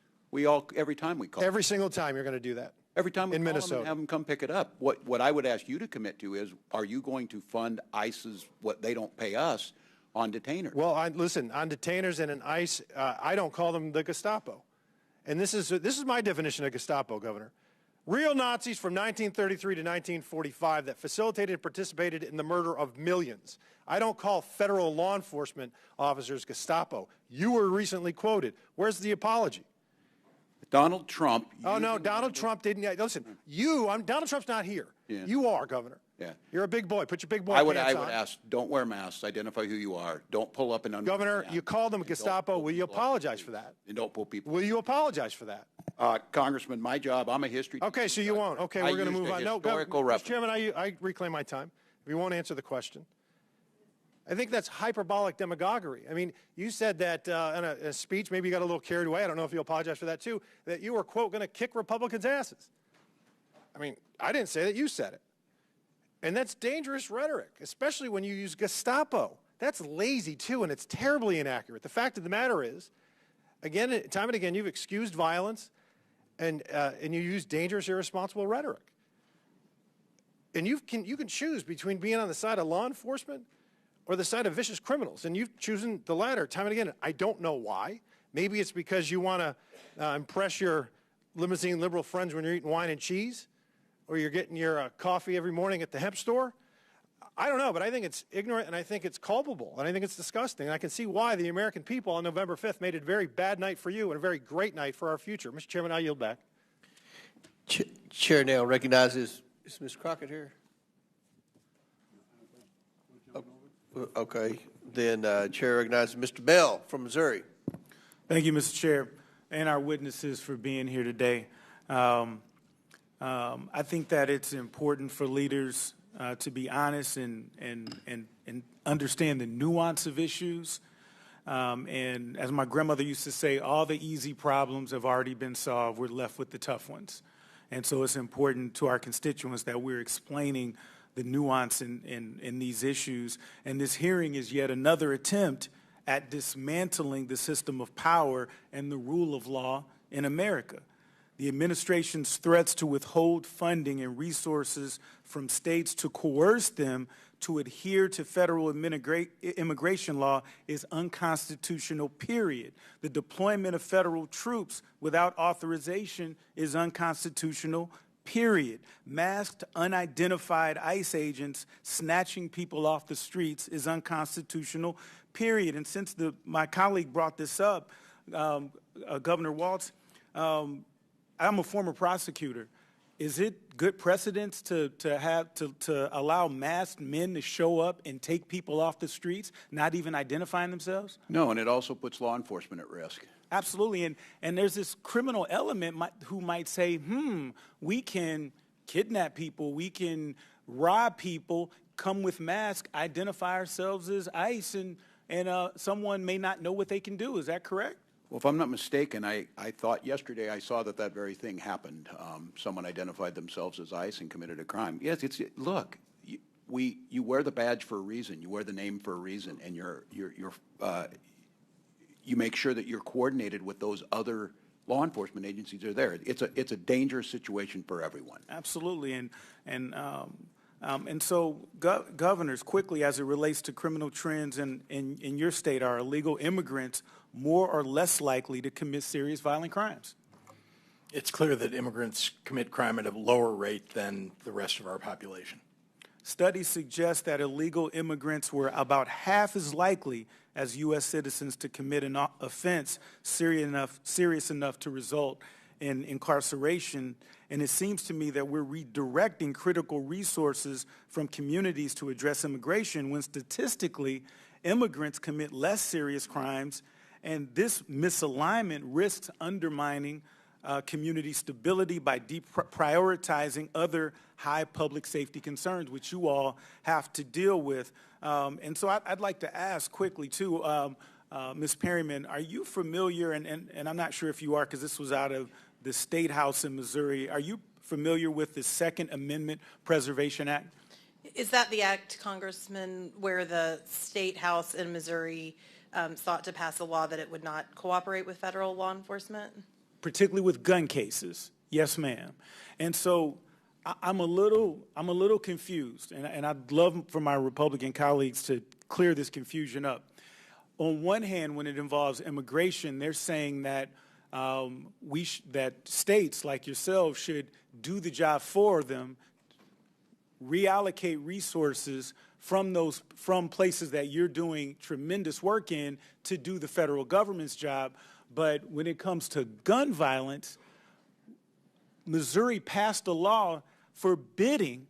every time we call. Every single time you're going to do that. Every time we in call Minnesota. them and have them come pick it up. What I would ask you to commit to is, are you going to fund ICE's what they don't pay us on detainers? Well, listen, on detainers and in ICE, I don't call them the Gestapo. And this is my definition of Gestapo, Governor. Real Nazis from 1933 to 1945 that facilitated and participated in the murder of millions. I don't call federal law enforcement officers Gestapo. You were recently quoted. Where's the apology? Donald Trump. Oh, no, Donald Trump didn't. Listen, Donald Trump's not here. Yeah. You are, Governor. Yeah. You're a big boy. Put your big boy I would pants on. ask, don't wear masks. Identify who you are. Don't pull up and Governor, you called them Gestapo. Will you apologize for that? And don't pull people. Will you apologize for that? Congressman, my job, I'm a history. Okay, so you won't. Okay, we're going to move on. No, Mr. Chairman, I reclaim my time. If you won't answer the question. I think that's hyperbolic demagoguery. I mean, you said that in a speech, maybe you got a little carried away. I don't know if you apologize for that too, that you were, quote, going to kick Republicans' asses. I mean, I didn't say that. You said it. And that's dangerous rhetoric, especially when you use Gestapo. That's lazy too, and it's terribly inaccurate. The fact of the matter is, again, time and again, you've excused violence and you use dangerous, irresponsible rhetoric. And you can choose between being on the side of law enforcement or the side of vicious criminals, and you've chosen the latter time and again. I don't know why. Maybe it's because you want to impress your limousine liberal friends when you're eating wine and cheese. or you're getting your coffee every morning at the hemp store. I don't know, but I think it's ignorant and I think it's culpable and I think it's disgusting. And I can see why the American people on November 5th made it a very bad night for you and a very great night for our future. Mr. Chairman, I yield back. Chair now recognizes, is Ms. Crockett here? Oh, okay, then Chair recognizes Mr. Bell from Missouri. Thank you, Mr. Chair, and our witnesses for being here today. I think that it's important for leaders to be honest and understand the nuance of issues. And as my grandmother used to say, all the easy problems have already been solved. We're left with the tough ones. And so it's important to our constituents that we're explaining the nuance in these issues. And this hearing is yet another attempt at dismantling the system of power and the rule of law in America. The administration's threats to withhold funding and resources from states to coerce them to adhere to federal immigration law is unconstitutional, period. The deployment of federal troops without authorization is unconstitutional, period. Masked, unidentified ICE agents snatching people off the streets is unconstitutional, period. And since my colleague brought this up, Governor Walz, I'm a former prosecutor. Is it good precedence to allow masked men to show up and take people off the streets, not even identifying themselves? No, and it also puts law enforcement at risk. Absolutely, and there's this criminal element who might say, we can kidnap people, we can rob people, come with masks, identify ourselves as ICE, and someone may not know what they can do. Is that correct? Well, if I'm not mistaken, I thought yesterday I saw that very thing happened. Someone identified themselves as ICE and committed a crime. Yes, look, you wear the badge for a reason. You wear the name for a reason, and you make sure that you're coordinated with those other law enforcement agencies that are there. It's a dangerous situation for everyone. Absolutely, and so governors, quickly as it relates to criminal trends in your state, are illegal immigrants more or less likely to commit serious violent crimes? It's clear that immigrants commit crime at a lower rate than the rest of our population. Studies suggest that illegal immigrants were about half as likely as U.S. citizens to commit an offense serious enough to result in incarceration. And it seems to me that we're redirecting critical resources from communities to address immigration when statistically immigrants commit less serious crimes, and this misalignment risks undermining community stability by deprioritizing other high public safety concerns, which you all have to deal with. And so I'd like to ask quickly, too, Ms. Perryman, are you familiar, and I'm not sure if you are because this was out of the State House in Missouri, are you familiar with the Second Amendment Preservation Act? Is that the act, Congressman, where the State House in Missouri sought to pass a law that it would not cooperate with federal law enforcement? Particularly with gun cases, yes, ma'am. And so I'm a little confused, and I'd love for my Republican colleagues to clear this confusion up. On one hand, when it involves immigration, they're saying that that states like yourselves should do the job for them, reallocate resources from places that you're doing tremendous work in to do the federal government's job. But when it comes to gun violence, Missouri passed a law forbidding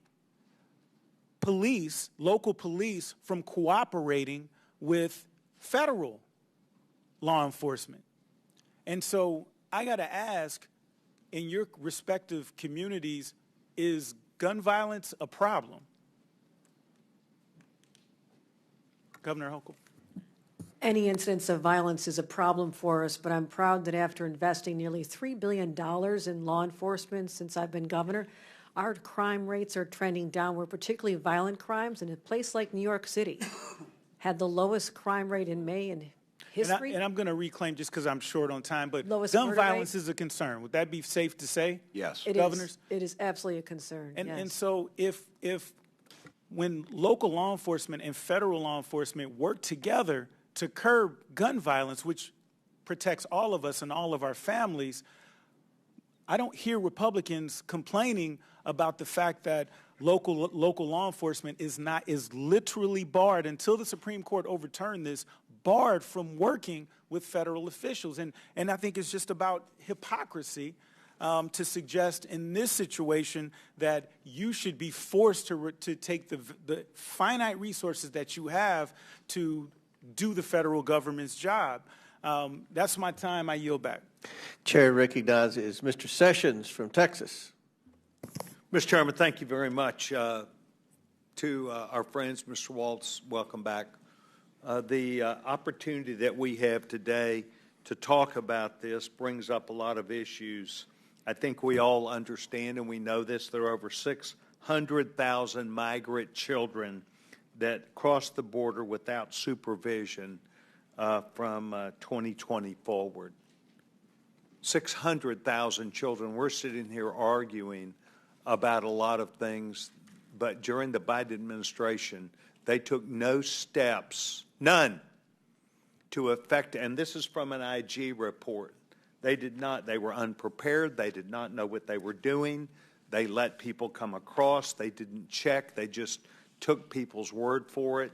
police, local police, from cooperating with federal law enforcement. And so I got to ask, in your respective communities, is gun violence a problem? Governor Hochul. Any incidence of violence is a problem for us, but I'm proud that after investing nearly $3 billion in law enforcement since I've been governor, our crime rates are trending downward, particularly violent crimes. And a place like New York City had the lowest crime rate in May in history. And I'm going to reclaim just because I'm short on time, but Lowest gun murder violence rate? is a concern. Would that be safe to say? Yes. Governors? It is absolutely a concern, yes. And so if when local law enforcement and federal law enforcement work together to curb gun violence, which protects all of us and all of our families, I don't hear Republicans complaining about the fact that local law enforcement is literally barred, until the Supreme Court overturned this, barred from working with federal officials. And I think it's just about hypocrisy to suggest in this situation that you should be forced to take the finite resources that you have to do the federal government's job. That's my time. I yield back. Chair recognizes Mr. Sessions from Texas. Mr. Chairman, thank you very much. To our friends, Mr. Walz, welcome back. The opportunity that we have today to talk about this brings up a lot of issues. I think we all understand and we know this. There are over 600,000 migrant children that cross the border without supervision from 2020 forward. 600,000 children. We're sitting here arguing about a lot of things, but during the Biden administration, they took no steps, none, to affect, and this is from an IG report. They were unprepared. They did not know what they were doing. They let people come across. They didn't check. They just took people's word for it.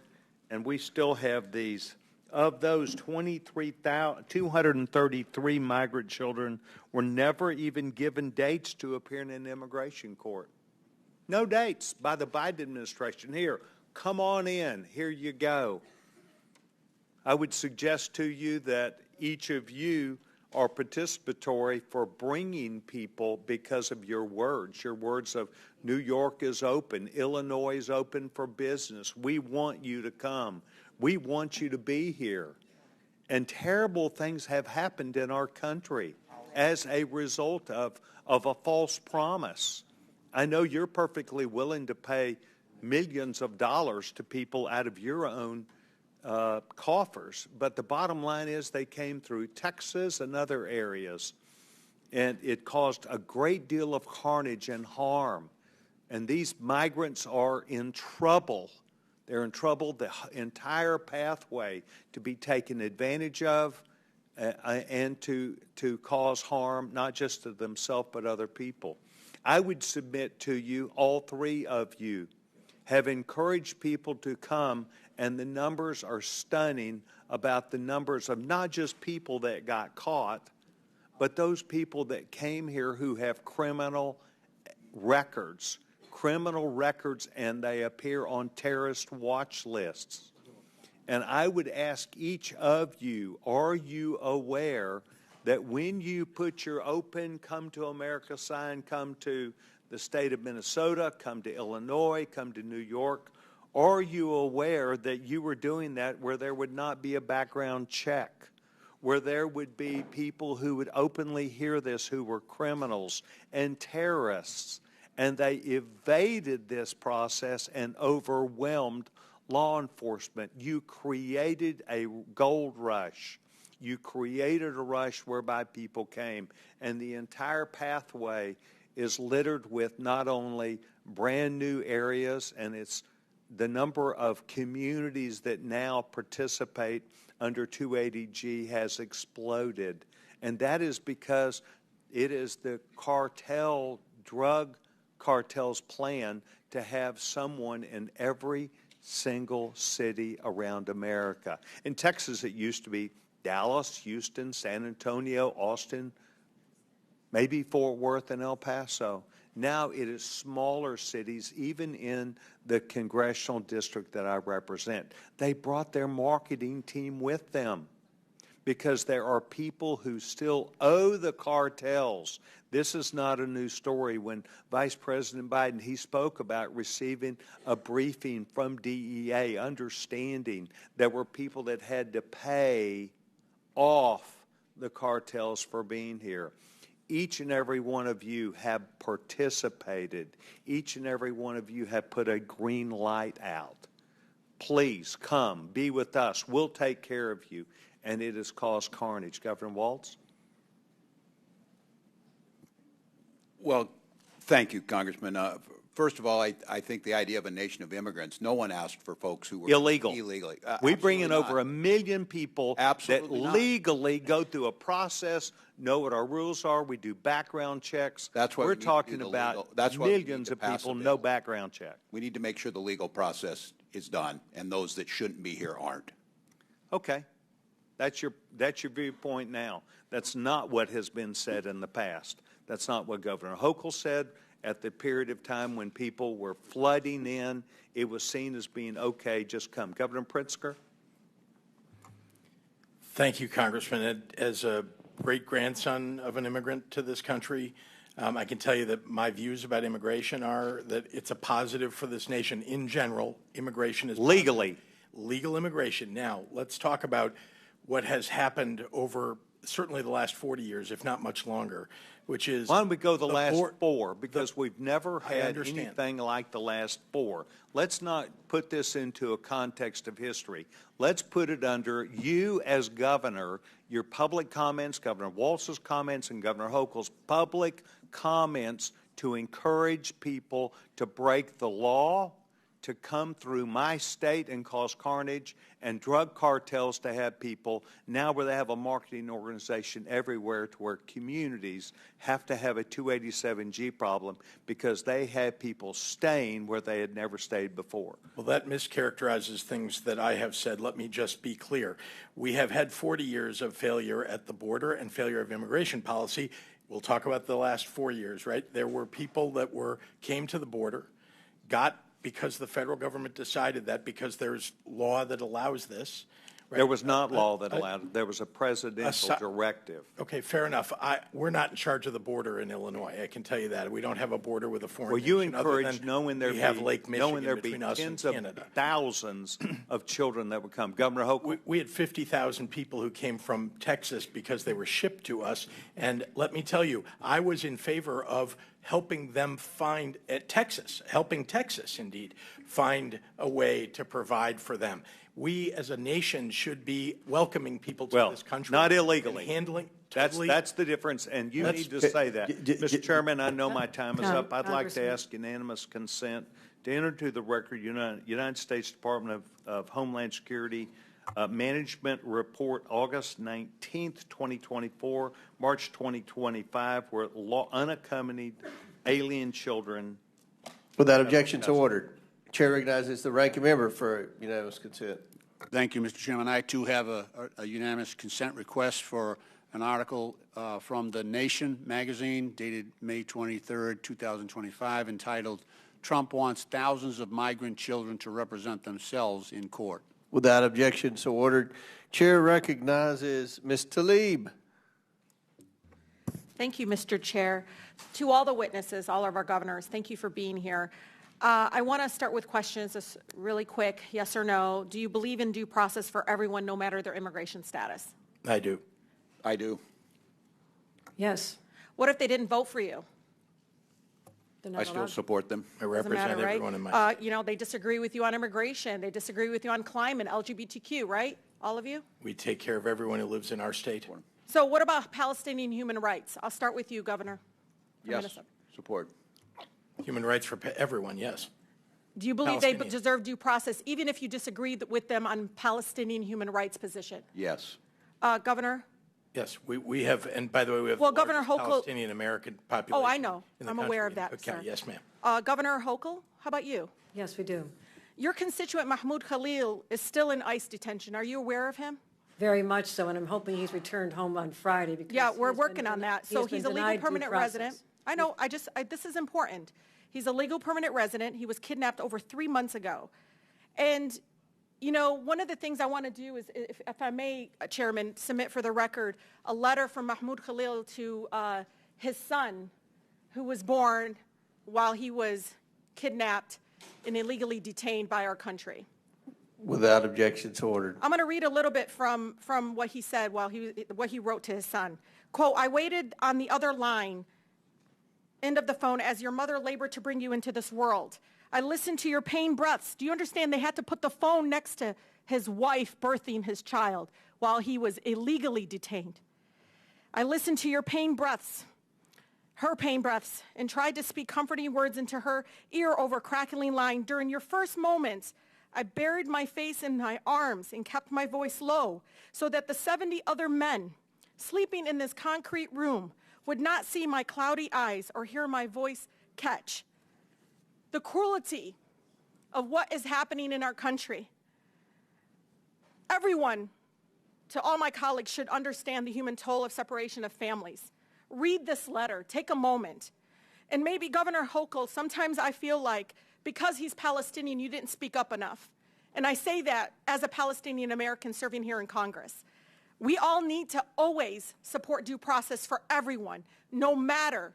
And we still have these. Of those, 233 migrant children were never even given dates to appear in an immigration court. No dates by the Biden administration. Here, come on in. Here you go. I would suggest to you that each of you are participatory for bringing people because of your words of New York is open, Illinois is open for business. We want you to come. We want you to be here. And terrible things have happened in our country as a result of a false promise. I know you're perfectly willing to pay millions of dollars to people out of your own coffers, but the bottom line is they came through Texas and other areas, and it caused a great deal of carnage and harm. And these migrants are in trouble. They're in trouble, the entire pathway to be taken advantage of and to cause harm, not just to themselves but other people. I would submit to you, all three of you have encouraged people to come, and the numbers are stunning about the numbers of not just people that got caught, but those people that came here who have criminal records, and they appear on terrorist watch lists. And I would ask each of you, are you aware that when you put your open Come to America sign, come to the state of Minnesota, come to Illinois, come to New York, are you aware that you were doing that where there would not be a background check, where there would be people who would openly hear this who were criminals and terrorists, and they evaded this process and overwhelmed law enforcement? You created a gold rush. You created a rush whereby people came, and the entire pathway is littered with not only brand new areas, and it's the number of communities that now participate under 280G has exploded. And that is because it is the drug cartel's plan to have someone in every single city around America. In Texas, it used to be Dallas, Houston, San Antonio, Austin, maybe Fort Worth and El Paso. Now it is smaller cities, even in the congressional district that I represent. They brought their marketing team with them because there are people who still owe the cartels. This is not a new story. When Vice President Biden, he spoke about receiving a briefing from DEA, understanding there were people that had to pay off the cartels for being here. Each and every one of you have participated. Each and every one of you have put a green light out. Please come, be with us. We'll take care of you. And it has caused carnage. Governor Walz? Well, thank you, Congressman. First of all, I think the idea of a nation of immigrants, no one asked for folks who were illegally. We bring in over 1 million people Absolutely that legally go through a process know what our rules are. We do background checks. That's why we're we need to do talking the about legal- that's why we need millions to of pass people, a no bill. background check. We need to make sure the legal process is done, and those that shouldn't be here aren't. Okay. That's your viewpoint now. That's not what has been said in the past. That's not what Governor Hochul said at the period of time when people were flooding in. It was seen as being okay, just come. Governor Pritzker? Thank you, Congressman. As a great-grandson of an immigrant to this country, I can tell you that my views about immigration are that it's a positive for this nation in general. Immigration is legally. Positive. Legal immigration. Now, let's talk about what has happened over certainly the last 40 years, if not much longer, which is... Why don't we go the last four? Because we've never had understand. anything like the last four. Let's not put this into a context of history. Let's put it under you as governor, your public comments, Governor Walz's comments, and Governor Hochul's public comments to encourage people to break the law, to come through my state and cause carnage, and drug cartels to have people now where they have a marketing organization everywhere to where communities have to have a 287G problem because they have people staying where they had never stayed before. Well, that mischaracterizes things that I have said. Let me just be clear. We have had 40 years of failure at the border and failure of immigration policy. We'll talk about the last 4 years, right? There were people that came to the border, got because the federal government decided that because there's law that allows this. Right? There was not law that allowed it. There was a presidential directive. Okay, fair enough. We're not in charge of the border in Illinois. I can tell you that. We don't have a border with a foreign nation. Well, you nation encourage knowing there have Lake Michigan there be between us tens and of Canada. thousands of children that would come. Governor Hochul? We had 50,000 people who came from Texas because they were shipped to us. And let me tell you, I was in favor of helping them find helping Texas, indeed, find a way to provide for them. We, as a nation, should be welcoming people to this country. Not illegally. And handling. That's the difference, and you need to say that. Mr. Chairman, I know my time is up. I'd like to ask unanimous consent to enter to the record United States Department of Homeland Security Management Report, August 19th, 2024, March 2025, where unaccompanied alien children. Without objection, so ordered. Chair recognizes the ranking member for unanimous consent. Thank you, Mr. Chairman. I, too, have a unanimous consent request for an article from The Nation magazine dated May 23rd, 2025, entitled, "Trump Wants Thousands of Migrant Children to Represent Themselves in Court." Without objection, so ordered. Chair recognizes Ms. Tlaib. Thank you, Mr. Chair. To all the witnesses, all of our governors, thank you for being here. I want to start with questions, just really quick, yes or no. Do you believe in due process for everyone, no matter their immigration status? I do. I do. Yes. What if they didn't vote for you? I still support them. I represent matter, right? everyone in my they disagree with you on immigration. They disagree with you on climate, LGBTQ, right? All of you? We take care of everyone who lives in our state. So what about Palestinian human rights? I'll start with you, Governor. Yes, support. Human rights for everyone, yes. Do you believe they deserve due process, even if you disagree with them on Palestinian human rights position? Yes. Governor? Yes, we have, and by the way, we have Well, the Governor largest Hochul- Palestinian American population. Oh, I know. in the I'm country. aware of that, Okay, sir. yes, ma'am. Governor Hochul, how about you? Yes, we do. Your constituent Mahmoud Khalil is still in ICE detention. Are you aware of him? Very much so, and I'm hoping he's returned home on Friday. Because Yeah, we're he's working been on that. he So has been he's a legal denied due permanent process. resident. I know, this is important. He's a legal permanent resident. He was kidnapped over 3 months ago. And, one of the things I want to do is, if I may, Chairman, submit for the record a letter from Mahmoud Khalil to his son, who was born while he was kidnapped and illegally detained by our country. Without objection, so ordered. I'm going to read a little bit from what he said what he wrote to his son. Quote, "I waited on the other line, end of the phone, as your mother labored to bring you into this world. I listened to your pain breaths." Do you understand they had to put the phone next to his wife birthing his child while he was illegally detained? "I listened to your pain breaths, her pain breaths, and tried to speak comforting words into her ear over crackling line. During your first moments, I buried my face in my arms and kept my voice low so that the 70 other men sleeping in this concrete room would not see my cloudy eyes or hear my voice catch the cruelty of what is happening in our country. Everyone, to all my colleagues, should understand the human toll of separation of families. Read this letter. Take a moment. And maybe Governor Hochul, sometimes I feel like because he's Palestinian, you didn't speak up enough. And I say that as a Palestinian American serving here in Congress. We all need to always support due process for everyone, no matter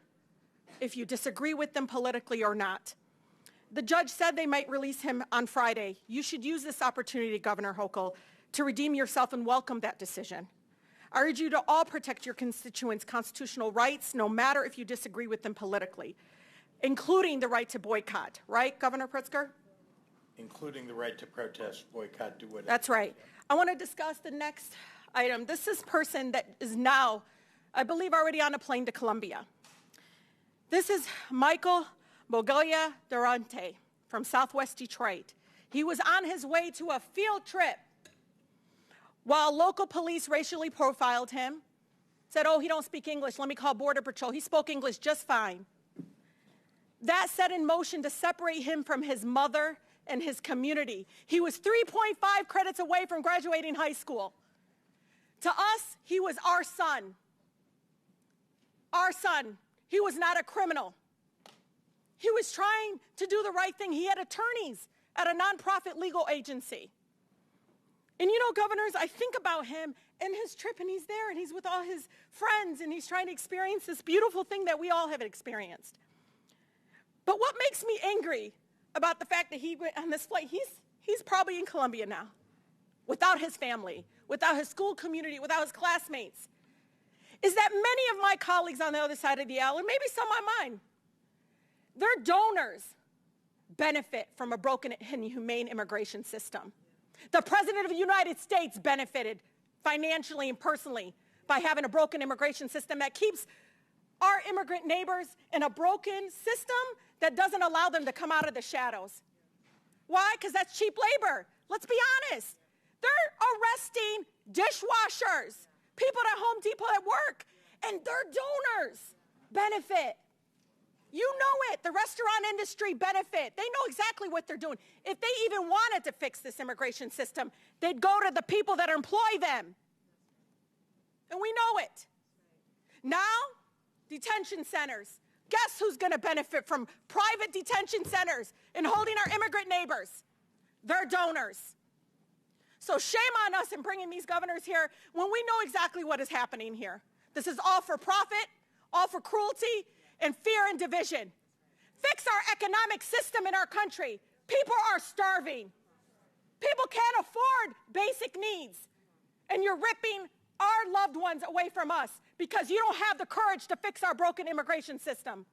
if you disagree with them politically or not. The judge said they might release him on Friday. You should use this opportunity, Governor Hochul, to redeem yourself and welcome that decision. I urge you to all protect your constituents' constitutional rights, no matter if you disagree with them politically, including the right to boycott. Right, Governor Pritzker? Including the right to protest, boycott, do whatever. That's right. I want to discuss the next item. This is a person that is now, I believe, already on a plane to Colombia. This is Michael Bogoya Durante from Southwest Detroit. He was on his way to a field trip while local police racially profiled him, said, oh, he don't speak English, let me call Border Patrol. He spoke English just fine. That set in motion to separate him from his mother and his community. He was 3.5 credits away from graduating high school. To us, he was our son. Our son. He was not a criminal. He was trying to do the right thing. He had attorneys at a nonprofit legal agency. And you know, governors, I think about him and his trip, and he's there, and he's with all his friends, and he's trying to experience this beautiful thing that we all have experienced. But what makes me angry about the fact that he went on this flight, he's probably in Colombia now, without his family, without his school community, without his classmates, is that many of my colleagues on the other side of the aisle, and maybe some on mine, their donors benefit from a broken and inhumane immigration system. The President of the United States benefited financially and personally by having a broken immigration system that keeps our immigrant neighbors in a broken system that doesn't allow them to come out of the shadows. Why? Because that's cheap labor. Let's be honest. They're arresting dishwashers, people at Home Depot at work, and their donors benefit. You know it. The restaurant industry benefit. They know exactly what they're doing. If they even wanted to fix this immigration system, they'd go to the people that employ them. And we know it. Now, detention centers. Guess who's going to benefit from private detention centers and holding our immigrant neighbors? Their donors. So shame on us in bringing these governors here when we know exactly what is happening here. This is all for profit, all for cruelty, and fear and division. Fix our economic system in our country. People are starving. People can't afford basic needs. And you're ripping our loved ones away from us because you don't have the courage to fix our broken immigration system.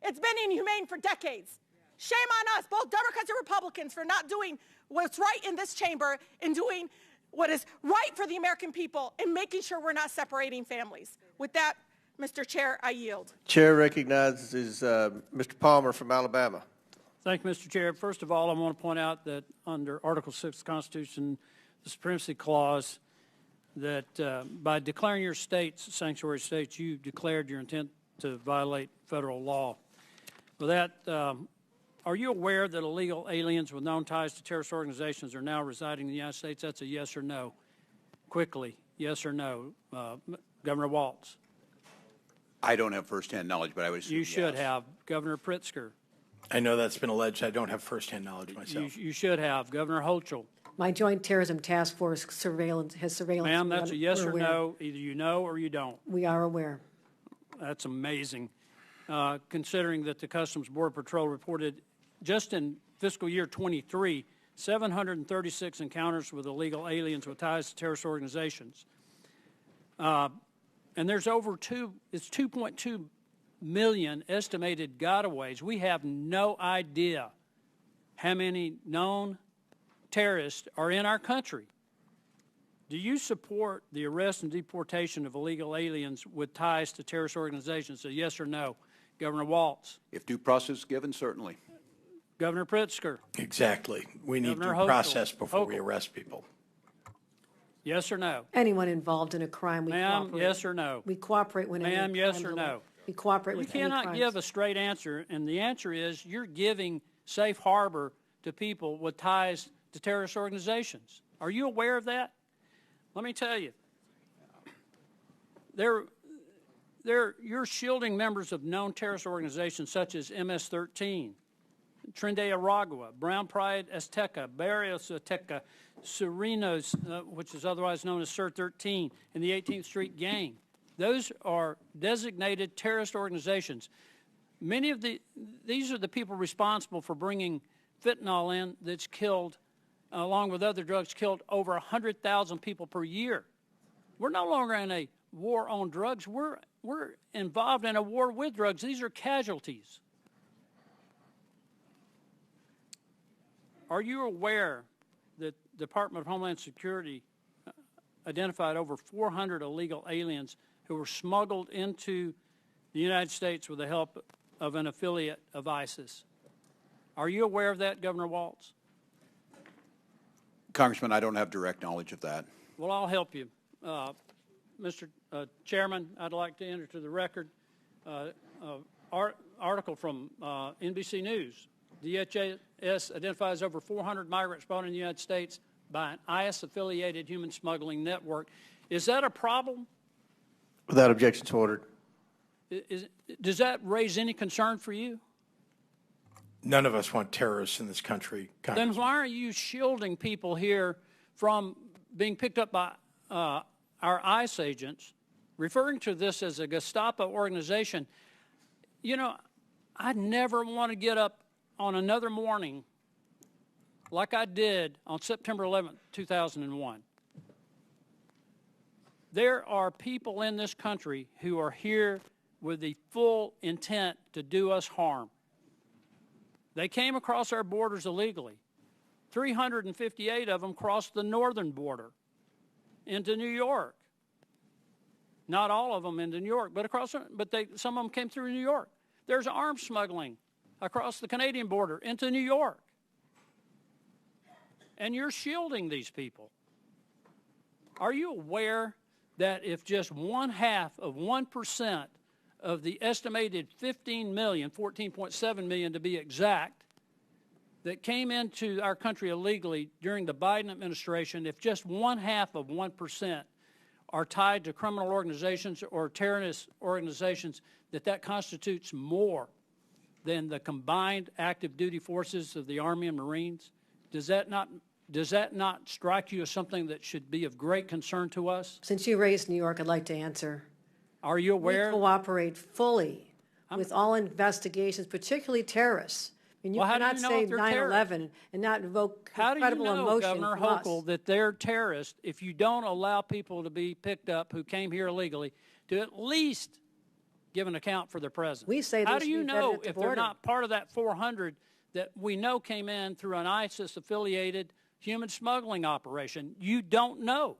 It's been inhumane for decades. Shame on us, both Democrats and Republicans, for not doing what's right in this chamber and doing what is right for the American people and making sure we're not separating families. With that, Mr. Chair, I yield. Chair recognizes Mr. Palmer from Alabama. Thank you, Mr. Chair. First of all, I want to point out that under Article 6 of the Constitution, the Supremacy Clause, that by declaring your states sanctuary states, you declared your intent to violate federal law. With that, are you aware that illegal aliens with known ties to terrorist organizations are now residing in the United States? That's a yes or no. Quickly, yes or no. Governor Walz. I don't have firsthand knowledge, but I would assume you should yes. have. Governor Pritzker. I know that's been alleged. I don't have firsthand knowledge myself. You should have. Governor Hochul. My Joint Terrorism Task Force has surveillance. Ma'am, that's a yes or no. Either you know or you don't. We are aware. That's amazing. Considering that the Customs Border Patrol reported just in fiscal year 23, 736 encounters with illegal aliens with ties to terrorist organizations. And there's it's 2.2 million estimated gotaways. We have no idea how many known terrorists are in our country. Do you support the arrest and deportation of illegal aliens with ties to terrorist organizations? So yes or no? Governor Walz. If due process is given, certainly. Governor Pritzker. Exactly. We need Governor due Hochul. process before we Hochul. arrest people. Yes or no? Anyone involved in a crime, we Ma'am, cooperate. yes or no? We cooperate when any Ma'am, crimes yes or are- no? We cooperate You with any cannot crimes. give a straight answer, and the answer is you're giving safe harbor to people with ties to terrorist organizations. Are you aware of that? Let me tell you. You're shielding members of known terrorist organizations such as MS-13, Trinidad Aragua, Brown Pride Azteca, Barrios Azteca, Serenos, which is otherwise known as Sir 13, and the 18th Street Gang. Those are designated terrorist organizations. Many of these are the people responsible for bringing fentanyl in that's killed, along with other drugs, killed over 100,000 people per year. We're no longer in a war on drugs. We're involved in a war with drugs. These are casualties. Are you aware that the Department of Homeland Security identified over 400 illegal aliens who were smuggled into the United States with the help of an affiliate of ISIS? Are you aware of that, Governor Walz? Congressman, I don't have direct knowledge of that. Well, I'll help you. Mr. Chairman, I'd like to enter to the record article from NBC News. DHS identifies over 400 migrants brought in the United States by an IS-affiliated human smuggling network. Is that a problem? Without objection, so ordered. Does that raise any concern for you? None of us want terrorists in this country. Then why are you shielding people here from being picked up by our ICE agents, referring to this as a Gestapo organization? You know, I never want to get up on another morning like I did on September 11th, 2001. There are people in this country who are here with the full intent to do us harm. They came across our borders illegally. 358 of them crossed the northern border into New York. Not all of them into New York, but some of them came through New York. There's arms smuggling across the Canadian border into New York. And you're shielding these people. Are you aware that if just 0.5% of the estimated 15 million, 14.7 million to be exact, that came into our country illegally during the Biden administration, if just 0.5% are tied to criminal organizations or terrorist organizations, that constitutes more than the combined active duty forces of the Army and Marines? Does that not strike you as something that should be of great concern to us? Since you raised New York, I'd like to answer. Are you aware? We cooperate fully with all investigations, particularly terrorists. I mean, you cannot say 9/11 and not invoke incredible emotion. How do you know, Governor from us. Hochul, that they're terrorists if you don't allow people to be picked up who came here illegally to at least give an account for their presence? We say they how do should you be vetted know at the if they're border. not part of that 400 that we know came in through an ISIS-affiliated human smuggling operation? You don't know.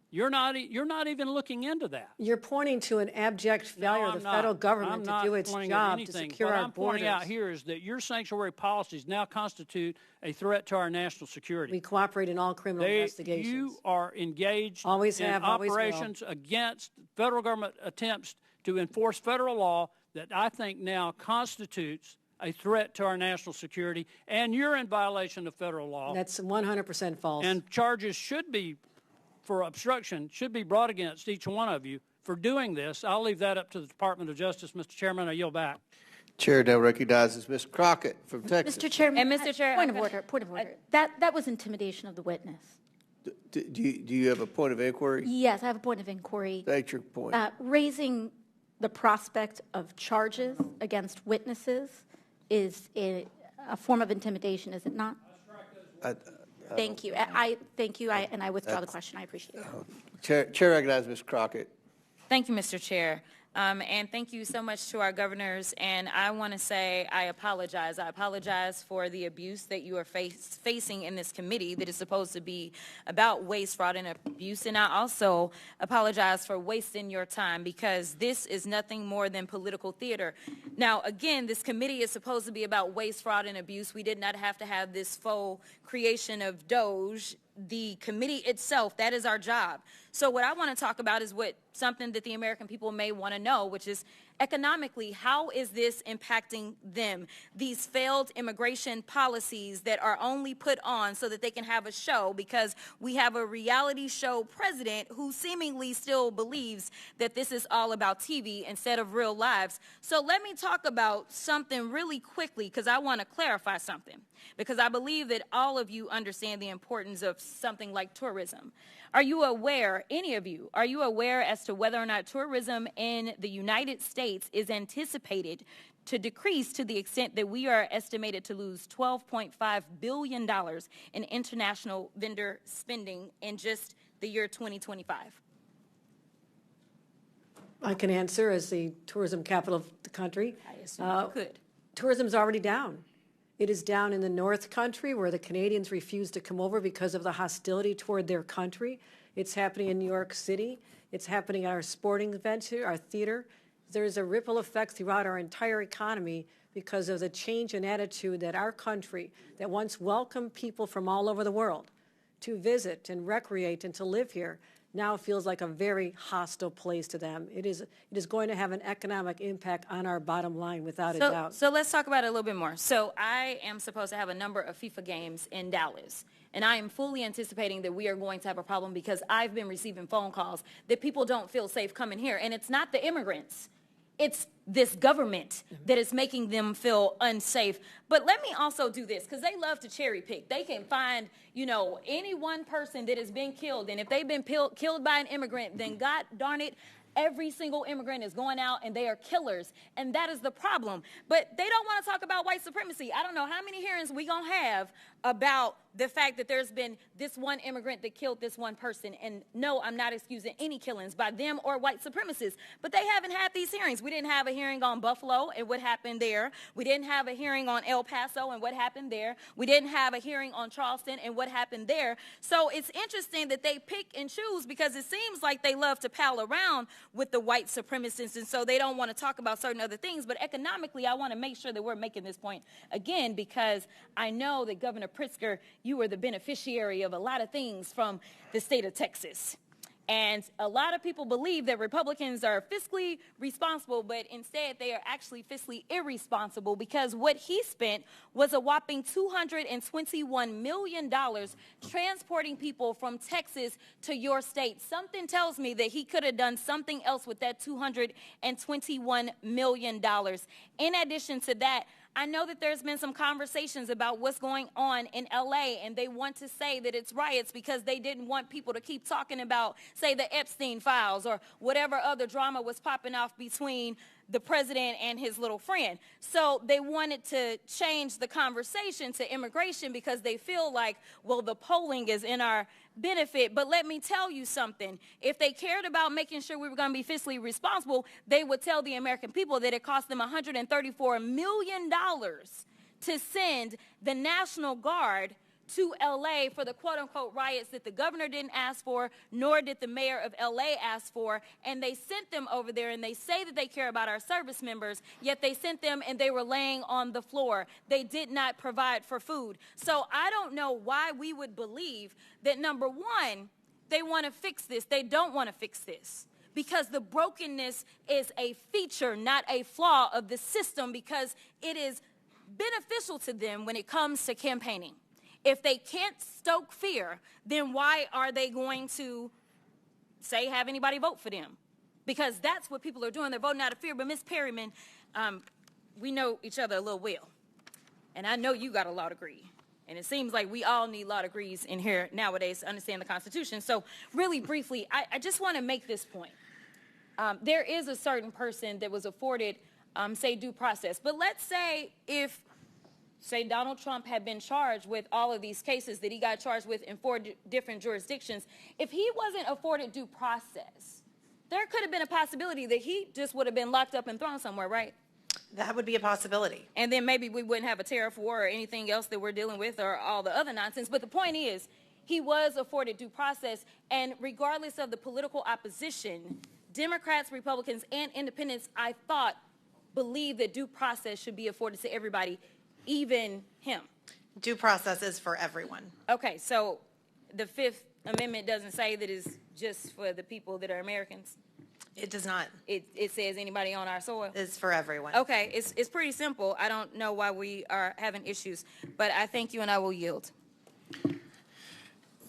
You're not even looking into that. You're pointing to an abject failure of the federal government to do its job to secure our borders. What I'm pointing out here is that your sanctuary policies now constitute a threat to our national security. We cooperate in all criminal investigations. You are engaged in operations against federal government attempts to enforce federal law that I think now constitutes a threat to our national security, and you're in violation of federal law. That's 100% false. And charges for obstruction should be brought against each one of you for doing this. I'll leave that up to the Department of Justice. Mr. Chairman, I yield back. Chair now recognizes Ms. Crockett from Texas. Mr. Chairman. And Mr. Chair, point of order. That was intimidation of the witness. Do you have a point of inquiry? Yes, I have a point of inquiry. State your point. Raising the prospect of charges against witnesses is a form of intimidation, is it not? Thank you. Thank you, and I withdraw the question. I appreciate it. Chair recognizes Ms. Crockett. Thank you, Mr. Chair. And thank you so much to our governors. And I want to say I apologize. I apologize for the abuse that you are facing in this committee that is supposed to be about waste, fraud, and abuse. And I also apologize for wasting your time, because this is nothing more than political theater. Now, again, this committee is supposed to be about waste, fraud, and abuse. We did not have to have this faux creation of Doge the committee itself, that is our job. So what I want to talk about is something that the American people may want to know, which is economically, how is this impacting them? These failed immigration policies that are only put on so that they can have a show, because we have a reality show president who seemingly still believes that this is all about TV instead of real lives. So let me talk about something really quickly, because I want to clarify something, because I believe that all of you understand the importance of something like tourism. Are you aware, any of you, are you aware as to whether or not tourism in the United States is anticipated to decrease to the extent that we are estimated to lose $12.5 billion in international vendor spending in just the year 2025? I can answer as the tourism capital of the country. I assume you could. Tourism's already down. It is down in the North Country, where the Canadians refuse to come over because of the hostility toward their country. It's happening in New York City. It's happening at our sporting events here, our theater. There's a ripple effect throughout our entire economy because of the change in attitude that our country, that once welcomed people from all over the world to visit and recreate and to live here, now feels like a very hostile place to them. It is going to have an economic impact on our bottom line, without a doubt. So let's talk about it a little bit more. So I am supposed to have a number of FIFA games in Dallas, and I am fully anticipating that we are going to have a problem, because I've been receiving phone calls that people don't feel safe coming here, and it's not the immigrants. It's this government that is making them feel unsafe. But let me also do this, because they love to cherry pick. They can find, any one person that has been killed, and if they've been killed by an immigrant, then God darn it, every single immigrant is going out and they are killers, and that is the problem. But they don't want to talk about white supremacy. I don't know how many hearings we're going to have about the fact that there's been this one immigrant that killed this one person. And no, I'm not excusing any killings by them or white supremacists, but they haven't had these hearings. We didn't have a hearing on Buffalo and what happened there. We didn't have a hearing on El Paso and what happened there. We didn't have a hearing on Charleston and what happened there. So it's interesting that they pick and choose, because it seems like they love to pal around with the white supremacists, and so they don't want to talk about certain other things. But economically, I want to make sure that we're making this point again, because I know that Governor Pritzker, you were the beneficiary of a lot of things from the state of Texas. And a lot of people believe that Republicans are fiscally responsible, but instead they are actually fiscally irresponsible, because what he spent was a whopping $221 million transporting people from Texas to your state. Something tells me that he could have done something else with that $221 million. In addition to that, I know that there's been some conversations about what's going on in L.A., and they want to say that it's riots because they didn't want people to keep talking about, say, the Epstein files or whatever other drama was popping off between the president and his little friend. So they wanted to change the conversation to immigration because they feel like, well, the polling is in our benefit. But let me tell you something. If they cared about making sure we were going to be fiscally responsible, they would tell the American people that it cost them $134 million to send the National Guard to L.A. for the quote-unquote riots that the governor didn't ask for, nor did the mayor of L.A. ask for, and they sent them over there, and they say that they care about our service members, yet they sent them and they were laying on the floor. They did not provide for food. So I don't know why we would believe that, number one, they want to fix this. They don't want to fix this, because the brokenness is a feature, not a flaw of the system, because it is beneficial to them when it comes to campaigning. If they can't stoke fear, then why are they going to, say, have anybody vote for them? Because that's what people are doing. They're voting out of fear. But Ms. Perryman, we know each other a little well. And I know you got a law degree. And it seems like we all need law degrees in here nowadays to understand the Constitution. So really briefly, I just want to make this point. There is a certain person that was afforded, say, due process. But let's say if, say, Donald Trump had been charged with all of these cases that he got charged with in 4 different jurisdictions, if he wasn't afforded due process, there could have been a possibility that he just would have been locked up and thrown somewhere, right? That would be a possibility. And then maybe we wouldn't have a tariff war or anything else that we're dealing with or all the other nonsense. But the point is, he was afforded due process, and regardless of the political opposition, Democrats, Republicans, and independents, I thought, believe that due process should be afforded to everybody, even him. Due process is for everyone. Okay, so the Fifth Amendment doesn't say that it's just for the people that are Americans? It does not. It says anybody on our soil? It's for everyone. Okay, it's pretty simple. I don't know why we are having issues, but I thank you and I will yield.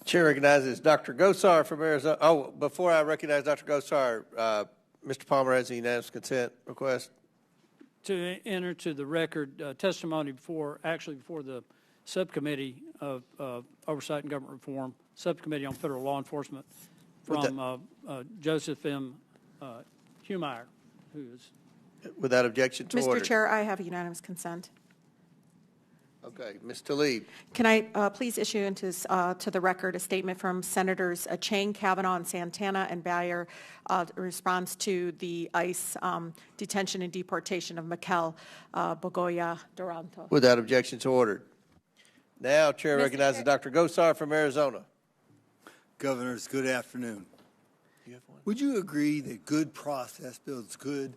Chair recognizes Dr. Gosar from Arizona. Oh, before I recognize Dr. Gosar, Mr. Palmer has a unanimous consent request. To enter to the record testimony before the subcommittee of Oversight and Government Reform, Subcommittee on Federal Law Enforcement, from Joseph M. Humeyer, who is. Without objection to order. Mr. Chair, I have unanimous consent. Okay, Ms. Tlaib. Can I please issue into to the record a statement from Senators Chang, Kavanaugh, and Santana and Bayer in response to the ICE detention and deportation of Mikel Bogoya Duranto? Without objection to order. Now, Chair recognizes Dr. Gosar from Arizona. Governors, good afternoon. Would you agree that good process builds good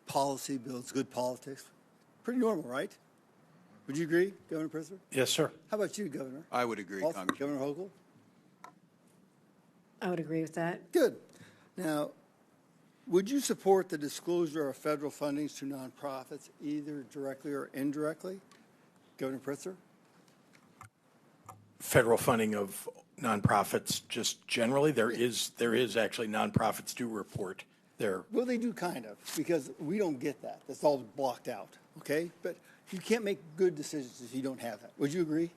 policy, builds good politics? Pretty normal, right? Would you agree, Governor Pritzker? Yes, sir. How about you, Governor? I would agree, Walz, Congressman. Governor Hochul? I would agree with that. Good. Now, would you support the disclosure of federal fundings to nonprofits, either directly or indirectly? Governor Pritzker? Federal funding of nonprofits just generally, there is actually nonprofits do report their. Well, they do kind of, because we don't get that. That's all blocked out, okay? But you can't make good decisions if you don't have that. Would you agree?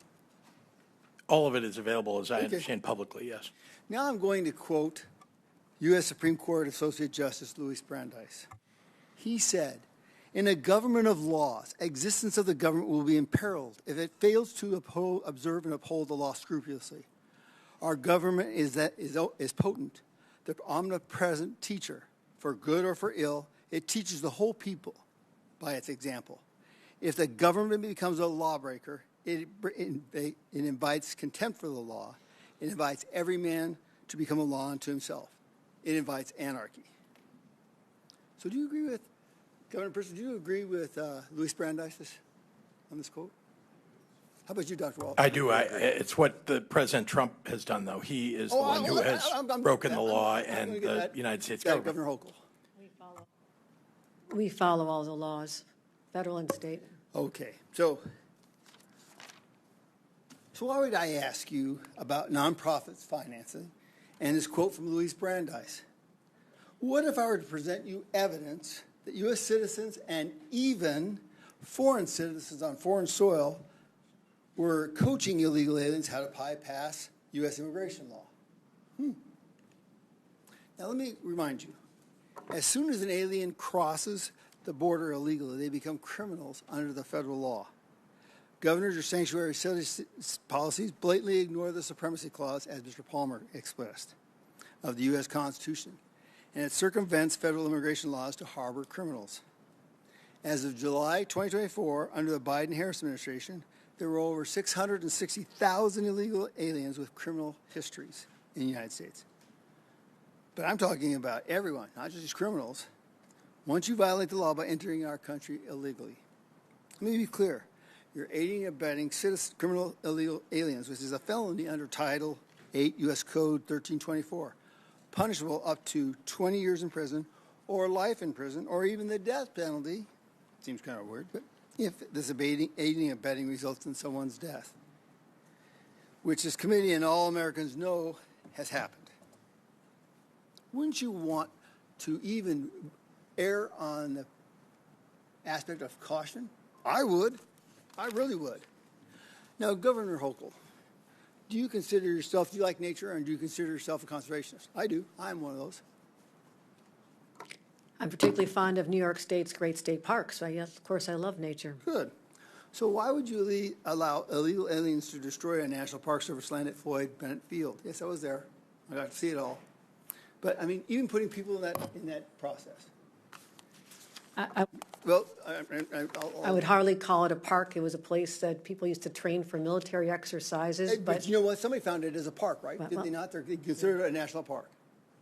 All of it is available, as I understand, publicly, yes. Now I'm going to quote U.S. Supreme Court Associate Justice Louis Brandeis. He said, "In a government of laws, existence of the government will be imperiled if it fails to observe and uphold the law scrupulously. Our government is potent, the omnipresent teacher. For good or for ill, it teaches the whole people by its example. If the government becomes a lawbreaker, it invites contempt for the law. It invites every man to become a law unto himself. It invites anarchy." So do you agree with, Governor Pritzker, do you agree with Louis Brandeis on this quote? How about you, Dr. Walz? I do. It's what the President Trump has done, though. He is the one who has broken the law, and the United States government. Governor Hochul. We follow all the laws, federal and state. Okay, so why would I ask you about nonprofits financing and this quote from Louis Brandeis? What if I were to present you evidence that U.S. citizens and even foreign citizens on foreign soil were coaching illegal aliens how to bypass U.S. immigration law? Now let me remind you, as soon as an alien crosses the border illegally, they become criminals under the federal law. Governors or sanctuary policies blatantly ignore the supremacy clause, as Mr. Palmer expressed, of the U.S. Constitution, and it circumvents federal immigration laws to harbor criminals. As of July 2024, under the Biden-Harris administration, there were over 660,000 illegal aliens with criminal histories in the United States. But I'm talking about everyone, not just criminals. Once you violate the law by entering our country illegally, let me be clear. You're aiding and abetting criminal illegal aliens, which is a felony under Title 8 U.S. Code 1324, punishable up to 20 years in prison or life in prison or even the death penalty. Seems kind of weird, but if this aiding and abetting results in someone's death, which this committee and all Americans know has happened. Wouldn't you want to even err on the aspect of caution? I would. I really would. Now, Governor Hochul, do you consider yourself, do you like nature, and do you consider yourself a conservationist? I do. I'm one of those. I'm particularly fond of New York State's great state parks, so yes, of course I love nature. Good. So why would you allow illegal aliens to destroy a National Park Service land at Floyd Bennett Field? Yes, I was there. I got to see it all. But, I mean, even putting people in that process. I would hardly call it a park. It was a place that people used to train for military exercises. But you know what? Somebody found it as a park, right? Did they not? They considered it a national park.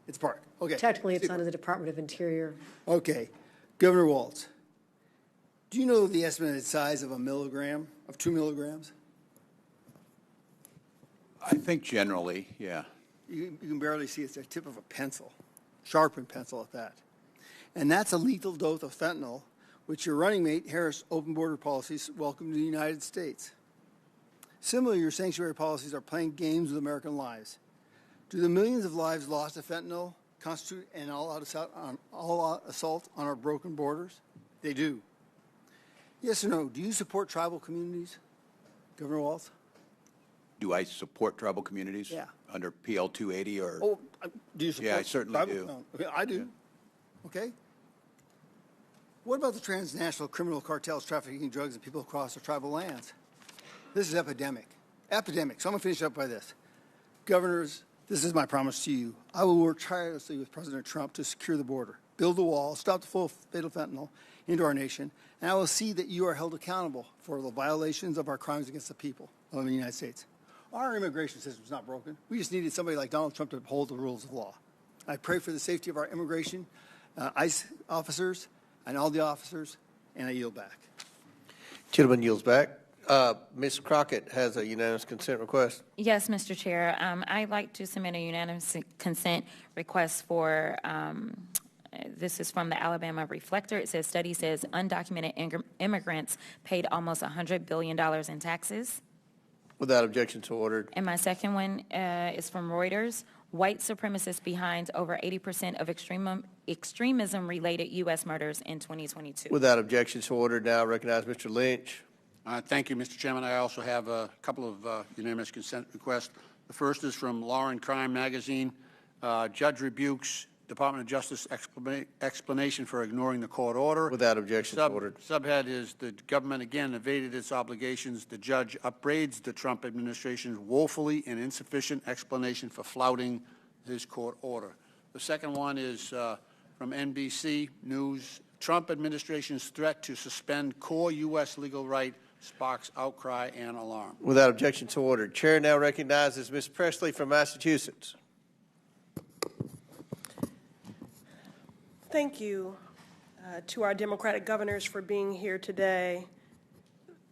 It's a park. Okay. Technically, it's under the Department of Interior. Okay. Governor Walz, do you know the estimated size of 2 milligrams? I think generally, yeah. You can barely see it's the tip of a pencil, sharpened pencil at that. And that's a lethal dose of fentanyl, which your running mate, Harris' open border policies welcome to the United States. Similarly, your sanctuary policies are playing games with American lives. Do the millions of lives lost to fentanyl constitute an all-out assault on our broken borders? They do. Yes or no, do you support tribal communities, Governor Walz? Do I support tribal communities? Yeah. Under PL 280 or? Oh, do you support Yeah, I certainly tribal? do. No. Okay, I do. Yeah. Okay. What about the transnational criminal cartels trafficking drugs and people across our tribal lands? This is epidemic. Epidemic. So I'm going to finish up by this. Governors, this is my promise to you. I will work tirelessly with President Trump to secure the border, build the wall, stop the flow of fatal fentanyl into our nation, and I will see that you are held accountable for the violations of our crimes against the people of the United States. Our immigration system is not broken. We just needed somebody like Donald Trump to uphold the rules of law. I pray for the safety of our immigration, ICE officers, and all the officers, and I yield back. Gentleman yields back. Ms. Crockett has a unanimous consent request. Yes, Mr. Chair. I'd like to submit a unanimous consent request for, this is from the Alabama Reflector. It says, study says undocumented immigrants paid almost $100 billion in taxes. Without objection, so ordered. And my second one is from Reuters. White supremacists behind over 80% of extremism-related U.S. murders in 2022. Without objection, so ordered. Now I recognize Mr. Lynch. Thank you, Mr. Chairman. I also have a couple of unanimous consent requests. The first is from Law and Crime magazine. Judge rebukes Department of Justice explanation for ignoring the court order. Without objection, so ordered. Subhead is the government again evaded its obligations. The judge upbraids the Trump administration's woefully and insufficient explanation for flouting his court order. The second one is from NBC News. Trump administration's threat to suspend core U.S. legal right sparks outcry and alarm. Without objection, so ordered. Chair now recognizes Ms. Presley from Massachusetts. Thank you to our Democratic governors for being here today.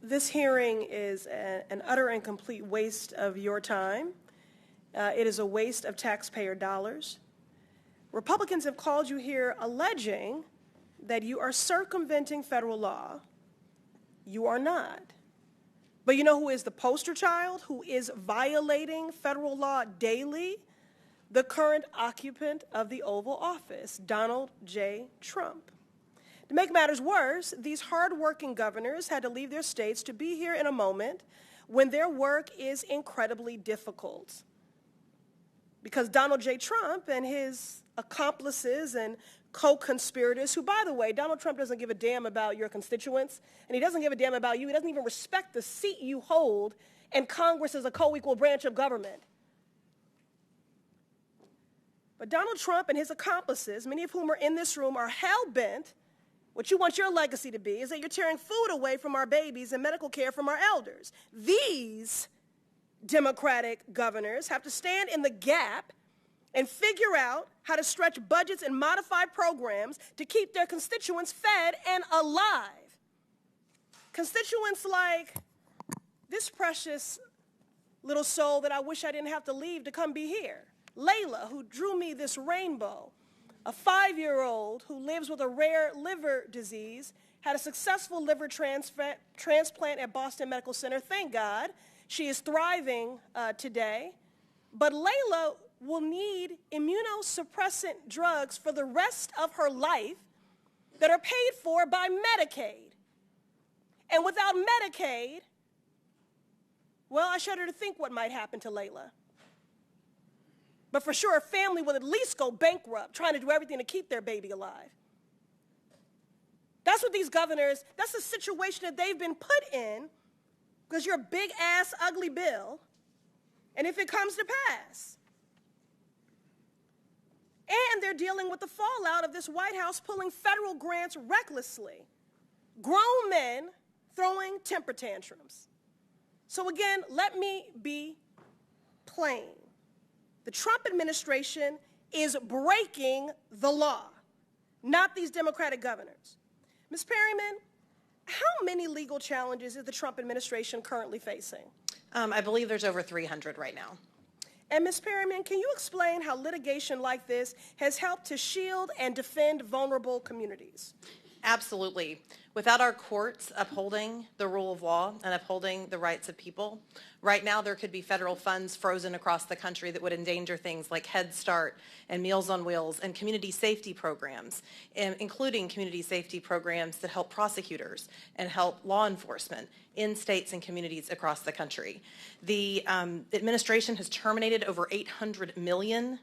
This hearing is an utter and complete waste of your time. It is a waste of taxpayer dollars. Republicans have called you here alleging that you are circumventing federal law. You are not. But you know who is the poster child, who is violating federal law daily? The current occupant of the Oval Office, Donald J. Trump. To make matters worse, these hardworking governors had to leave their states to be here in a moment when their work is incredibly difficult. Because Donald J. Trump and his accomplices and co-conspirators, who, by the way, Donald Trump doesn't give a damn about your constituents, and he doesn't give a damn about you. He doesn't even respect the seat you hold in Congress as a co-equal branch of government. But Donald Trump and his accomplices, many of whom are in this room, are hell-bent. What you want your legacy to be is that you're tearing food away from our babies and medical care from our elders. These Democratic governors have to stand in the gap and figure out how to stretch budgets and modify programs to keep their constituents fed and alive. Constituents like this precious little soul that I wish I didn't have to leave to come be here. Layla, who drew me this rainbow, a 5-year-old who lives with a rare liver disease, had a successful liver transplant at Boston Medical Center. Thank God. She is thriving today. But Layla will need immunosuppressant drugs for the rest of her life that are paid for by Medicaid. And without Medicaid, well, I shudder to think what might happen to Layla. But for sure, a family will at least go bankrupt trying to do everything to keep their baby alive. That's what these governors, that's the situation that they've been put in because you're a big-ass, ugly bill, and if it comes to pass. And they're dealing with the fallout of this White House pulling federal grants recklessly. Grown men throwing temper tantrums. So again, let me be plain. The Trump administration is breaking the law, not these Democratic governors. Ms. Perryman, how many legal challenges is the Trump administration currently facing? I believe there's over 300 right now. And Ms. Perryman, can you explain how litigation like this has helped to shield and defend vulnerable communities? Absolutely. Without our courts upholding the rule of law and upholding the rights of people, right now there could be federal funds frozen across the country that would endanger things like Head Start and Meals on Wheels and community safety programs, including community safety programs that help prosecutors and help law enforcement in states and communities across the country. The administration has terminated over $800 million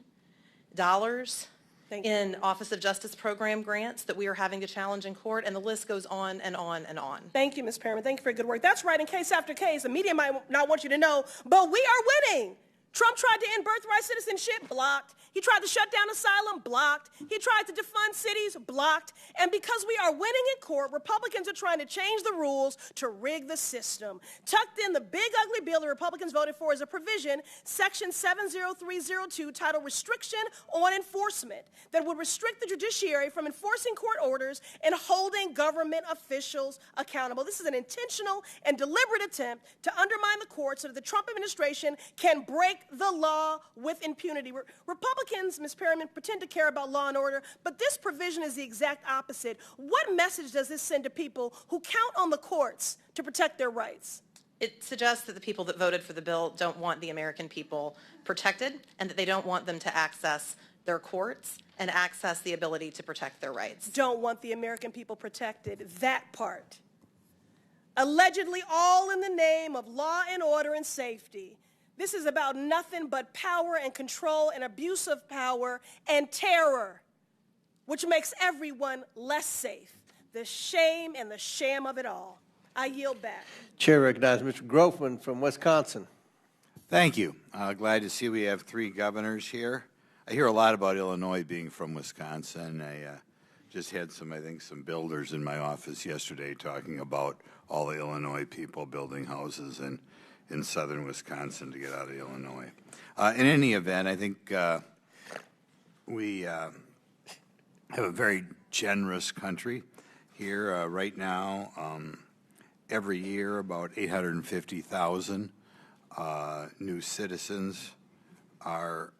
in Office of Justice Program grants that we are having to challenge in court, and the list goes on and on and on. Thank you, Ms. Perryman. Thank you for your good work. That's right, in case after case. The media might not want you to know, but we are winning. Trump tried to end birthright citizenship, blocked. He tried to shut down asylum, blocked. He tried to defund cities, blocked. And because we are winning in court, Republicans are trying to change the rules to rig the system. Tucked in the big ugly bill the Republicans voted for is a provision, Section 70302, titled Restriction on Enforcement, that would restrict the judiciary from enforcing court orders and holding government officials accountable. This is an intentional and deliberate attempt to undermine the court so that the Trump administration can break the law with impunity. Republicans, Ms. Perryman, pretend to care about law and order, but this provision is the exact opposite. What message does this send to people who count on the courts to protect their rights? It suggests that the people that voted for the bill don't want the American people protected and that they don't want them to access their courts and access the ability to protect their rights. Don't want the American people protected, that part. Allegedly all in the name of law and order and safety. This is about nothing but power and control and abuse of power and terror, which makes everyone less safe. The shame and the sham of it all. I yield back. Chair recognizes Mr. Groffman from Wisconsin. Thank you. Glad to see we have 3 governors here. I hear a lot about Illinois being from Wisconsin. I just had some builders in my office yesterday talking about all the Illinois people building houses in southern Wisconsin to get out of Illinois. In any event, I think we have a very generous country here right now. Every year, about 850,000 new citizens are,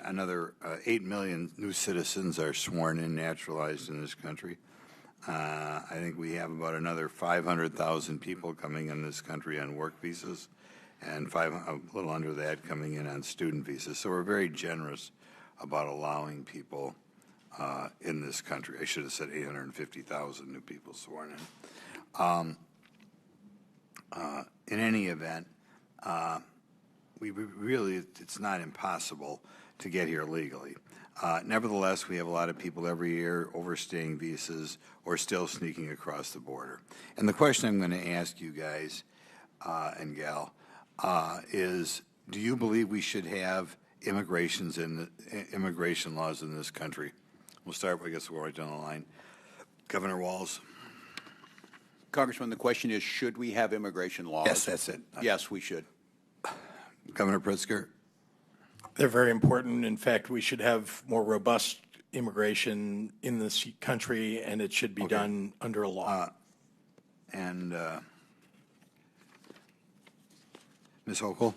another 8 million new citizens are sworn in, naturalized in this country. I think we have about another 500,000 people coming in this country on work visas and a little under that coming in on student visas. So we're very generous about allowing people in this country. I should have said 850,000 new people sworn in. In any event, it's not impossible to get here legally. Nevertheless, we have a lot of people every year overstaying visas or still sneaking across the border. And the question I'm going to ask you guys and gal is, do you believe we should have immigration laws in this country? We'll start, I guess, we're right down the line. Governor Walz. Congressman, the question is, should we have immigration laws? Yes, that's it. Yes, we should. Governor Pritzker. They're very important. In fact, we should have more robust immigration in this country, and it should be done under a law. Ms. Hochul?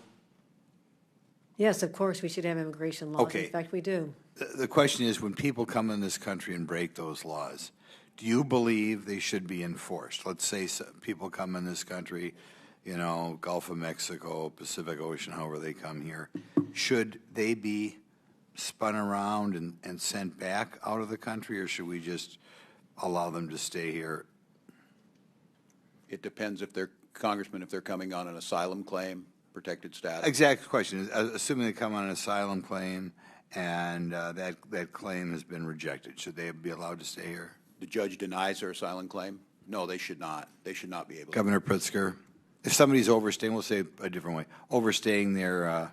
Yes, of course, we should have immigration laws. Okay. In fact, we do. The question is, when people come in this country and break those laws, do you believe they should be enforced? Let's say people come in this country, Gulf of Mexico, Pacific Ocean, however they come here. Should they be spun around and sent back out of the country, or should we just allow them to stay here? It depends if they're, Congressman, if they're coming on an asylum claim, protected status. Exact question. Assuming they come on an asylum claim and that claim has been rejected, should they be allowed to stay here? The judge denies their asylum claim? No, they should not. They should not be able to. Governor Pritzker, if somebody's overstaying, we'll say it a different way, overstaying their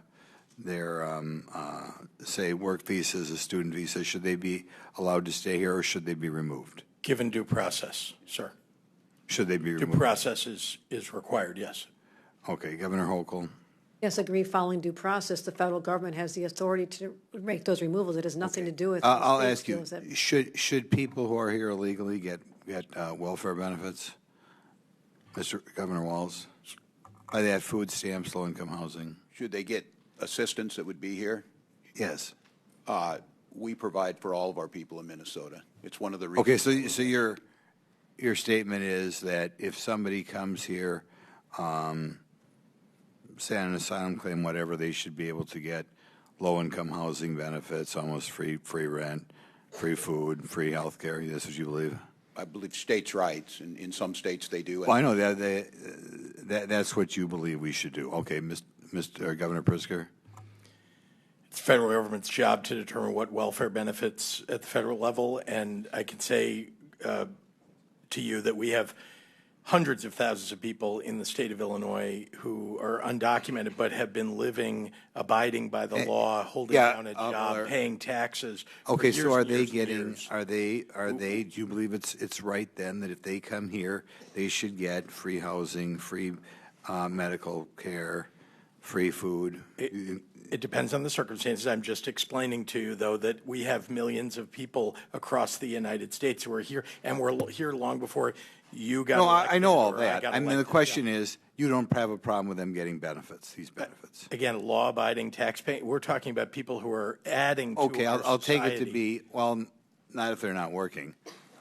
say, work visas, a student visa, should they be allowed to stay here or should they be removed? Given due process, sir. Should they be removed? Due process is required, yes. Okay, Governor Hochul. Yes, agree. Following due process, the federal government has the authority to make those removals. It has nothing to do with. I'll ask you: should people who are here illegally get welfare benefits? Mr. Governor Walz, by that food stamps, low-income housing. Should they get assistance that would be here? Yes. We provide for all of our people in Minnesota. It's one of the reasons. Okay, so your statement is that if somebody comes here, say on an asylum claim, whatever, they should be able to get low-income housing benefits, almost free rent, free food, free health care. That's what you believe? I believe states' rights. In some states, they do. Well, I know that's what you believe we should do. Okay, Mr. Governor Pritzker. It's the federal government's job to determine what welfare benefits at the federal level, and I can say to you that we have hundreds of thousands of people in the state of Illinois who are undocumented but have been living, abiding by the law, holding down a job, paying taxes. Okay, so are they getting? Are they? Do you believe it's right then that if they come here, they should get free housing, free medical care, free food? It depends on the circumstances. I'm just explaining to you, though, that we have millions of people across the United States who are here, and we're here long before you got elected. I know all that. I mean, the question is, you don't have a problem with them getting benefits, these benefits. Again, law-abiding, tax-paying. We're talking about people who are adding to okay, our I'll take it to society. be, well, not if they're not working.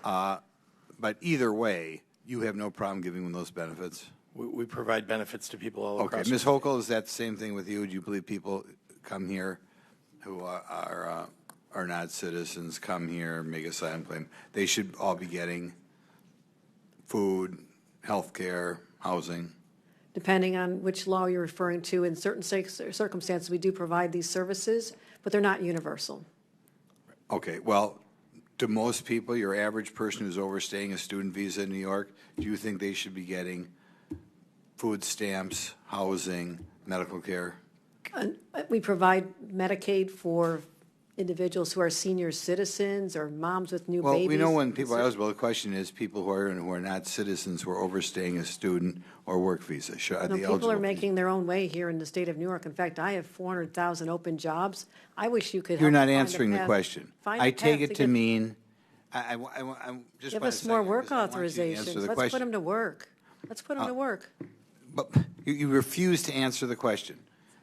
But either way, you have no problem giving them those benefits? We provide benefits to people all across. Okay, Ms. Hochul, is that the same thing with you? Do you believe people come here who are not citizens, come here, make a asylum claim, they should all be getting food, health care, housing? Depending on which law you're referring to, in certain circumstances, we do provide these services, but they're not universal. Okay, well, to most people, your average person who's overstaying a student visa in New York, do you think they should be getting food stamps, housing, medical care? We provide Medicaid for individuals who are senior citizens or moms with new babies. Well, we know when people are eligible, the question is people who are not citizens who are overstaying a student or work visa. People are making their own way here in the state of New York. In fact, I have 400,000 open jobs. I wish you could. You're not answering the question. I take it to mean, I just give us more work authorizations. Let's put them to work. Let's put them to work. But you refuse to answer the question.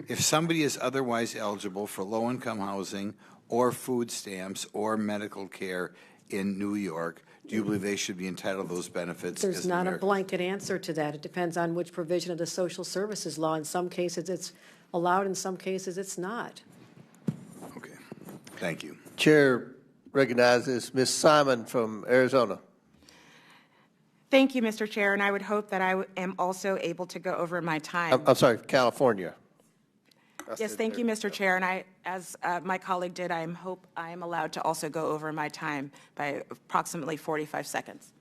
If somebody is otherwise eligible for low-income housing or food stamps or medical care in New York, do you believe they should be entitled to those benefits? There's not a blanket answer to that. It depends on which provision of the social services law. In some cases, it's allowed. In some cases, it's not. Okay. Thank you. Chair recognizes Ms. Simon from Arizona. Thank you, Mr. Chair, and I would hope that I am also able to go over my time. I'm sorry, California. Yes, thank you, Mr. Chair, and I, as my colleague did, I hope I am allowed to also go over my time by approximately 45 seconds.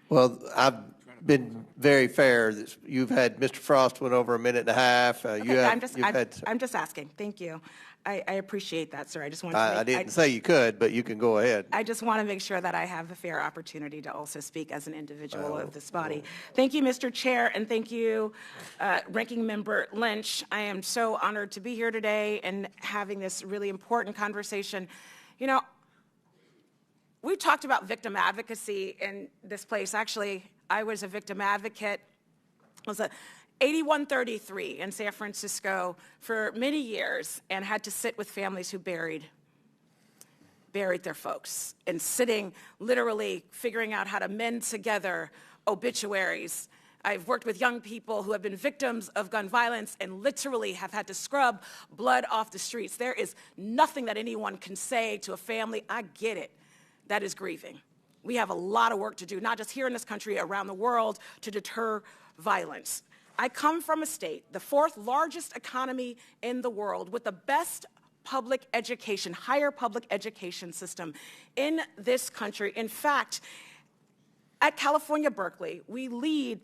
Well, I've been very fair. You've had Mr. Frost went over a minute and a half. Okay, I'm just asking. Thank you. I appreciate that, sir. I just want to I didn't say you could, but you can go ahead. I just want to make sure that I have a fair opportunity to also speak as an individual of this body. Thank you, Mr. Chair, and thank you, Ranking Member Lynch. I am so honored to be here today and having this really important conversation. You know, we've talked about victim advocacy in this place. Actually, I was a victim advocate. I was a 8133 in San Francisco for many years and had to sit with families who buried their folks and sitting, literally figuring out how to mend together obituaries. I've worked with young people who have been victims of gun violence and literally have had to scrub blood off the streets. There is nothing that anyone can say to a family, I get it, that is grieving. We have a lot of work to do, not just here in this country, around the world, to deter violence. I come from a state, the fourth largest economy in the world, with the best public education, higher public education system in this country. In fact, at California, Berkeley, we lead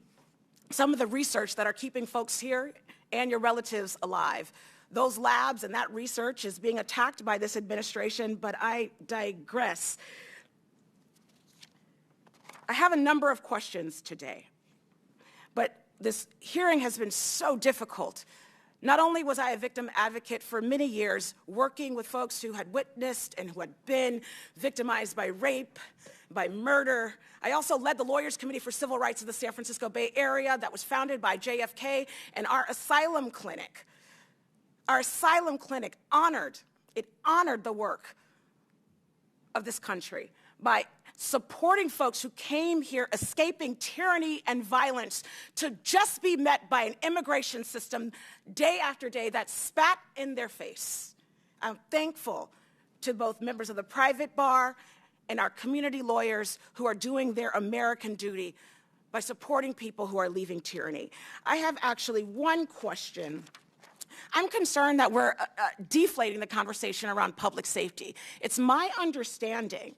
some of the research that are keeping folks here and your relatives alive. Those labs and that research is being attacked by this administration, but I digress. I have a number of questions today, but this hearing has been so difficult. Not only was I a victim advocate for many years, working with folks who had witnessed and who had been victimized by rape, by murder. I also led the Lawyers Committee for Civil Rights of the San Francisco Bay Area that was founded by JFK, and our asylum clinic honored the work of this country by supporting folks who came here escaping tyranny and violence to just be met by an immigration system day after day that spat in their face. I'm thankful to both members of the private bar and our community lawyers who are doing their American duty by supporting people who are leaving tyranny. I have actually one question. I'm concerned that we're deflating the conversation around public safety. It's my understanding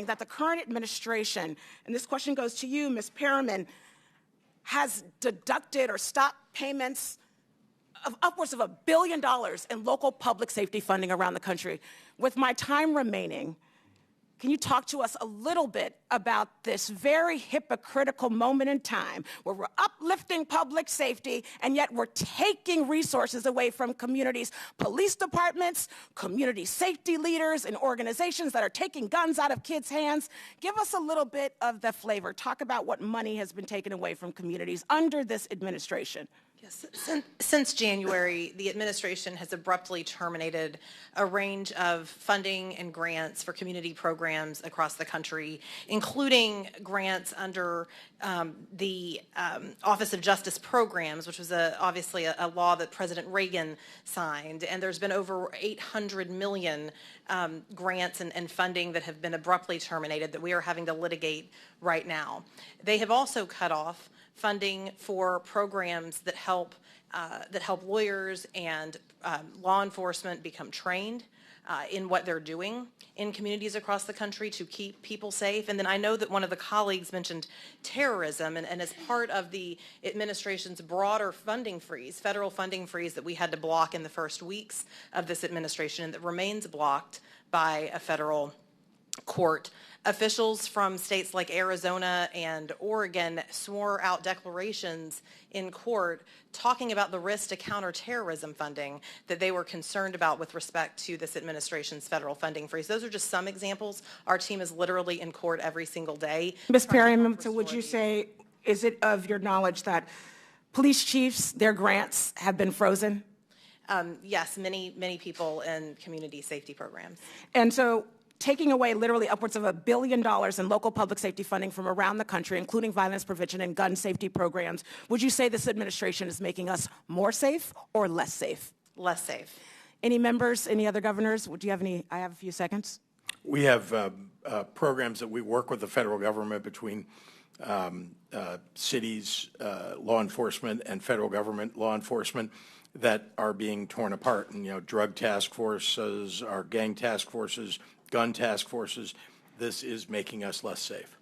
that the current administration, and this question goes to you, Ms. Perriman, has deducted or stopped payments of upwards of $1 billion in local public safety funding around the country. With my time remaining, can you talk to us a little bit about this very hypocritical moment in time where we're uplifting public safety and yet we're taking resources away from communities, police departments, community safety leaders, and organizations that are taking guns out of kids' hands? Give us a little bit of the flavor. Talk about what money has been taken away from communities under this administration. Yes. Since January, the administration has abruptly terminated a range of funding and grants for community programs across the country, including grants under the Office of Justice Programs, which was obviously a law that President Reagan signed. And there's been over 800 million grants and funding that have been abruptly terminated that we are having to litigate right now. They have also cut off funding for programs that help lawyers and law enforcement become trained in what they're doing in communities across the country to keep people safe. And then I know that one of the colleagues mentioned terrorism, and as part of the administration's broader funding freeze, federal funding freeze that we had to block in the first weeks of this administration and that remains blocked by a federal court, officials from states like Arizona and Oregon swore out declarations in court talking about the risk to counterterrorism funding that they were concerned about with respect to this administration's federal funding freeze. Those are just some examples. Our team is literally in court every single day. Ms. Perriman, so would you say, is it of your knowledge that police chiefs, their grants have been frozen? Yes, many people in community safety programs. And so taking away literally upwards of $1 billion in local public safety funding from around the country, including violence prevention and gun safety programs, would you say this administration is making us more safe or less safe? Less safe. Any members, any other governors? Do you have any? I have a few seconds. We have programs that we work with the federal government between cities, law enforcement, and federal government law enforcement that are being torn apart. And, drug task forces, our gang task forces, gun task forces. This is making us less safe.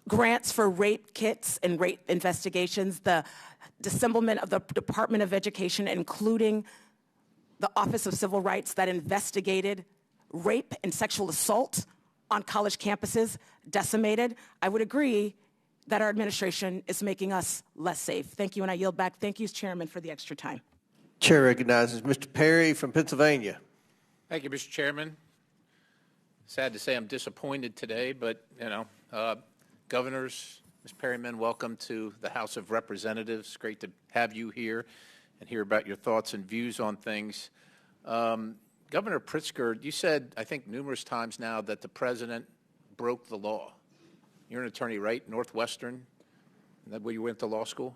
Grants for rape kits and rape investigations, the disembowelment of the Department of Education, including the Office of Civil Rights that investigated rape and sexual assault on college campuses, decimated. I would agree that our administration is making us less safe. Thank you, and I yield back. Thank you, Chairman, for the extra time. Chair recognizes Mr. Perry from Pennsylvania. Thank you, Mr. Chairman. Sad to say I'm disappointed today, but, governors, Ms. Perriman, welcome to the House of Representatives. Great to have you here and hear about your thoughts and views on things. Governor Pritzker, you said, I think numerous times now, that the president broke the law. You're an attorney, right? Northwestern? Is that where you went to law school?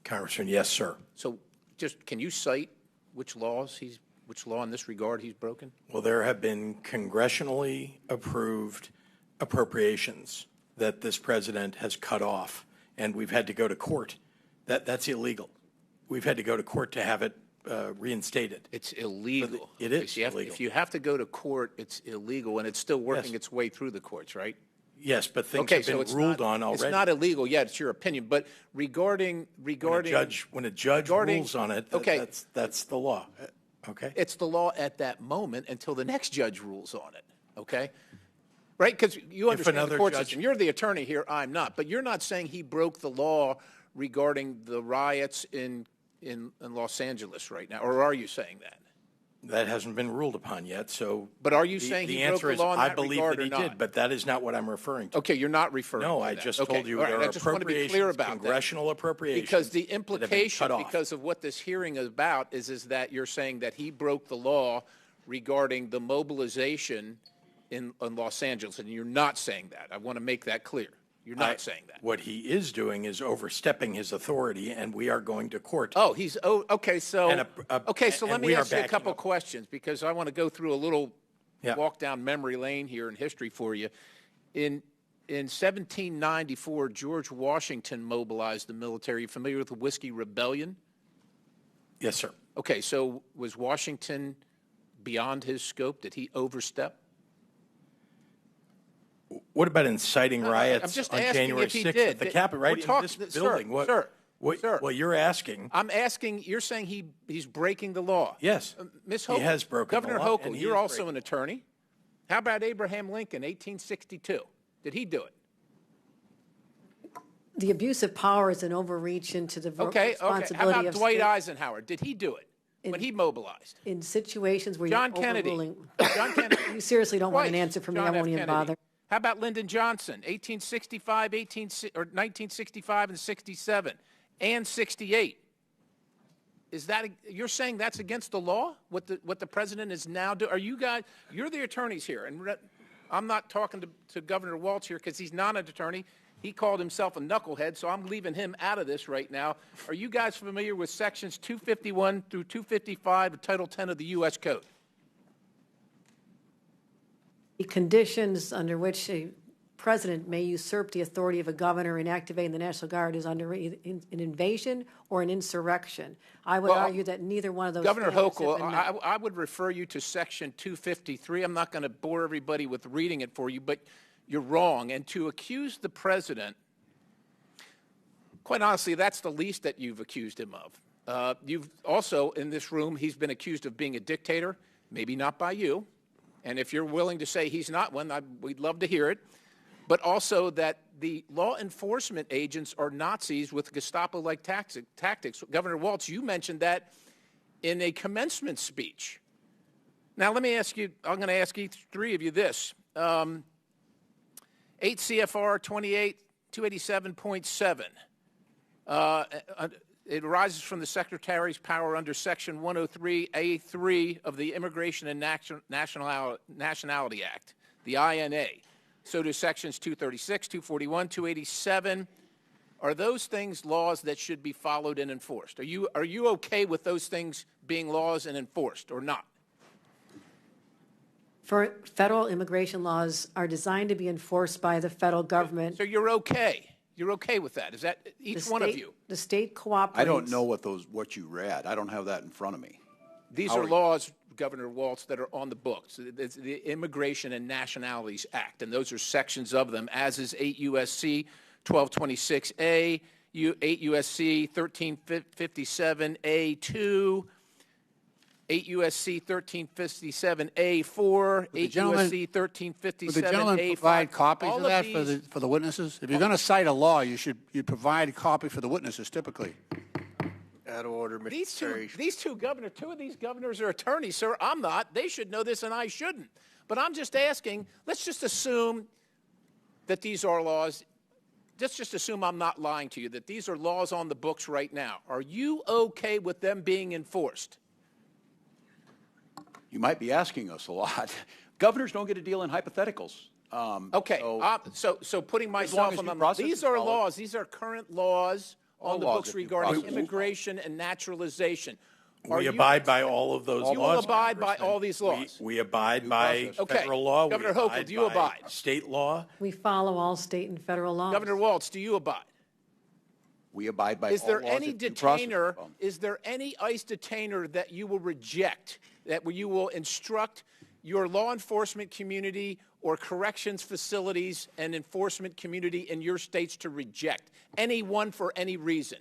Congressman, yes, sir. So just can you cite which law in this regard he's broken? Well, there have been congressionally approved appropriations that this president has cut off, and we've had to go to court. That's illegal. We've had to go to court to have it reinstated. It's illegal. It is illegal. If you have to go to court, it's illegal, and it's still working its way through the courts, right? Yes, but things have been ruled on already. It's not illegal yet. It's your opinion. But regarding when a judge rules on it, that's the law. Okay. It's the law at that moment until the next judge rules on it. Okay. Right? Because you understand the court system. You're the attorney here. I'm not. But you're not saying he broke the law regarding the riots in Los Angeles right now, or are you saying that? That hasn't been ruled upon yet, so. But are you saying the he broke answer the is law in I that believe regard that or he not? did, but that is not what I'm referring to. Okay, you're not referring to No, that. I just Okay, told you all right, there I are just want to be clear about congressional that. appropriations. Because the that have been implication, cut off. because of what this hearing is about, is that you're saying that he broke the law regarding the mobilization in Los Angeles, and you're not saying that. I want to make that clear. You're not saying that. What he is doing is overstepping his authority, and we are going to court. Oh, okay. So okay. So let and me we are ask you a backing couple up. questions because I want to go through a little Yeah. walk down memory lane here in history for you. In 1794, George Washington mobilized the military. You familiar with the Whiskey Rebellion? Yes, sir. Okay. So was Washington beyond his scope? Did he overstep? What about inciting riots I'm just on asking January if he 6th did. at the Capitol, right We're in this building? Sir, Well, you're asking. I'm asking. You're saying he's breaking the law. Yes. Ms. He Hochul, has broken Governor the law, Hochul, and he you're is also breaking an attorney. How about Abraham Lincoln, 1862? Did he do it? The abuse of power is an overreach into the Okay. responsibility How about of Dwight state- Eisenhower? Did he do it when he mobilized? in situations where John you're Kennedy. overruling. John Kennedy. You seriously don't want an Twice. answer from me. John I F. won't even Kennedy. bother. How about Lyndon Johnson, 1865, 1965, and 67, and 68? Is that you're saying that's against the law? What the president is now doing? Are you guys? You're the attorneys here, and I'm not talking to Governor Walz here because he's not an attorney. He called himself a knucklehead, so I'm leaving him out of this right now. Are you guys familiar with sections 251 through 255 of Title 10 of the U.S. Code? The conditions under which a president may usurp the authority of a governor in activating the National Guard is under an invasion or an insurrection. I would argue that neither one of those Governor standards have Hochul, been met. I would refer you to Section 253. I'm not going to bore everybody with reading it for you, but you're wrong. And to accuse the president, quite honestly, that's the least that you've accused him of. You've also, in this room, he's been accused of being a dictator, maybe not by you. And if you're willing to say he's not one, we'd love to hear it. But also that the law enforcement agents are Nazis with Gestapo-like tactics. Governor Walz, you mentioned that in a commencement speech. Now, let me ask you, I'm going to ask each three of you this. 8 CFR 287.7. It arises from the Secretary's power under Section 103A3 of the Immigration and Nationality Act, the INA. So do Sections 236, 241, 287. Are those things laws that should be followed and enforced? Are you okay with those things being laws and enforced or not? Federal immigration laws are designed to be enforced by the federal government. So you're okay? You're okay with that? Is that each one of you? The state cooperates. I don't know what you read. I don't have that in front of me. These are laws, Governor Walz, that are on the books. It's the Immigration and Nationalities Act, and those are sections of them, as is 8 U.S.C. 1226A, 8 U.S.C. 1357A2, 8 U.S.C. 1357A4, 8 U.S.C. 1357A5. Would the gentleman provide copies of that for the witnesses? If you're going to cite a law, you provide a copy for the witnesses typically. Out of order, Mr. These two governors, two of these governors are attorneys, sir. I'm not. They should know this and I shouldn't. But I'm just asking, let's just assume that these are laws. Let's just assume I'm not lying to you, that these are laws on the books right now. Are you okay with them being enforced? You might be asking us a lot. Governors don't get to deal in hypotheticals. Okay, so putting myself on them, these are laws. These are current laws on the books regarding immigration and naturalization. We abide by all of those laws. You will abide by all these laws. We abide by federal law. Governor Hochul, do you abide? State law. We follow all state and federal laws. Governor Walz, do you abide? We abide by Is all there laws any that due process detainer? involve. Is there any ICE detainer that you will reject? That you will instruct your law enforcement community or corrections facilities and enforcement community in your states to reject anyone for any reason?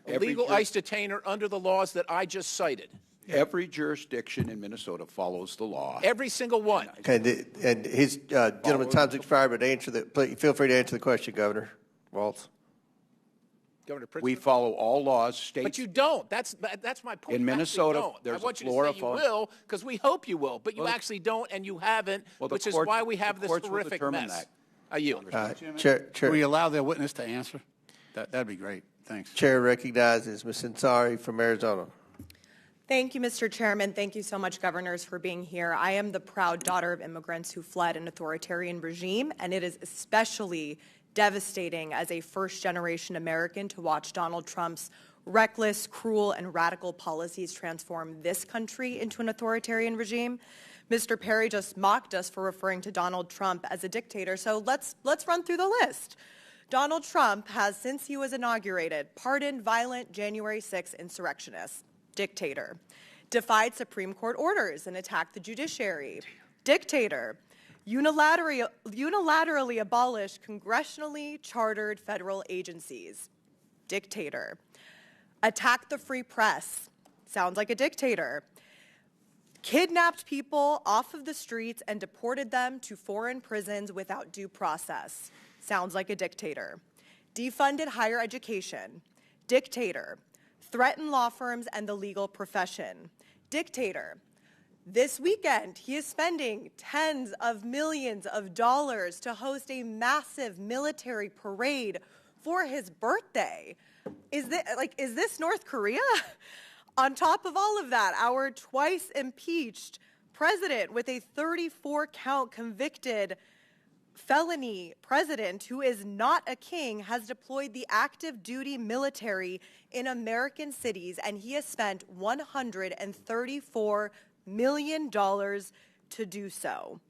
A legal ICE detainer under the laws that I just cited. Every jurisdiction in Minnesota follows the law. Every single one. Okay, and his gentleman's time's expired, but feel free to answer the question, Governor Walz. Governor Pritzker. We follow all laws, states. But you don't. That's my point. In You Minnesota, actually don't. there's I want a you to say you fluorophone. will, because we hope you will, but you Well, actually don't, and you haven't, which is why we have this horrific mess. I yield. Chair. Can we allow the witness to answer? That'd be great. Thanks. Chair recognizes Ms. Ansari from Arizona. Thank you, Mr. Chairman. Thank you so much, governors, for being here. I am the proud daughter of immigrants who fled an authoritarian regime, and it is especially devastating as a first-generation American to watch Donald Trump's reckless, cruel, and radical policies transform this country into an authoritarian regime. Mr. Perry just mocked us for referring to Donald Trump as a dictator, so let's run through the list. Donald Trump has, since he was inaugurated, pardoned violent January 6 insurrectionists. Dictator. Defied Supreme Court orders and attacked the judiciary. Dictator. Unilaterally abolished congressionally chartered federal agencies. Dictator. Attacked the free press. Sounds like a dictator. Kidnapped people off of the streets and deported them to foreign prisons without due process. Sounds like a dictator. Defunded higher education. Dictator. Threaten law firms and the legal profession. Dictator. This weekend, he is spending tens of millions of dollars to host a massive military parade for his birthday. Is this North Korea? On top of all of that, our twice impeached president with a 34-count convicted felony president who is not a king has deployed the active duty military in American cities, and he has spent $134 million to do so.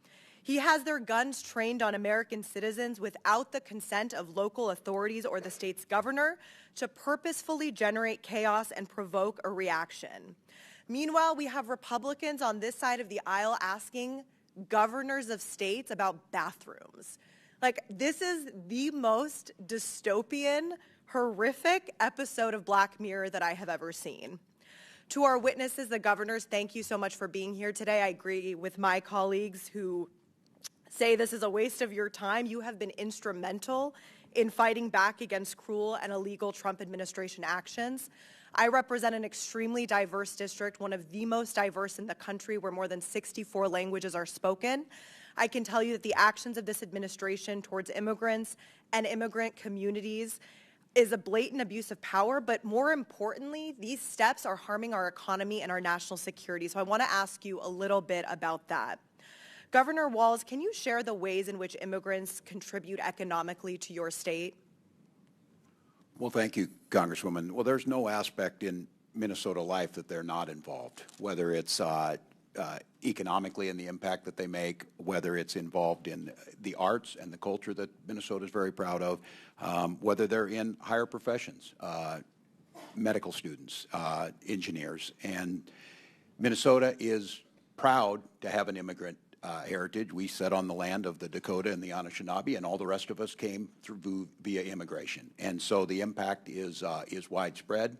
He has their guns trained on American citizens without the consent of local authorities or the state's governor to purposefully generate chaos and provoke a reaction. Meanwhile, we have Republicans on this side of the aisle asking governors of states about bathrooms. This is the most dystopian, horrific episode of Black Mirror that I have ever seen. To our witnesses, the governors, thank you so much for being here today. I agree with my colleagues who say this is a waste of your time. You have been instrumental in fighting back against cruel and illegal Trump administration actions. I represent an extremely diverse district, one of the most diverse in the country, where more than 64 languages are spoken. I can tell you that the actions of this administration towards immigrants and immigrant communities is a blatant abuse of power, but more importantly, these steps are harming our economy and our national security. So I want to ask you a little bit about that. Governor Walz, can you share the ways in which immigrants contribute economically to your state? Well, thank you, Congresswoman. Well, there's no aspect in Minnesota life that they're not involved, whether it's economically in the impact that they make, whether it's involved in the arts and the culture that Minnesota is very proud of, whether they're in higher professions, medical students, engineers. And Minnesota is proud to have an immigrant heritage. We sat on the land of the Dakota and the Anishinaabe, and all the rest of us came through via immigration. And so the impact is widespread.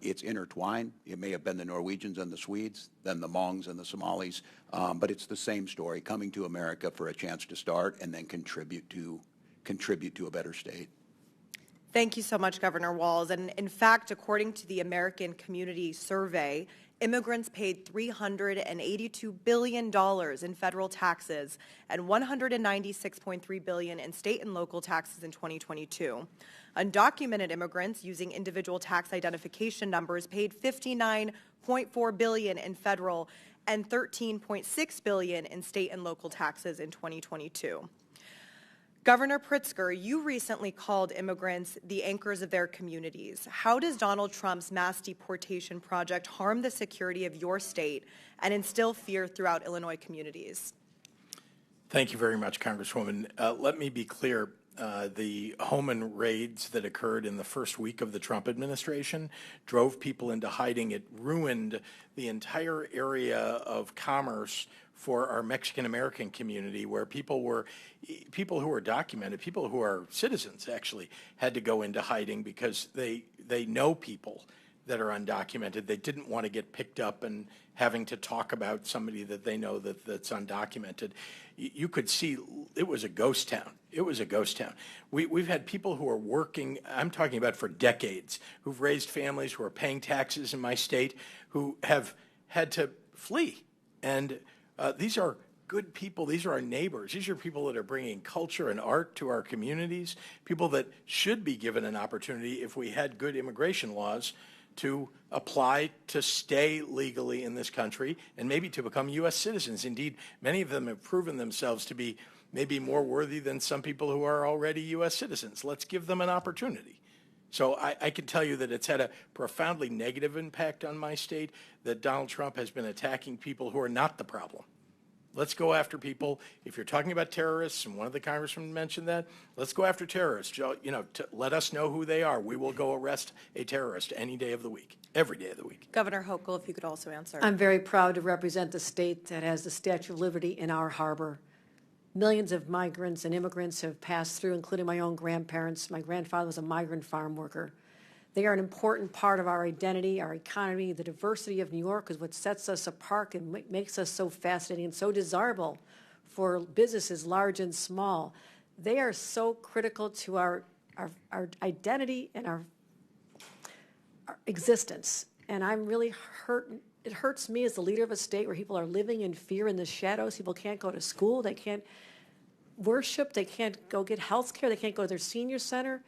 It's intertwined. It may have been the Norwegians and the Swedes, then the Hmongs and the Somalis, but it's the same story, coming to America for a chance to start and then contribute to a better state. Thank you so much, Governor Walz. And in fact, according to the American Community Survey, immigrants paid $382 billion in federal taxes and $196.3 billion in state and local taxes in 2022. Undocumented immigrants using individual tax identification numbers paid $59.4 billion in federal and $13.6 billion in state and local taxes in 2022. Governor Pritzker, you recently called immigrants the anchors of their communities. How does Donald Trump's mass deportation project harm the security of your state and instill fear throughout Illinois communities? Thank you very much, Congresswoman. Let me be clear. The Homan raids that occurred in the first week of the Trump administration drove people into hiding. It ruined the entire area of commerce for our Mexican-American community, where people who were documented, people who are citizens actually, had to go into hiding because they know people that are undocumented. They didn't want to get picked up and having to talk about somebody that they know that's undocumented. You could see it was a ghost town. It was a ghost town. We've had people who are working, I'm talking about for decades, who've raised families, who are paying taxes in my state, who have had to flee. And these are good people. These are our neighbors. These are people that are bringing culture and art to our communities, people that should be given an opportunity, if we had good immigration laws, to apply to stay legally in this country and maybe to become U.S. citizens. Indeed, many of them have proven themselves to be maybe more worthy than some people who are already U.S. citizens. Let's give them an opportunity. So I can tell you that it's had a profoundly negative impact on my state, that Donald Trump has been attacking people who are not the problem. Let's go after people. If you're talking about terrorists, and one of the congressmen mentioned that, let's go after terrorists. You know, let us know who they are. We will go arrest a terrorist any day of the week, every day of the week. Governor Hochul, if you could also answer. I'm very proud to represent the state that has the Statue of Liberty in our harbor. Millions of migrants and immigrants have passed through, including my own grandparents. My grandfather was a migrant farm worker. They are an important part of our identity, our economy. The diversity of New York is what sets us apart and makes us so fascinating and so desirable for businesses large and small. They are so critical to our identity and our existence. And I'm really hurt. It hurts me as the leader of a state where people are living in fear in the shadows. People can't go to school. They can't worship. They can't go get health care. They can't go to their senior center.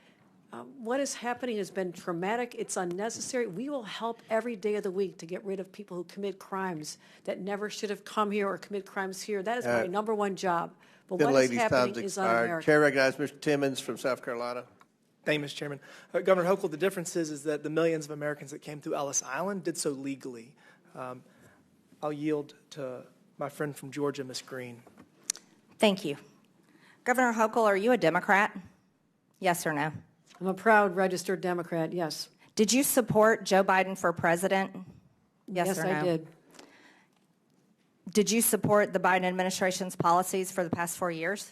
What is happening has been traumatic. It's unnecessary. We will help every day of the week to get rid of people who commit crimes that never should have come here or commit crimes here. That is my number one job. But what is happening is un-American. Chair recognizes Mr. Timmons from South Carolina. Thank you, Mr. Chairman. Governor Hochul, the difference is that the millions of Americans that came through Ellis Island did so legally. I'll yield to my friend from Georgia, Ms. Green. Thank you. Governor Hochul, are you a Democrat? Yes or no? I'm a proud registered Democrat, yes. Did you support Joe Biden for president? Yes or no? Yes, I did. Did you support the Biden administration's policies for the past 4 years?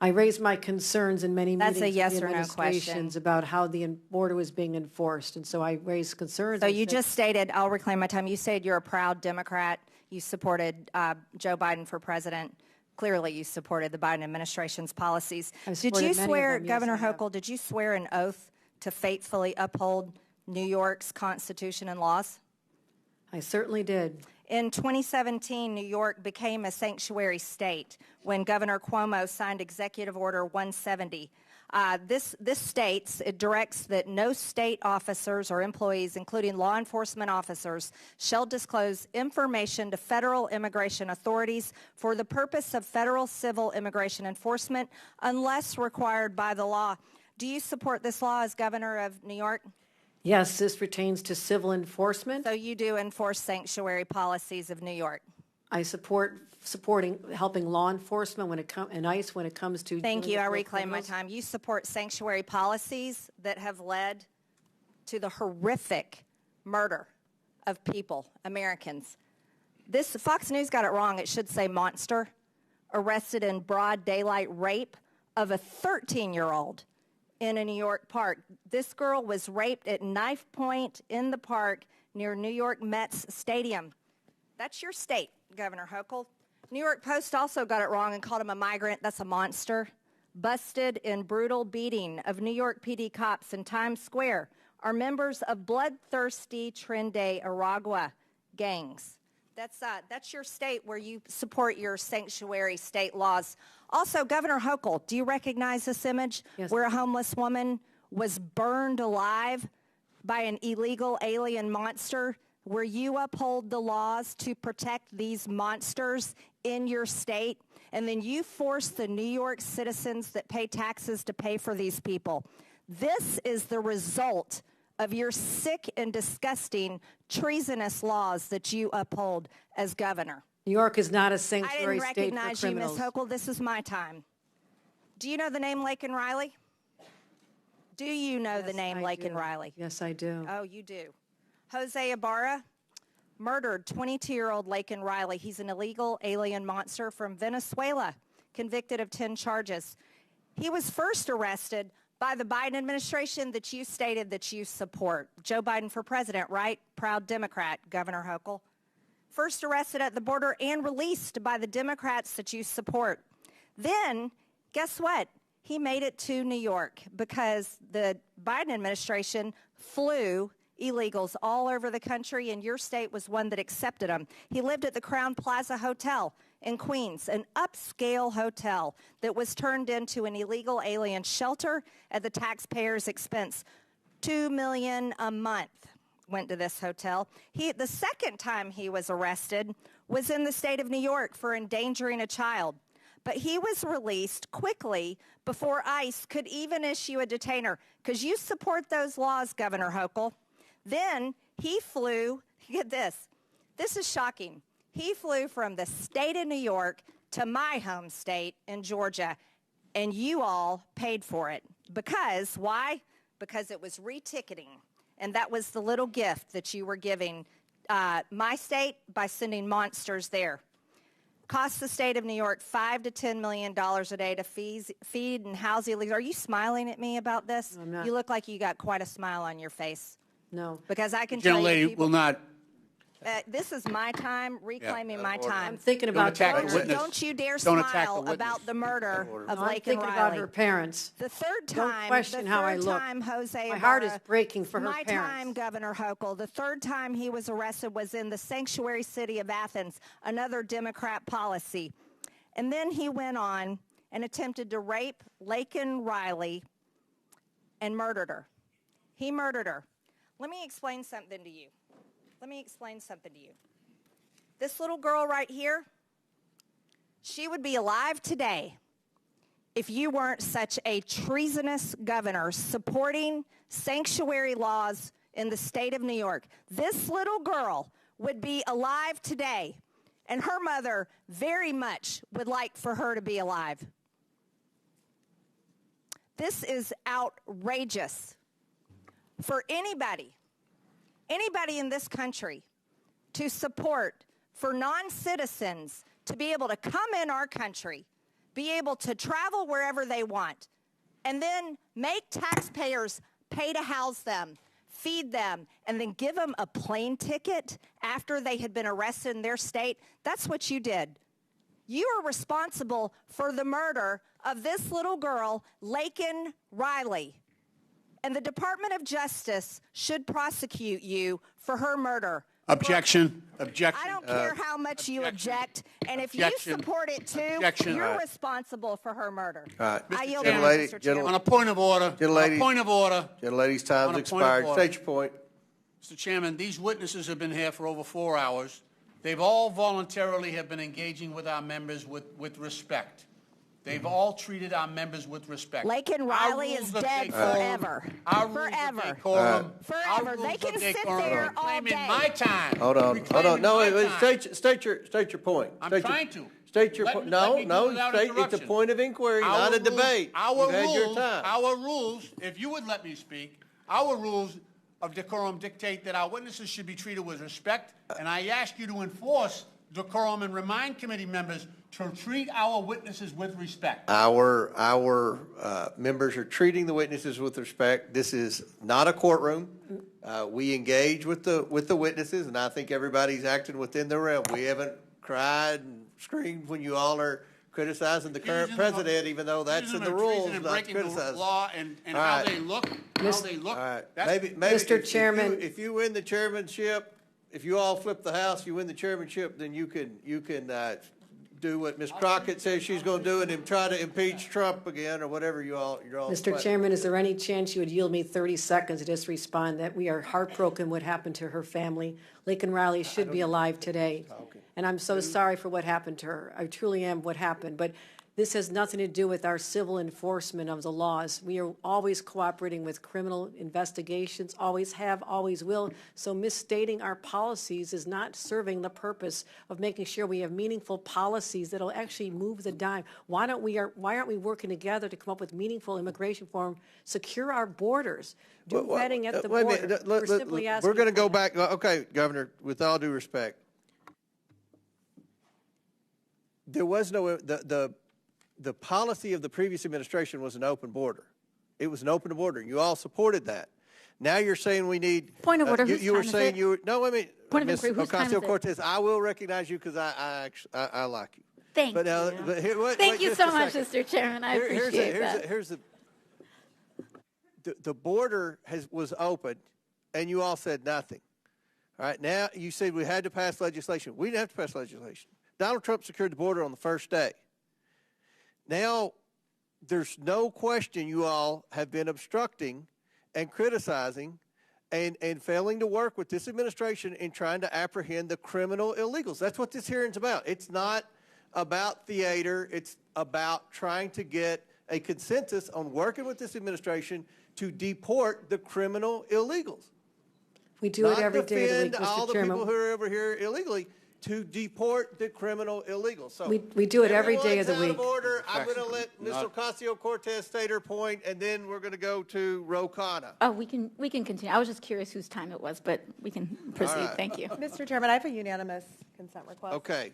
I raised my concerns in many That's meetings a yes with the or no administrations about how the border was being enforced, and so I raised concerns. So you just stated, I'll reclaim my time, you said you're a proud Democrat. You supported Joe Biden for president. Clearly, you supported the Biden administration's policies. Did you swear, Governor Hochul, did you swear an oath to faithfully uphold New York's Constitution and laws? I certainly did. In 2017, New York became a sanctuary state when Governor Cuomo signed Executive Order 170. This states, it directs that no state officers or employees, including law enforcement officers, shall disclose information to federal immigration authorities for the purpose of federal civil immigration enforcement unless required by the law. Do you support this law as governor of New York? Yes, this pertains to civil enforcement. So you do enforce sanctuary policies of New York? I supporting helping law enforcement and ICE when it comes to. Thank you. I reclaim my time. You support sanctuary policies that have led to the horrific murder of people, Americans. This Fox News got it wrong. It should say monster. Arrested in broad daylight rape of a 13-year-old in a New York park. This girl was raped at knife point in the park near New York Mets Stadium. That's your state, Governor Hochul. New York Post also got it wrong and called him a migrant. That's a monster. Busted in brutal beating of New York PD cops in Times Square are members of bloodthirsty Trinde Aragua gangs. That's your state where you support your sanctuary state laws. Also, Governor Hochul, do you recognize this image? Yes. Where a homeless woman was burned alive by an illegal alien monster, where you uphold the laws to protect these monsters in your state, and then you force the New York citizens that pay taxes to pay for these people. This is the result of your sick and disgusting treasonous laws that you uphold as governor. New York is not a sanctuary state for criminals. I didn't recognize you, Ms. Hochul. This is my time. Do you know the name Laken Riley? Do you know the name Laken Riley? Yes, I do. Oh, you do. Jose Ibarra murdered 22-year-old Laken Riley. He's an illegal alien monster from Venezuela, convicted of 10 charges. He was first arrested by the Biden administration that you stated that you support. Joe Biden for president, right? Proud Democrat, Governor Hochul. First arrested at the border and released by the Democrats that you support. Then Guess what? He made it to New York because the Biden administration flew illegals all over the country, and your state was one that accepted them. He lived at the Crown Plaza Hotel in Queens, an upscale hotel that was turned into an illegal alien shelter at the taxpayers' expense. $2 million a month went to this hotel. The second time he was arrested was in the state of New York for endangering a child. But he was released quickly before ICE could even issue a detainer, because you support those laws, Governor Hochul. Then he flew, get this is shocking. He flew from the state of New York to my home state in Georgia, and you all paid for it. Because, why? Because it was reticketing, and that was the little gift that you were giving my state by sending monsters there. Costs the state of New York $5 to $10 million a day to feed and house illegals. Are you smiling at me about this? I'm not. You look like you got quite a smile on your face. No. Because I can The tell you gentlelady people, will not. this is my time, reclaiming my time. I'm thinking about Don't you dare smile about the murder of I'm Laken thinking Riley. about her parents. The third Don't time, question the how I third look. time Jose My heart is Ibarra- breaking for her my parents. time, Governor Hochul. The third time he was arrested was in the sanctuary city of Athens, another Democrat policy. And then he went on and attempted to rape Laken Riley and murdered her. He murdered her. Let me explain something to you. This little girl right here, she would be alive today if you weren't such a treasonous governor supporting sanctuary laws in the state of New York. This little girl would be alive today, and her mother very much would like for her to be alive. This is outrageous for anybody in this country to support for non-citizens to be able to come in our country, be able to travel wherever they want, and then make taxpayers pay to house them, feed them, and then give them a plane ticket after they had been arrested in their state. That's what you did. You are responsible for the murder of this little girl, Laken Riley. And the Department of Justice should prosecute you for her murder. Objection. Objection. I don't care how much you object, and if you support it too, you're responsible for her murder. All right. I yield back, Mr. Chairman. On a point of order. Gentlelady's time's expired. State your point. Mr. Chairman, these witnesses have been here for over 4 hours. They've all voluntarily have been engaging with our members with respect. They've all treated our members with respect. Laken Riley is dead forever. Forever. Forever. They can sit there all day. My time. Hold on. No, wait, state your point. I'm trying to. State your point. No, it's a point of inquiry, not a debate. You've had your time. Our rules, if you would let me speak, our rules of decorum dictate that our witnesses should be treated with respect, and I ask you to enforce decorum and remind committee members to treat our witnesses with respect. Our members are treating the witnesses with respect. This is not a courtroom. We engage with the witnesses, and I think everybody's acting within the realm. We haven't cried and screamed when you all are criticizing the current president, even though that's in the rules. Not criticizing law and how they look. How they look. All right. Maybe Mr. Chairman, if you win the chairmanship, if you all flip the House, you win the chairmanship, then you can do what Ms. Crockett says she's going to do and try to impeach Trump again or whatever you're all. Mr. Chairman, is there any chance you would yield me 30 seconds to just respond that we are heartbroken what happened to her family? Laken Riley should be alive today. And I'm so sorry for what happened to her. I truly am what happened. But this has nothing to do with our civil enforcement of the laws. We are always cooperating with criminal investigations, always have, always will. So misstating our policies is not serving the purpose of making sure we have meaningful policies that will actually move the dime. Why aren't we working together to come up with meaningful immigration reform, secure our borders, do vetting at the border? We're going to go back. Okay, Governor, with all due respect, there was no the policy of the previous administration was an open border. It was an open border. You all supported that. Now you're saying we need point of order. You were saying it? you were no. I mean, point Ms. of inquiry. Whose time is it? Ocasio-Cortez. I will recognize you because I like you. Thank But, you. but here, Thank you just so a much, second. Mr. Chairman. I appreciate that. The border was open, and you all said nothing. All right, now you said we had to pass legislation. We didn't have to pass legislation. Donald Trump secured the border on the first day. Now, there's no question you all have been obstructing and criticizing and failing to work with this administration in trying to apprehend the criminal illegals. That's what this hearing's about. It's not about theater. It's about trying to get a consensus on working with this administration to deport the criminal illegals. We do it every day of the week, Not defend all Mr. the Chairman. people who are over here illegally, to deport the criminal illegals. So We do it every day of the everyone's out week. of order. I'm going to let Ms. Ocasio-Cortez state her point, and then we're going to go to Ro Khanna. Oh, we can continue. I was just curious whose time it was, but we can proceed. right. Thank you. Mr. Chairman, I have a unanimous consent request. Okay.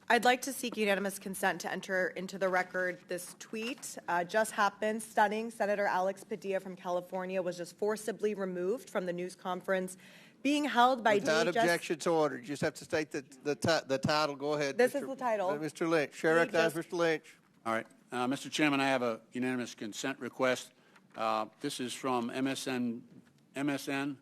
I'd like to seek unanimous consent to enter into the record this tweet. Just happened, stunning. Senator Alex Padilla from California was just forcibly removed from the news conference being held by Without DHS. objection to order. You just have to state the title. Go ahead. This is the title. Mr. Lynch. Chair recognizes Mr. Lynch. All right. Mr. Chairman, I have a unanimous consent request. This is from MSN.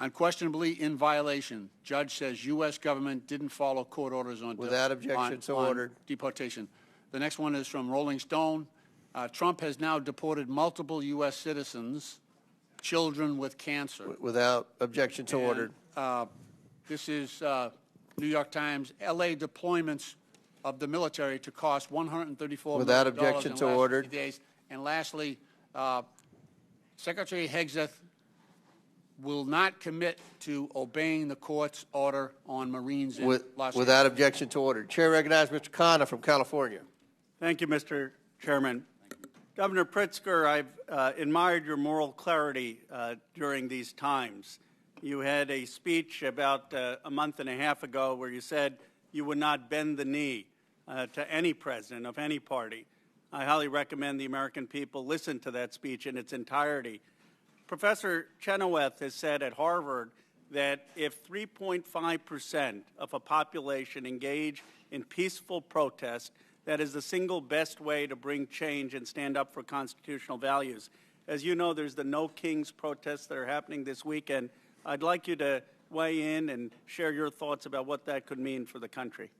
Unquestionably in violation. Judge says U.S. government didn't follow court orders on Without objection, so ordered. Deportation. The next one is from Rolling Stone. Trump has now deported multiple U.S. citizens, children with cancer. Without objection, so ordered. This is New York Times. L.A. deployments of the military to cost $134 Without million objection, in the so last ordered. 50 days. And lastly, Secretary Hegseth will not commit to obeying the court's order on Marines in Los Angeles. Without objection to order. Chair recognizes Mr. Khanna from California. Thank you, Mr. Chairman. Governor Pritzker, I've admired your moral clarity during these times. You had a speech about a month and a half ago where you said you would not bend the knee to any president of any party. I highly recommend the American people listen to that speech in its entirety. Professor Chenoweth has said at Harvard that if 3.5% of a population engage in peaceful protest, that is the single best way to bring change and stand up for constitutional values. As you know, there's the No Kings protests that are happening this weekend. I'd like you to weigh in and share your thoughts about what that could mean for the country.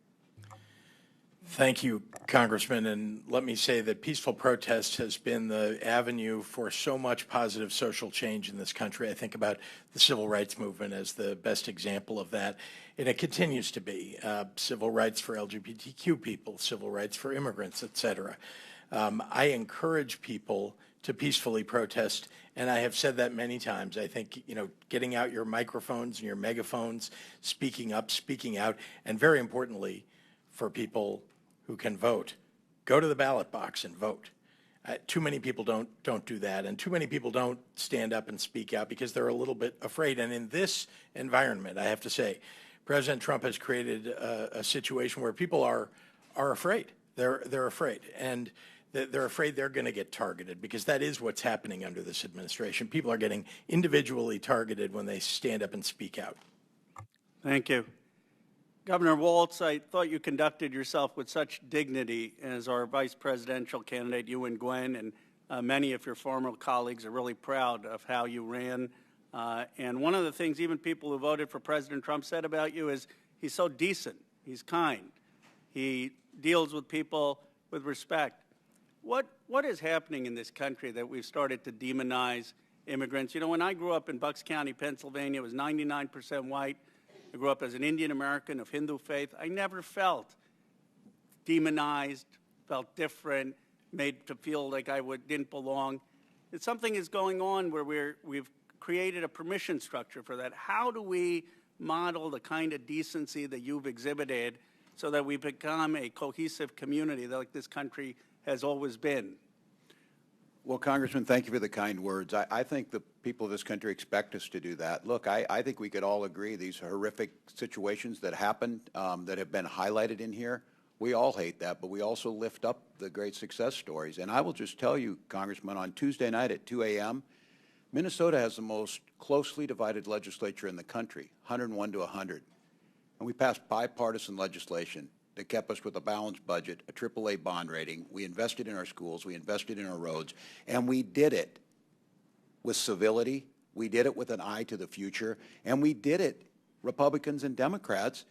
Thank you, Congressman. And let me say that peaceful protest has been the avenue for so much positive social change in this country. I think about the civil rights movement as the best example of that. And it continues to be civil rights for LGBTQ people, civil rights for immigrants, et cetera. I encourage people to peacefully protest, and I have said that many times. I think, getting out your microphones and your megaphones, speaking up, speaking out, and very importantly, for people who can vote, go to the ballot box and vote. Too many people don't do that, and too many people don't stand up and speak out because they're a little bit afraid. And in this environment, I have to say, President Trump has created a situation where people are afraid. They're afraid, and they're afraid they're going to get targeted, because that is what's happening under this administration. People are getting individually targeted when they stand up and speak out. Thank you. Governor Walz, I thought you conducted yourself with such dignity as our vice presidential candidate, you and Gwen, and many of your former colleagues are really proud of how you ran. And one of the things even people who voted for President Trump said about you is he's so decent, he's kind, he deals with people with respect. What is happening in this country that we've started to demonize immigrants? When I grew up in Bucks County, Pennsylvania, it was 99% white. I grew up as an Indian American of Hindu faith. I never felt demonized, felt different, made to feel like I didn't belong. Something is going on where we've created a permission structure for that. How do we model the kind of decency that you've exhibited so that we become a cohesive community like this country has always been? Well, Congressman, thank you for the kind words. I think the people of this country expect us to do that. Look, I think we could all agree these horrific situations that happened, that have been highlighted in here, we all hate that, but we also lift up the great success stories. And I will just tell you, Congressman, on Tuesday night at 2 a.m., Minnesota has the most closely divided legislature in the country, 101 to 100. And we passed bipartisan legislation that kept us with a balanced budget, a AAA bond rating. We invested in our schools. We invested in our roads. And we did it with civility. We did it with an eye to the future. And we did it, Republicans and Democrats,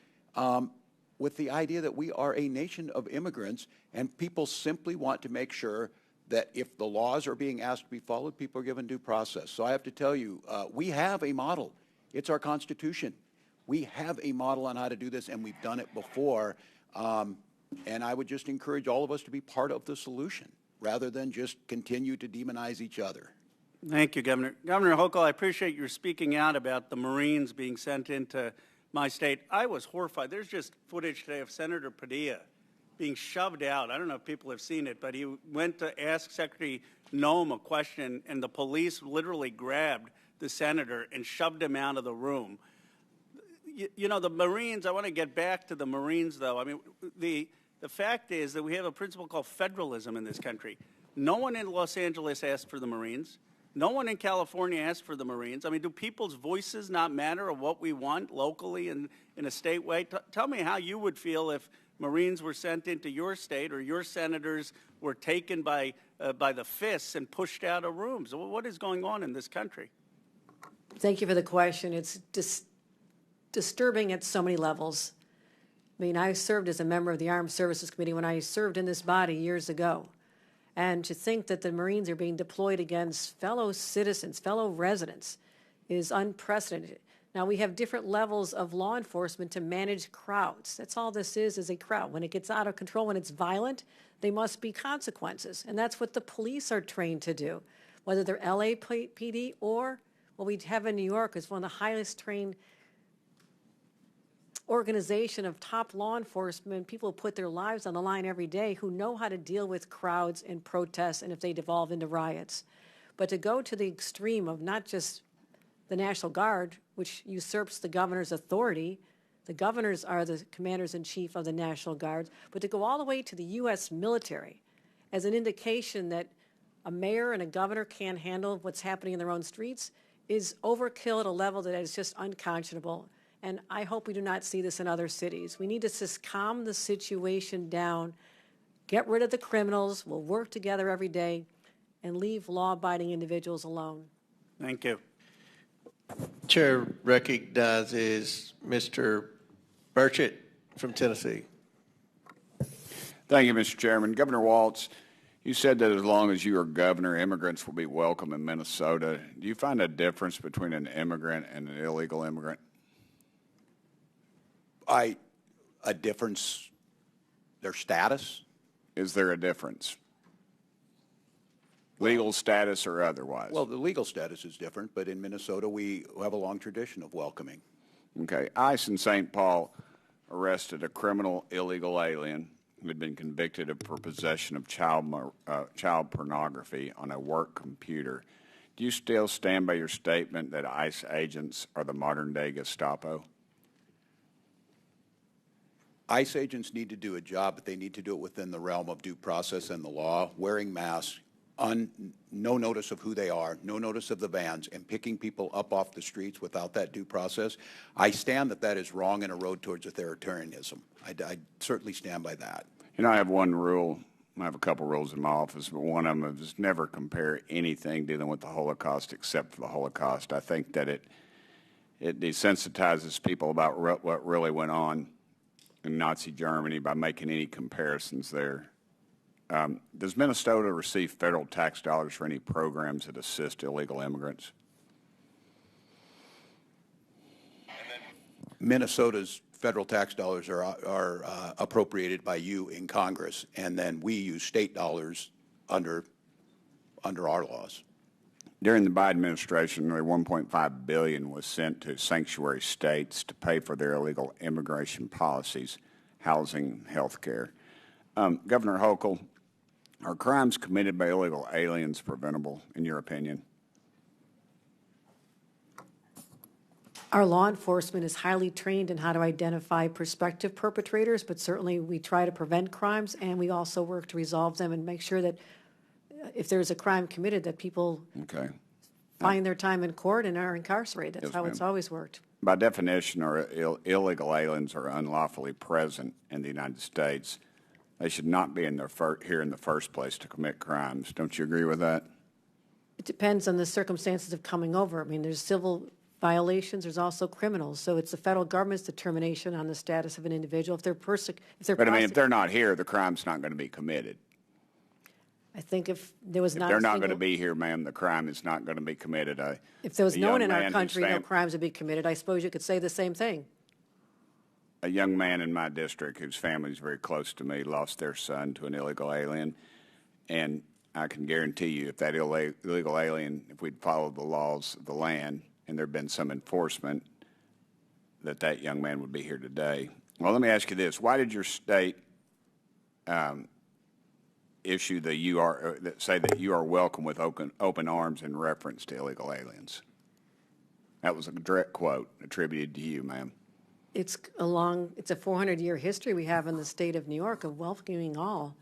with the idea that we are a nation of immigrants, and people simply want to make sure that if the laws are being asked to be followed, people are given due process. So I have to tell you, we have a model. It's our Constitution. We have a model on how to do this, and we've done it before. And I would just encourage all of us to be part of the solution rather than just continue to demonize each other. Thank you, Governor. Governor Hochul, I appreciate your speaking out about the Marines being sent into my state. I was horrified. There's just footage today of Senator Padilla being shoved out. I don't know if people have seen it, but he went to ask Secretary Noem a question, and the police literally grabbed the senator and shoved him out of the room. You know, the Marines, I want to get back to the Marines, though. I mean, the fact is that we have a principle called federalism in this country. No one in Los Angeles asked for the Marines. No one in California asked for the Marines. I mean, do people's voices not matter of what we want locally and in a state way? Tell me how you would feel if Marines were sent into your state or your senators were taken by the fists and pushed out of rooms. What is going on in this country? Thank you for the question. It's disturbing at so many levels. I mean, I served as a member of the Armed Services Committee when I served in this body years ago. And to think that the Marines are being deployed against fellow citizens, fellow residents, is unprecedented. Now, we have different levels of law enforcement to manage crowds. That's all this is a crowd. When it gets out of control, when it's violent, there must be consequences. And that's what the police are trained to do, whether they're LAPD or what we have in New York is one of the highest trained organization of top law enforcement, people who put their lives on the line every day, who know how to deal with crowds and protests and if they devolve into riots. But to go to the extreme of not just the National Guard, which usurps the governor's authority, the governors are the commanders-in-chief of the National Guard, but to go all the way to the U.S. military as an indication that a mayor and a governor can't handle what's happening in their own streets is overkill at a level that is just unconscionable. And I hope we do not see this in other cities. We need to just calm the situation down, get rid of the criminals, we'll work together every day, and leave law-abiding individuals alone. Thank you. Chair recognizes Mr. Burchett from Tennessee. Thank you, Mr. Chairman. Governor Walz, you said that as long as you are governor, immigrants will be welcome in Minnesota. Do you find a difference between an immigrant and an illegal immigrant? A difference, their status? Is there a difference? Legal status or otherwise? Well, the legal status is different, but in Minnesota we have a long tradition of welcoming. Okay. ICE in St. Paul arrested a criminal illegal alien who had been convicted for possession of child pornography on a work computer. Do you still stand by your statement that ICE agents are the modern-day Gestapo? ICE agents need to do a job, but they need to do it within the realm of due process and the law, wearing masks, no notice of who they are, no notice of the vans, and picking people up off the streets without that due process. I stand that is wrong and a road towards authoritarianism. I certainly stand by that. You know, I have one rule. I have a couple rules in my office, but one of them is never compare anything dealing with the Holocaust except for the Holocaust. I think that it desensitizes people about what really went on in Nazi Germany by making any comparisons there. Does Minnesota receive federal tax dollars for any programs that assist illegal immigrants? Minnesota's federal tax dollars are appropriated by you in Congress, and then we use state dollars under our laws. During the Biden administration, nearly $1.5 billion was sent to sanctuary states to pay for their illegal immigration policies, housing, health care. Governor Hochul, are crimes committed by illegal aliens preventable, in your opinion? Our law enforcement is highly trained in how to identify prospective perpetrators, but certainly we try to prevent crimes, and we also work to resolve them and make sure that if there's a crime committed, that people find their time in court and are incarcerated. That's how it's always worked. by definition, illegal aliens are unlawfully present in the United States. They should not be here in the first place to commit crimes. Don't you agree with that? It depends on the circumstances of coming over. I mean, there's civil violations, there's also criminals. So it's the federal government's determination on the status of an individual. If they're But I mean, if they're not here, the crime's not going to be committed. I think if there was not If they're not going to be here, ma'am, the crime is not going to be committed. If there was no one in our young man country, whose no crimes would be committed. I suppose you could say the same thing. A young man in my district whose family is very close to me lost their son to an illegal alien, and I can guarantee you if that illegal alien, if we'd followed the laws of the land and there had been some enforcement, that young man would be here today. Well, let me ask you this. Why did your state issue say that you are welcome with open arms in reference to illegal aliens? That was a direct quote attributed to you, ma'am. It's a 400-year history we have in the state of New York of welcoming all.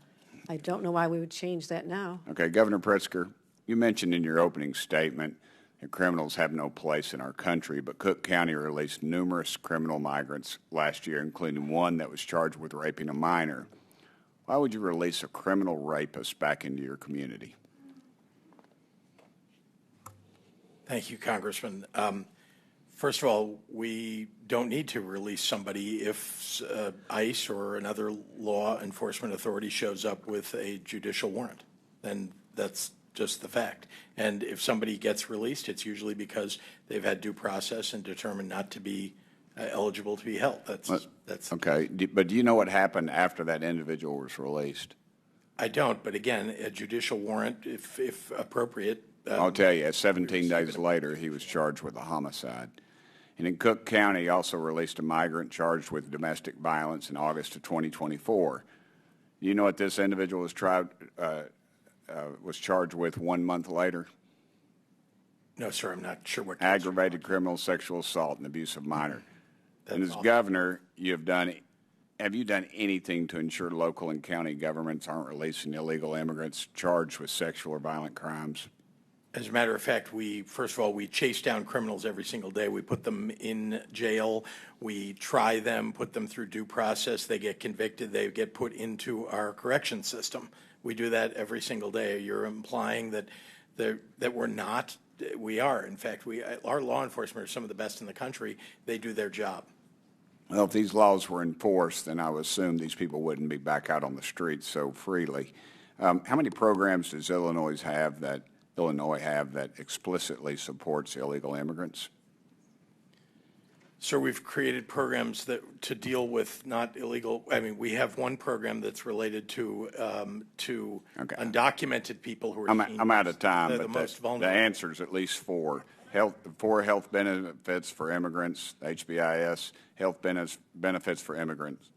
I don't know why we would change that now. Okay, Governor Pritzker, you mentioned in your opening statement that criminals have no place in our country, but Cook County released numerous criminal migrants last year, including one that was charged with raping a minor. Why would you release a criminal rapist back into your community? Thank you, Congressman. First of all, we don't need to release somebody if ICE or another law enforcement authority shows up with a judicial warrant. Then that's just the fact. And if somebody gets released, it's usually because they've had due process and determined not to be eligible to be held. That's okay. But do you know what happened after that individual was released? I don't. But again, a judicial warrant, if appropriate. I'll tell you, 17 days later, he was charged with a homicide. And in Cook County, he also released a migrant charged with domestic violence in August of 2024. Do you know what this individual was charged with 1 month later? No, sir, I'm not sure what. Aggravated criminal sexual assault and abuse of minor. And as governor, have you done anything to ensure local and county governments aren't releasing illegal immigrants charged with sexual or violent crimes? As a matter of fact, first of all, we chase down criminals every single day. We put them in jail. We try them, put them through due process. They get convicted. They get put into our correction system. We do that every single day. You're implying that we're not. We are. In fact, our law enforcement are some of the best in the country. They do their job. Well, if these laws were enforced, then I would assume these people wouldn't be back out on the streets so freely. How many programs does Illinois have that explicitly supports illegal immigrants? So we've created programs to deal with not illegal. I mean, we have one program that's related to undocumented people who are. I'm out of time, the most but vulnerable. the answer is at least four. Health benefits for immigrants, HBIS, health benefits for immigrants,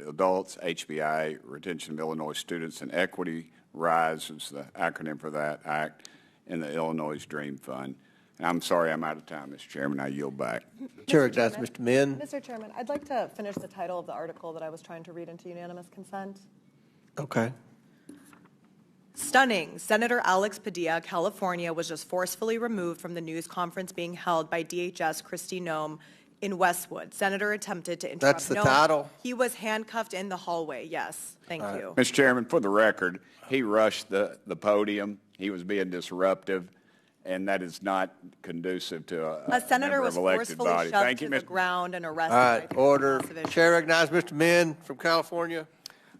adults, HBI, retention of Illinois students, and equity RISE is the acronym for that act, in the Illinois Dream Fund. And I'm sorry I'm out of time, Mr. Chairman. I yield back. Chair, that's Mr. Min. Mr. Chairman, I'd like to finish the title of the article that I was trying to read into unanimous consent. Okay. Stunning. Senator Alex Padilla, California, was just forcefully removed from the news conference being held by DHS Kristi Noem in Westwood. Senator attempted to interrupt. That's the title? He was handcuffed in the hallway. Yes. Thank you. Mr. Chairman, for the record, he rushed the podium. He was being disruptive, and that is not conducive to a senator member was of elected forcefully body. shoved Thank you, to the Mr. ground and arrested. All right, by order. House Chair recognizes Mr. Min from California.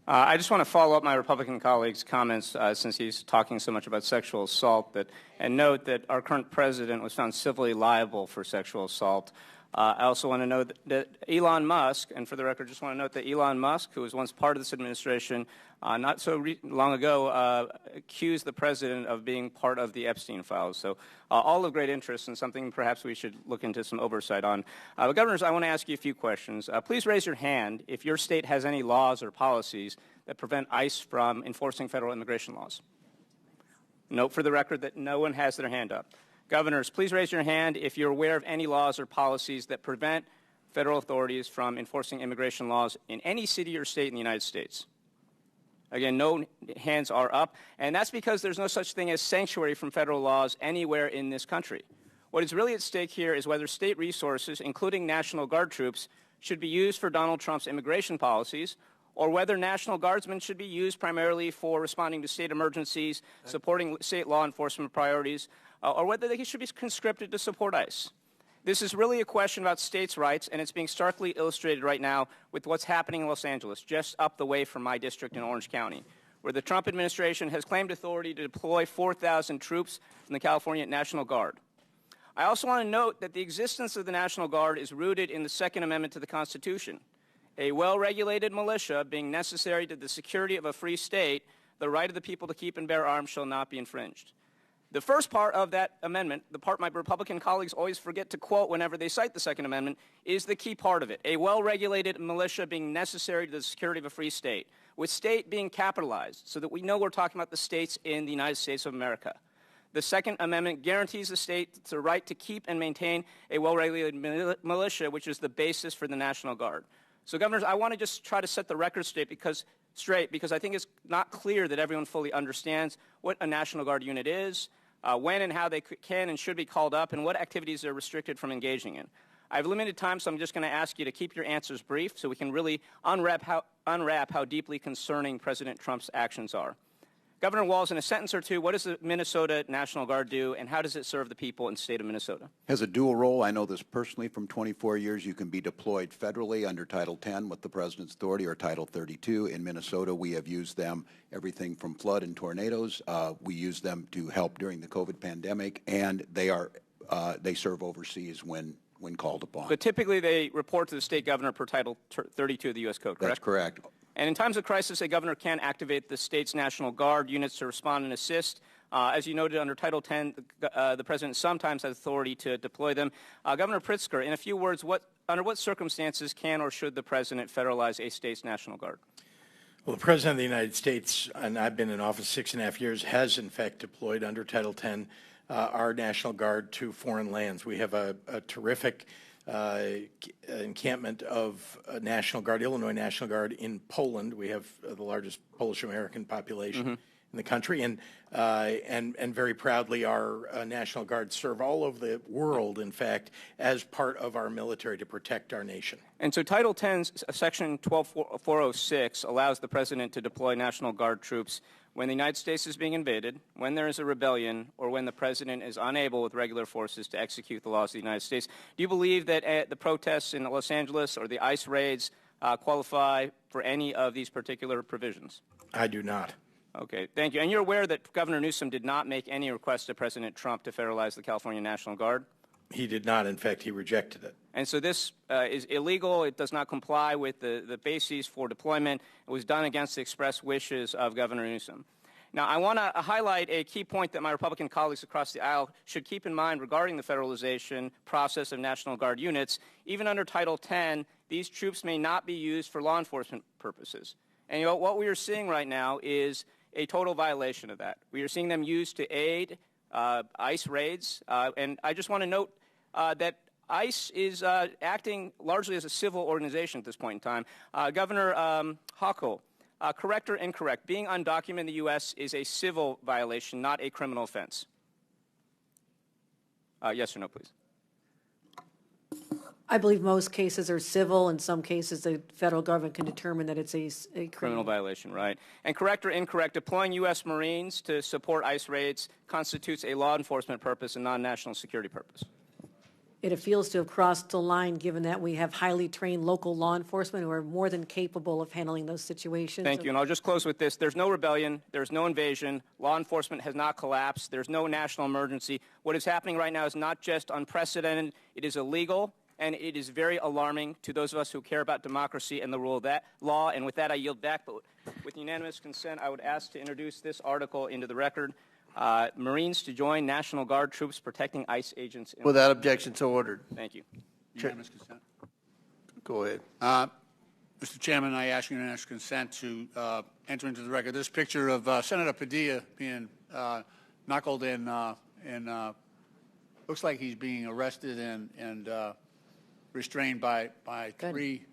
I just want to follow up my Republican colleague's comments since he's talking so much about sexual assault and note that our current president was found civilly liable for sexual assault. I also want to note that Elon Musk, and for the record, just want to note that Elon Musk, who was once part of this administration, not so long ago, accused the president of being part of the Epstein files. So all of great interest and something perhaps we should look into some oversight on. But governors, I want to ask you a few questions. Please raise your hand if your state has any laws or policies that prevent ICE from enforcing federal immigration laws. Note for the record that no one has their hand up. Governors, please raise your hand if you're aware of any laws or policies that prevent federal authorities from enforcing immigration laws in any city or state in the United States. Again, no hands are up, and that's because there's no such thing as sanctuary from federal laws anywhere in this country. What is really at stake here is whether state resources, including National Guard troops, should be used for Donald Trump's immigration policies, or whether National Guardsmen should be used primarily for responding to state emergencies, supporting state law enforcement priorities, or whether they should be conscripted to support ICE. This is really a question about states' rights, and it's being starkly illustrated right now with what's happening in Los Angeles, just up the way from my district in Orange County, where the Trump administration has claimed authority to deploy 4,000 troops from the California National Guard. I also want to note that the existence of the National Guard is rooted in the Second Amendment to the Constitution. A well-regulated militia being necessary to the security of a free state, the right of the people to keep and bear arms shall not be infringed. The first part of that amendment, the part my Republican colleagues always forget to quote whenever they cite the Second Amendment, is the key part of it. A well-regulated militia being necessary to the security of a free state, with state being capitalized so that we know we're talking about the states in the United States of America. The Second Amendment guarantees the state the right to keep and maintain a well-regulated militia, which is the basis for the National Guard. So, Governors, I want to just try to set the record straight because I think it's not clear that everyone fully understands what a National Guard unit is, when and how they can and should be called up, and what activities they're restricted from engaging in. I have limited time, so I'm just going to ask you to keep your answers brief so we can really unwrap how deeply concerning President Trump's actions are. Governor Walz, in a sentence or two, what does the Minnesota National Guard do, and how does it serve the people in the state of Minnesota? Has a dual role. I know this personally from 24 years. You can be deployed federally under Title 10 with the President's authority or Title 32. In Minnesota, we have used them everything from flood and tornadoes. We use them to help during the COVID pandemic, and they serve overseas when called upon. But typically they report to the state governor per Title 32 of the U.S. Code, correct? That's correct. And in times of crisis, a governor can activate the state's National Guard units to respond and assist. As you noted, under Title 10, the president sometimes has authority to deploy them. Governor Pritzker, in a few words, under what circumstances can or should the president federalize a state's National Guard? Well, the President of the United States, and I've been in office 6.5 years, has in fact deployed under Title 10 our National Guard to foreign lands. We have a terrific encampment of National Guard, Illinois National Guard in Poland. We have the largest Polish-American population in the country, and very proudly our National Guard serve all over the world, in fact, as part of our military to protect our nation. And so Title 10, Section 12406, allows the President to deploy National Guard troops when the United States is being invaded, when there is a rebellion, or when the President is unable with regular forces to execute the laws of the United States. Do you believe that the protests in Los Angeles or the ICE raids qualify for any of these particular provisions? I do not. Okay, thank you. And you're aware that Governor Newsom did not make any request to President Trump to federalize the California National Guard? He did not. In fact, he rejected it. And so this is illegal. It does not comply with the bases for deployment. It was done against the express wishes of Governor Newsom. Now, I want to highlight a key point that my Republican colleagues across the aisle should keep in mind regarding the federalization process of National Guard units. Even under Title 10, these troops may not be used for law enforcement purposes. And what we are seeing right now is a total violation of that. We are seeing them used to aid ICE raids. And I just want to note that ICE is acting largely as a civil organization at this point in time. Governor Hochul, correct or incorrect, being undocumented in the U.S. is a civil violation, not a criminal offense. Yes or no, please. I believe most cases are civil. In some cases, the federal government can determine that it's a criminal violation, right? And correct or incorrect, deploying U.S. Marines to support ICE raids constitutes a law enforcement purpose and non-national security purpose. It feels to have crossed the line, given that we have highly trained local law enforcement who are more than capable of handling those situations. Thank you, and I'll just close with this. There's no rebellion. There's no invasion. Law enforcement has not collapsed. There's no national emergency. What is happening right now is not just unprecedented. It is illegal, and it is very alarming to those of us who care about democracy and the rule of that law. And with that, I yield back. But with unanimous consent, I would ask to introduce this article into the record. Marines to join National Guard troops protecting ICE agents. Without objection, so ordered. Thank you. Unanimous consent. Go ahead. Mr. Chairman, I ask unanimous consent to enter into the record this picture of Senator Padilla being knuckled and looks like he's being arrested and restrained by three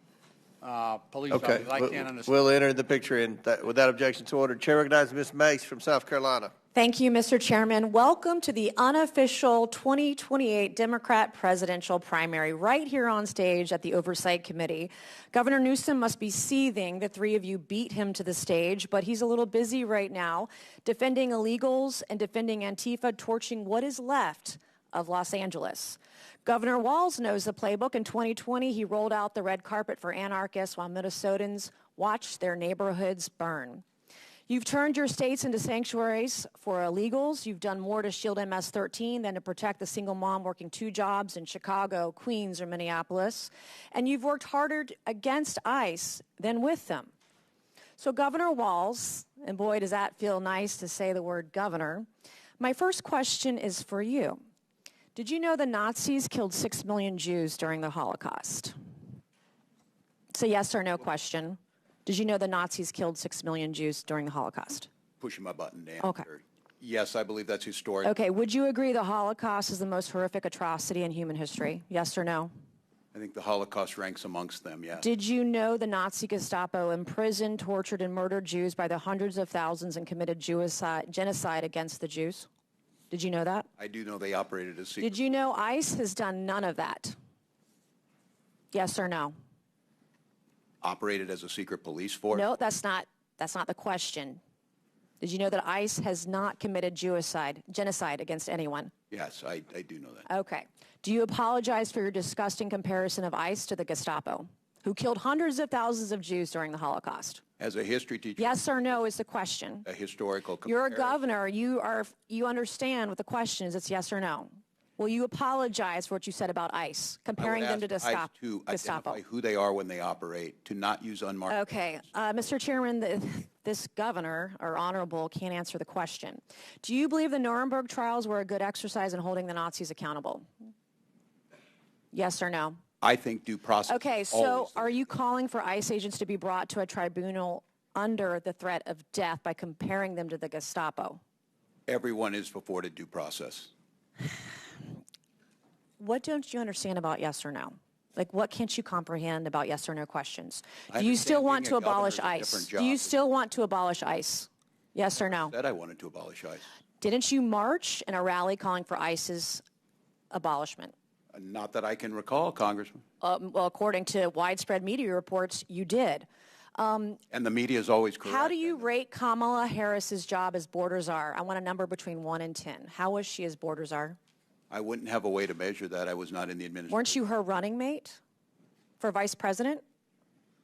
police officers. I can't understand. We'll enter the picture in. Without objection, so ordered. Chair recognizes Ms. Mace from South Carolina. Thank you, Mr. Chairman. Welcome to the unofficial 2028 Democrat presidential primary right here on stage at the Oversight Committee. Governor Newsom must be seething. The three of you beat him to the stage, but he's a little busy right now defending illegals and defending Antifa, torching what is left of Los Angeles. Governor Walz knows the playbook. In 2020, he rolled out the red carpet for anarchists while Minnesotans watched their neighborhoods burn. You've turned your states into sanctuaries for illegals. You've done more to shield MS-13 than to protect the single mom working 2 jobs in Chicago, Queens, or Minneapolis. And you've worked harder against ICE than with them. So Governor Walz, and boy, does that feel nice to say the word governor, my first question is for you. Did you know the Nazis killed 6 million Jews during the Holocaust? It's a yes or no question. Did you know the Nazis killed 6 million Jews during the Holocaust? Pushing my button, Dan. Okay. Yes, I believe that's historic. Okay, would you agree the Holocaust is the most horrific atrocity in human history? Yes or no? I think the Holocaust ranks amongst them, yes. Did you know the Nazi Gestapo imprisoned, tortured, and murdered Jews by the hundreds of thousands and committed genocide against the Jews? Did you know that? I do know they operated as secret. Did you know ICE has done none of that? Yes or no? Operated as a secret police force? No, that's not the question. Did you know that ICE has not committed genocide against anyone? Yes, I do know that. Okay. Do you apologize for your disgusting comparison of ICE to the Gestapo, who killed hundreds of thousands of Jews during the Holocaust? As a history teacher? Yes or no is the question. A historical comparison. You're a governor. You understand what the question is. It's yes or no. Will you apologize for what you said about ICE, comparing them to Gestapo? To identify who they are when they operate, to not use unmarked. Okay. Mr. Chairman, this governor, or honorable, can't answer the question. Do you believe the Nuremberg trials were a good exercise in holding the Nazis accountable? Yes or no? I think due process. Okay, so are you calling for ICE agents to be brought to a tribunal under the threat of death by comparing them to the Gestapo? Everyone is afforded due process. What don't you understand about yes or no? Like, what can't you comprehend about yes or no questions? Do you still want to abolish ICE? Do you still want to abolish ICE? Yes or no? I said I wanted to abolish ICE. Didn't you march in a rally calling for ICE's abolishment? Not that I can recall, Congressman. Well, according to widespread media reports, you did. And the media is always correct. How do you rate Kamala Harris's job as border czar? I want a number between 1 and 10. How was she as border czar? I wouldn't have a way to measure that. I was not in the administration. Weren't you her running mate for vice president?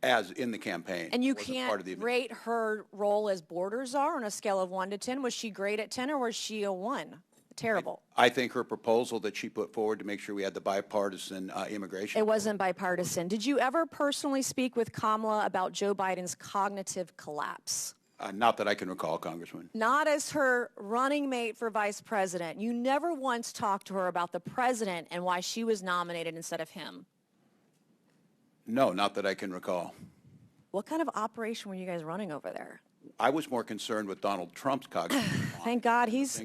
As in the campaign. And you can't rate her role as border czar on a scale of 1 to 10. Was she great at 10 or was she a 1? Terrible. I think her proposal that she put forward to make sure we had the bipartisan immigration. It wasn't bipartisan. Did you ever personally speak with Kamala about Joe Biden's cognitive collapse? Not that I can recall, Congressman. Not as her running mate for vice president. You never once talked to her about the president and why she was nominated instead of him. No, not that I can recall. What kind of operation were you guys running over there? I was more concerned with Donald Trump's cognitive. Thank God he's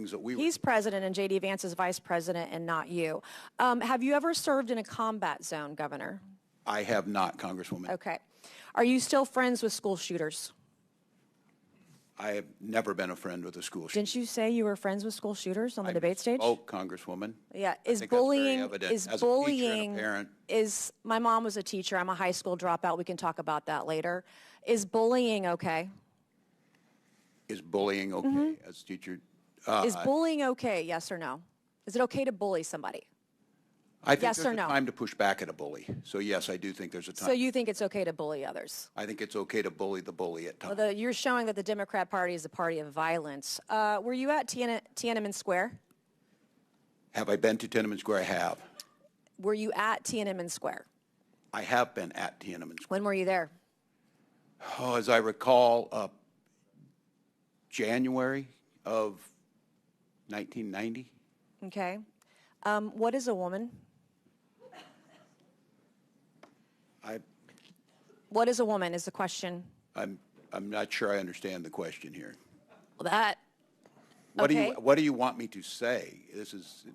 president and J.D. Vance is vice president and not you. Have you ever served in a combat zone, Governor? I have not, Congresswoman. Okay. Are you still friends with school shooters? I have never been a friend with a school shooter. Didn't you say you were friends with school shooters on the debate stage? Oh, Congresswoman. Yeah. Is bullying, my mom was a teacher. I'm a high school dropout. We can talk about that later. Is bullying okay? Is bullying okay as a teacher? Is bullying okay, yes or no? Is it okay to bully somebody? I think yes there's or a no? time to push back at a bully. So yes, I do think there's a time. So you think it's okay to bully others? I think it's okay to bully the bully at times. Well, you're showing that the Democrat Party is a party of violence. Were you at Tiananmen Square? Have I been to Tiananmen Square? I have. Were you at Tiananmen Square? I have been at Tiananmen Square. When were you there? Oh, as I recall, January of 1990. Okay. What is a woman? What is a woman is the question. I'm not sure I understand the question here. Well, that. What do you want me to say? This is.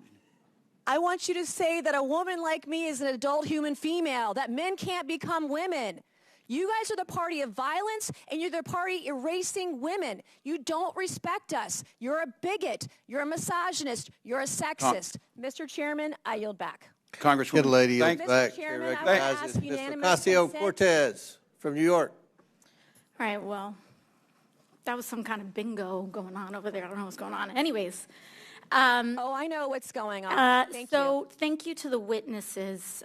I want you to say that a woman like me is an adult human female, that men can't become women. You guys are the party of violence, and you're the party erasing women. You don't respect us. You're a bigot. You're a misogynist. You're a sexist. Mr. Chairman, I yield back. Congresswoman. Good lady, yield Mr. back. Chairman, Chair I would recognizes ask Mr. unanimous consent. Ocasio-Cortez from New York. All right, well, that was some kind of bingo going on over there. I don't know what's going on. Anyways. Oh, I know what's going on. Thank you. Thank you to the witnesses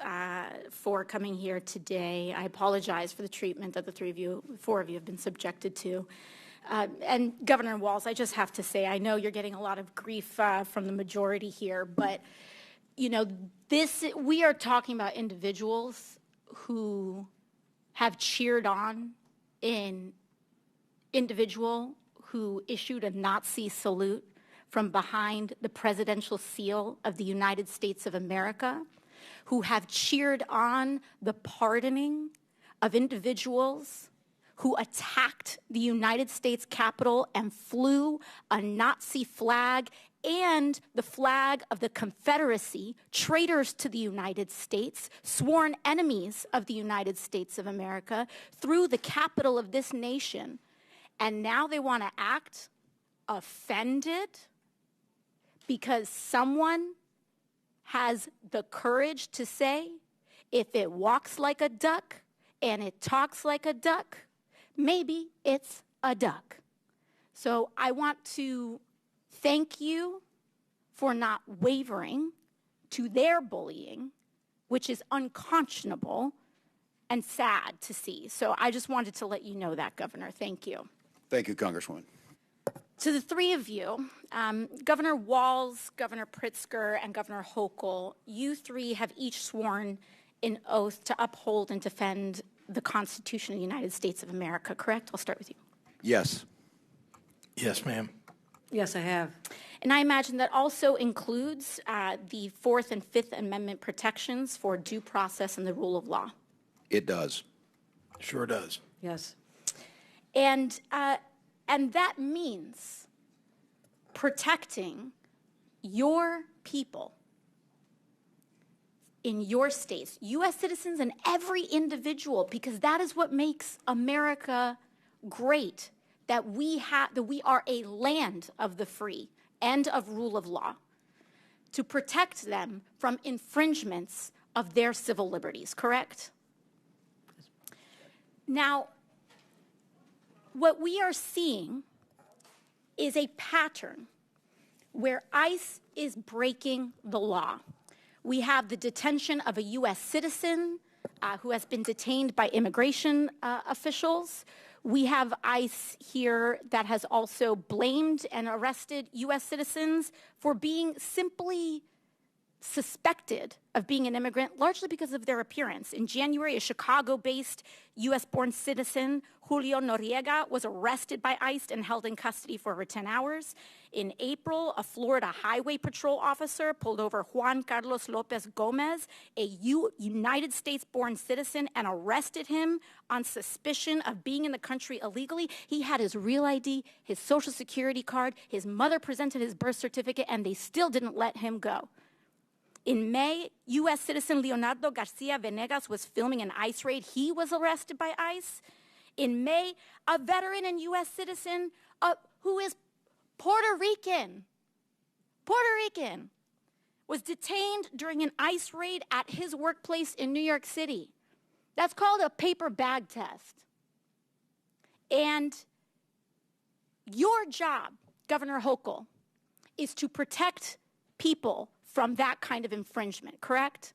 for coming here today. I apologize for the treatment that the four of you have been subjected to. And Governor Walz, I just have to say, I know you're getting a lot of grief from the majority here, but you know, we are talking about individuals who have cheered on an individual who issued a Nazi salute from behind the presidential seal of the United States of America, who have cheered on the pardoning of individuals who attacked the United States Capitol and flew a Nazi flag and the flag of the Confederacy, traitors to the United States, sworn enemies of the United States of America, through the capital of this nation. And now they want to act offended because someone has the courage to say, if it walks like a duck and it talks like a duck, maybe it's a duck. So I want to thank you for not wavering to their bullying, which is unconscionable and sad to see. So I just wanted to let you know that, Governor. Thank you. Thank you, Congresswoman. To the three of you, Governor Walz, Governor Pritzker, and Governor Hochul, you three have each sworn an oath to uphold and defend the Constitution of the United States of America, correct? I'll start with you. Yes. Yes, ma'am. Yes, I have. And I imagine that also includes the Fourth and Fifth Amendment protections for due process and the rule of law. It does. Sure does. Yes. And that means protecting your people in your states, U.S. citizens and every individual, because that is what makes America great, that we are a land of the free and of rule of law, to protect them from infringements of their civil liberties, correct? Now, what we are seeing is a pattern where ICE is breaking the law. We have the detention of a U.S. citizen who has been detained by immigration officials. We have ICE here that has also blamed and arrested U.S. citizens for being simply suspected of being an immigrant, largely because of their appearance. In January, a Chicago-based U.S.-born citizen, Julio Noriega, was arrested by ICE and held in custody for over 10 hours. In April, a Florida Highway Patrol officer pulled over Juan Carlos Lopez Gomez, a United States-born citizen, and arrested him on suspicion of being in the country illegally. He had his real ID, his Social Security card, his mother presented his birth certificate, and they still didn't let him go. In May, U.S. citizen Leonardo Garcia Venegas was filming an ICE raid. He was arrested by ICE. In May, a veteran and U.S. citizen who is Puerto Rican, was detained during an ICE raid at his workplace in New York City. That's called a paper bag test. And your job, Governor Hochul, is to protect people from that kind of infringement, correct?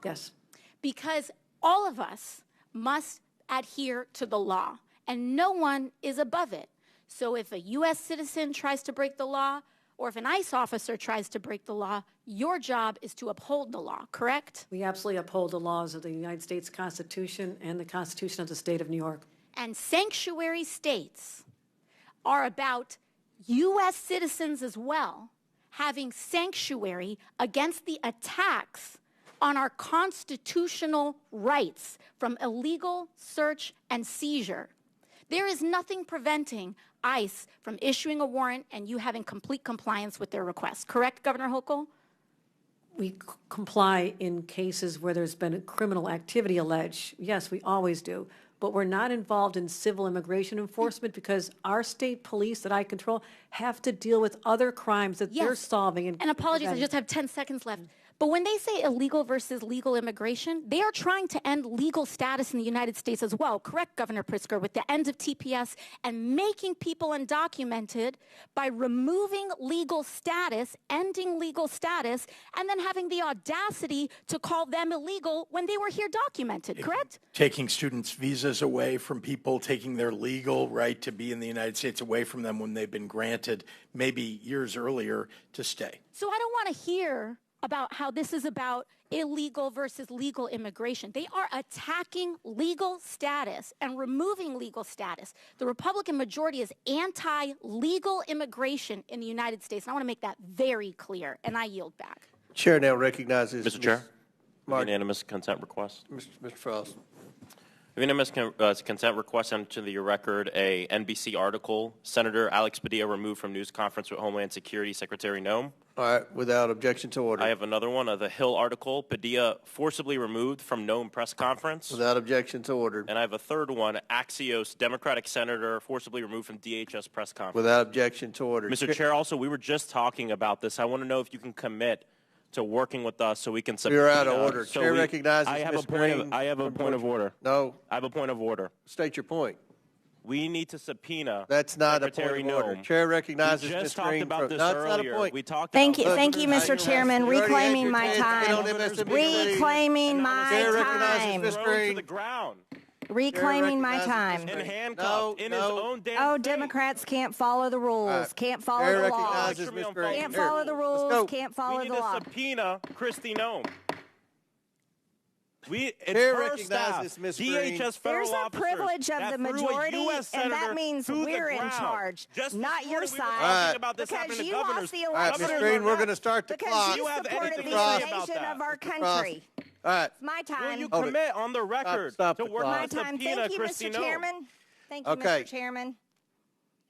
Yes. Because all of us must adhere to the law, and no one is above it. So if a U.S. citizen tries to break the law, or if an ICE officer tries to break the law, your job is to uphold the law, correct? We absolutely uphold the laws of the United States Constitution and the Constitution of the State of New York. And sanctuary states are about U.S. citizens as well, having sanctuary against the attacks on our constitutional rights from illegal search and seizure. There is nothing preventing ICE from issuing a warrant and you having complete compliance with their request. Correct, Governor Hochul? we comply in cases where there's been criminal activity alleged. Yes, we always do. But we're not involved in civil immigration enforcement because our state police that I control have to deal with other crimes that they're solving. And apologies, I just have 10 seconds left. But when they say illegal versus legal immigration, they are trying to end legal status in the United States as well. Correct, Governor Pritzker, with the end of TPS and making people undocumented by removing legal status, ending legal status, and then having the audacity to call them illegal when they were here documented, correct? Taking students' visas away from people, taking their legal right to be in the United States away from them when they've been granted maybe years earlier to stay. So I don't want to hear about how this is about illegal versus legal immigration. They are attacking legal status and removing legal status. The Republican majority is anti-legal immigration in the United States. And I want to make that very clear, and I yield back. Chair now recognizes Mr. Chair, unanimous consent request. Mr. Frost. Unanimous consent request into the record a NBC article, Senator Alex Padilla removed from news conference with Homeland Security Secretary Noem. All right, without objection to order. I have another one, the Hill article, Padilla forcibly removed from Noem press conference. Without objection to order. And I have a third one, Axios Democratic Senator forcibly removed from DHS press conference. Without objection to order. Mr. Chair, also, we were just talking about this. I want to know if you can commit to working with us so we can subpoena. You're out of order. Chair recognizes I have Ms. a point. Green I have a point of order. No. I have a point of order. State your point. We need to subpoena. That's not Secretary a point of order. Noem. Chair recognizes We Ms. just talked Green. about this That's earlier. not a point. We talked Thank about you, Mr. Chairman. Reclaiming my time. Reclaiming my time. To the ground. Reclaiming my time. And handcuffed in his own damn Oh, Democrats can't follow the rules. Can't follow the law. Can't follow the rules. Can't follow the law. We need to subpoena Kristi Noem. It's Chair her recognizes staff, Ms. Green. DHS There's federal a officers privilege of that the threw a majority, US and that senator means to the we're in ground. charge, Just not your we were side. talking about this Because happening to you governors. lost the All right, election. Ms. Green, we're going to start the because clock. you supported the about invasion that. of our Mr. Frost. country. All right. It's my Will time. you commit on the record Stop to the work clock. My on time. subpoena Thank you, Kristi Mr. Noem? Chairman. Thank you, Okay. Mr. Chairman.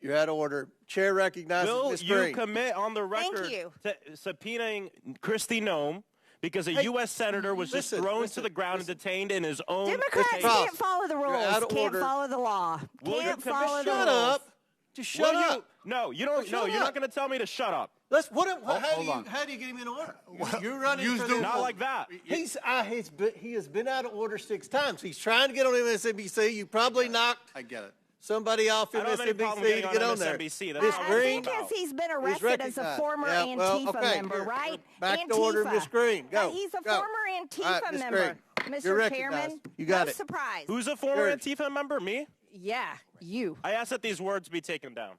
You're out of order. Chair recognizes Will Ms. you Green. commit on the record you. to subpoenaing Kristi Noem because a U.S. senator was just thrown to the ground and detained in his own Democrats state? can't follow the You're rules. out of Can't order. follow the law. Will you Can't commit- follow the Shut rules. up. Just shut Will you- up. No, you don't. No, Shut you're up. not going to tell me to shut up. How do on. you get him in order? You're running for do- this. Not like that. He has been out of order 6 times. He's trying to get on MSNBC. You probably knocked I get it. somebody off I don't have any problem MSNBC getting to on get on there. MSNBC. That's Ms. not I Green think as he's been is arrested as a recognized. former Yeah, well, Antifa okay, member, here, right? back Antifa. to order, Ms. Green. Go. He's a Go. former All Antifa right, Ms. member, Green. Mr. You're Chairman. recognized. You got no it. surprise. Who's a former Sure. Antifa member? Me? Yeah, you. I asked that these words be taken down.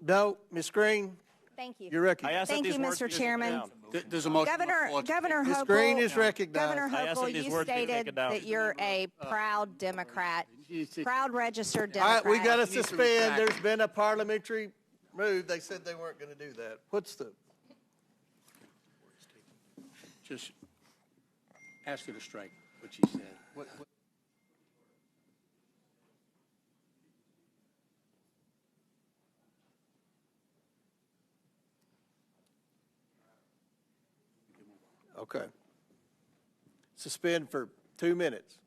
No, Ms. Green, Thank you. you're I recognized. asked that Thank these you, words Mr. be taken Chairman. down. There's a motion. on the floor to Governor Ms. Hochul, Green is recognized. Governor I asked that Hochul, these you words be taken stated down. that you're a proud Democrat, proud registered All right, Democrat. we got to Needs to suspend. retract. There's been a parliamentary move. They said they weren't going to do that. What's the? Just ask her to strike what she said. What? Okay. Suspend for 2 minutes.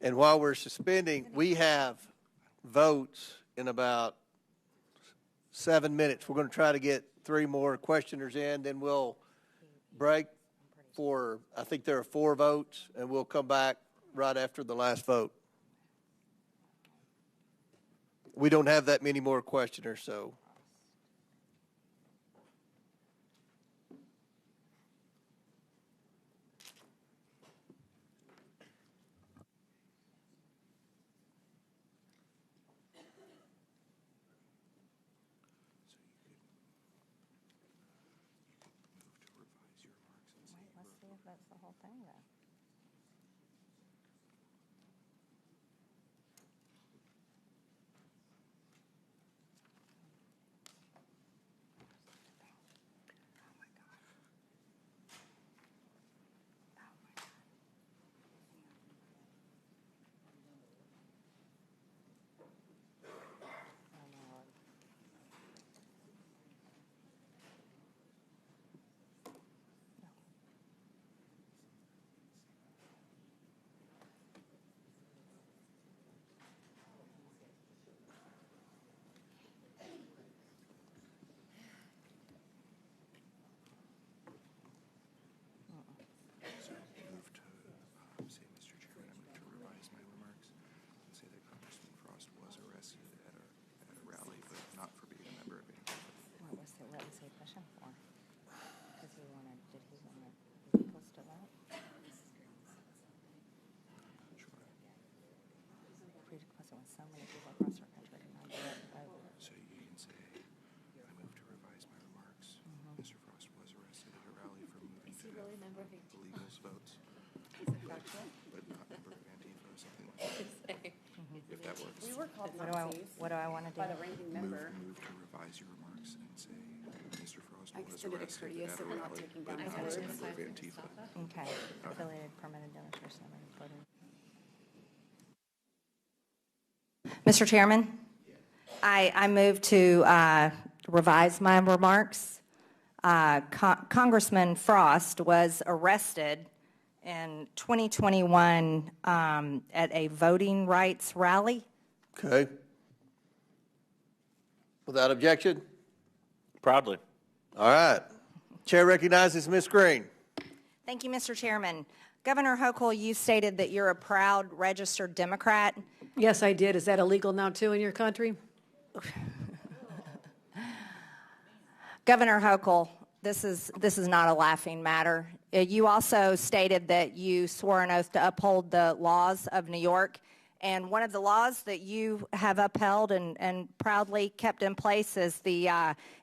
And while we're suspending, we have votes in about 7 minutes. We're going to try to get 3 more questioners in, then we'll break for, I think there are 4 votes, and we'll come back right after the last vote. We don't have that many more questioners, so. Let's see if that's the whole thing then. So you can say, I move to revise my remarks. Mr. Frost was arrested at a rally for moving to illegals votes, but not member of Antifa or something like that. If that works. We were called what do I want to do? By the ranking member. Move to revise your remarks and say, Mr. Frost was arrested at a rally, but not as a member of Antifa. Okay. Affiliated permanent demonstration. Mr. Chairman, I move to revise my remarks. Congressman Frost was arrested in 2021 at a voting rights rally. Okay. Without objection? Proudly. All right. Chair recognizes Ms. Green. Thank you, Mr. Chairman. Governor Hochul, you stated that you're a proud registered Democrat. Yes, I did. Is that illegal now, too, in your country? Governor Hochul, this is not a laughing matter. You also stated that you swore an oath to uphold the laws of New York. And one of the laws that you have upheld and proudly kept in place is the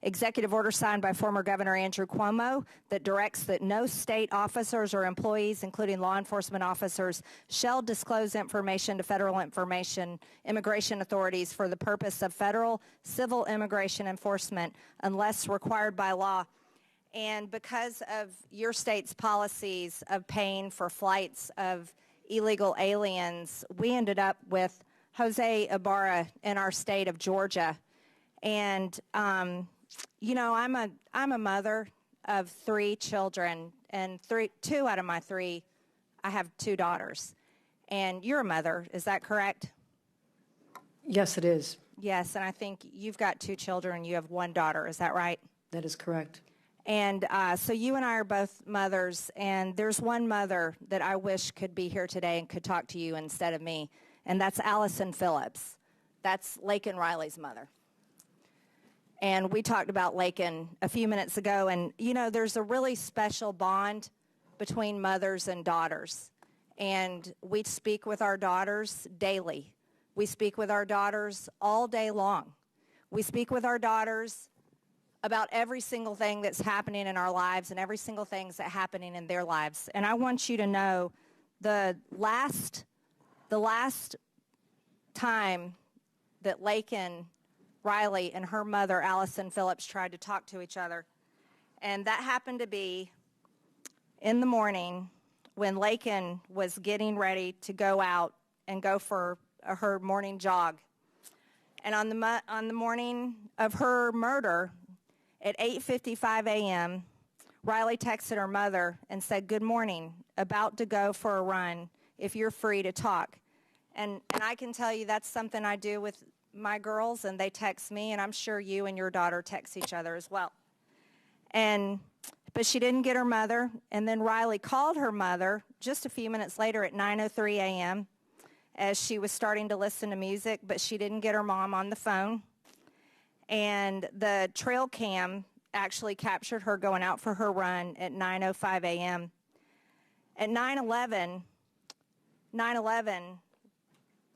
executive order signed by former Governor Andrew Cuomo that directs that no state officers or employees, including law enforcement officers, shall disclose information to federal immigration authorities for the purpose of federal civil immigration enforcement unless required by law. And because of your state's policies of paying for flights of illegal aliens, we ended up with Jose Ibarra in our state of Georgia. And, you know, I'm a mother of 3 children, and 2 out of my 3, I have 2 daughters. And you're a mother, is that correct? Yes, it is. Yes, and I think you've got 2 children and you have 1 daughter, is that right? That is correct. And so you and I are both mothers, and there's one mother that I wish could be here today and could talk to you instead of me, and that's Allison Phillips. That's Laken Riley's mother. And we talked about Laken a few minutes ago, and, you know, there's a really special bond between mothers and daughters. And we speak with our daughters daily. We speak with our daughters all day long. We speak with our daughters about every single thing that's happening in our lives and every single thing that's happening in their lives. And I want you to know the last time that Laken Riley and her mother, Allison Phillips, tried to talk to each other, and that happened to be in the morning when Laken was getting ready to go out and go for her morning jog. And on the morning of her murder, at 8:55 a.m., Riley texted her mother and said, "Good morning, about to go for a run, if you're free to talk." And I can tell you that's something I do with my girls, and they text me, and I'm sure you and your daughter text each other as well. But she didn't get her mother, and then Riley called her mother just a few minutes later at 9:03 a.m. as she was starting to listen to music, but she didn't get her mom on the phone. And the trail cam actually captured her going out for her run at 9:05 a.m. At 9:11,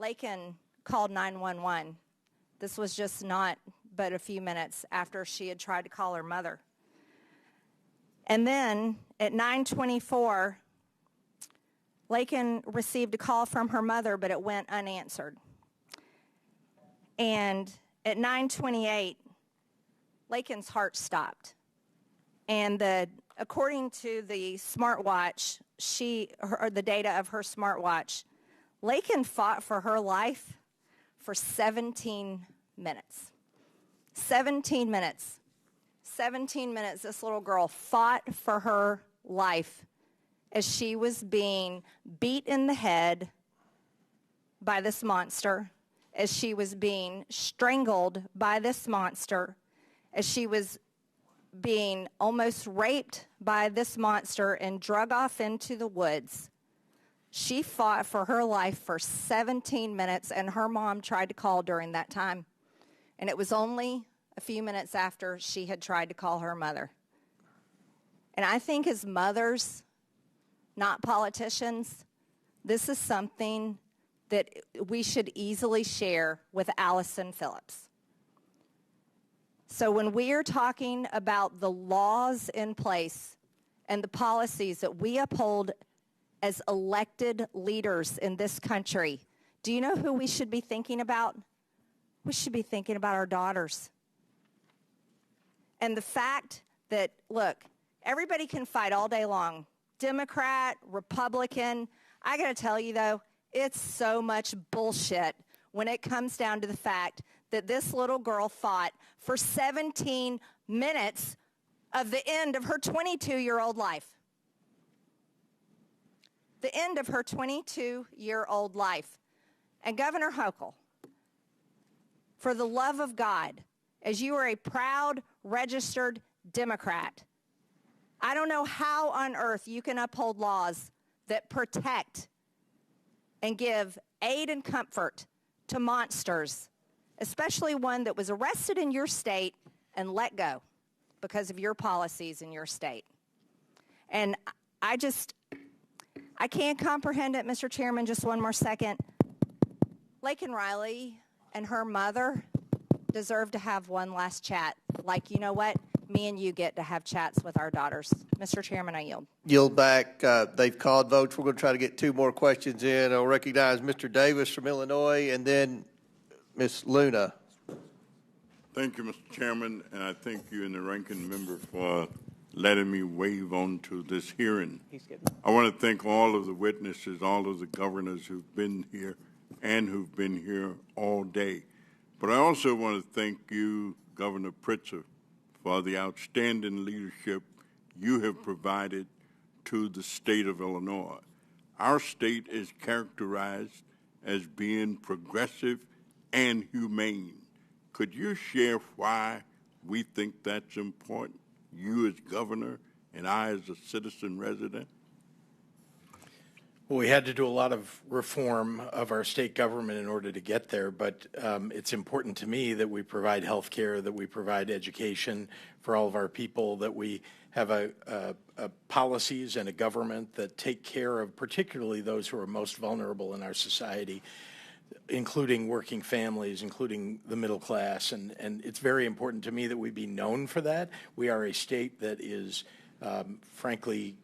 Laken called 911. This was just not but a few minutes after she had tried to call her mother. And then at 9:24, Laken received a call from her mother, but it went unanswered. And at 9:28, Laken's heart stopped. And according to the smartwatch, the data of her smartwatch, Laken fought for her life for 17 minutes. 17 minutes. 17 minutes this little girl fought for her life as she was being beat in the head by this monster, as she was being strangled by this monster, as she was being almost raped by this monster and drug off into the woods. She fought for her life for 17 minutes, and her mom tried to call during that time. And it was only a few minutes after she had tried to call her mother. And I think as mothers, not politicians, this is something that we should easily share with Allison Phillips. So when we are talking about the laws in place and the policies that we uphold as elected leaders in this country, do you know who we should be thinking about? We should be thinking about our daughters. And the fact that, look, everybody can fight all day long, Democrat, Republican. I got to tell you, though, it's so much bullshit when it comes down to the fact that this little girl fought for 17 minutes of the end of her 22-year-old life. The end of her 22-year-old life. And Governor Hochul, for the love of God, as you are a proud, registered Democrat, I don't know how on earth you can uphold laws that protect and give aid and comfort to monsters, especially one that was arrested in your state and let go because of your policies in your state. And I can't comprehend it, Mr. Chairman, just one more second. Laken Riley and her mother deserve to have one last chat. Like, you know what? Me and you get to have chats with our daughters. Mr. Chairman, I yield. Yield back. They've called votes. We're going to try to get 2 more questions in. I'll recognize Mr. Davis from Illinois and then Ms. Luna. Thank you, Mr. Chairman, and I thank you and the ranking member for letting me wave on to this hearing. I want to thank all of the witnesses, all of the governors who've been here and who've been here all day. But I also want to thank you, Governor Pritzker, for the outstanding leadership you have provided to the state of Illinois. Our state is characterized as being progressive and humane. Could you share why we think that's important, you as governor and I as a citizen resident? Well, we had to do a lot of reform of our state government in order to get there, but it's important to me that we provide health care, that we provide education for all of our people, that we have policies and a government that take care of particularly those who are most vulnerable in our society, including working families, including the middle class. And it's very important to me that we be known for that. We are a state that is, frankly,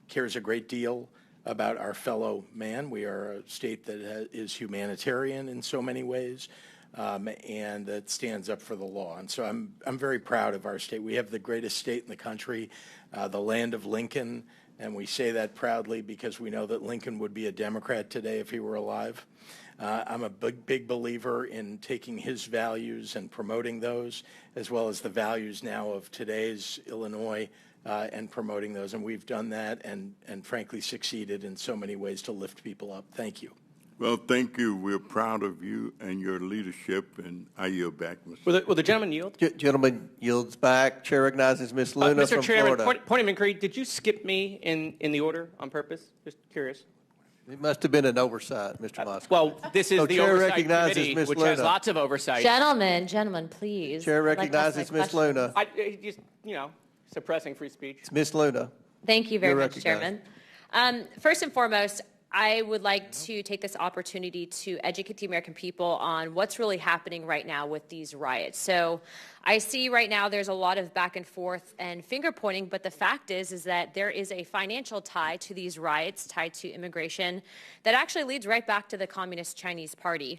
cares a great deal about our fellow man. We are a state that is humanitarian in so many ways, and that stands up for the law. And so I'm very proud of our state. We have the greatest state in the country, the land of Lincoln, and we say that proudly because we know that Lincoln would be a Democrat today if he were alive. I'm a big believer in taking his values and promoting those, as well as the values now of today's Illinois, and promoting those. And we've done that and frankly succeeded in so many ways to lift people up. Thank you. Well, thank you. We're proud of you and your leadership, and I yield back, Mr. Will the gentleman yield? Gentleman yields back. Chair recognizes Ms. Luna Mr. from Chairman, Florida. point of inquiry, did you skip me in the order on purpose? Just curious. It must have been an oversight, Mr. Moskowitz. Well, this is the Chair Oversight recognizes Committee, Ms. which Luna. has lots of oversight. Gentlemen, please. Chair recognizes Ms. Luna. Just, suppressing free speech. It's Ms. Luna. Thank you very You're much, Chairman. First and foremost, I would like to take this opportunity to educate the American people on what's really happening right now with these riots. So I see right now there's a lot of back and forth and finger pointing, but the fact is that there is a financial tie to these riots, tied to immigration, that actually leads right back to the Communist Chinese Party.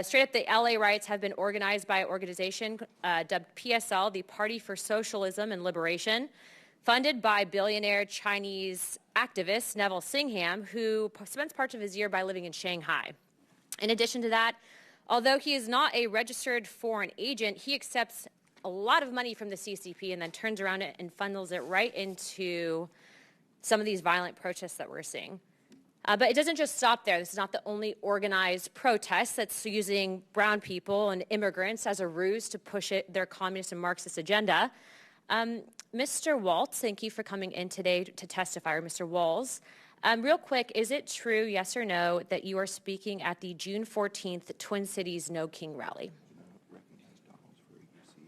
Straight up, the LA riots have been organized by an organization dubbed PSL, the Party for Socialism and Liberation, funded by billionaire Chinese activist Neville Singham, who spends parts of his year by living in Shanghai. In addition to that, although he is not a registered foreign agent, he accepts a lot of money from the CCP and then turns around it and funnels it right into some of these violent protests that we're seeing. But it doesn't just stop there. This is not the only organized protest that's using brown people and immigrants as a ruse to push their communist and Marxist agenda. Mr. Walz, thank you for coming in today to testify, or Mr. Walz. Real quick, is it true, yes or no, that you are speaking at the June 14th Twin Cities No King rally?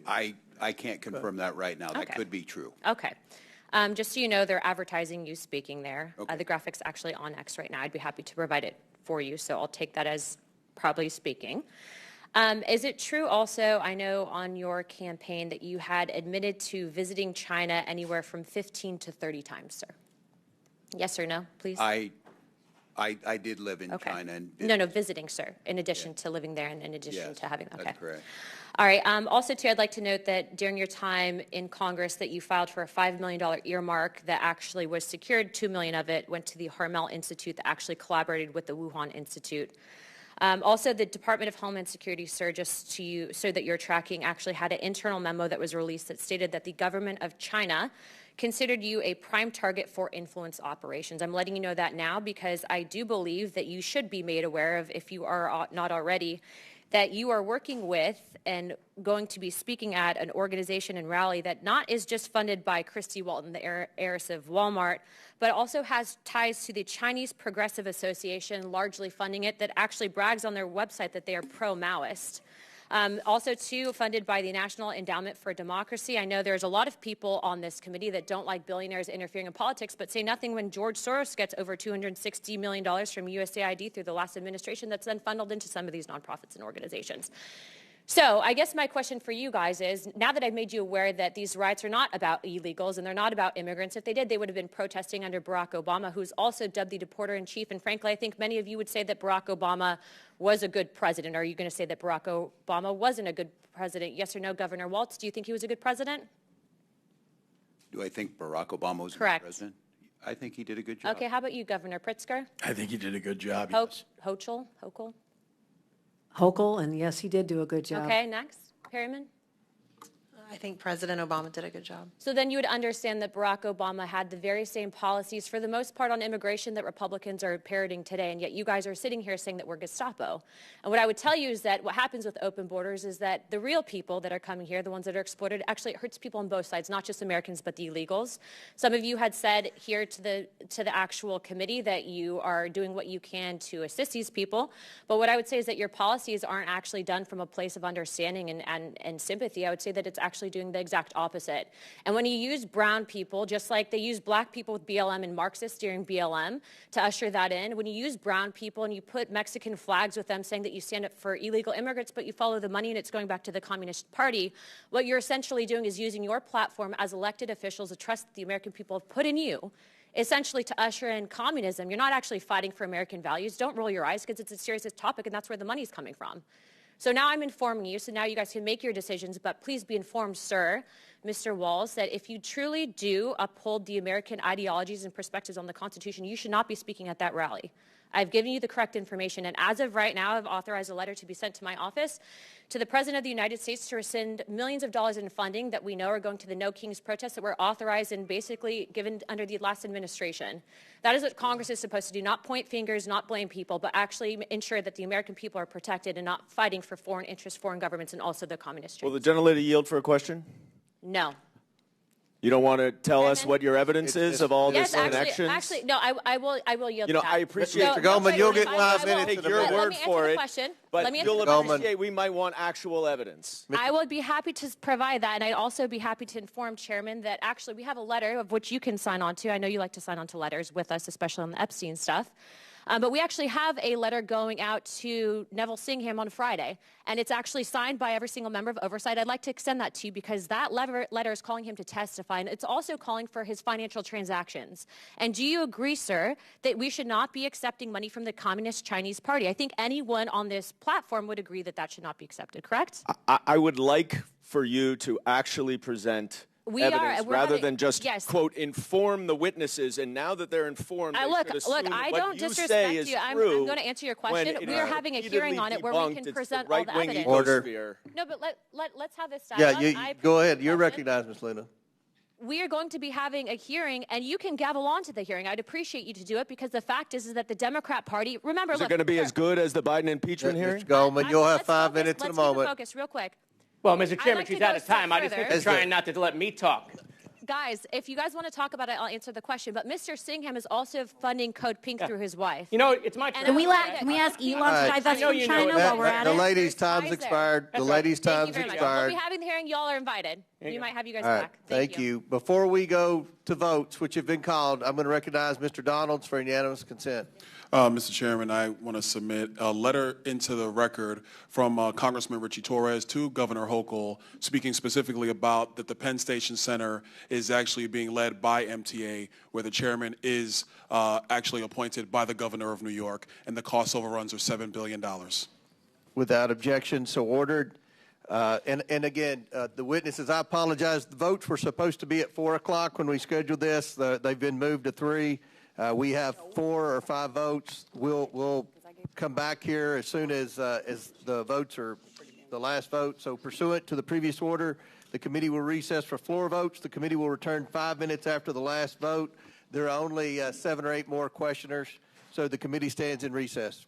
I can't confirm that right now. That could be true. Okay. Just so you know, they're advertising you speaking there. Okay. The graphic's actually on X right now. I'd be happy to provide it for you, so I'll take that as probably speaking. Is it true also, I know on your campaign, that you had admitted to visiting China anywhere from 15 to 30 times, sir? Yes or no, please? I did live in China. And No, visiting, sir, in addition to living there and in addition to having, okay. That's correct. All right. Also, too, I'd like to note that during your time in Congress that you filed for a $5 million earmark that actually was secured. $2 million of it went to the Harmel Institute that actually collaborated with the Wuhan Institute. Also, the Department of Homeland Security, sir, just to you, so that you're tracking, actually had an internal memo that was released that stated that the government of China considered you a prime target for influence operations. I'm letting you know that now because I do believe that you should be made aware of, if you are not already, that you are working with and going to be speaking at an organization and rally that not is just funded by Christy Walton, the heiress of Walmart, but also has ties to the Chinese Progressive Association, largely funding it, that actually brags on their website that they are pro-Maoist. Also, too, funded by the National Endowment for Democracy. I know there's a lot of people on this committee that don't like billionaires interfering in politics, but say nothing when George Soros gets over $260 million from USAID through the last administration that's then funneled into some of these nonprofits and organizations. So I guess my question for you guys is, now that I've made you aware that these riots are not about illegals and they're not about immigrants, if they did, they would have been protesting under Barack Obama, who's also dubbed the deporter-in-chief. And frankly, I think many of you would say that Barack Obama was a good president. Are you going to say that Barack Obama wasn't a good president? Yes or no, Governor Walz? Do you think he was a good president? Do I think Barack Obama was a good president? I think he did a good job. Okay, how about you, Governor Pritzker? I think he did a good job. Hochul? Hochul, and yes, he did do a good job. Okay, next. Perryman? I think President Obama did a good job. So then you would understand that Barack Obama had the very same policies, for the most part, on immigration that Republicans are parroting today, and yet you guys are sitting here saying that we're Gestapo. And what I would tell you is that what happens with open borders is that the real people that are coming here, the ones that are exploited, actually it hurts people on both sides, not just Americans, but the illegals. Some of you had said here to the actual committee that you are doing what you can to assist these people, but what I would say is that your policies aren't actually done from a place of understanding and sympathy. I would say that it's actually doing the exact opposite. And when you use brown people, just like they use black people with BLM and Marxists during BLM to usher that in, when you use brown people and you put Mexican flags with them saying that you stand up for illegal immigrants, but you follow the money and it's going back to the Communist Party, what you're essentially doing is using your platform as elected officials, the trust that the American people have put in you, essentially to usher in communism. You're not actually fighting for American values. Don't roll your eyes, because it's a serious topic and that's where the money's coming from. So now I'm informing you, so now you guys can make your decisions, but please be informed, sir, Mr. Walz, that if you truly do uphold the American ideologies and perspectives on the Constitution, you should not be speaking at that rally. I've given you the correct information, and as of right now, I've authorized a letter to be sent to my office to the President of the United States to rescind millions of dollars in funding that we know are going to the No Kings protests that were authorized and basically given under the last administration. That is what Congress is supposed to do, not point fingers, not blame people, but actually ensure that the American people are protected and not fighting for foreign interests, foreign governments, and also the communist Will the gentlelady yield for a question? No. You don't want to tell us what your evidence is of all this connections? Actually, no, I will yield. You know, I appreciate Mr. Goldman, you'll get 5 minutes. Take your word for it, but you'll appreciate we might want actual evidence. I would be happy to provide that, and I'd also be happy to inform Chairman that actually we have a letter of which you can sign on to. I know you like to sign on to letters with us, especially on the Epstein stuff. But we actually have a letter going out to Neville Singham on Friday, and it's actually signed by every single member of Oversight. I'd like to extend that to you because that letter is calling him to testify, and it's also calling for his financial transactions. And do you agree, sir, that we should not be accepting money from the Communist Chinese Party? I think anyone on this platform would agree that that should not be accepted, correct? I would like for you to actually present evidence rather than just, quote, inform the witnesses, and now that they're informed, look, I don't disrespect you. I'm going to answer your question. We are having a hearing on it where we can present all the evidence. Order. No, but let's have this dialogue. Yeah, go ahead. You're recognized, Ms. Luna. We are going to be having a hearing, and you can gavel on to the hearing. I'd appreciate you to do it, because the fact is that the Democrat Party, remember, is it going to be as good as the Biden impeachment hearing? Mr. Goldman, you'll have 5 minutes in a moment. Let's focus real quick. Well, Mr. Chairman, she's out of time. I just think they're trying not to let me talk. Guys, if you guys want to talk about it, I'll answer the question. But Mr. Singham is also funding Code Pink through his wife. You know, it's my turn. Can we ask Elon to divest from China while we're at it? The lady's time's expired. The lady's time's expired. We'll be having the hearing. Y'all are invited. We might have you guys All right. back. Thank you. Before we go to votes, which have been called, I'm going to recognize Mr. Donalds for unanimous consent. Mr. Chairman, I want to submit a letter into the record from Congressman Richie Torres to Governor Hochul, speaking specifically about that the Penn Station Center is actually being led by MTA, where the chairman is actually appointed by the governor of New York, and the cost overruns are $7 billion. Without objection, so ordered. And again, the witnesses, I apologize. The votes were supposed to be at 4 o'clock when we scheduled this. They've been moved to 3. We have 4 or 5 votes. We'll come back here as soon as the votes are the last vote. So pursuant to the previous order, the committee will recess for floor votes. The committee will return 5 minutes after the last vote. There are only 7 or 8 more questioners, so the committee stands in recess.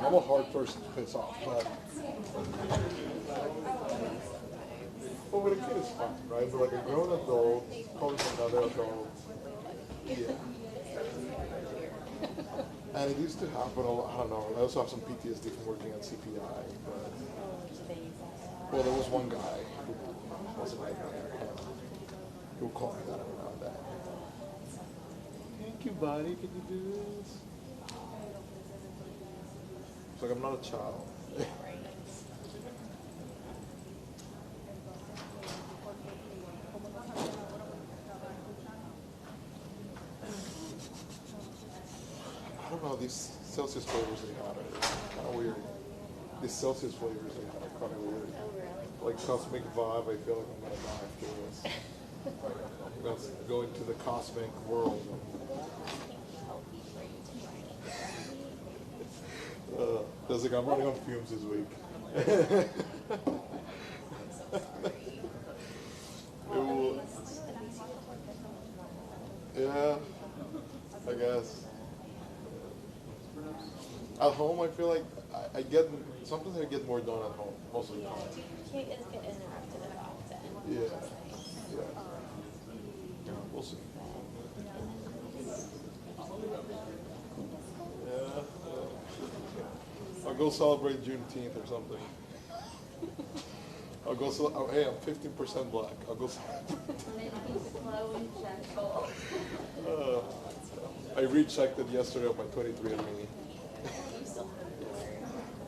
I'm a hard person to piss off, but with a kid it's fine, right? But like a grown adult calling another adult, yeah. And it used to happen a lot. I don't know. I also have some PTSD from working at CPI, but well, there was one guy who wasn't like that. He would call me that every now and then. Thank you, buddy. Can you do this? It's like I'm not a child. I don't know, these Celsius flavors they had are kind of weird. These Celsius flavors they had are kind of weird. Oh, really? Like cosmic vibe, I feel like I'm going to die after this. I'm going to go into the cosmic world. There's like, I'm running on fumes this week. Yeah, I guess. At home, I feel like I get, sometimes I get more done at home, most of the time. You can't get interrupted as often. Yeah, yeah. We'll see. Yeah. I'll go celebrate Juneteenth or something. I'll go, hey, I'm 15% black. I'll go celebrate. Slow and gentle. I rechecked it yesterday on my 23andMe.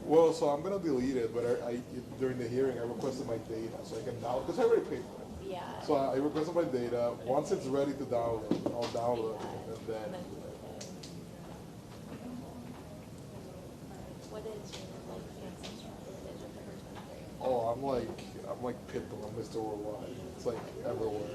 Well, so I'm gonna delete it, but during the hearing I requested my data so I can download, because I already paid for it. Yeah. So I requested my data. Once it's ready to download, I'll download it, and then. What is your ancestral lineage of the first 23? Oh, I'm like Pitbull. I'm Mr. Worldwide. It's like everywhere.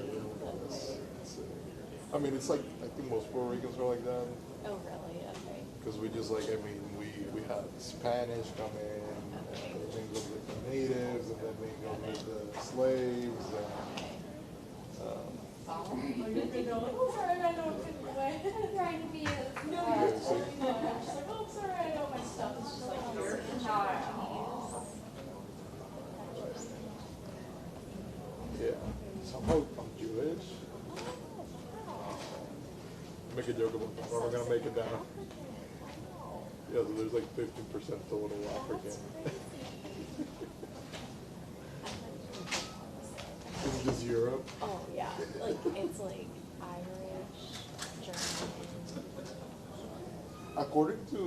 I mean, it's like I think most Puerto Ricans are like that. Oh, really? Okay. Because we just like, I mean, we had Spanish come in, and they mingled with the natives, and then mingled with the slaves. And, sorry, I know I'm trying to be a no, you're just like, oh, sorry, I know my stuff. It's just like you're a child. Yeah. Somehow I'm Jewish. Make a joke about that. We're gonna make it down. Yeah, so there's like 15% total African. Is it just Europe? Oh yeah, like it's like Irish, German. According to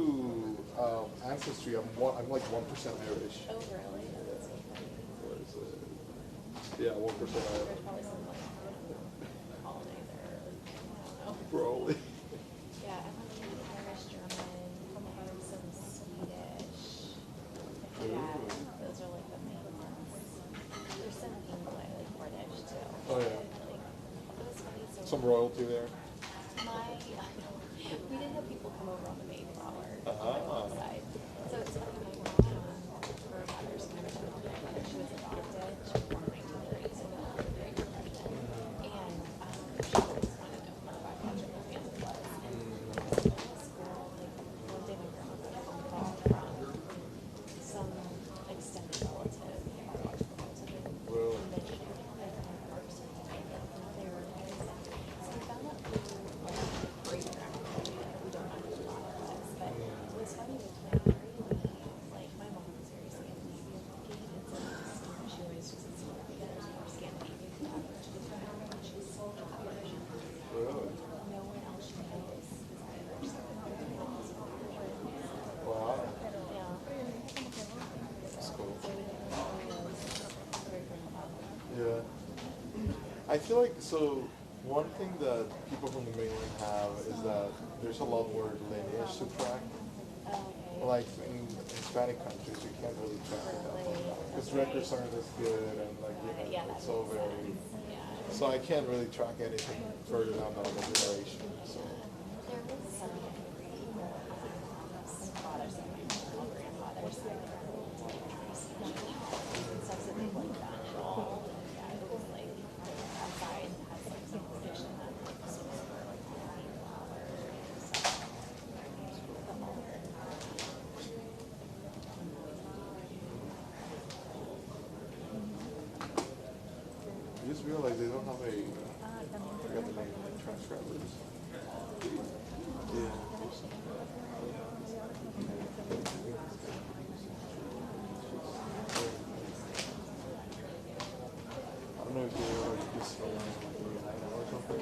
Ancestry, I'm like 1% Irish. Oh really? That's so funny. Where is it? Yeah, 1% Irish. There's probably some like colonizer. Probably. Yeah, I'm like Irish, German, some Swedish. Yeah, those are like the main ones. There's some English, like British too. Oh yeah. Like, it was funny. So Some royalty there. We didn't have people come over on the Mayflower on my mom's side. So it's funny, my mom, her mother's kind of she was adopted. She was born in 1930s in the Great Depression. And she always wanted to know more about how German family was. And in school, like one day my grandma got a phone call from some extended relative. Well. And then she had my first time there. So we found out who great grandmother we don't know who the father was. But it was funny with my family, like my mom was very Scandinavian looking, and so she always just assumed that there's more Scandinavian coverage with her, and she's so Irish. Really? No one else she knows is Irish. So Wow. yeah. That's cool. So we didn't know very good about them. Yeah. I feel like, so one thing that people from the mainland have is that there's a lot more lineage to track. Like in Hispanic countries, you can't really track it that much. Because records aren't as good, and like, you know, it's so very. So I can't really track anything further down the generation. So. There was some fathers and grandfathers that were stuff that they like done at all. Yeah, it was like outside has like some fiction that was for like flowers. realized they don't have a, I forgot the name, like transcribers. Yeah. I don't know if they were like just or something.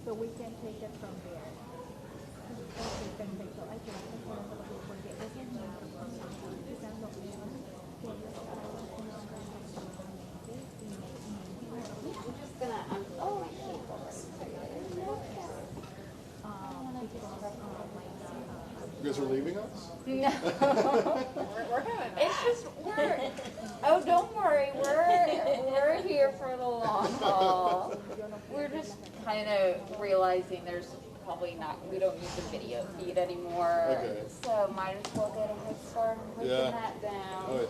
So we can take it from there. Perfecto. Hay que darle por eso porque eso es muy importante. Quizás lo que You guys are leaving us? No. It's just, oh, don't worry, we're here for the long haul. We're just kind of realizing there's probably we don't use the video feed anymore. Okay. So might as well get a head start and breaking that down. Oh, yeah.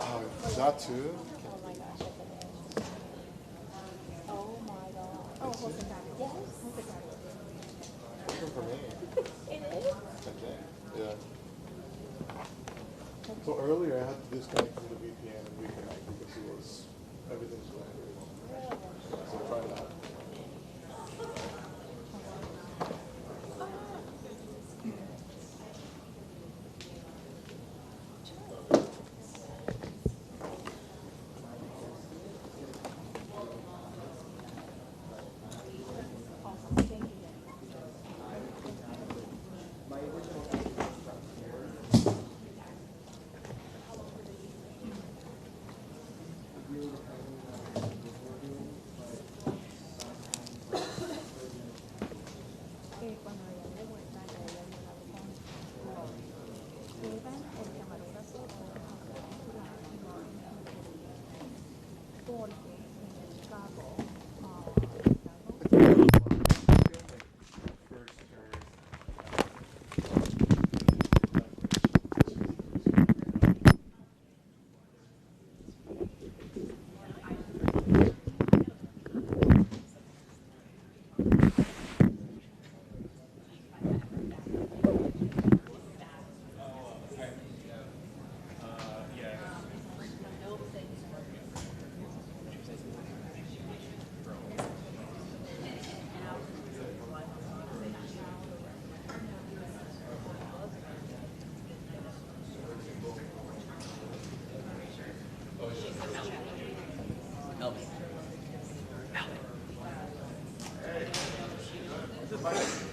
Oh, that too? Oh my gosh. Oh my god. Oh, Jose Carlos. Yes. Jose Carlos. Even for me. It is? Okay. Yeah. So earlier I had to disconnect from the VPN and reconnect because everything's going really well. So try that.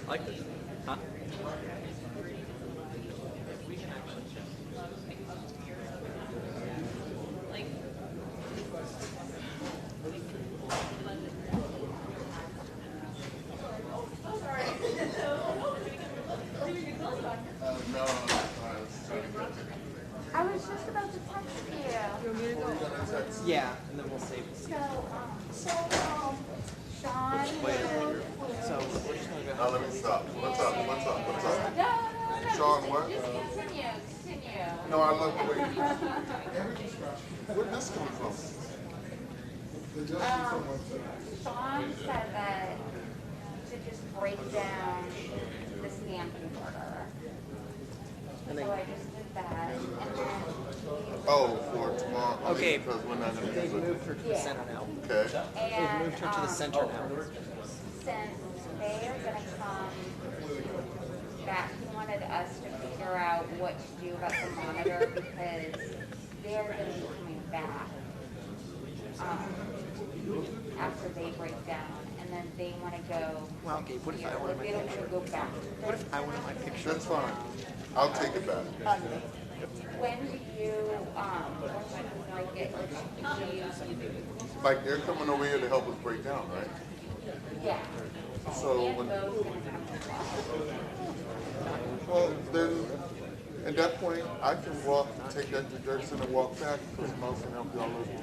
Like this. Huh? I was just about to text you. Yeah, and then we'll save it. Sean. So we're just gonna go. Now let me stop. What's up? No. Sean, what? Just continue. No, I love the way you where'd this come from? Sean said that to just break down the Stanton order. So I just did that. And then Oh, for tomorrow. Okay. Because we're not gonna They've moved her to the center now. Okay. They've moved her to the center now. Since they are going to come back, he wanted wanted us to figure out what to do about the monitor because they're going to be coming back after they break down, and then they want to go. Well, Gabe, what if I wanted my they don't want picture? to go back. What if I wanted my picture? That's fine. I'll take it back. When do you break it? Like they're coming over here to help us break down, right? Yeah. So when, well, then at that point, I can walk, take that to Jefferson and walk back because Mouse can help y'all over here.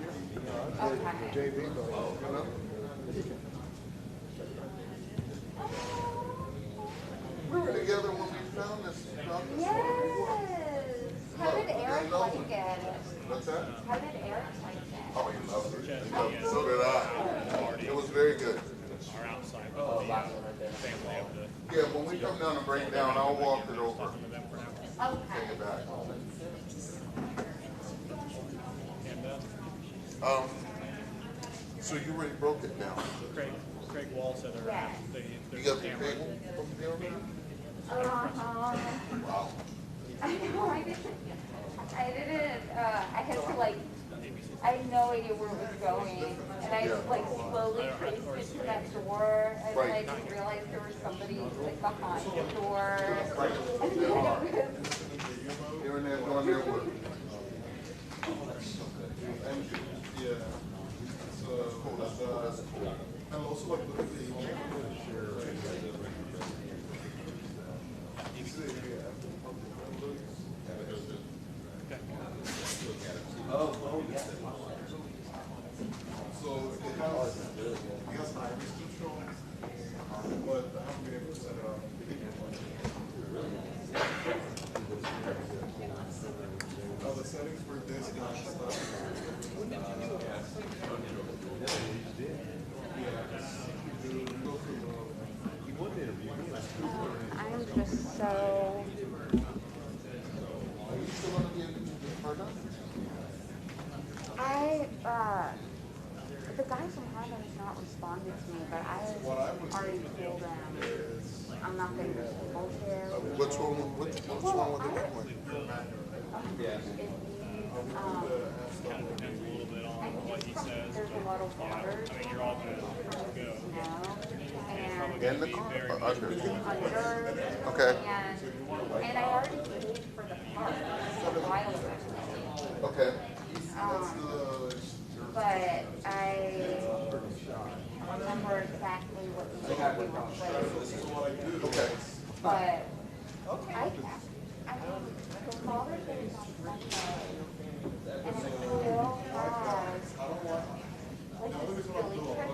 JV, you know? We were together when we found this. Yes. How did Eric like it? What's that? How did Eric like it? Oh, he loved it. He loved it. So did I. It was very good. Yeah, when we come down and break down, I'll walk it over. Take it back. So you already broke it down. Craig Walz said Yes. You got the cable from the government? Wow. I know, I had to like, I had no idea where it was going, and I like slowly traced it to that door, and then I didn't realize there was somebody like behind the door. And then it was... You're in there doing their work. Yeah. So that's cool. And also like the Oh, yeah. So it has iris control, but I haven't been able to set it up. The settings for this kind of stuff. I'm just so... Are you still going to be in Florida? The guys from Harvard has not responded to me, but I already told them I'm not going to be able to. What's wrong with the one? Yeah. There's a lot of water. I mean, you're all going to go. In the car or under? Okay. And I already paid for the park a while ago. Okay. But I remember exactly what we were playing. Okay. But I the father thing is on Sunday, and it still has like this really trick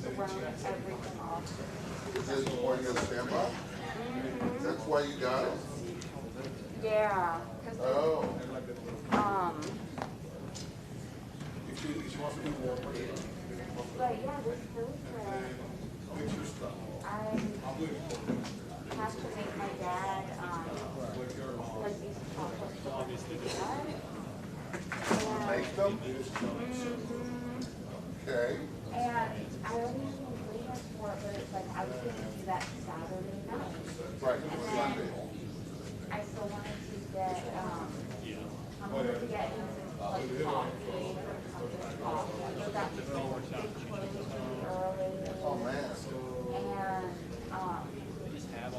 to run everything off. Is this why you're a standby? That's why you got it? Yeah. Oh. But yeah, this Thursday, I have to make my dad, like these chocolates. Make them? Okay. And I only leave us for it, but it's like I was going to do that Saturday night. Right, And Sunday. then I still wanted to get, I'm going to get him like coffee. So that's Oh, man.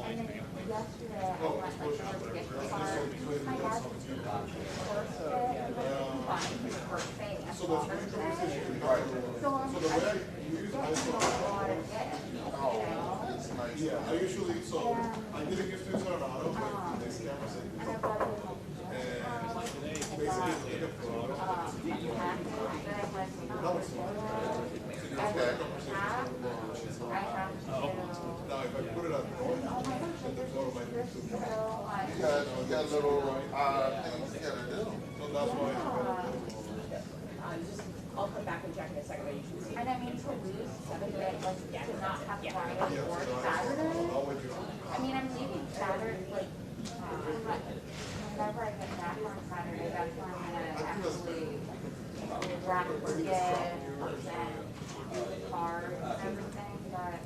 And then yesterday I went like to get the car. My dad was first day, he was buying his birthday and Father's Day. So I'm like, getting a lot of gifts, you know? Yeah, I usually, so I did a gift to Tornado, like this camera set. And basically, take a photo. Okay. Now, if I put it up north, then the photo might be too You got little things you gotta do. So that's why. I'll come back and check in a second, but you should see. And I mean, to lose 7 days, like, to not have Friday or Saturday. I mean, I'm leaving Saturday, like, whenever I get back on Saturday, that's when I'm gonna actually wrap the gift and do the cards and everything, but,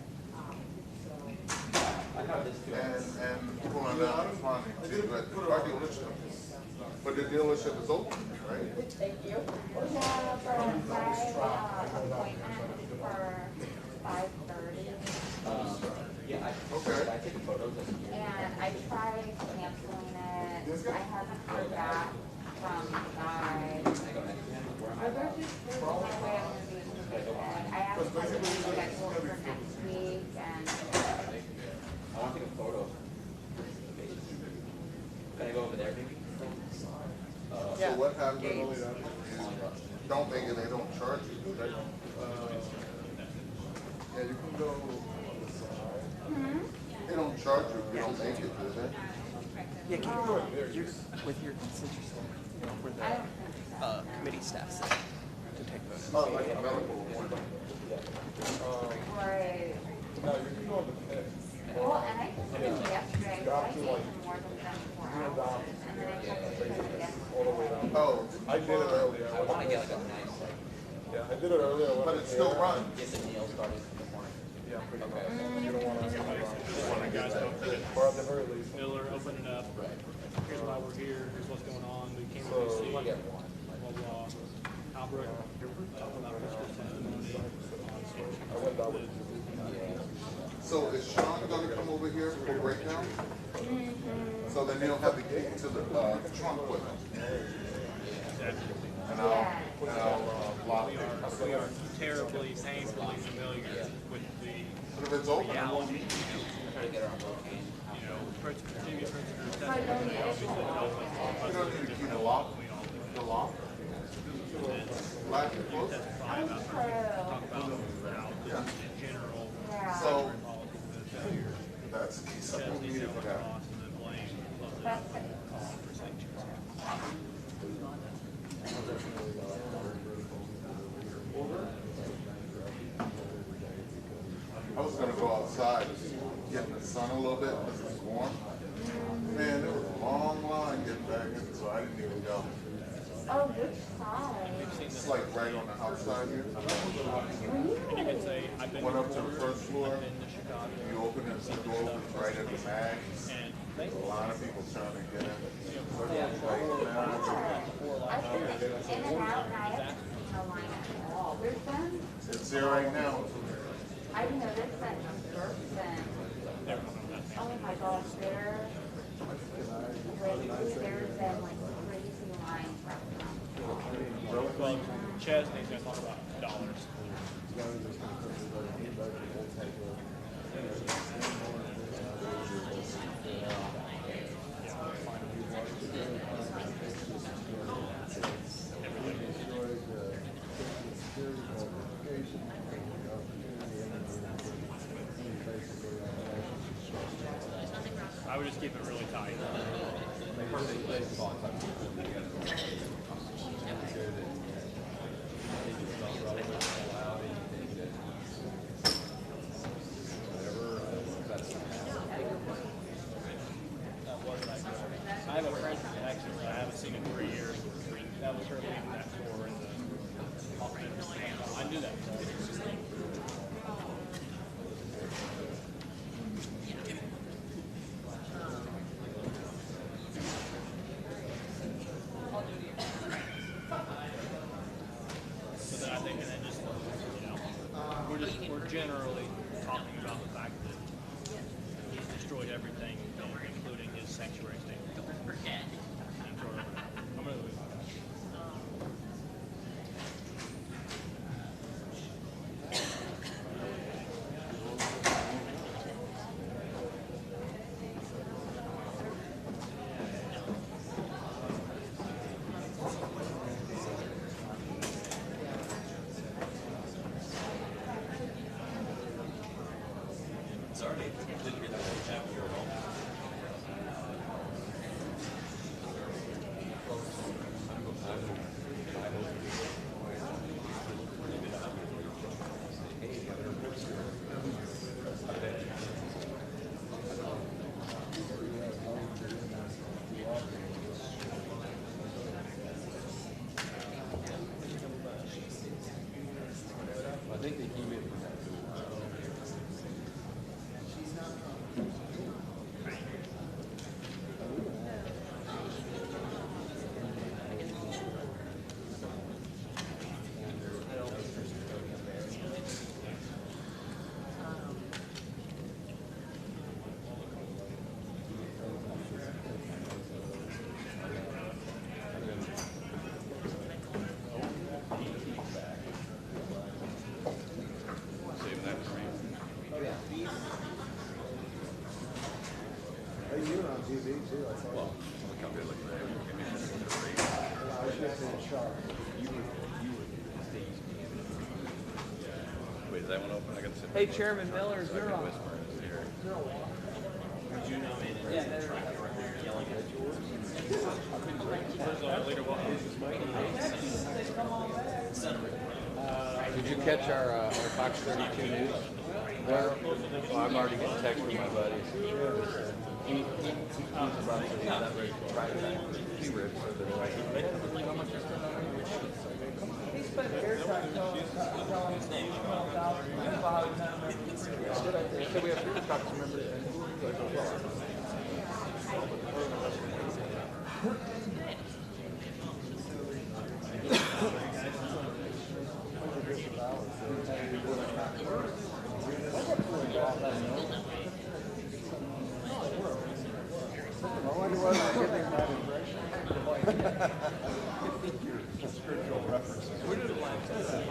I and pulling out and finding too, but the car dealership, but the dealership is open, right? Thank you. Yeah, but my appointment for 5:30. Okay. And I tried canceling it. I haven't heard back from the guy. There's no way I'm going to be able to make it. I asked him to schedule for next week, and I want to take a photo. Can I go over there, maybe? So what happens? Don't make it, they don't charge you, right? Yeah, you can go on the side. They don't charge you if you don't make it, do they? Yeah, can you go with your constituency, where the committee staff sit to take photos? Oh, like a medical appointment. right. No, you can go on the pit. Well, and I just did it yesterday, so I gave him more than 24 hours. And then I checked it again. Oh, I did it earlier. I want to get like a nice, like, Yeah, I did it earlier. But it still runs. get the nail started in the morning. Yeah, pretty much. Okay. You don't want to guys don't do it. Or at the very least. Miller, open it up. Here's why we're here. Here's what's going on. We came to see. Blah, blah. Albrecht, talking about Pritzker's testimony. I went down with you. So is Sean going to come over here for breakdown? So then he'll have the key to the trunk with him. Exactly. And I'll lock it. We are terribly, painfully familiar with the But if it's open, reality. Try to get her on location. You know, Pritzker, Jimmy Pritzker's you testimony, obviously, don't need to key the lock. The lock. Lock it close. testify about, talk about how in general, So that's the case. I don't need it for that. and then blame for sanctions. I was gonna go outside, just get in the sun a little bit because it's warm. Man, there was a long line getting back in, so I didn't even go. Oh, which side? It's like right on the outside here. And you could say, I've been Went up to the first floor. in the Chicago. You open it, the door opens right at the mag. A lot of people trying to get in. I've been in and out, and I haven't seen a line at all. There's been, It's there right now. I've noticed that in person. Oh my gosh, lately there's been like crazy lines right now. Well, Chesney's going to talk about dollars. I would just keep it really tight. I have a friend actually I haven't seen in 3 years. That was her leaving that tour in the office. I knew that. So then I think, and then just, you know, we're generally talking about the fact that he's destroyed everything, including his sanctuary state. And for, I'm going to Wait, is that one open? I got to sit. Hey, Chairman Miller, so I you're can on. whisper in his ear. Would you nominate it as a track record yelling at yours? Did you catch our Fox 32 news? Well, I'm already getting text from my buddies. He's about to be not ready to try that. He ripped so that like, how much is He spent airtime telling us that 12,000 people how he's not members. So we have 3 Fox members. I wonder whether they're getting that impression. Spiritual references. We did it last time.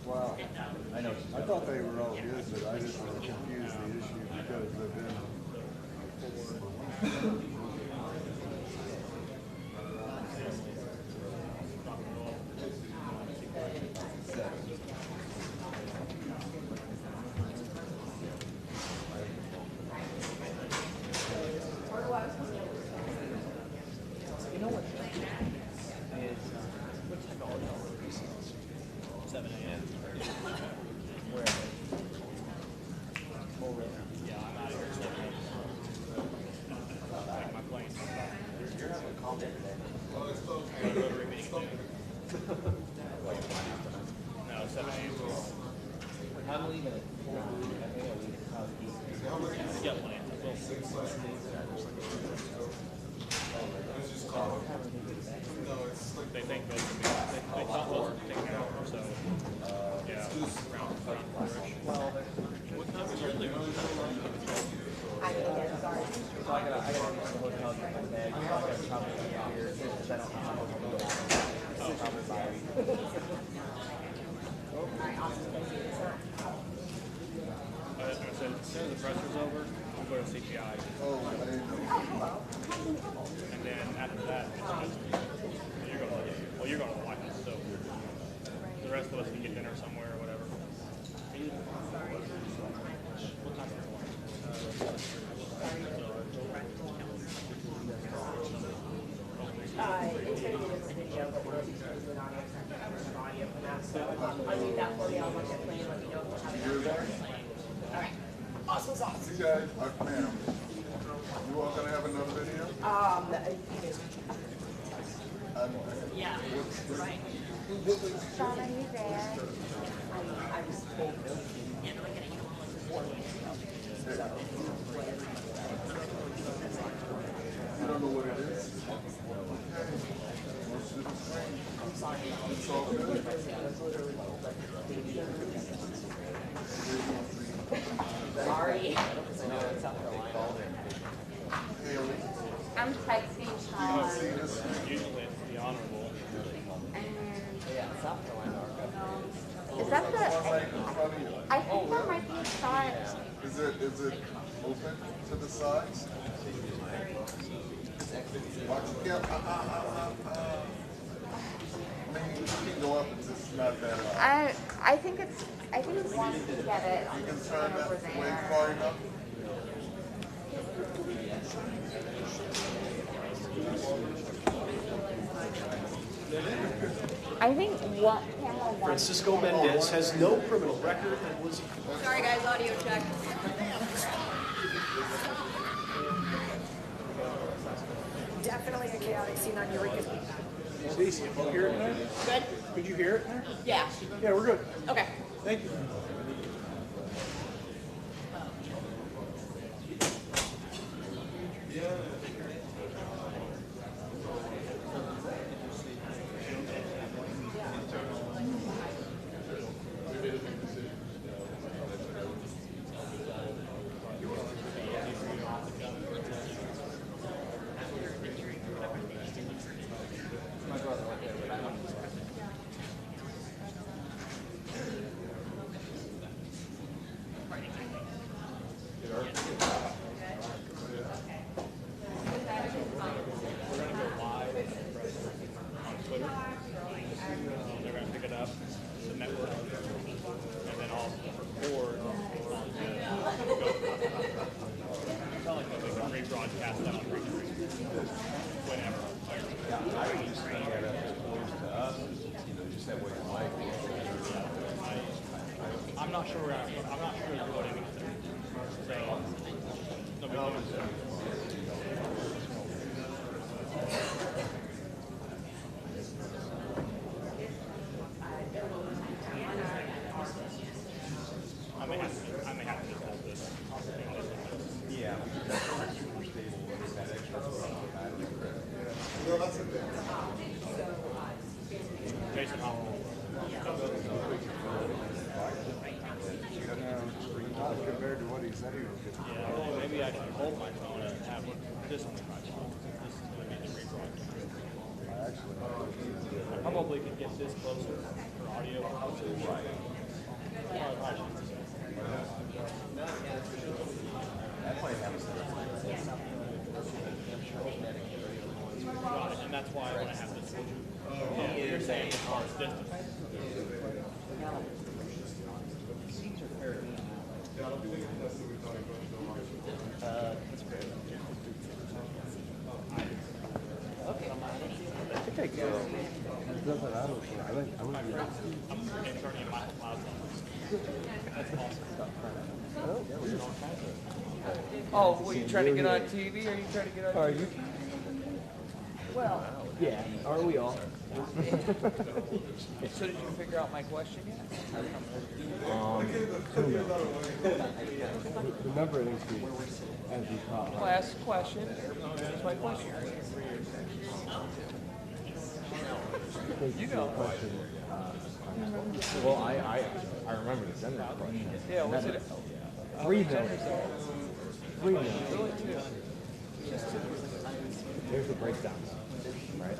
Wow. I thought they were all good, but I didn't want to confuse the issue because they've been. You know what? Is what time are you? 7 a.m. Where? Yeah, I'm out of here. 7 a.m. Like my plane. You're having a call today. Rotary meeting. No, 7 a.m. I'm leaving at 4. I think I'll leave at House Oversight. Yeah, plane. They think those would be, they thought those would take an hour, so, yeah, around 4-ish. What time is your leaving? I gotta leave the hotel, get my bag, I gotta probably come here, because I don't know how much I'm going to go. Probably by. As soon as the pressure's over, we'll go to CPI. And then after that, you're going to, you're going to the White House, so the rest of us can get dinner somewhere or whatever. What time I'll leave that for you. I'll look at plan, let you know if we'll have it. All right. Awesome sauce. You guys, ma'am, you all gonna have another video? Yeah, right. Sean, are you there? I was told no. Yeah, no, I get it. You don't know what it is? I'm sorry. It's all good. Sorry. I'm texting Sean. Usually it's the honorable. Yeah, South Carolina. Is that the? I think that might be a shot. Is it open to the sides? Watch it get. I mean, you can go up. It's just not that high. I think once we get it, You can just turn over that way there. far enough. I think what camera one. Francisco Mendez has no criminal record and was. Sorry, guys, audio check. Definitely a chaotic scene on Eureka. Stacey, can you hear it in there? Good? Could you hear it in there? Yeah. Yeah, we're good. Okay. Thank you. up the network, and then I'll record on the GoPro. We can rebroadcast that on whenever. Yeah, I would just bring that up as close to us, just that way it might be. I'm not sure. I'm not sure what it means. So, no big deal. I may have to just hold this. Yeah, because that's super stable with that extra battery. Jason, how long? Compared to what he said he was going to do. Yeah, well, maybe I should hold my phone and have this on my phone. This is going to be the rebroadcast. I probably could get this closer for audio purposes. Got it, and that's why I want to have this. Yeah, you're saying as far as distance. That's great. Okay. I think I go. It doesn't matter. I wouldn't be able to. I'm turning my cloud. That's awesome. Oh, well, you trying to get on TV? Or are you trying to get on TV? Are you? Well, yeah. Aren't we all? So did you figure out my question yet? Remember it as you talk. Well, ask a question. That's my question. You know. Well, I remember the senator question. Yeah, was it? 3 minutes. 3 minutes. Here's the breakdown, right?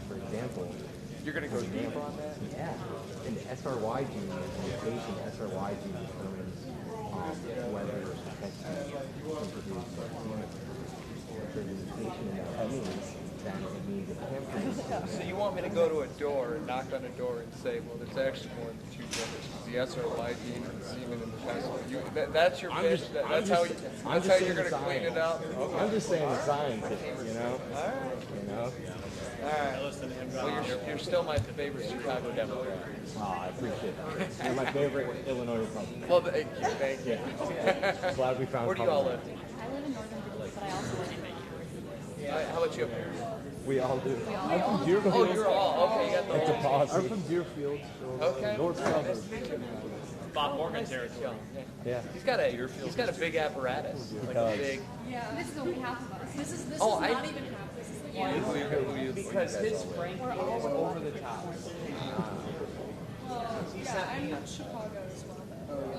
For example, you're going to go deeper on that? Yeah. In the SRY gene, mutation SRY gene determines whether from produced if there's a mutation in that gene, then it means it can't produce. So you want me to go to a door and knock on a door and say, well, there's actually more than 2 genders, the SRY gene and the semen and the testicle. That's your pitch. That's how you're going to clean it up. Okay. I'm just saying the science, you know. All right. You know. All right. Well, you're still my favorite Chicago Democrat. Oh, I appreciate that. You're my favorite Illinois Republican. Well, thank you. Thank you. Glad we found. Where do you all live? I live in northern Virginia, but I also live in How about you up here? We all do. I'm from Deerfield. Oh, you're all okay. You got the It's a whole. posse. I'm from Deerfield. Okay. North suburbs. Bob Morgan territory. Yeah. He's got a big apparatus. Like a big. Yeah. This is only half of us. This is not even half. This is the Because his Frank is over the top. Yeah, I'm in Chicago as well.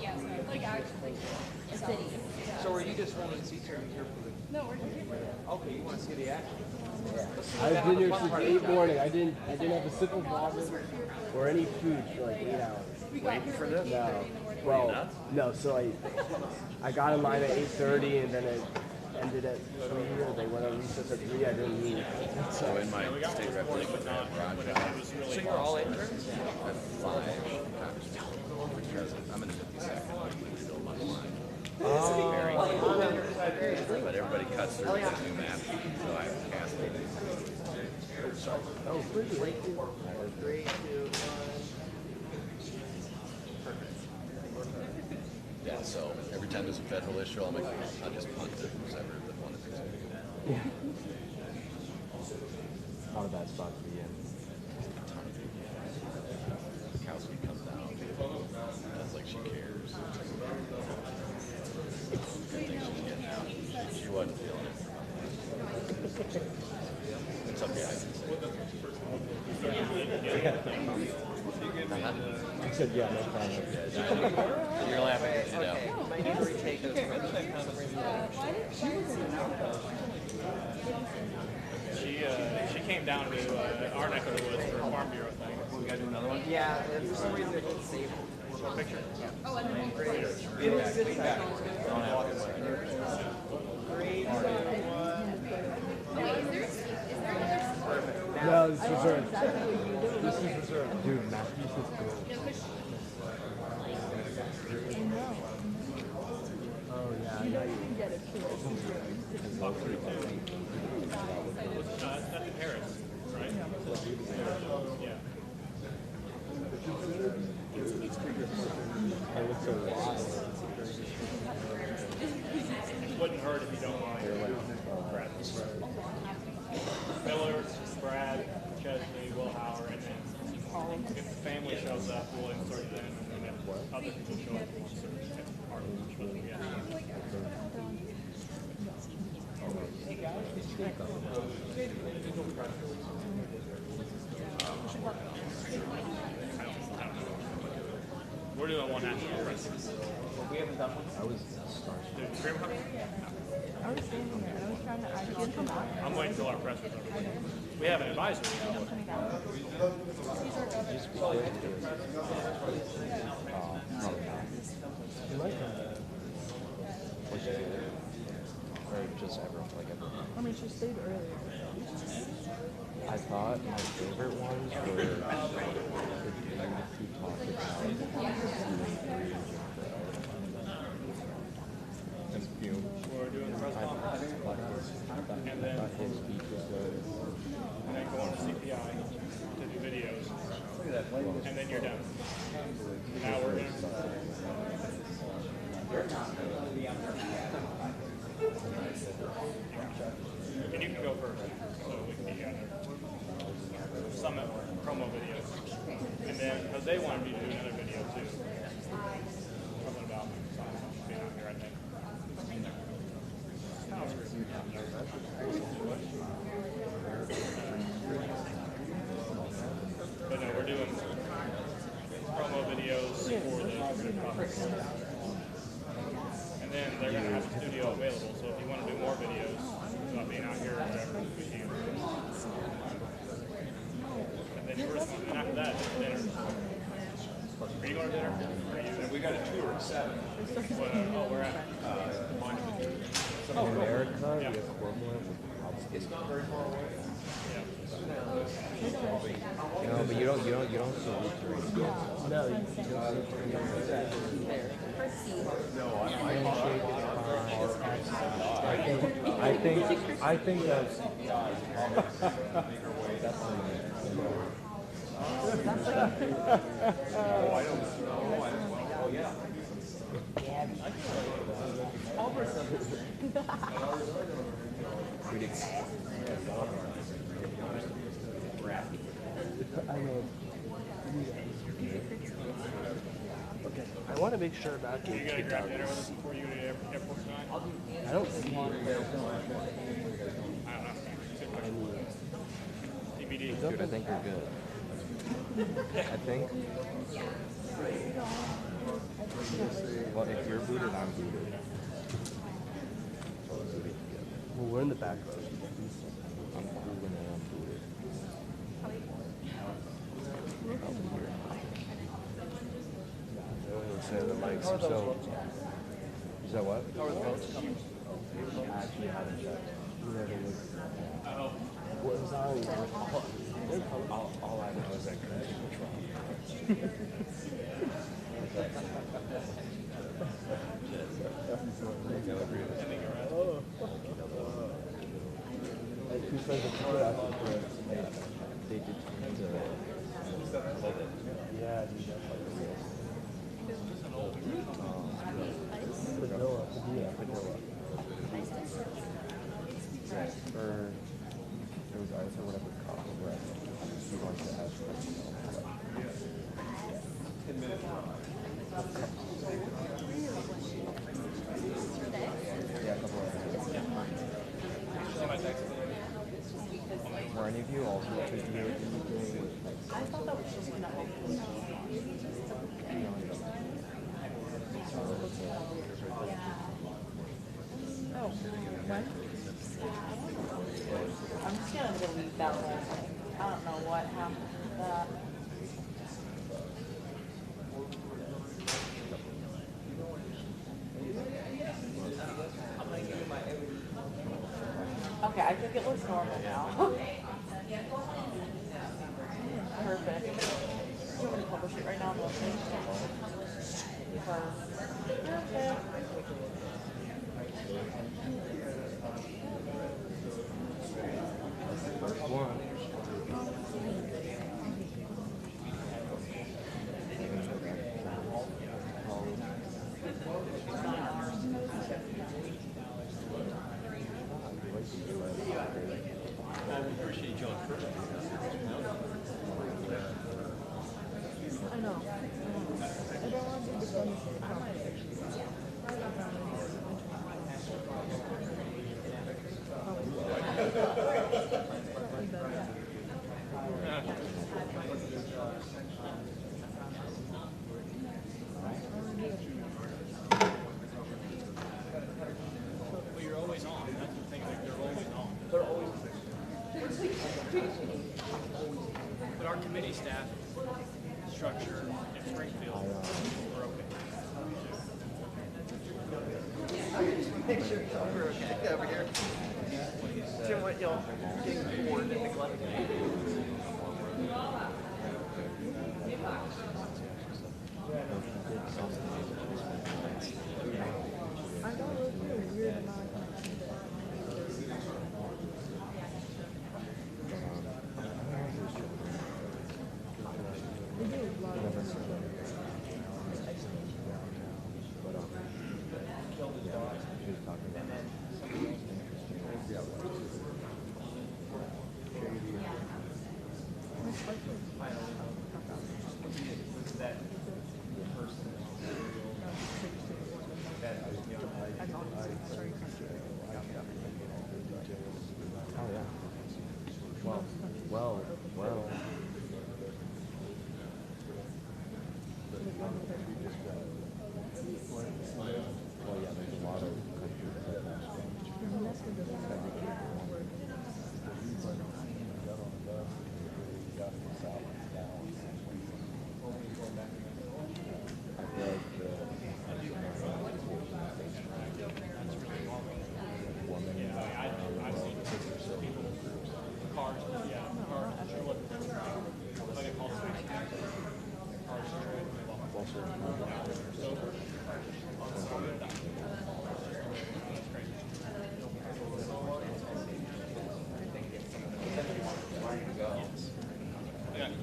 Yes, like actually, a city. So are you just running seats or are you here for the? No, we're here for it. Okay, you want to see the action? I've been here since 8 morning. I didn't have a sip of water or any food for like 8 hours. Waiting for this? No. Well, no. So I got in line at 8:30 and then it ended at 3 or they went on recess at 3. I didn't leave. So in my state rep league with that garage, So you're all interns? I have 5 because I'm in the 52nd. Still much line. But everybody cuts through with the new map, so I cast it. Oh, pretty. 3, 2, 1. Yeah, so every time there's a federal issue, I'll just punt it, whichever the one that picks it. Yeah. Not a bad spot to be in. Kowski comes out. That's like she cares. Good thing she's getting out. She wasn't feeling it. It's okay, I can say I said, yeah, no problem. You're laughing at it out. My neighbor take those. She came down to our neck of the woods for a Farm Bureau thing. We got to do another one? Yeah, for some reason it didn't save it. Picture? Oh, and then Great. Lean back. 3, 2, 1. No, this is reserved. This is reserved. Dude, Matthews is cool. Oh, yeah, I know you can get it too. That's in Paris, right? Yeah. It wouldn't hurt if you don't mind. Brad. Miller, Brad, Chesney, Will Howard, and then if the family shows up, we'll insert them, and then other people show up, we'll insert part of them. We're doing one national press. We haven't done one. I was starstruck. I was standing there and I was trying to argue. I'm waiting until our press is over. We have an advisory. Just probably not. Or just everyone, like everyone. I mean, she stayed earlier. I thought my favorite ones were the dude who talked about and Fume. We're doing the press conference. And then his speech was good. And then go on to CPI to do videos. And then you're done. Now we're going and you can go first, so we can get you out there. Summit promo videos. And then, because they wanted me to do another video too. Something about being out here, I think. But no, we're doing promo videos for the conference. And then they're going to have the studio available, so if you want to do more videos about being out here or whatever, we can. And then yours, and after that, dinner. Are you going to dinner? And we got a tour at 7. We're at In America, the equivalent would probably very far away. No, but you don't salute your No, you I think that's Okay, I want to make sure about getting kicked out. Dinner with us before you go to the airport tonight? I don't see you. TBD. Dude, I think you're good. I think. Well, if you're booted, I'm booted. Well, we're in the back row. I'm booted and I'm booted. Say the mics are so. Is that what? I actually haven't checked. What was on? All I know is that Chris was wrong. Two friends of people after they did yeah, dude, that's like real. Padilla. Right. Or there was Arthur, whatever it's called, where he wants to ask for himself. 10 minutes. Yeah, a couple of Were any of you also doing I thought that was just one Oh, when? I'm just gonna delete that whole thing. I don't know what happened to that. Okay, I think it looks normal now. Perfect. Do you want me to publish it right now on the website? Perfect. First one. Well, we appreciate you on first. I know. I don't want to be the Well, you're always on. That's the thing. Like, they're always on. They're always. But our committee staff structure in Springfield, we're okay. Make sure we're okay over here. Jim, what y'all getting bored and neglected? I know it was really weird amount of Well. Well, yeah, there's a lot of countries that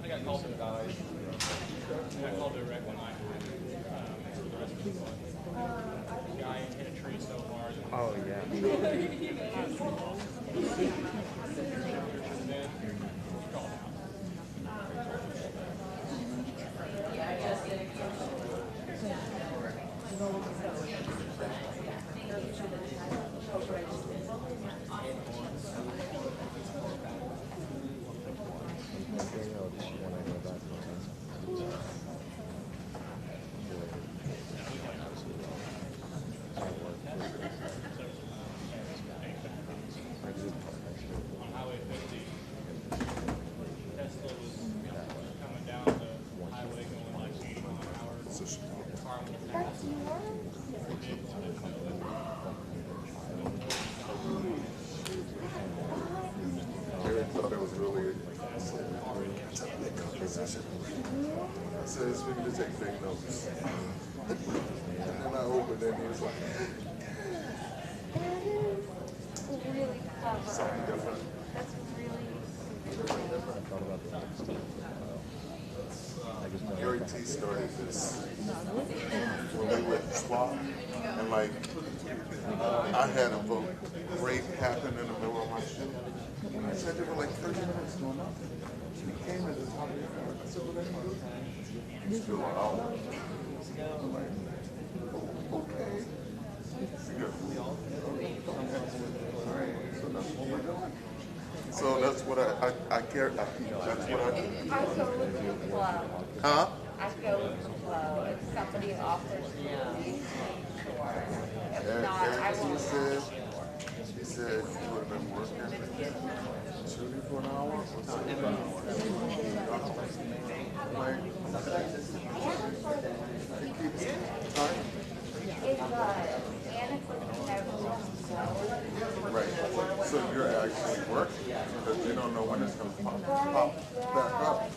I got called to the guy. I got called to a wreck one night. For the rest of the The guy hit a tree so hard. Oh, On Highway 50, Tesla was coming down the highway going like 80 miles an hour. The car went fast. Eric thought it was really composition. So it's for you to take big notes. And then I opened it and he was like, Really clever. something different. That's really Gary T started this when we were at SWAT, and like I had a vote rape happen in the middle of my shift. And I said there were like 30 minutes doing nothing. He came at the top of the hour. I said, "What are you doing?" He's still out. I'm like, okay. So that's what I care. That's what I do. I go with the flow. Huh? I go with the flow. If somebody offers me, sure. If not, I won't. He said he would have been working shooting for an hour or something. Like, he keeps time. If Anna could never Right. So you're actually like working because they don't know when it's going to pop back up.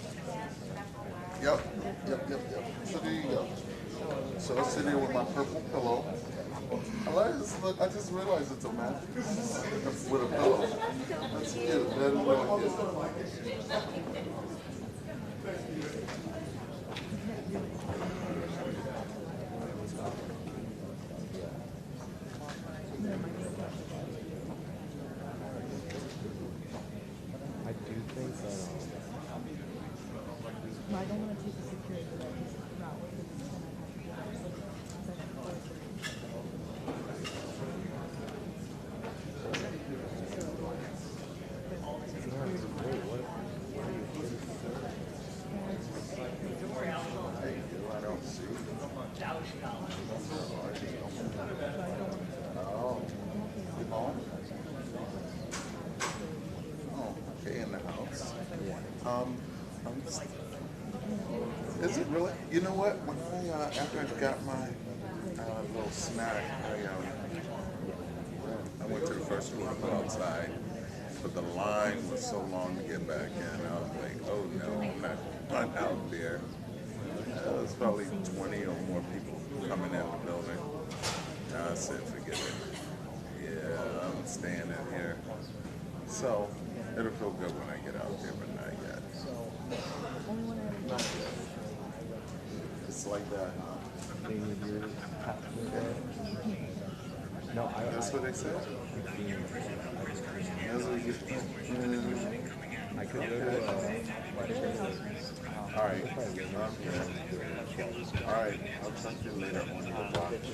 Yep. So there you go. So I sit here with my purple pillow. I like this. Look, I just realized it's a mattress with a pillow. That's cute. That is really cute. I do think that. I don't want to take the security route. Is it really? You know what? When I after I got my little snack, I went to the first school to go outside, but the line was so long to get back in. I was like, oh no, I'm not out there. There was probably 20 or more people coming in the building. I said, forget it. Yeah, I'm staying in here. So it'll feel good when I get out there, but not yet. It's like that, huh? They need your No, that's what they said? That's what you I could go to all right. All right. I'll talk to you later. I want to go watch.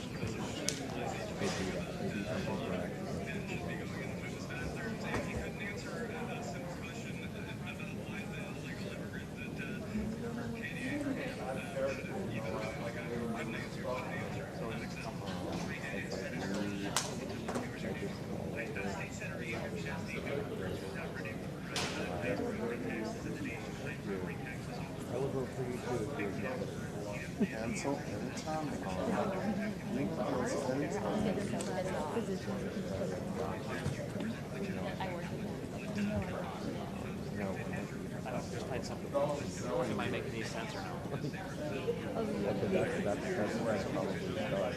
Cancel anytime. Cancel anytime. Just type something. I don't know if it might make any sense or not. That's where I probably start.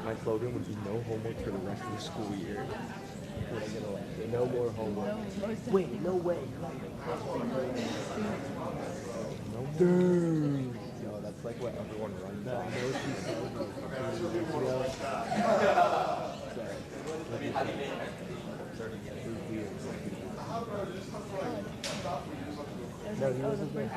My slogan would be no homework for the rest of the school year. No more homework. Wait, no way. No more. Yo, that's like what everyone runs on. No, he wasn't there.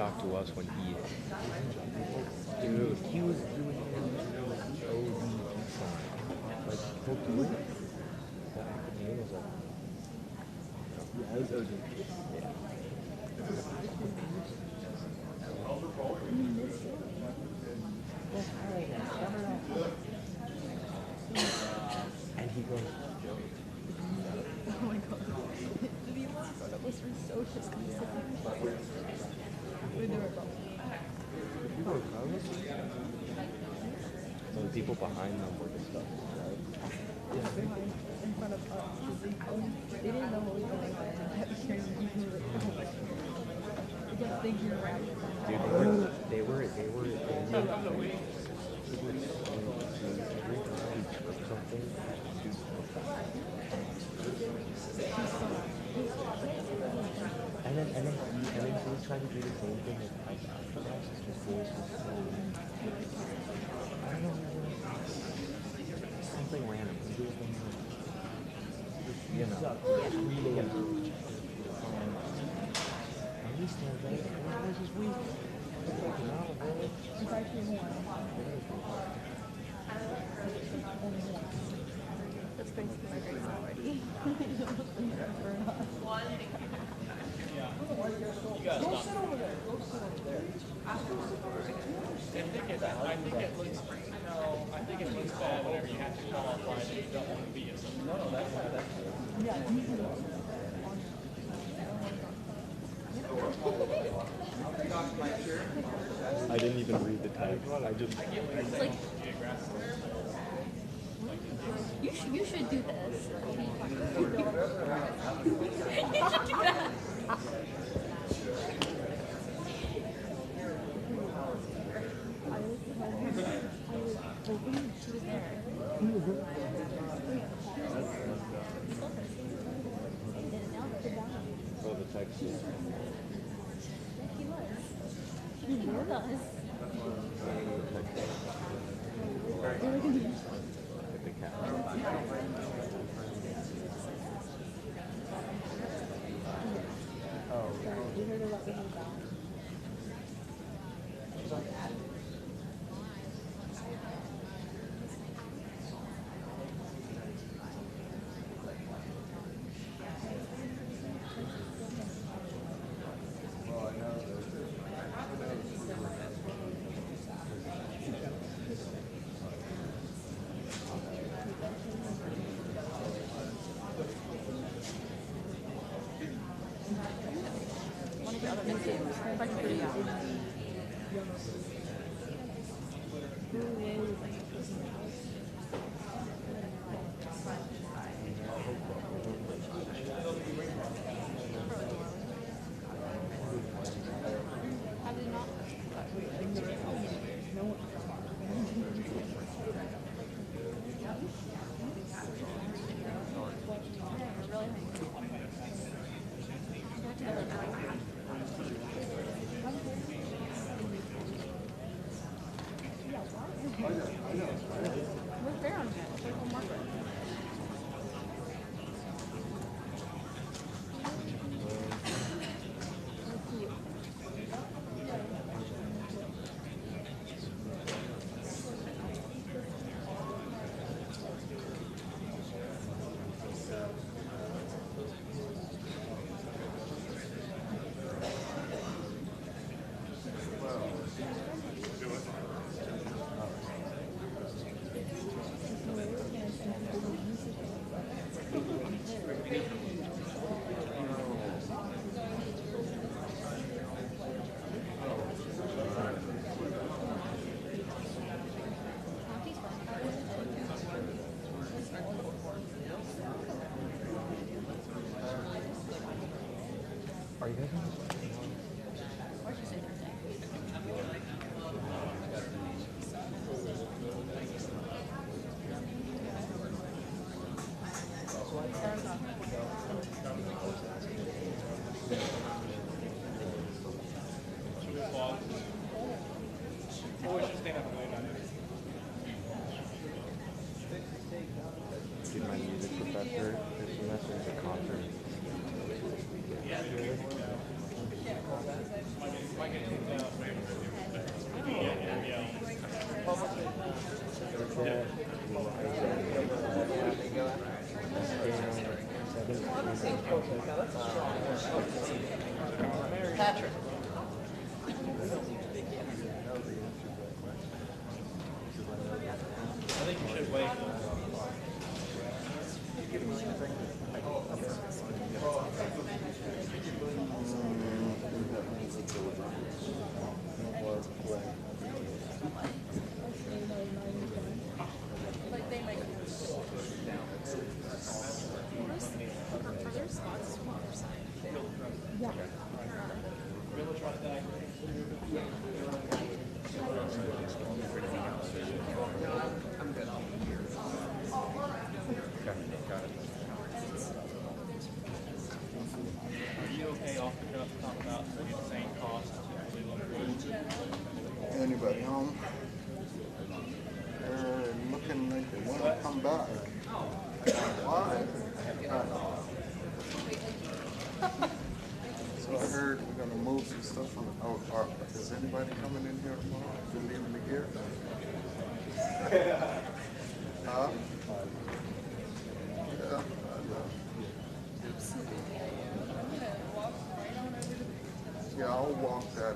talk to us when he is. Dude, he was doing it in the OD sign. Like, he'll do it. The name was like, yeah, it was OD. Yeah. And he goes, oh my god. Did he laugh? That was so disgusting. So the people behind them were disgusted, right? Yeah, behind, in front of us. They didn't know what was going on. They kept hearing people like, oh my god. They kept thinking around. Dude, they were every time he took something, and then he was trying to do the same thing with Mike after that. His voice was so, I don't know, something random. He did something, you know, reading and he stands there, and that was his week. It's actually one. That's basically my grades already. You guys stop. Go sit over there. I think it looks, no, I think it looks bad whenever you have to call off line and you don't want to be at something. No, that's Yeah, I didn't even read the text. I just. It's like, you should do this. You should do that. She was there. Oh, the text. He was. He with us. We heard about the whole down. Are you guys on this? Dude, my music professor this semester is a concert. Yeah. Patrick. I think you should wait. Anybody home? They're looking like they want to come back. Why? So I heard we're gonna move some stuff from. Is anybody coming in here tomorrow? You leaving the gear? Huh? Yeah, I'll walk that.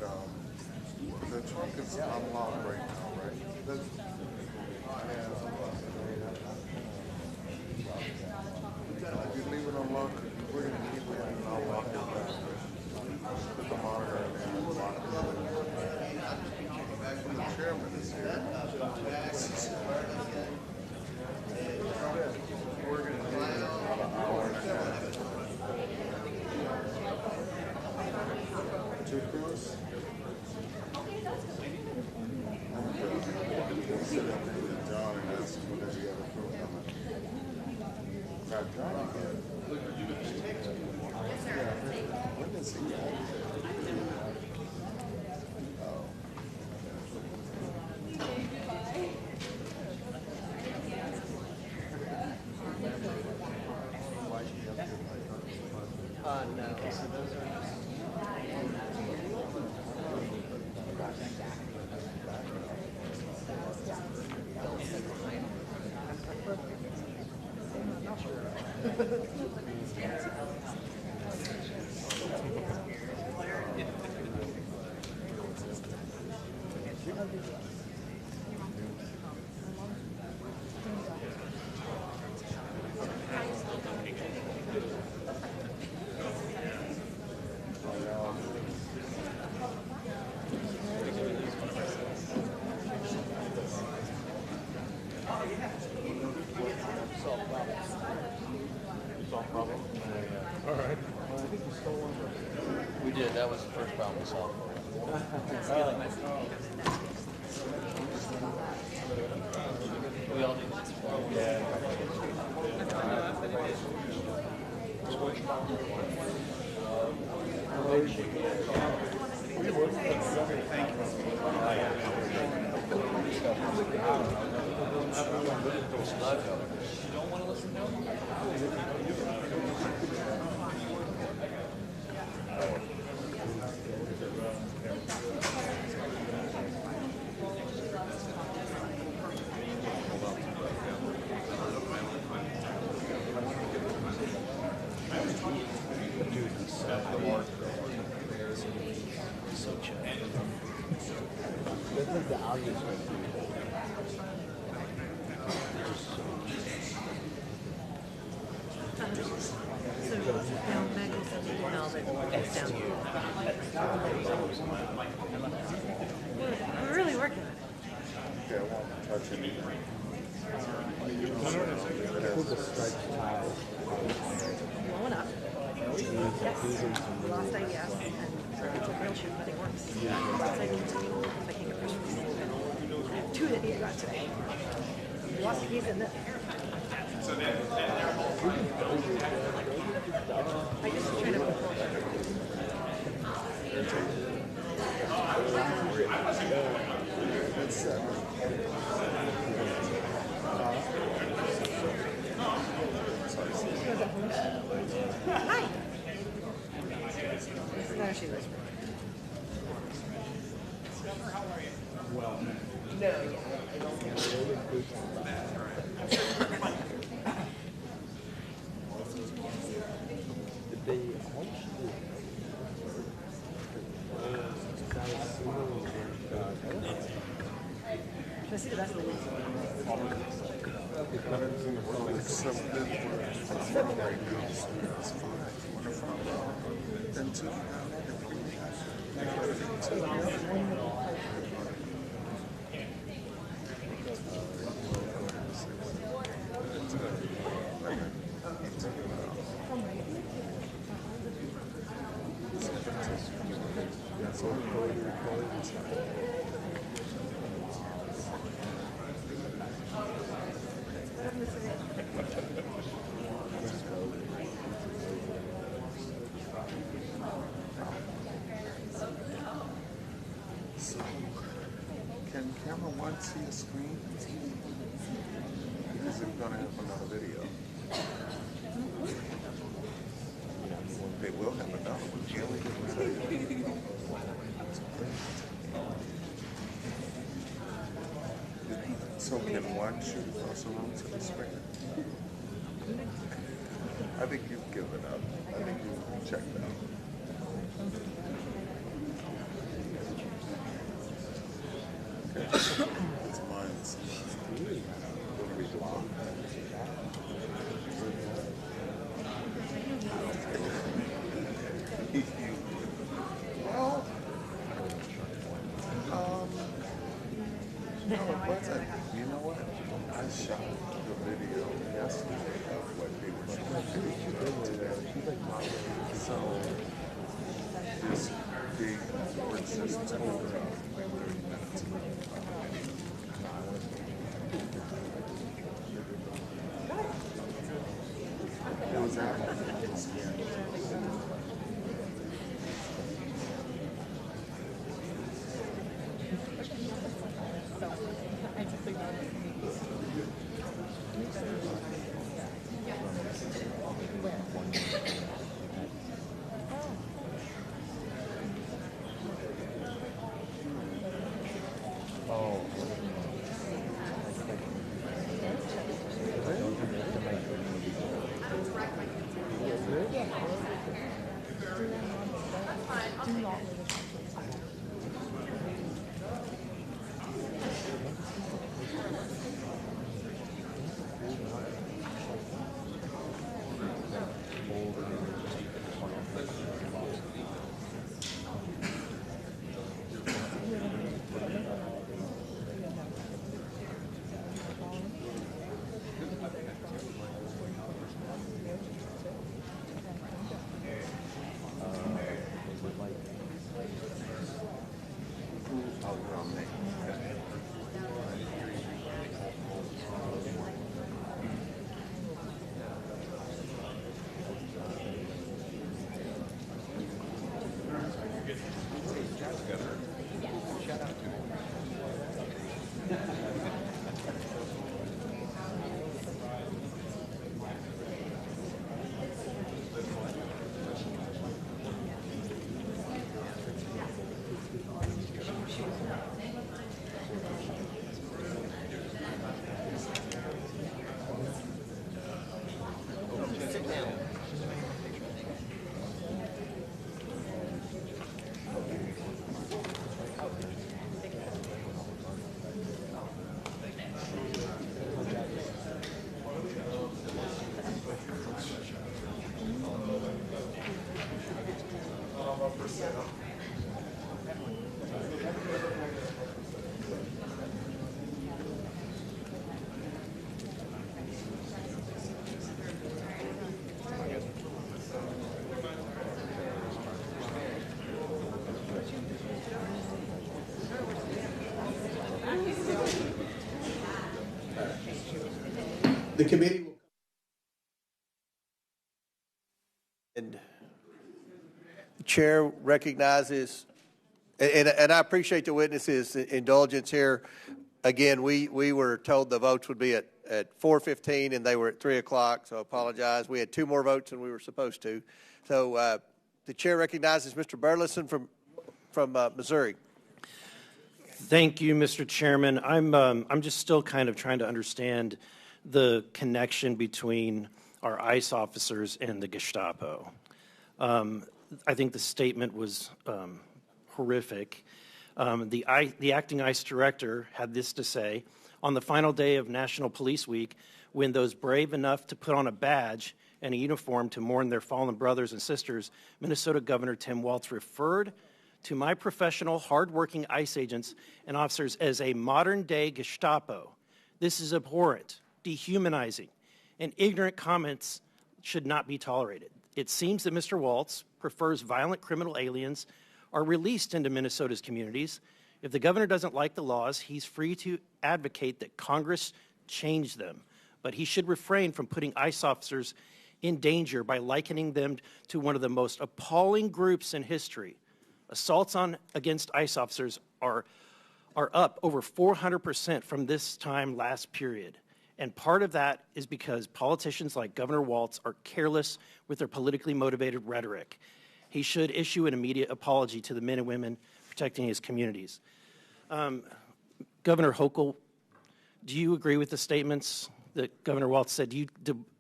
The trunk is unlocked right now, right? If you leave it unlocked, we're going to keep it and I'll lock it back. Put the monitor in there and lock it. The chairman is here. We're going to leave it about an hour and a half. Two crews? Sit up with John and ask him whether he had a crew coming. Not John again. When does he go? No. So those are We did. That was the first problem we solved. We all need this. You don't want to listen to him? The audio is right through. So now Maggie sent an email that it's down. We're really working on it. Okay, I won't touch it. The striped tile. Blowing up. Yes. Lost I yes. And it's a real shoot, but it works. Once I continue making a press release. I have two that need to go out today. Lost the keys in the I just try to control Hi. No, she was. No, yeah. I see the best of it. So, can camera one see a screen? Because they're going to have another video. They will have another one. Can we So can one shoot across the room to the screen? I think you've given up. I think you've checked out. It's mine. What are we doing? Well, no, it wasn't. You know what? I shot the video yesterday of what they were shooting. So, this big princess told her 30 minutes ago. It was after. The committee will. And the chair recognizes, and I appreciate the witnesses' indulgence here. Again, we were told the votes would be at 4:15 and they were at 3 o'clock, so I apologize. We had 2 more votes than we were supposed to. So the chair recognizes Mr. Burleson from Missouri. Thank you, Mr. Chairman. I'm just still kind of trying to understand the connection between our ICE officers and the Gestapo. I think the statement was horrific. The acting ICE director had this to say: on the final day of National Police Week, when those brave enough to put on a badge and a uniform to mourn their fallen brothers and sisters, Minnesota Governor Tim Walz referred to my professional, hardworking ICE agents and officers as a modern-day Gestapo. This is abhorrent, dehumanizing, and ignorant comments should not be tolerated. It seems that Mr. Walz prefers violent criminal aliens are released into Minnesota's communities. If the governor doesn't like the laws, he's free to advocate that Congress change them. But he should refrain from putting ICE officers in danger by likening them to one of the most appalling groups in history. Assaults against ICE officers are up over 400% from this time last period. And part of that is because politicians like Governor Walz are careless with their politically motivated rhetoric. He should issue an immediate apology to the men and women protecting his communities. Governor Hochul, do you agree with the statements that Governor Walz said? Do you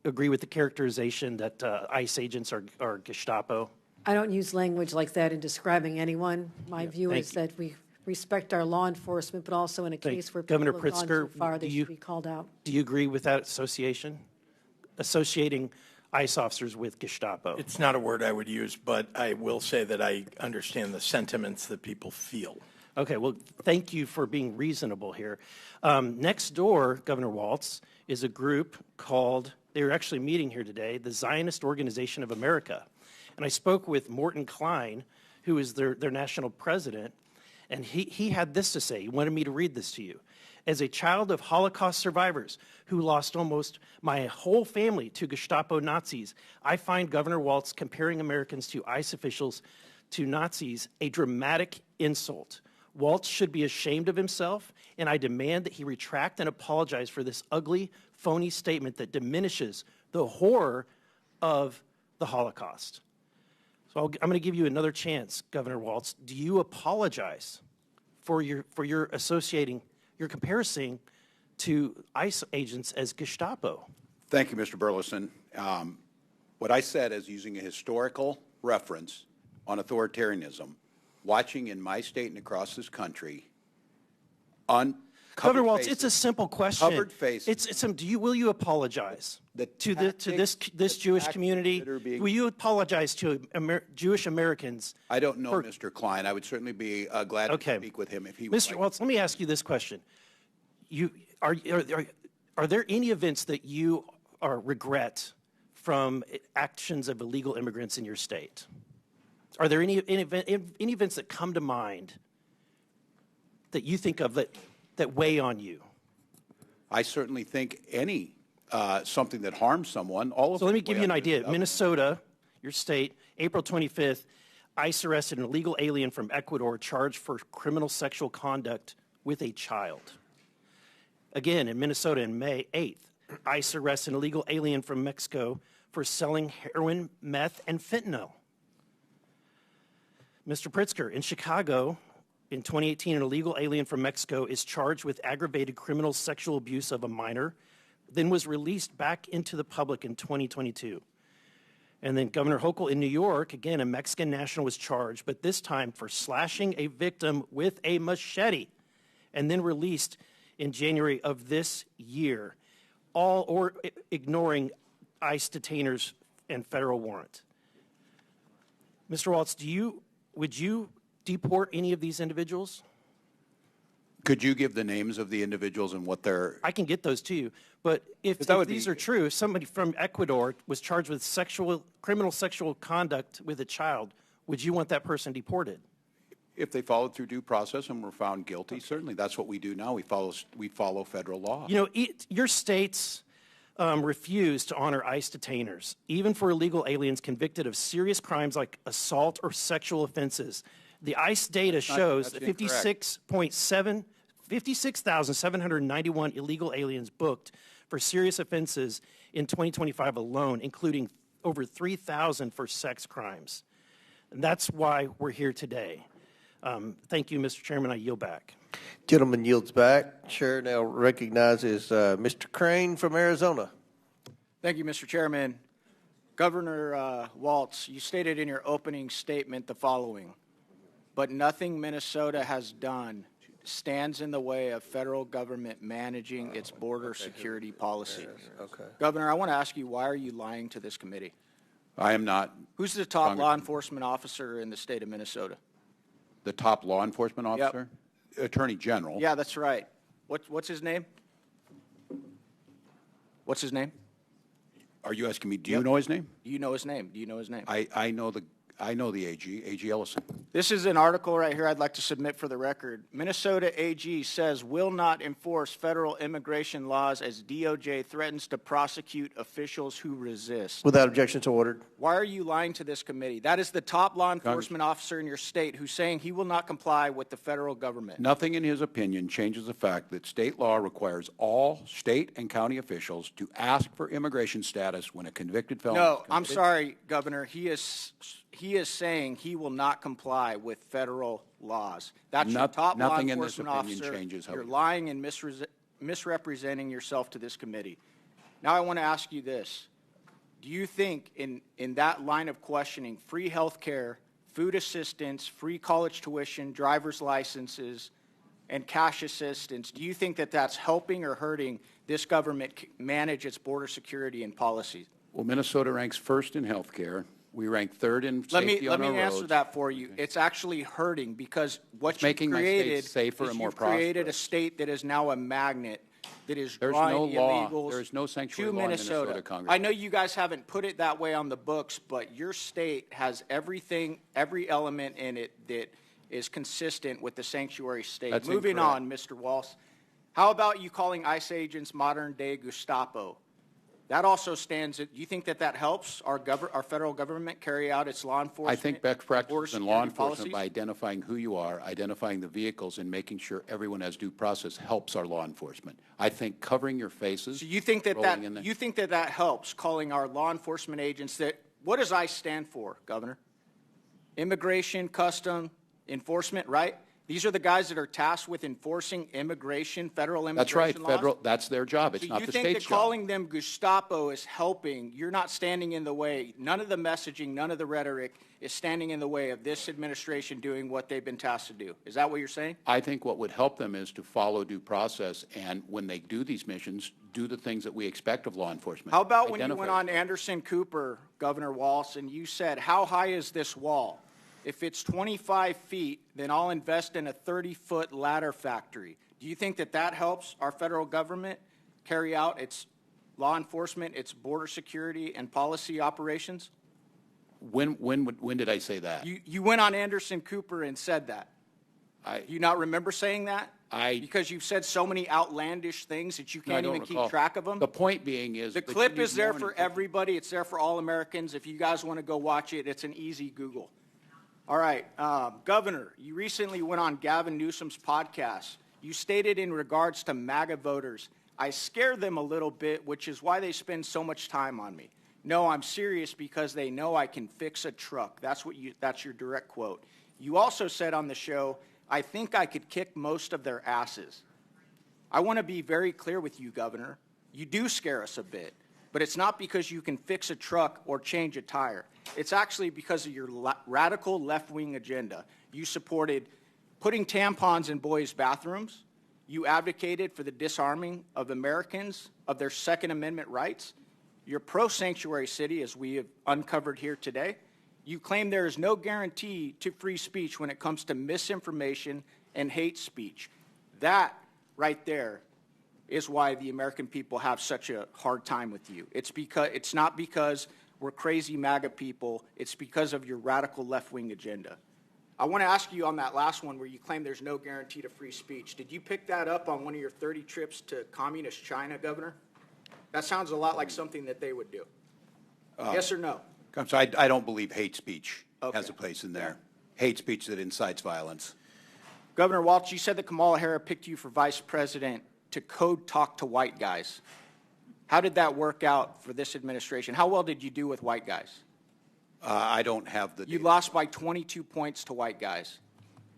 agree with the characterization that ICE agents are Gestapo? I don't use language like that in describing anyone. My view is that we respect our law enforcement, but also in a case where people have gone too far, they should be called out. Do you agree with that association? Associating ICE officers with Gestapo? It's not a word I would use, but I will say that I understand the sentiments that people feel. Okay, well, thank you for being reasonable here. Next door, Governor Walz, is a group called, they were actually meeting here today, the Zionist Organization of America. And I spoke with Morton Klein, who is their national president, and he had this to say. He wanted me to read this to you. As a child of Holocaust survivors who lost almost my whole family to Gestapo Nazis, I find Governor Walz comparing Americans to ICE officials to Nazis a dramatic insult. Walz should be ashamed of himself, and I demand that he retract and apologize for this ugly, phony statement that diminishes the horror of the Holocaust. So I'm going to give you another chance, Governor Walz. Do you apologize for your associating, your comparison to ICE agents as Gestapo? Thank you, Mr. Burleson. What I said is using a historical reference on authoritarianism, watching in my state and across this country, Governor Walz, it's a simple question. Covered faces. Will you apologize to this Jewish community? Will you apologize to Jewish Americans? I don't know, Mr. Klein. I would certainly be glad to speak with him if he would. Mr. Walz, let me ask you this question: Are there any events that you regret from actions of illegal immigrants in your state? Are there any events that come to mind that you think of that weigh on you? I certainly think something that harms someone. So let me give you an idea. Minnesota, your state, April 25th, ICE arrested an illegal alien from Ecuador charged for criminal sexual conduct with a child. Again, in Minnesota, on May 8th, ICE arrested an illegal alien from Mexico for selling heroin, meth, and fentanyl. Mr. Pritzker, in Chicago, in 2018, an illegal alien from Mexico is charged with aggravated criminal sexual abuse of a minor, then was released back into the public in 2022. And then Governor Hochul in New York, again, a Mexican national was charged, but this time for slashing a victim with a machete, and then released in January of this year, all ignoring ICE detainers and federal warrant. Mr. Walz, would you deport any of these individuals? Could you give the names of the individuals and what they're... I can get those to you, but if these are true, if somebody from Ecuador was charged with criminal sexual conduct with a child, would you want that person deported? If they followed through due process and were found guilty, certainly. That's what we do now. We follow federal law. You know, your states refuse to honor ICE detainers, even for illegal aliens convicted of serious crimes like assault or sexual offenses. The ICE data shows that 56,791 illegal aliens booked for serious offenses in 2025 alone, including over 3,000 for sex crimes. And that's why we're here today. Thank you, Mr. Chairman. I yield back. Gentleman yields back. Chair now recognizes Mr. Crane from Arizona. Thank you, Mr. Chairman. Governor Walz, you stated in your opening statement the following: but nothing Minnesota has done stands in the way of federal government managing its border security policy. Okay. Governor, I want to ask you, why are you lying to this committee? I am not. Who's the top law enforcement officer in the state of Minnesota? The top law enforcement officer? Yep. Attorney General. Yeah, that's right. What's his name? What's his name? Are you asking me, do you know his name? Do you know his name? Do you know his name? I know the AG Ellison. This is an article right here I'd like to submit for the record. Minnesota AG says will not enforce federal immigration laws as DOJ threatens to prosecute officials who resist. Without objection to ordered. Why are you lying to this committee? That is the top law enforcement officer in your state who's saying he will not comply with the federal government. Nothing in his opinion changes the fact that state law requires all state and county officials to ask for immigration status when a convicted felon is committed. I'm sorry, Governor. He is saying he will not comply with federal laws. That's your top law enforcement officer. Changes, you're lying and misrepresenting yourself to this committee. Now I want to ask you this. Do you think in that line of questioning, free health care, food assistance, free college tuition, driver's licenses, and cash assistance, do you think that that's helping or hurting this government manage its border security and policies? Well, Minnesota ranks first in health care. We rank third in safety on our roads. Let me answer that for you. Okay. It's actually hurting because what you making created my state safer and more you've created prosperous. a state that is now a magnet that is There's drawing no law. illegals There's no sanctuary to law in Minnesota. Minnesota, Congress. I know you guys haven't put it that way on the books, but your state has everything, every element in it that is consistent with the sanctuary state. That's Moving incorrect. on, Mr. Walz. How about you calling ICE agents modern-day Gestapo? That also stands. Do you think that helps our federal government carry out its law enforcement? I think best practices in law enforcement policies? by identifying who you are, identifying the vehicles, and making sure everyone has due process helps our law enforcement. I think covering your faces. So you think that that helps calling our law enforcement agents that? What does ICE stand for, Governor? Immigration, custom, enforcement, right? These are the guys that are tasked with enforcing immigration, federal immigration laws? That's right. That's their job. It's not the state's job. So you think that calling them Gestapo is helping? You're not standing in the way. None of the messaging, none of the rhetoric is standing in the way of this administration doing what they've been tasked to do. Is that what you're saying? I think what would help them is to follow due process, and when they do these missions, do the things that we expect of law enforcement. How about when you went on Anderson Cooper, Governor Walz, and you said, how high is this wall? If it's 25 feet, then I'll invest in a 30-foot ladder factory. Do you think that helps our federal government carry out its law enforcement, its border security, and policy operations? When did I say that? You went on Anderson Cooper and said that. Do you not remember saying that? Because you've said so many outlandish things that you can't even keep track of them? The point being is... The clip is there for everybody. It's there for all Americans. If you guys want to go watch it, it's an easy Google. All right, Governor, you recently went on Gavin Newsom's podcast. You stated in regards to MAGA voters, I scare them a little bit, which is why they spend so much time on me. No, I'm serious because they know I can fix a truck. That's your direct quote. You also said on the show, I think I could kick most of their asses. I want to be very clear with you, Governor. You do scare us a bit, but it's not because you can fix a truck or change a tire. It's actually because of your radical left-wing agenda. You supported putting tampons in boys' bathrooms. You advocated for the disarming of Americans of their Second Amendment rights. You're pro-sanctuary city, as we have uncovered here today. You claim there is no guarantee to free speech when it comes to misinformation and hate speech. That right there is why the American people have such a hard time with you. It's not because we're crazy MAGA people. It's because of your radical left-wing agenda. I want to ask you on that last one where you claim there's no guarantee to free speech. Did you pick that up on one of your 30 trips to communist China, Governor? That sounds a lot like something that they would do. Yes or no? So I don't believe hate speech has a place in there. Hate speech that incites violence. Governor Walz, you said that Kamala Harris picked you for vice president to code talk to white guys. How did that work out for this administration? How well did you do with white guys? I don't have the data. You lost by 22 points to white guys.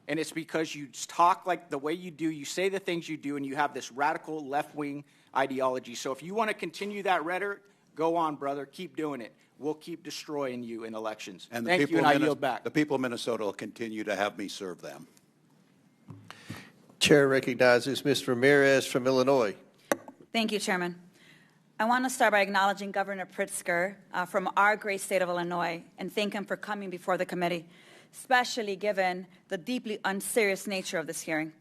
And it's because you talk like the way you do, you say the things you do, and you have this radical left-wing ideology. So if you want to continue that rhetoric, go on, brother. Keep doing it. We'll keep destroying you in elections. And Thank you, and I yield back. The people of Minnesota will continue to have me serve them. Chair recognizes Ms. Ramirez from Illinois. Thank you, Chairman. I want to start by acknowledging Governor Pritzker from our great state of Illinois and thank him for coming before the committee, especially given the deeply unserious nature of this hearing.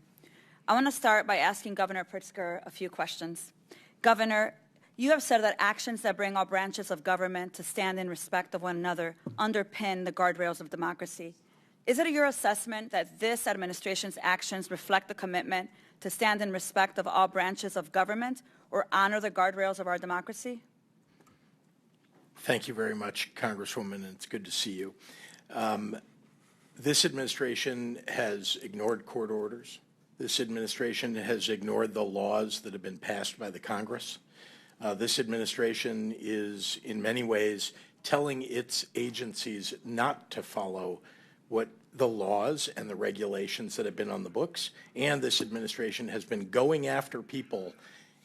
I want to start by asking Governor Pritzker a few questions. Governor, you have said that actions that bring all branches of government to stand in respect of one another underpin the guardrails of democracy. Is it your assessment that this administration's actions reflect the commitment to stand in respect of all branches of government or honor the guardrails of our democracy? Thank you very much, Congresswoman, and it's good to see you. This administration has ignored court orders. This administration has ignored the laws that have been passed by the Congress. This administration is, in many ways, telling its agencies not to follow what the laws and the regulations that have been on the books, and this administration has been going after people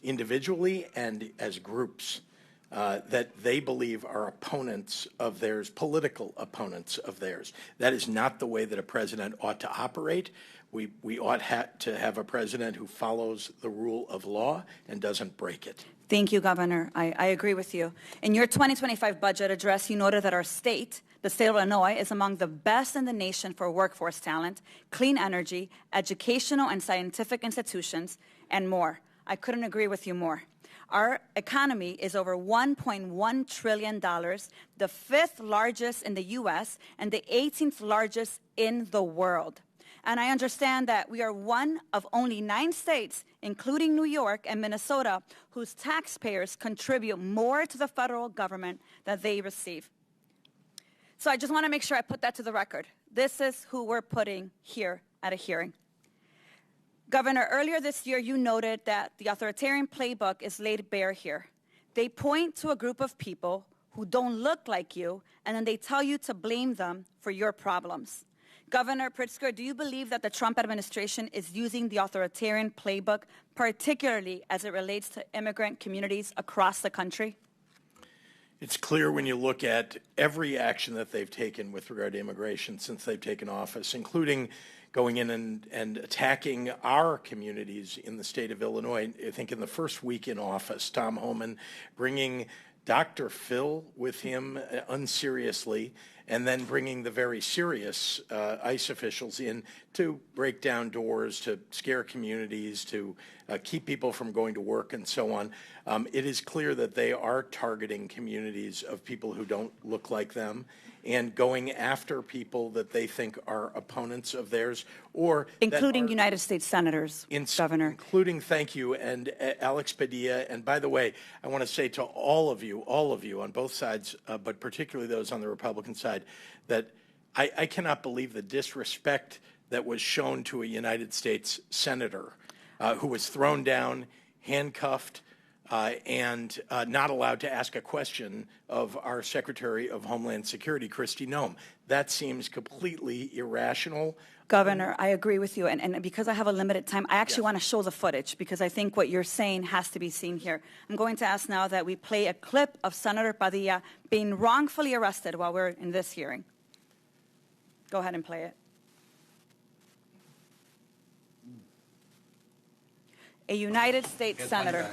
individually and as groups that they believe are opponents of theirs, political opponents of theirs. That is not the way that a president ought to operate. We ought to have a president who follows the rule of law and doesn't break it. Thank you, Governor. I agree with you. In your 2025 budget address, you noted that our state, the state of Illinois, is among the best in the nation for workforce talent, clean energy, educational and scientific institutions, and more. I couldn't agree with you more. Our economy is over $1.1 trillion, the 5th largest in the U.S. and the 18th largest in the world. And I understand that we are one of only 9 states, including New York and Minnesota, whose taxpayers contribute more to the federal government than they receive. So I just want to make sure I put that to the record. This is who we're putting here at a hearing. Governor, earlier this year you noted that the authoritarian playbook is laid bare here. They point to a group of people who don't look like you, and then they tell you to blame them for your problems. Governor Pritzker, do you believe that the Trump administration is using the authoritarian playbook, particularly as it relates to immigrant communities across the country? It's clear when you look at every action that they've taken with regard to immigration since they've taken office, including going in and attacking our communities in the state of Illinois. I think in the first week in office, Tom Homan bringing Dr. Phil with him unseriously, and then bringing the very serious ICE officials in to break down doors, to scare communities, to keep people from going to work and so on. It is clear that they are targeting communities of people who don't look like them and going after people that they think are opponents of theirs, or including United States senators, Governor. Including, thank you, and Alex Padilla. And by the way, I want to say to all of you on both sides, but particularly those on the Republican side, that I cannot believe the disrespect that was shown to a United States senator who was thrown down, handcuffed, and not allowed to ask a question of our Secretary of Homeland Security, Kristi Noem. That seems completely irrational. Governor, I agree with you. And because I have a limited time, I actually want to show the footage because I think what you're saying has to be seen here. I'm going to ask now that we play a clip of Senator Padilla being wrongfully arrested while we're in this hearing. Go ahead and play it. A United States senator.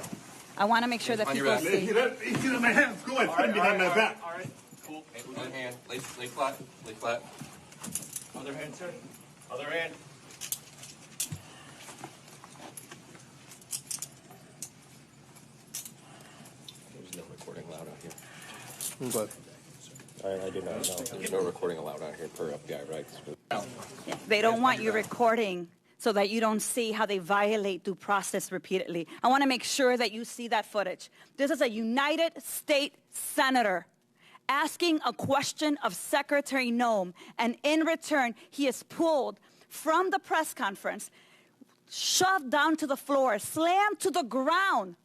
I want to make sure that people see. Get on my hands. Go ahead. Put behind my back. All right. Cool. Hey, one hand. Lay flat. Lay flat. Other hand, sir. Other hand. There's no recording allowed out here. What? I do not know. There's no recording allowed out here per FBI, right? Yeah, they don't want you recording so that you don't see how they violate due process repeatedly. I want to make sure that you see that footage. This is a United States senator asking a question of Secretary Noem, and in return, he is pulled from the press conference, shoved down to the floor, slammed to the ground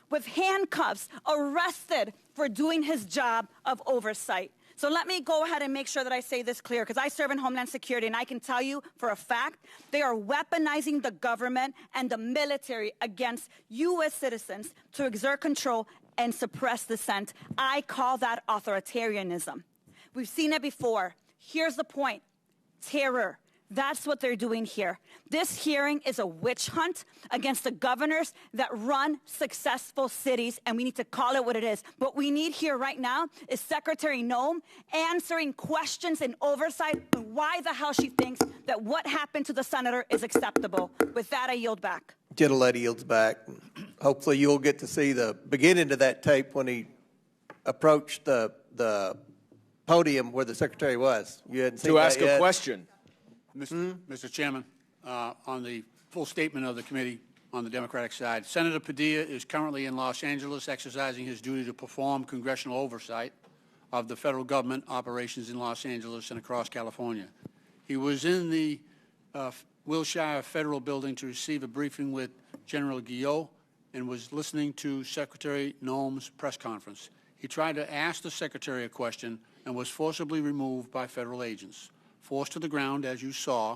with handcuffs, arrested for doing his job of oversight. So let me go ahead and make sure that I say this clear, because I serve in Homeland Security, and I can tell you for a fact they are weaponizing the government and the military against U.S. citizens to exert control and suppress dissent. I call that authoritarianism. We've seen it before. Here's the point: terror. That's what they're doing here. This hearing is a witch hunt against the governors that run successful cities, and we need to call it what it is. What we need here right now is Secretary Noem answering questions in oversight on why the hell she thinks that what happened to the senator is acceptable. With that, I yield back. Gentlelady yields back. Hopefully you'll get to see the beginning of that tape when he approached the podium where the secretary was. You hadn't seen To that ask yet? a question. Mr. Chairman, on the full statement of the committee on the Democratic side, Senator Padilla is currently in Los Angeles exercising his duty to perform congressional oversight of the federal government operations in Los Angeles and across California. He was in the Wilshire Federal Building to receive a briefing with General Guillot and was listening to Secretary Noem's press conference. He tried to ask the Secretary a question and was forcibly removed by federal agents, forced to the ground, as you saw,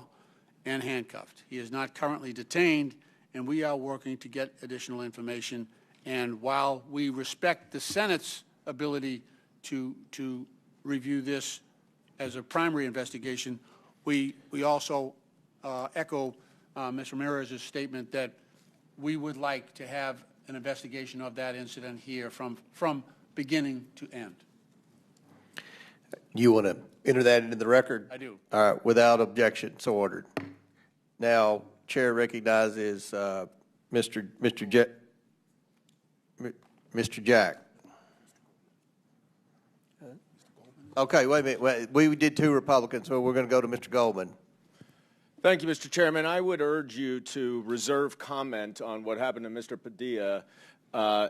and handcuffed. He is not currently detained, and we are working to get additional information. And while we respect the Senate's ability to review this as a primary investigation, we also echo Ms. Ramirez's statement that we would like to have an investigation of that incident here from beginning to end. You want to enter that into the record? I do. All right, without objection, so ordered. Now, Chair recognizes Mr. Jack. Okay, wait a minute. We did two Republicans, so we're going to go to Mr. Goldman. Thank you, Mr. Chairman. I would urge you to reserve comment on what happened to Mr. Padilla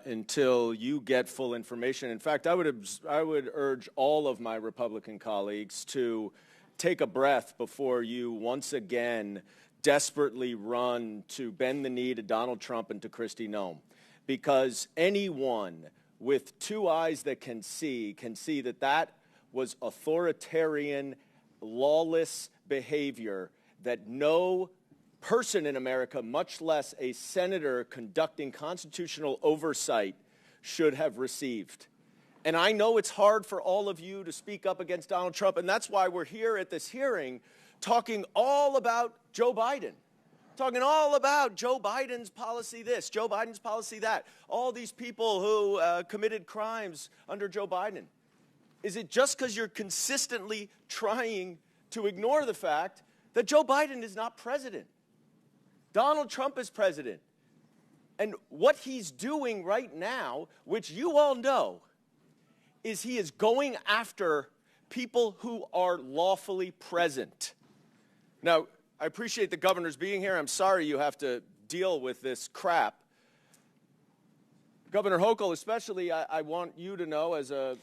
until you get full information. In fact, I would urge all of my Republican colleagues to take a breath before you once again desperately run to bend the knee to Donald Trump and to Kristi Noem. Because anyone with two eyes that can see that that was authoritarian, lawless behavior that no person in America, much less a senator conducting constitutional oversight, should have received. And I know it's hard for all of you to speak up against Donald Trump, and that's why we're here at this hearing talking all about Joe Biden, talking all about Joe Biden's policy this, Joe Biden's policy that, all these people who committed crimes under Joe Biden. Is it just because you're consistently trying to ignore the fact that Joe Biden is not president? Donald Trump is president. And what he's doing right now, which you all know, is he is going after people who are lawfully present. Now, I appreciate the governor's being here. I'm sorry you have to deal with this crap. Governor Hochul, especially, I want you to know, as a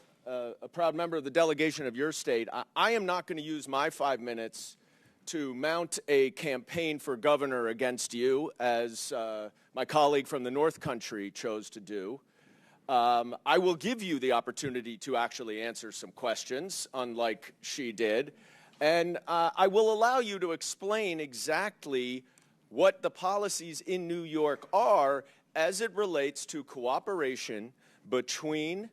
proud member of the delegation of your state, I am not going to use my 5 minutes to mount a campaign for governor against you, as my colleague from the North Country chose to do. I will give you the opportunity to actually answer some questions, unlike she did. And I will allow you to explain exactly what the policies in New York are as it relates to cooperation between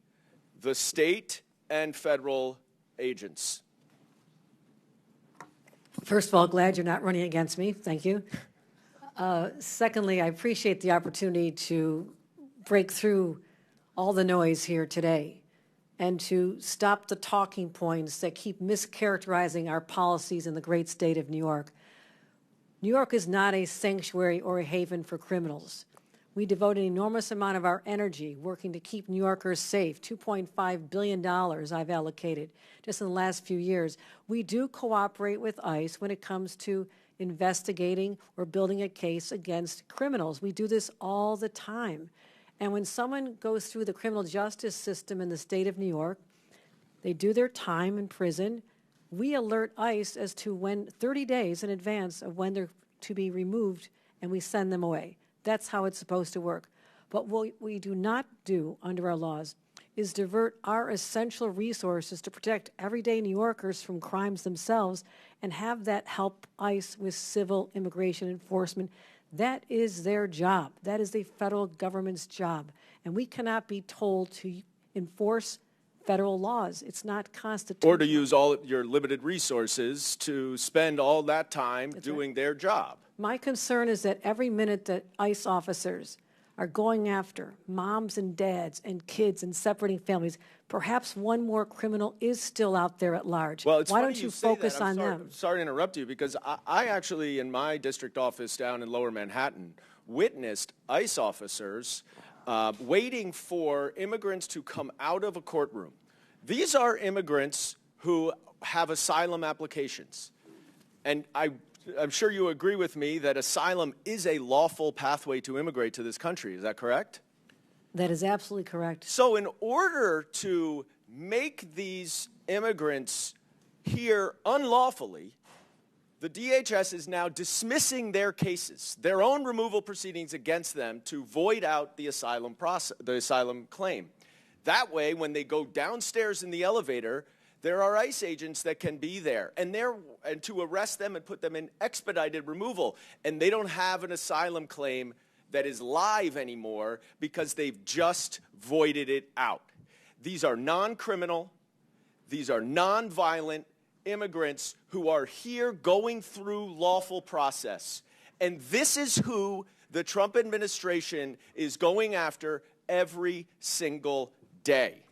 the state and federal agents. First of all, glad you're not running against me. Thank you. Secondly, I appreciate the opportunity to break through all the noise here today and to stop the talking points that keep mischaracterizing our policies in the great state of New York. New York is not a sanctuary or a haven for criminals. We devote an enormous amount of our energy working to keep New Yorkers safe. $2.5 billion I've allocated just in the last few years. We do cooperate with ICE when it comes to investigating or building a case against criminals. We do this all the time. And when someone goes through the criminal justice system in the state of New York, they do their time in prison. We alert ICE as to when, 30 days in advance of when they're to be removed, and we send them away. That's how it's supposed to work. But what we do not do under our laws is divert our essential resources to protect everyday New Yorkers from crimes themselves and have that help ICE with civil immigration enforcement. That is their job. That is the federal government's job. And we cannot be told to enforce federal laws. It's not constitutional. Or to use all your limited resources to spend all that time doing their job. My concern is that every minute that ICE officers are going after moms and dads and kids and separating families, perhaps one more criminal is still out there at large. Well, it's Why funny don't you say focus that. I'm on sorry, them? Sorry to interrupt you, because I actually, in my district office down in Lower Manhattan, witnessed ICE officers waiting for immigrants to come out of a courtroom. These are immigrants who have asylum applications. And I'm sure you agree with me that asylum is a lawful pathway to immigrate to this country. Is that correct? That is absolutely correct. So in order to make these immigrants here unlawfully, the DHS is now dismissing their cases, their own removal proceedings against them, to void out the asylum claim. That way, when they go downstairs in the elevator, there are ICE agents that can be there and to arrest them and put them in expedited removal. And they don't have an asylum claim that is live anymore because they've just voided it out. These are non-criminal, these are non-violent immigrants who are here going through lawful process. And this is who the Trump administration is going after every single day.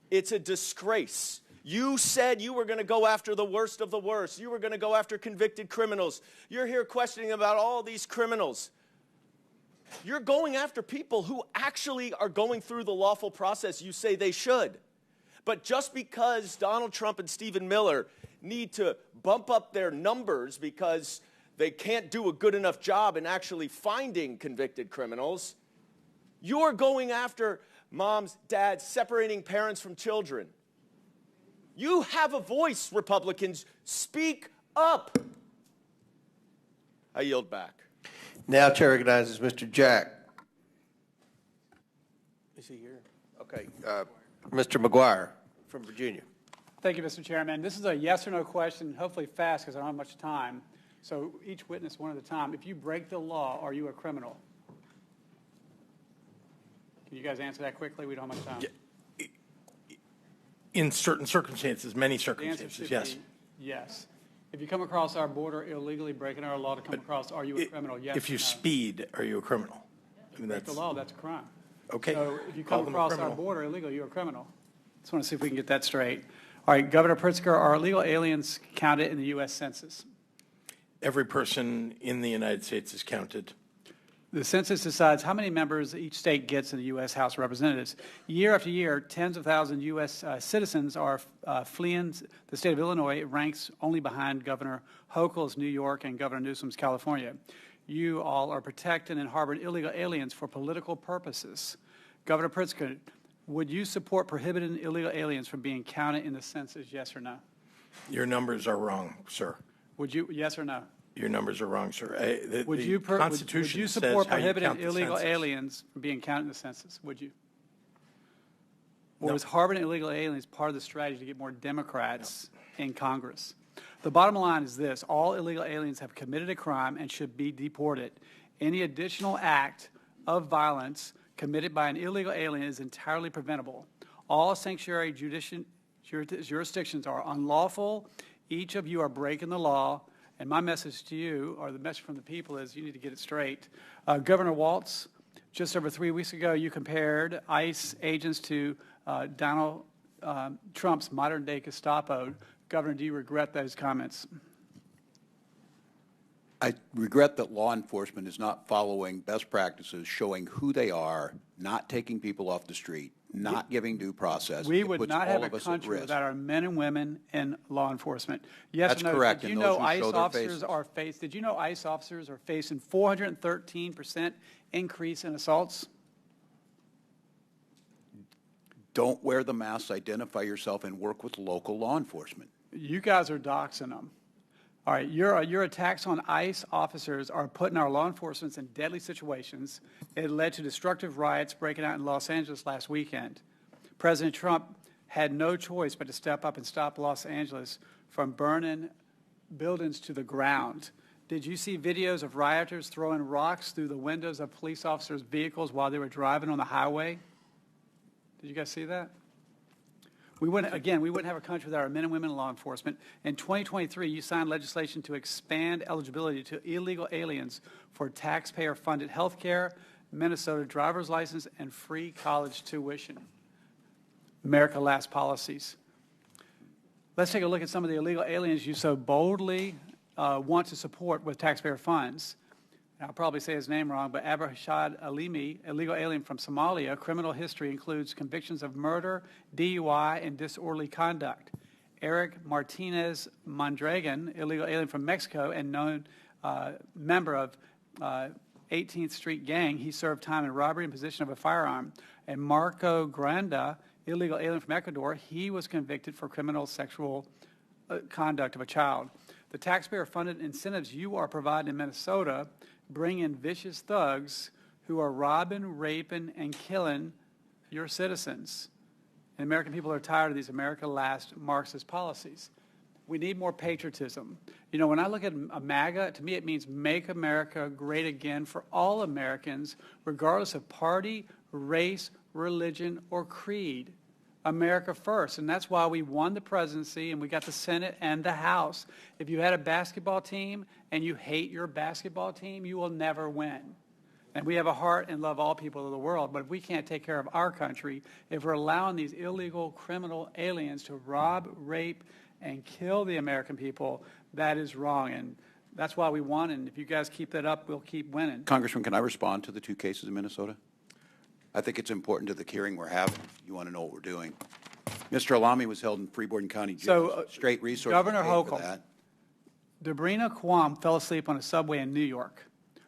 It's a disgrace. You said you were going to go after the worst of the worst. You were going to go after convicted criminals. You're here questioning about all these criminals. You're going after people who actually are going through the lawful process you say they should. But just because Donald Trump and Stephen Miller need to bump up their numbers because they can't do a good enough job in actually finding convicted criminals, you're going after moms, dads, separating parents from children. You have a voice, Republicans. Speak up. I yield back. Now Chair recognizes Mr. Jack. Is he here? Okay. Mr. McGuire from Virginia. Thank you, Mr. Chairman. This is a yes or no question, hopefully fast because I don't have much time. So each witness one at a time. If you break the law, are you a criminal? Can you guys answer that quickly? We don't have much time. In certain circumstances, many The circumstances, answer should yes. be yes. If you come across our border illegally, breaking our law to come across, are you a criminal? Yes. If you or no? speed, are you a criminal? I mean, Break the that's law, that's a crime. okay. So if you Call come them a across our criminal. border illegally, you're a criminal. Just want to see if we can get that straight. All right, Governor Pritzker, are illegal aliens counted in the U.S. Census? Every person in the United States is counted. The census decides how many members each state gets in the U.S. House of Representatives. Year after year, tens of thousands of U.S. Citizens are fleeing the state of Illinois. It ranks only behind Governor Hochul's New York and Governor Newsom's California. You all are protecting and harboring illegal aliens for political purposes. Governor Pritzker, would you support prohibiting illegal aliens from being counted in the census, yes or no? Your numbers are wrong, sir. Would you, yes or no? Your numbers are wrong, sir. Would you Constitution support says how you prohibiting count the illegal census. aliens from being counted in the census? Would you? Or No. is harboring illegal aliens part of the strategy to get more Democrats in Congress? The bottom line is this. All illegal aliens have committed a crime and should be deported. Any additional act of violence committed by an illegal alien is entirely preventable. All sanctuary jurisdictions are unlawful. Each of you are breaking the law. And my message to you, or the message from the people, is you need to get it straight. Governor Walz, just over 3 weeks ago, you compared ICE agents to Donald Trump's modern-day Gestapo. Governor, do you regret those comments? I regret that law enforcement is not following best practices, showing who they are, not taking people off the street, not giving due process. We It would puts not all have a of us at country risk. without our men and women in law enforcement. Yes That's or no? correct, Did you and know those who ICE show their officers faces. are Did you know ICE officers are facing 413% increase in assaults? Don't wear the masks, identify yourself, and work with local law enforcement. You guys are doxing them. All right, your attacks on ICE officers are putting our law enforcement in deadly situations. It led to destructive riots breaking out in Los Angeles last weekend. President Trump had no choice but to step up and stop Los Angeles from burning buildings to the ground. Did you see videos of rioters throwing rocks through the windows of police officers' vehicles while they were driving on the highway? Did you guys see that? We wouldn't have a country without our men and women in law enforcement. In 2023, you signed legislation to expand eligibility to illegal aliens for taxpayer-funded health care, Minnesota driver's license, and free college tuition. America Last policies. Let's take a look at some of the illegal aliens you so boldly want to support with taxpayer funds. I'll probably say his name wrong, but Aberhashad Alimi, illegal alien from Somalia, criminal history includes convictions of murder, DUI, and disorderly conduct. Eric Martinez Mondragon, illegal alien from Mexico and known member of 18th Street Gang. He served time in robbery and possession of a firearm. And Marco Granda, illegal alien from Ecuador, he was convicted for criminal sexual conduct of a child. The taxpayer-funded incentives you are providing in Minnesota bring in vicious thugs who are robbing, raping, and killing your citizens. And American people are tired of these America Last Marxist policies. We need more patriotism. You know, when I look at a MAGA, to me it means make America great again for all Americans, regardless of party, race, religion, or creed. America first, and that's why we won the presidency and we got the Senate and the House. If you had a basketball team and you hate your basketball team, you will never win. And we have a heart and love all people of the world, but if we can't take care of our country, if we're allowing these illegal criminal aliens to rob, rape, and kill the American people, that is wrong. And that's why we won, and if you guys keep that up, we'll keep winning. Congressman, can I respond to the two cases in Minnesota? I think it's important to the hearing we're having. You want to know what we're doing. Mr. Alami was held in Freeborn County Jail. So, straight resources. Governor paid for Hochul, that. Debrina Kwam fell asleep on a subway in New York.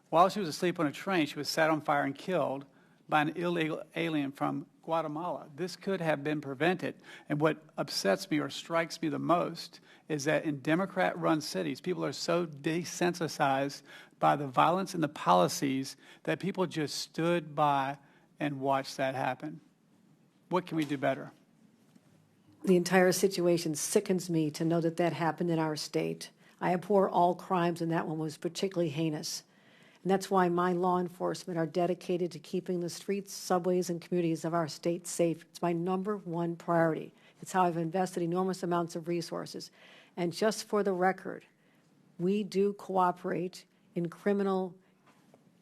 While she was asleep on a train, she was set on fire and killed by an illegal alien from Guatemala. This could have been prevented. And what upsets me or strikes me the most is that in Democrat-run cities, people are so desensitized by the violence and the policies that people just stood by and watch that happen. What can we do better? The entire situation sickens me to know that that happened in our state. I abhor all crimes, and that one was particularly heinous. And that's why my law enforcement are dedicated to keeping the streets, subways, and communities of our state safe. It's my #1 priority. It's how I've invested enormous amounts of resources. And just for the record, we do cooperate in criminal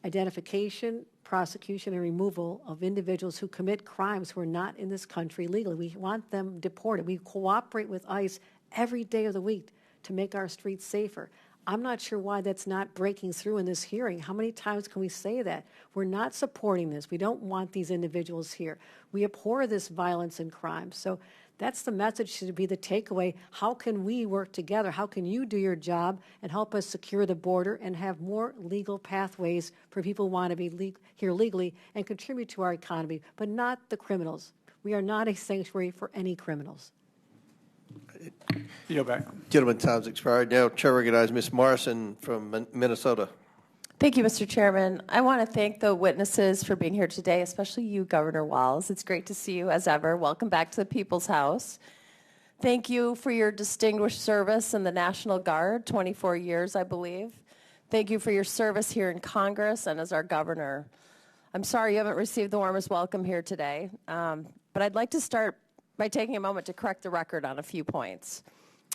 identification, prosecution, and removal of individuals who commit crimes who are not in this country legally. We want them deported. We cooperate with ICE every day of the week to make our streets safer. I'm not sure why that's not breaking through in this hearing. How many times can we say that? We're not supporting this. We don't want these individuals here. We abhor this violence and crime. So that's the message should be the takeaway. How can we work together? How can you do your job and help us secure the border and have more legal pathways for people who want to be here legally and contribute to our economy, but not the criminals. We are not a sanctuary for any criminals. You go back. Gentleman, time's expired. Now, Chair recognizes Ms. Morrison from Minnesota. Thank you, Mr. Chairman. I want to thank the witnesses for being here today, especially you, Governor Walz. It's great to see you as ever. Welcome back to the People's House. Thank you for your distinguished service in the National Guard, 24 years, I believe. Thank you for your service here in Congress and as our governor. I'm sorry you haven't received the warmest welcome here today, but I'd like to start by taking a moment to correct the record on a few points.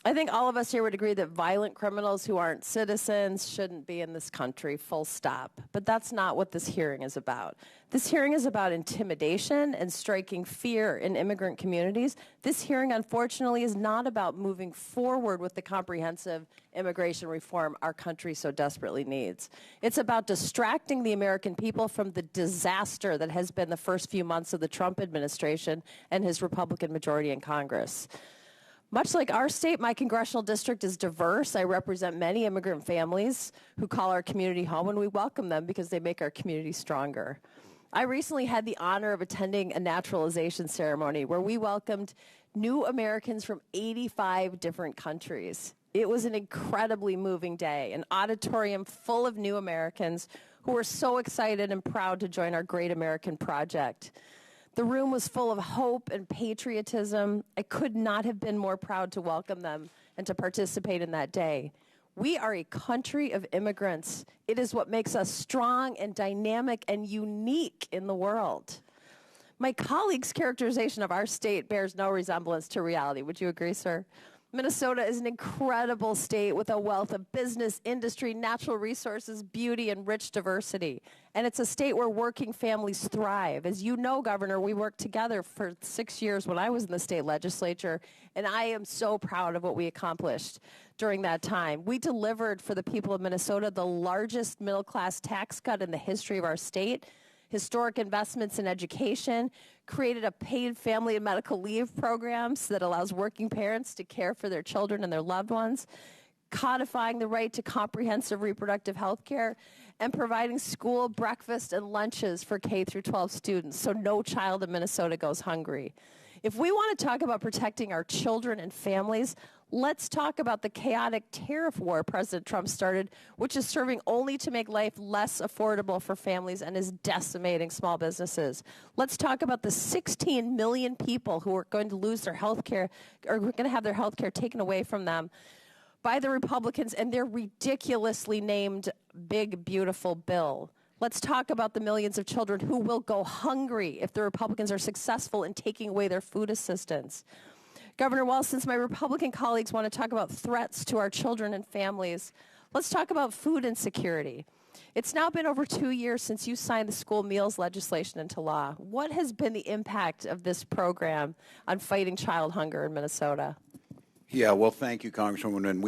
I think all of us here would agree that violent criminals who aren't citizens shouldn't be in this country, full stop. But that's not what this hearing is about. This hearing is about intimidation and striking fear in immigrant communities. This hearing, unfortunately, is not about moving forward with the comprehensive immigration reform our country so desperately needs. It's about distracting the American people from the disaster that has been the first few months of the Trump administration and his Republican majority in Congress. Much like our state, my congressional district is diverse. I represent many immigrant families who call our community home, and we welcome them because they make our community stronger. I recently had the honor of attending a naturalization ceremony where we welcomed new Americans from 85 different countries. It was an incredibly moving day, an auditorium full of new Americans who were so excited and proud to join our great American project. The room was full of hope and patriotism. I could not have been more proud to welcome them and to participate in that day. We are a country of immigrants. It is what makes us strong and dynamic and unique in the world. My colleague's characterization of our state bears no resemblance to reality. Would you agree, sir? Minnesota is an incredible state with a wealth of business, industry, natural resources, beauty, and rich diversity. And it's a state where working families thrive. As you know, Governor, we worked together for 6 years when I was in the state legislature, and I am so proud of what we accomplished during that time. We delivered for the people of Minnesota the largest middle-class tax cut in the history of our state, historic investments in education, created a paid family and medical leave programs that allows working parents to care for their children and their loved ones, codifying the right to comprehensive reproductive health care, and providing school breakfast and lunches for K through 12 students so no child in Minnesota goes hungry. If we want to talk about protecting our children and families, let's talk about the chaotic tariff war President Trump started, which is serving only to make life less affordable for families and is decimating small businesses. Let's talk about the 16 million people who are going to lose their health care, or going to have their health care taken away from them by the Republicans and their ridiculously named Big Beautiful Bill. Let's talk about the millions of children who will go hungry if the Republicans are successful in taking away their food assistance. Governor Walz, since my Republican colleagues want to talk about threats to our children and families, let's talk about food insecurity. It's now been over 2 years since you signed the school meals legislation into law. What has been the impact of this program on fighting child hunger in Minnesota? Yeah, well, thank you, Congresswoman, and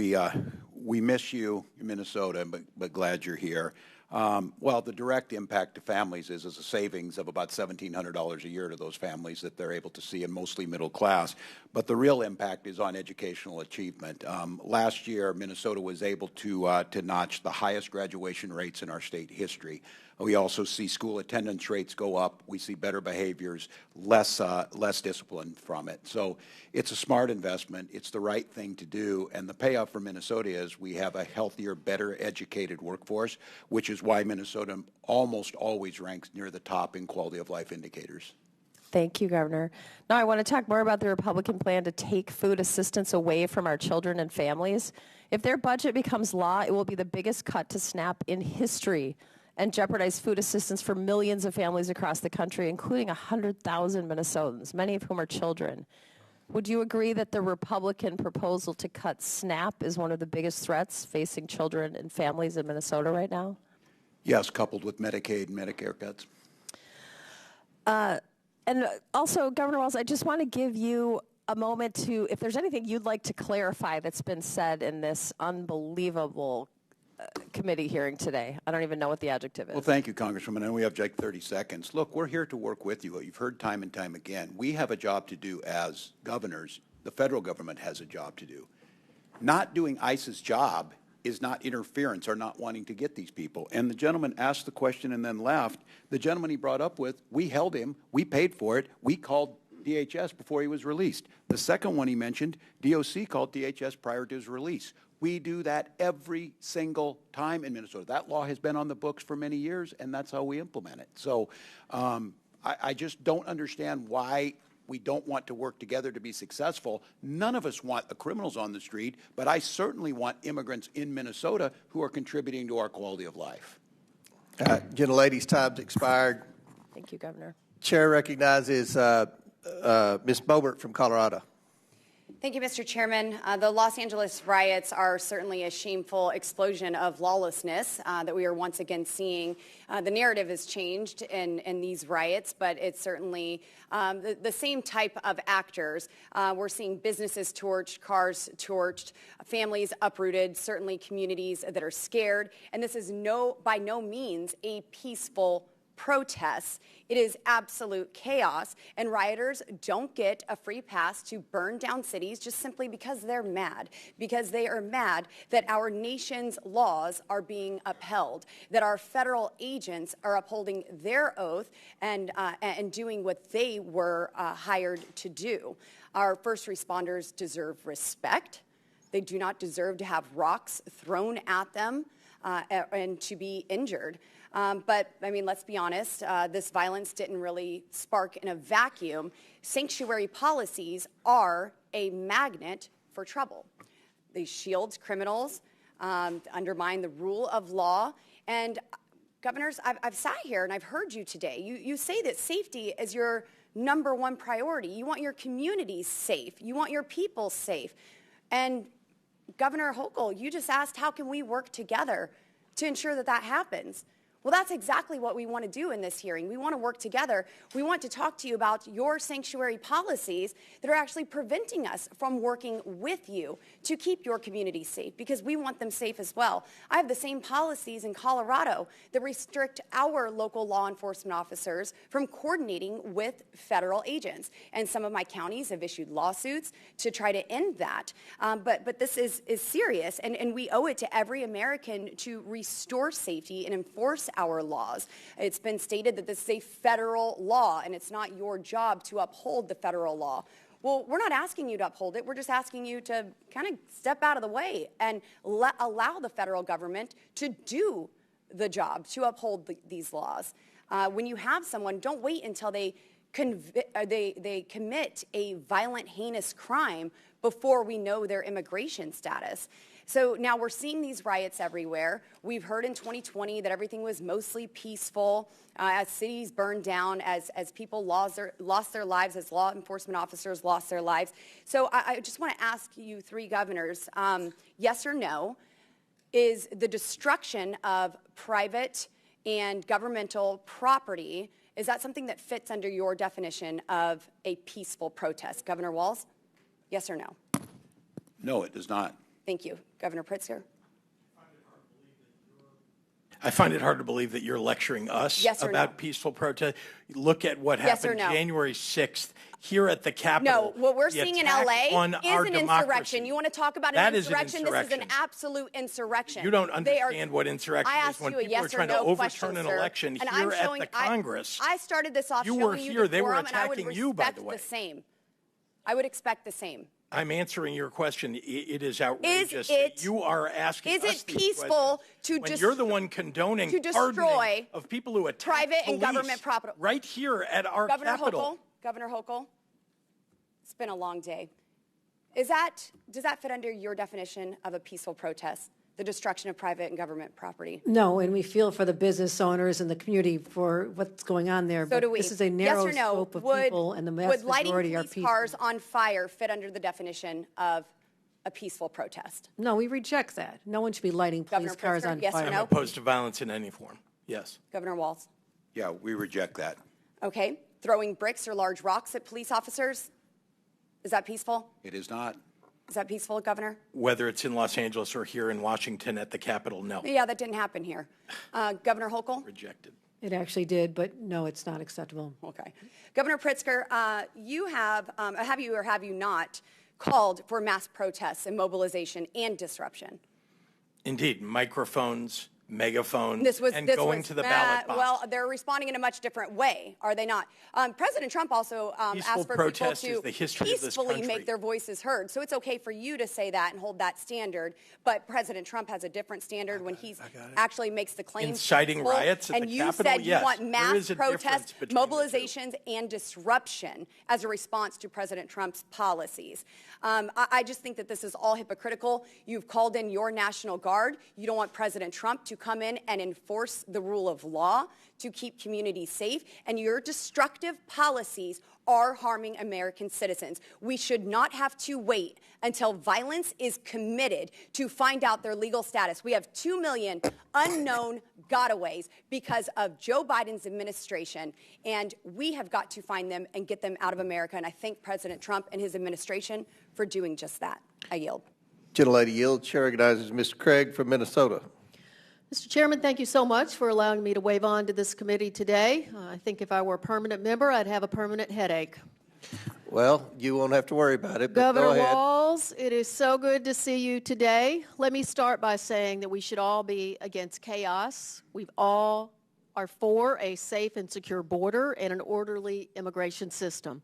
we miss you in Minnesota, but glad you're here. Well, the direct impact to families is a savings of about $1,700 a year to those families that they're able to see, and mostly middle class. But the real impact is on educational achievement. Last year, Minnesota was able to notch the highest graduation rates in our state history. We also see school attendance rates go up. We see better behaviors, less discipline from it. So it's a smart investment. It's the right thing to do. And the payoff for Minnesota is we have a healthier, better educated workforce, which is why Minnesota almost always ranks near the top in quality of life indicators. Thank you, Governor. Now I want to talk more about the Republican plan to take food assistance away from our children and families. If their budget becomes law, it will be the biggest cut to SNAP in history and jeopardize food assistance for millions of families across the country, including 100,000 Minnesotans, many of whom are children. Would you agree that the Republican proposal to cut SNAP is one of the biggest threats facing children and families in Minnesota right now? Yes, coupled with Medicaid and Medicare cuts. And also, Governor Walz, I just want to give you a moment to, if there's anything you'd like to clarify that's been said in this unbelievable committee hearing today. I don't even know what the adjective is. Well, thank you, Congresswoman. And we have like 30 seconds. Look, we're here to work with you. You've heard time and time again. We have a job to do as governors. The federal government has a job to do. Not doing ICE's job is not interference or not wanting to get these people. And the gentleman asked the question and then left. The gentleman he brought up with, we held him, we paid for it, we called DHS before he was released. The second one he mentioned, DOC called DHS prior to his release. We do that every single time in Minnesota. That law has been on the books for many years, and that's how we implement it. So I just don't understand why we don't want to work together to be successful. None of us want the criminals on the street, but I certainly want immigrants in Minnesota who are contributing to our quality of life. Gentlelady's time's expired. Thank you, Governor. Chair recognizes Ms. Boebert from Colorado. Thank you, Mr. Chairman. The Los Angeles riots are certainly a shameful explosion of lawlessness that we are once again seeing. The narrative has changed in these riots, but it's certainly the same type of actors. We're seeing businesses torched, cars torched, families uprooted, certainly communities that are scared. And this is by no means a peaceful protests. It is absolute chaos, and rioters don't get a free pass to burn down cities just simply because they're mad, because they are mad that our nation's laws are being upheld, that our federal agents are upholding their oath and doing what they were hired to do. Our first responders deserve respect. They do not deserve to have rocks thrown at them. and to be injured. But, I mean, let's be honest, this violence didn't really spark in a vacuum. Sanctuary policies are a magnet for trouble. They shield criminals, undermine the rule of law. And, governors, I've sat here and I've heard you today. You say that safety is your #1 priority. You want your communities safe. You want your people safe. And, Governor Hochul, you just asked, how can we work together to ensure that that happens? Well, that's exactly what we want to do in this hearing. We want to work together. We want to talk to you about your sanctuary policies that are actually preventing us from working with you to keep your community safe, because we want them safe as well. I have the same policies in Colorado that restrict our local law enforcement officers from coordinating with federal agents. And some of my counties have issued lawsuits to try to end that. But this is serious, and we owe it to every American to restore safety and enforce our laws. It's been stated that this is a federal law, and it's not your job to uphold the federal law. Well, we're not asking you to uphold it. We're just asking you to kind of step out of the way and allow the federal government to do the job, to uphold these laws. When you have someone, don't wait until they commit a violent, heinous crime before we know their immigration status. So now we're seeing these riots everywhere. We've heard in 2020 that everything was mostly peaceful as cities burned down, as people lost their lives, as law enforcement officers lost their lives. So I just want to ask you three governors, yes or no, is the destruction of private and governmental property, is that something that fits under your definition of a peaceful protest? Governor Walz, yes or no? No, it does not. Thank you. Governor Pritzker? I find it hard to believe that you're lecturing us about peaceful protest. Look at what happened January 6th here at the Capitol. No, what we're seeing in L.A. is an insurrection. You want to talk about an insurrection? This is an absolute insurrection. You don't understand what insurrection is when people are trying to overturn an election here at the Congress. I started this off showing you the forum, and I would expect the same. I would expect the same. I'm answering your question. It is outrageous that you are asking us these questions. Is it peaceful when you're the one condoning to destroy of people who attack private police and government property right here at our Capitol? Governor Hochul, it's been a long day. Does that fit under your definition of a peaceful protest? The destruction of private and government property? No, and we feel for the business owners and the community for what's going on there. So do we. This is a narrow yes or no, scope of people, and the vast majority are peaceful. Would lighting police cars on fire fit under the definition of a peaceful protest? No, we reject that. No one should be lighting police cars on yes fire. Or no? I'm opposed to violence in any form. Yes. Governor Walz? Yeah, we reject that. Okay. Throwing bricks or large rocks at police officers? Is that peaceful? It is not. Is that peaceful, Governor? Whether it's in Los Angeles or here in Washington at the Capitol, no. Yeah, that didn't happen here. Governor Hochul? Rejected. It actually did, but no, it's not acceptable. Okay. Governor Pritzker, you have you or have you not called for mass protests and mobilization and disruption? Indeed. Microphones, megaphones, going to the ballot box. Well, they're responding in a much different way, are they not? President Trump also asked for people to peacefully make their voices heard. So it's okay for you to say that and hold that standard, but President Trump has a different standard when he actually makes the claim. Inciting riots at the Capitol, and you said you want mass protests, mobilizations, and disruption as a response to President Trump's policies. I just think that this is all hypocritical. You've called in your National Guard. You don't want President Trump to come in and enforce the rule of law to keep communities safe, and your destructive policies are harming American citizens. We should not have to wait until violence is committed to find out their legal status. We have 2 million unknown gotaways because of Joe Biden's administration, and we have got to find them and get them out of America, and I thank President Trump and his administration for doing just that. I yield. Gentlelady yields. Chair recognizes Mr. Craig from Minnesota. Mr. Chairman, thank you so much for allowing me to wave on to this committee today. I think if I were a permanent member, I'd have a permanent headache. Well, you won't have to worry about it, but Governor go ahead. Walz, it is so good to see you today. Let me start by saying that we should all be against chaos. We all are for a safe and secure border and an orderly immigration system.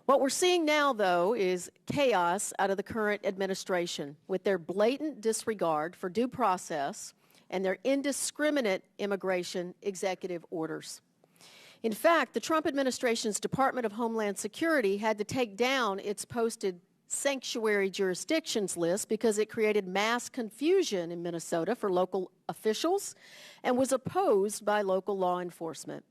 What we're seeing now, though, is chaos out of the current administration with their blatant disregard for due process and their indiscriminate immigration executive orders. In fact, the Trump administration's Department of Homeland Security had to take down its posted sanctuary jurisdictions list because it created mass confusion in Minnesota for local officials and was opposed by local law enforcement.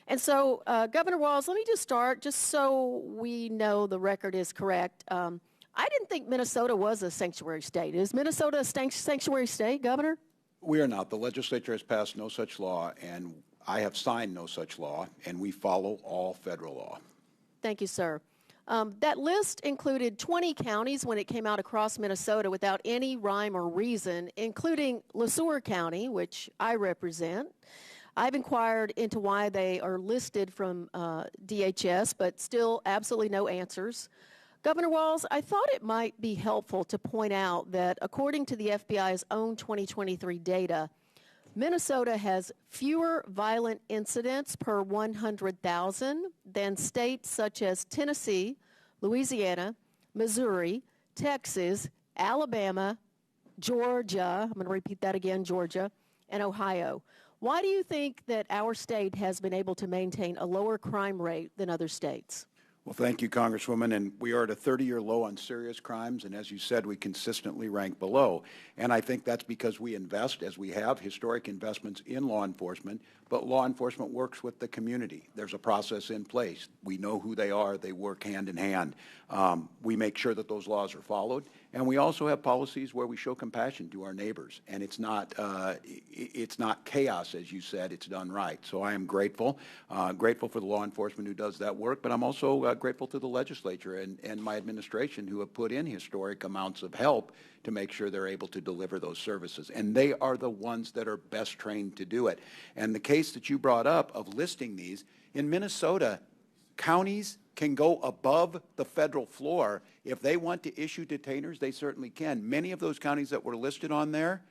And so, Governor Walz, let me just start, just so we know the record is correct. I didn't think Minnesota was a sanctuary state. Is Minnesota a sanctuary state, Governor? We are not. The legislature has passed no such law, and I have signed no such law, and we follow all federal law. Thank you, sir. That list included 20 counties when it came out across Minnesota without any rhyme or reason, including LeSueur County, which I represent. I've inquired into why they are listed from DHS, but still absolutely no answers. Governor Walz, I thought it might be helpful to point out that according to the FBI's own 2023 data, Minnesota has fewer violent incidents per 100,000 than states such as Tennessee, Louisiana, Missouri, Texas, Alabama, Georgia, I'm going to repeat that again, Georgia, and Ohio. Why do you think that our state has been able to maintain a lower crime rate than other states? Well, thank you, Congresswoman. And we are at a 30-year low on serious crimes, and as you said, we consistently rank below. And I think that's because we invest, as we have, historic investments in law enforcement, but law enforcement works with the community. There's a process in place. We know who they are. They work hand in hand. We make sure that those laws are followed, and we also have policies where we show compassion to our neighbors. And it's not chaos, as you said. It's done right. So I am grateful for the law enforcement who does that work, but I'm also grateful to the legislature and my administration who have put in historic amounts of help to make sure they're able to deliver those services. And they are the ones that are best trained to do it. And the case that you brought up of listing these, in Minnesota, counties can go above the federal floor. If they want to issue detainers, they certainly can. Many of those counties that were listed on there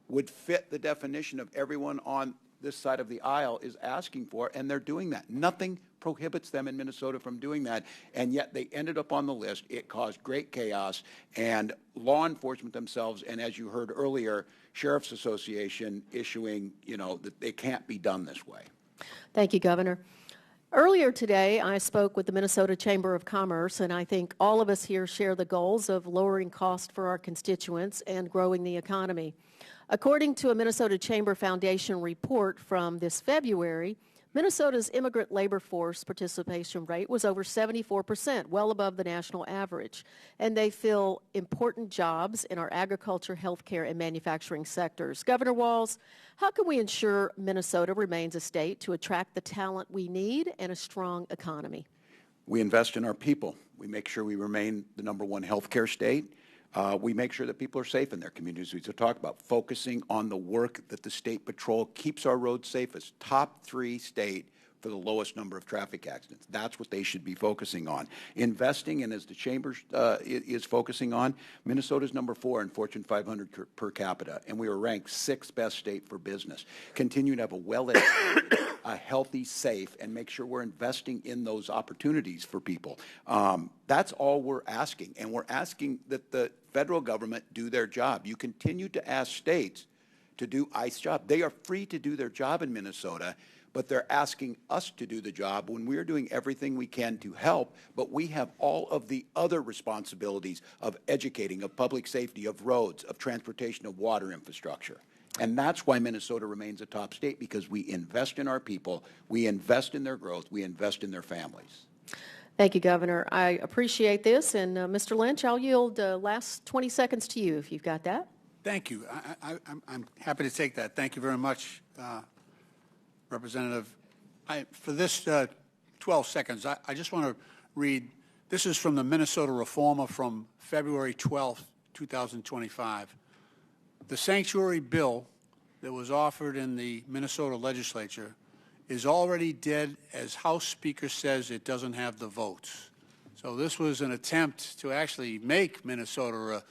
would fit the definition of everyone on this side of the aisle is asking for, and they're doing that. Nothing prohibits them in Minnesota from doing that, and yet they ended up on the list. It caused great chaos, and law enforcement themselves, and as you heard earlier, Sheriff's Association issuing, that they can't be done this way. Thank you, Governor. Earlier today, I spoke with the Minnesota Chamber of Commerce, and I think all of us here share the goals of lowering cost for our constituents and growing the economy. According to a Minnesota Chamber Foundation report from this February, Minnesota's immigrant labor force participation rate was over 74%, well above the national average. And they fill important jobs in our agriculture, healthcare, and manufacturing sectors. Governor Walz, how can we ensure Minnesota remains a state to attract the talent we need and a strong economy? We invest in our people. We make sure we remain the #1 healthcare state. We make sure that people are safe in their communities. We talk about focusing on the work that the State Patrol keeps our roads safest. Top 3 state for the lowest number of traffic accidents. That's what they should be focusing on. Investing, and as the Chamber is focusing on, Minnesota's #4 in Fortune 500 per capita, and we were ranked 6th best state for business. Continue to have a well-educated, a healthy, safe, and make sure we're investing in those opportunities for people. That's all we're asking, and we're asking that the federal government do their job. You continue to ask states to do ICE job. They are free to do their job in Minnesota, but they're asking us to do the job when we're doing everything we can to help, but we have all of the other responsibilities of educating, of public safety, of roads, of transportation, of water infrastructure. And that's why Minnesota remains a top state, because we invest in our people, we invest in their growth, we invest in their families. Thank you, Governor. I appreciate this. And Mr. Lynch, I'll yield last 20 seconds to you if you've got that. Thank you. I'm happy to take that. Thank you very much, Representative. For this 12 seconds, I just want to read. This is from the Minnesota Reformer from February 12th, 2025. The sanctuary bill that was offered in the Minnesota legislature is already dead, as House Speaker says it doesn't have the votes. So this was an attempt to actually make Minnesota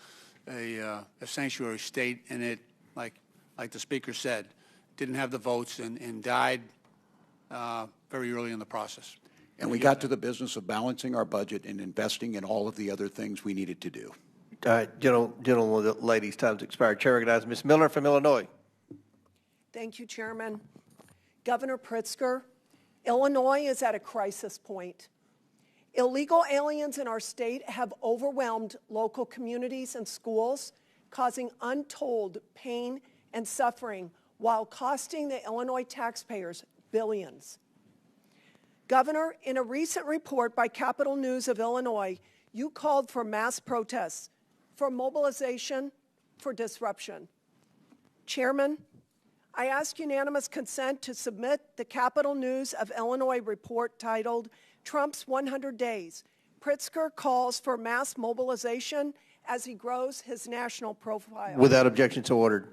a sanctuary state, and it, like the Speaker said, didn't have the votes and died very early in the process. And we got to the business of balancing our budget and investing in all of the other things we needed to do. Gentlemen, ladies, time's expired. Chair recognizes Ms. Miller from Illinois. Thank you, Chairman. Governor Pritzker, Illinois is at a crisis point. Illegal aliens in our state have overwhelmed local communities and schools, causing untold pain and suffering while costing the Illinois taxpayers billions. Governor, in a recent report by Capital News of Illinois, you called for mass protests, for mobilization, for disruption. Chairman, I ask unanimous consent to submit the Capital News of Illinois report titled Trump's 100 Days. Pritzker calls for mass mobilization as he grows his national profile. Without objection, so ordered.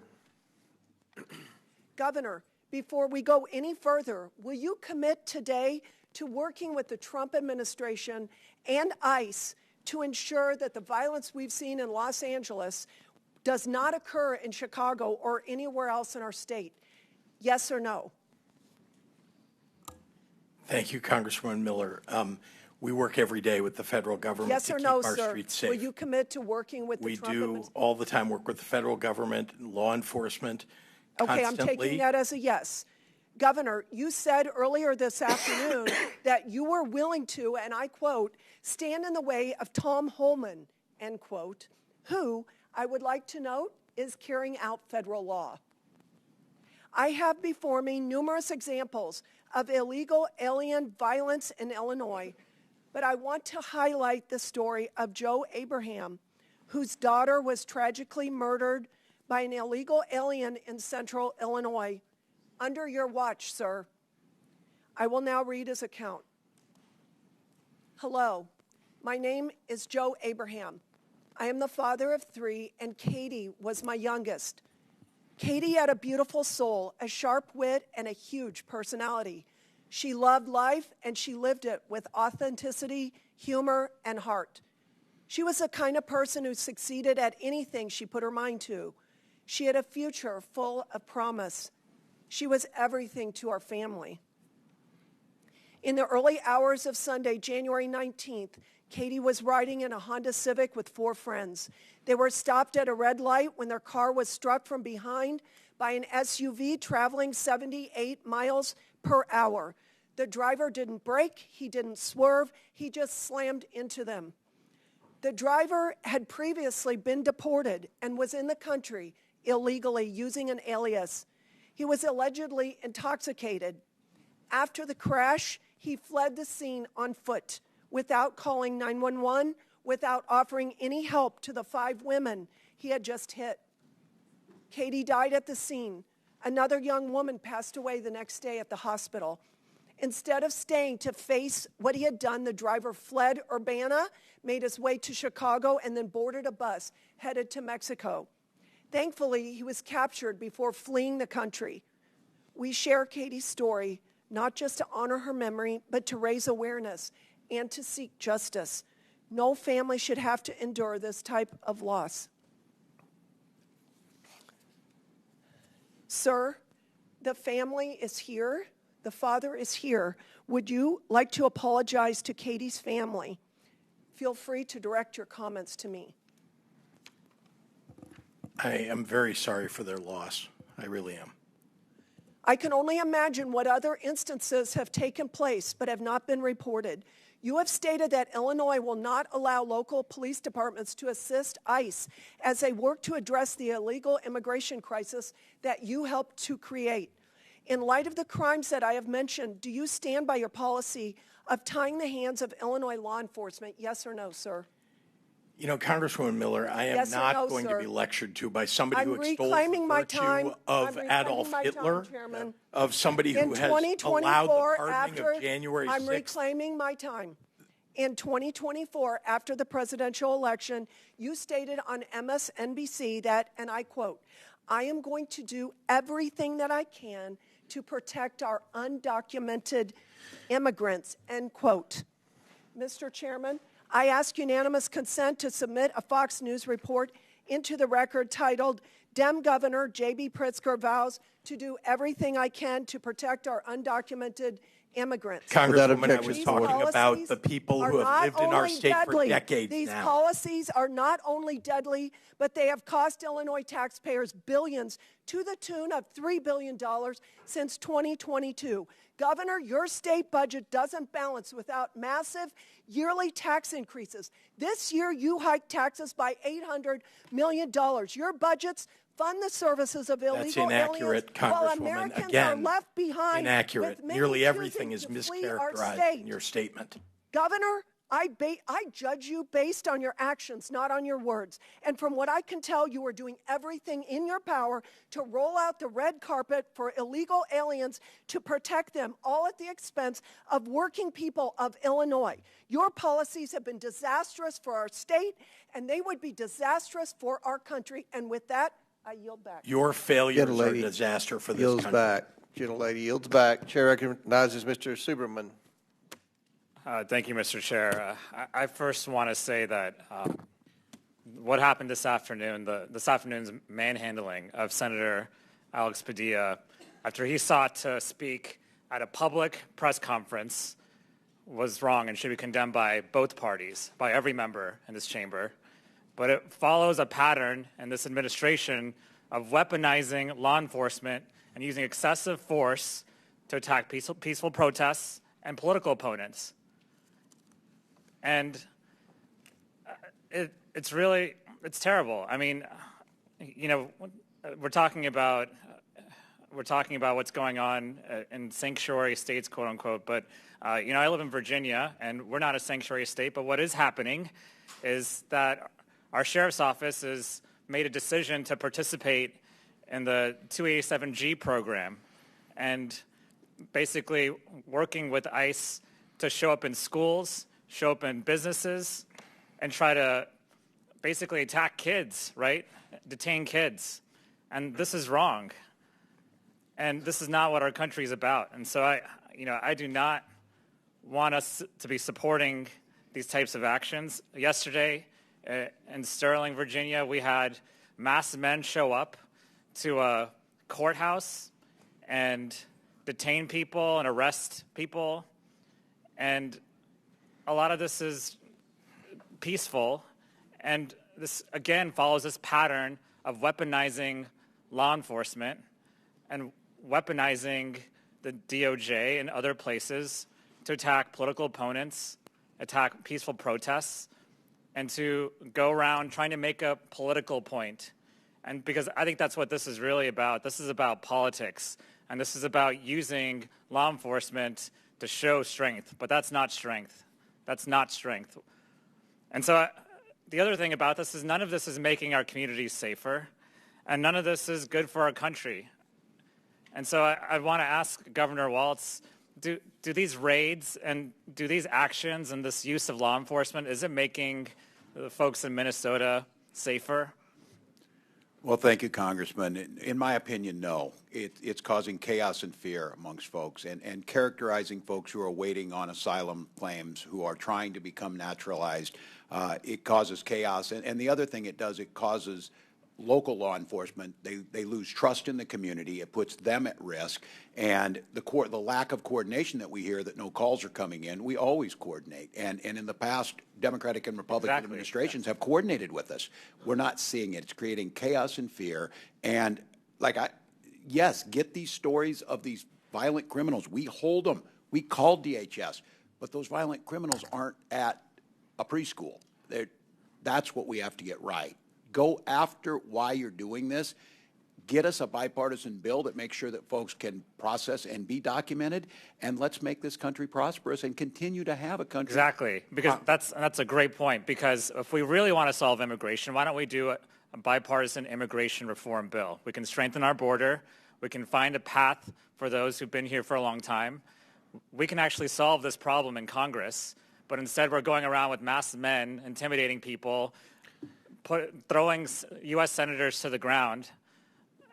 Governor, before we go any further, will you commit today to working with the Trump administration and ICE to ensure that the violence we've seen in Los Angeles does not occur in Chicago or anywhere else in our state? Yes or no? Thank you, Congresswoman Miller. We work every day with the federal government Yes to or keep no, our sir? streets safe. Will you commit to working with the We Trump do administration? all the time work with the federal government, law enforcement, Okay, constantly. I'm taking that as a yes. Governor, you said earlier this afternoon that you were willing to, and I quote, stand in the way of Tom Holman, end quote, who, I would like to note, is carrying out federal law. I have before me numerous examples of illegal alien violence in Illinois, but I want to highlight the story of Joe Abraham, whose daughter was tragically murdered by an illegal alien in central Illinois. Under your watch, sir. I will now read his account. Hello, my name is Joe Abraham. I am the father of 3, and Katie was my youngest. Katie had a beautiful soul, a sharp wit, and a huge personality. She loved life, and she lived it with authenticity, humor, and heart. She was the kind of person who succeeded at anything she put her mind to. She had a future full of promise. She was everything to our family. In the early hours of Sunday, January 19th, Katie was riding in a Honda Civic with 4 friends. They were stopped at a red light when their car was struck from behind by an SUV traveling 78 miles per hour. The driver didn't brake, he didn't swerve, he just slammed into them. The driver had previously been deported and was in the country illegally using an alias. He was allegedly intoxicated. After the crash, he fled the scene on foot without calling 911, without offering any help to the 5 women he had just hit. Katie died at the scene. Another young woman passed away the next day at the hospital. Instead of staying to face what he had done, the driver fled Urbana, made his way to Chicago, and then boarded a bus headed to Mexico. Thankfully, he was captured before fleeing the country. We share Katie's story, not just to honor her memory, but to raise awareness and to seek justice. No family should have to endure this type of loss. Sir, the family is here. The father is here. Would you like to apologize to Katie's family? Feel free to direct your comments to me. I am very sorry for their loss. I really am. I can only imagine what other instances have taken place but have not been reported. You have stated that Illinois will not allow local police departments to assist ICE as they work to address the illegal immigration crisis that you helped to create. In light of the crimes that I have mentioned, do you stand by your policy of tying the hands of Illinois law enforcement? Yes or no, sir? You know, Congresswoman Miller, I am Yes or not no, going sir? to be lectured to by somebody who I'm extols reclaiming the my virtue time. of I'm Adolf reclaiming my Hitler, time, Chairman. of somebody who In has allowed the 2024, pardoning of January 6th. I'm reclaiming my time. In 2024, after the presidential election, you stated on MSNBC that, and I quote, I am going to do everything that I can to protect our undocumented immigrants, end quote. Mr. Chairman, I ask unanimous consent to submit a Fox News report into the record titled, Dem Governor J.B. Pritzker vows to do everything I can to protect our undocumented immigrants. Congresswoman, I was These talking about policies the people who are have lived not in our only state for deadly. decades These now. policies are not only deadly, but they have cost Illinois taxpayers billions to the tune of $3 billion since 2022. Governor, your state budget doesn't balance without massive yearly tax increases. This year, you hiked taxes by $800 million. Your budgets fund the services of illegal That's inaccurate, aliens, while Congresswoman. Americans Again, are left behind. inaccurate. With many Nearly everything choosing is to flee our mischaracterized state. in your statement. Governor, I judge you based on your actions, not on your words. And from what I can tell, you are doing everything in your power to roll out the red carpet for illegal aliens to protect them, all at the expense of working people of Illinois. Your policies have been disastrous for our state, and they would be disastrous for our country. And with that, I yield back. Your failures are a disaster for this Yields country. back. Gentlelady yields back. Chair recognizes Mr. Superman. Thank you, Mr. Chair. I first want to say that what happened this afternoon, this afternoon's manhandling of Senator Alex Padilla after he sought to speak at a public press conference was wrong and should be condemned by both parties, by every member in this chamber. But it follows a pattern in this administration of weaponizing law enforcement and using excessive force to attack peaceful protests and political opponents. And it's terrible. I mean, you know, we're talking about what's going on in sanctuary states, quote unquote. But you know, I live in Virginia, and we're not a sanctuary state. But what is happening is that our sheriff's office has made a decision to participate in the 287G program, and basically working with ICE to show up in schools, show up in businesses, and try to basically attack kids, right? Detain kids. And this is wrong. And this is not what our country is about. And so I do not want us to be supporting these types of actions. Yesterday in Sterling, Virginia, we had masked men show up to a courthouse and detain people and arrest people. And a lot of this is peaceful, and this, again, follows this pattern of weaponizing law enforcement and weaponizing the DOJ and other places to attack political opponents, attack peaceful protests, and to go around trying to make a political point. And because I think that's what this is really about. This is about politics, and this is about using law enforcement to show strength, but that's not strength. That's not strength. And so the other thing about this is none of this is making our communities safer, and none of this is good for our country. And so I want to ask Governor Walz, do these raids and do these actions and this use of law enforcement, is it making the folks in Minnesota safer? Well, thank you, Congressman. In my opinion, no. It's causing chaos and fear amongst folks and characterizing folks who are waiting on asylum claims, who are trying to become naturalized. It causes chaos. And the other thing it does, it causes local law enforcement, they lose trust in the community. It puts them at risk. And the lack of coordination that we hear, that no calls are coming in, we always coordinate. And in the past, Democratic and Republican administrations have coordinated with us. We're not seeing it. It's creating chaos and fear. And yes, get these stories of these violent criminals. We hold them. We call DHS. But those violent criminals aren't at a preschool. That's what we have to get right. Go after why you're doing this. Get us a bipartisan bill that makes sure that folks can process and be documented, and let's make this country prosperous and continue to have a country. Exactly, because that's a great point, because if we really want to solve immigration, why don't we do a bipartisan immigration reform bill? We can strengthen our border. We can find a path for those who've been here for a long time. We can actually solve this problem in Congress, but instead we're going around with masked men, intimidating people, throwing U.S. senators to the ground,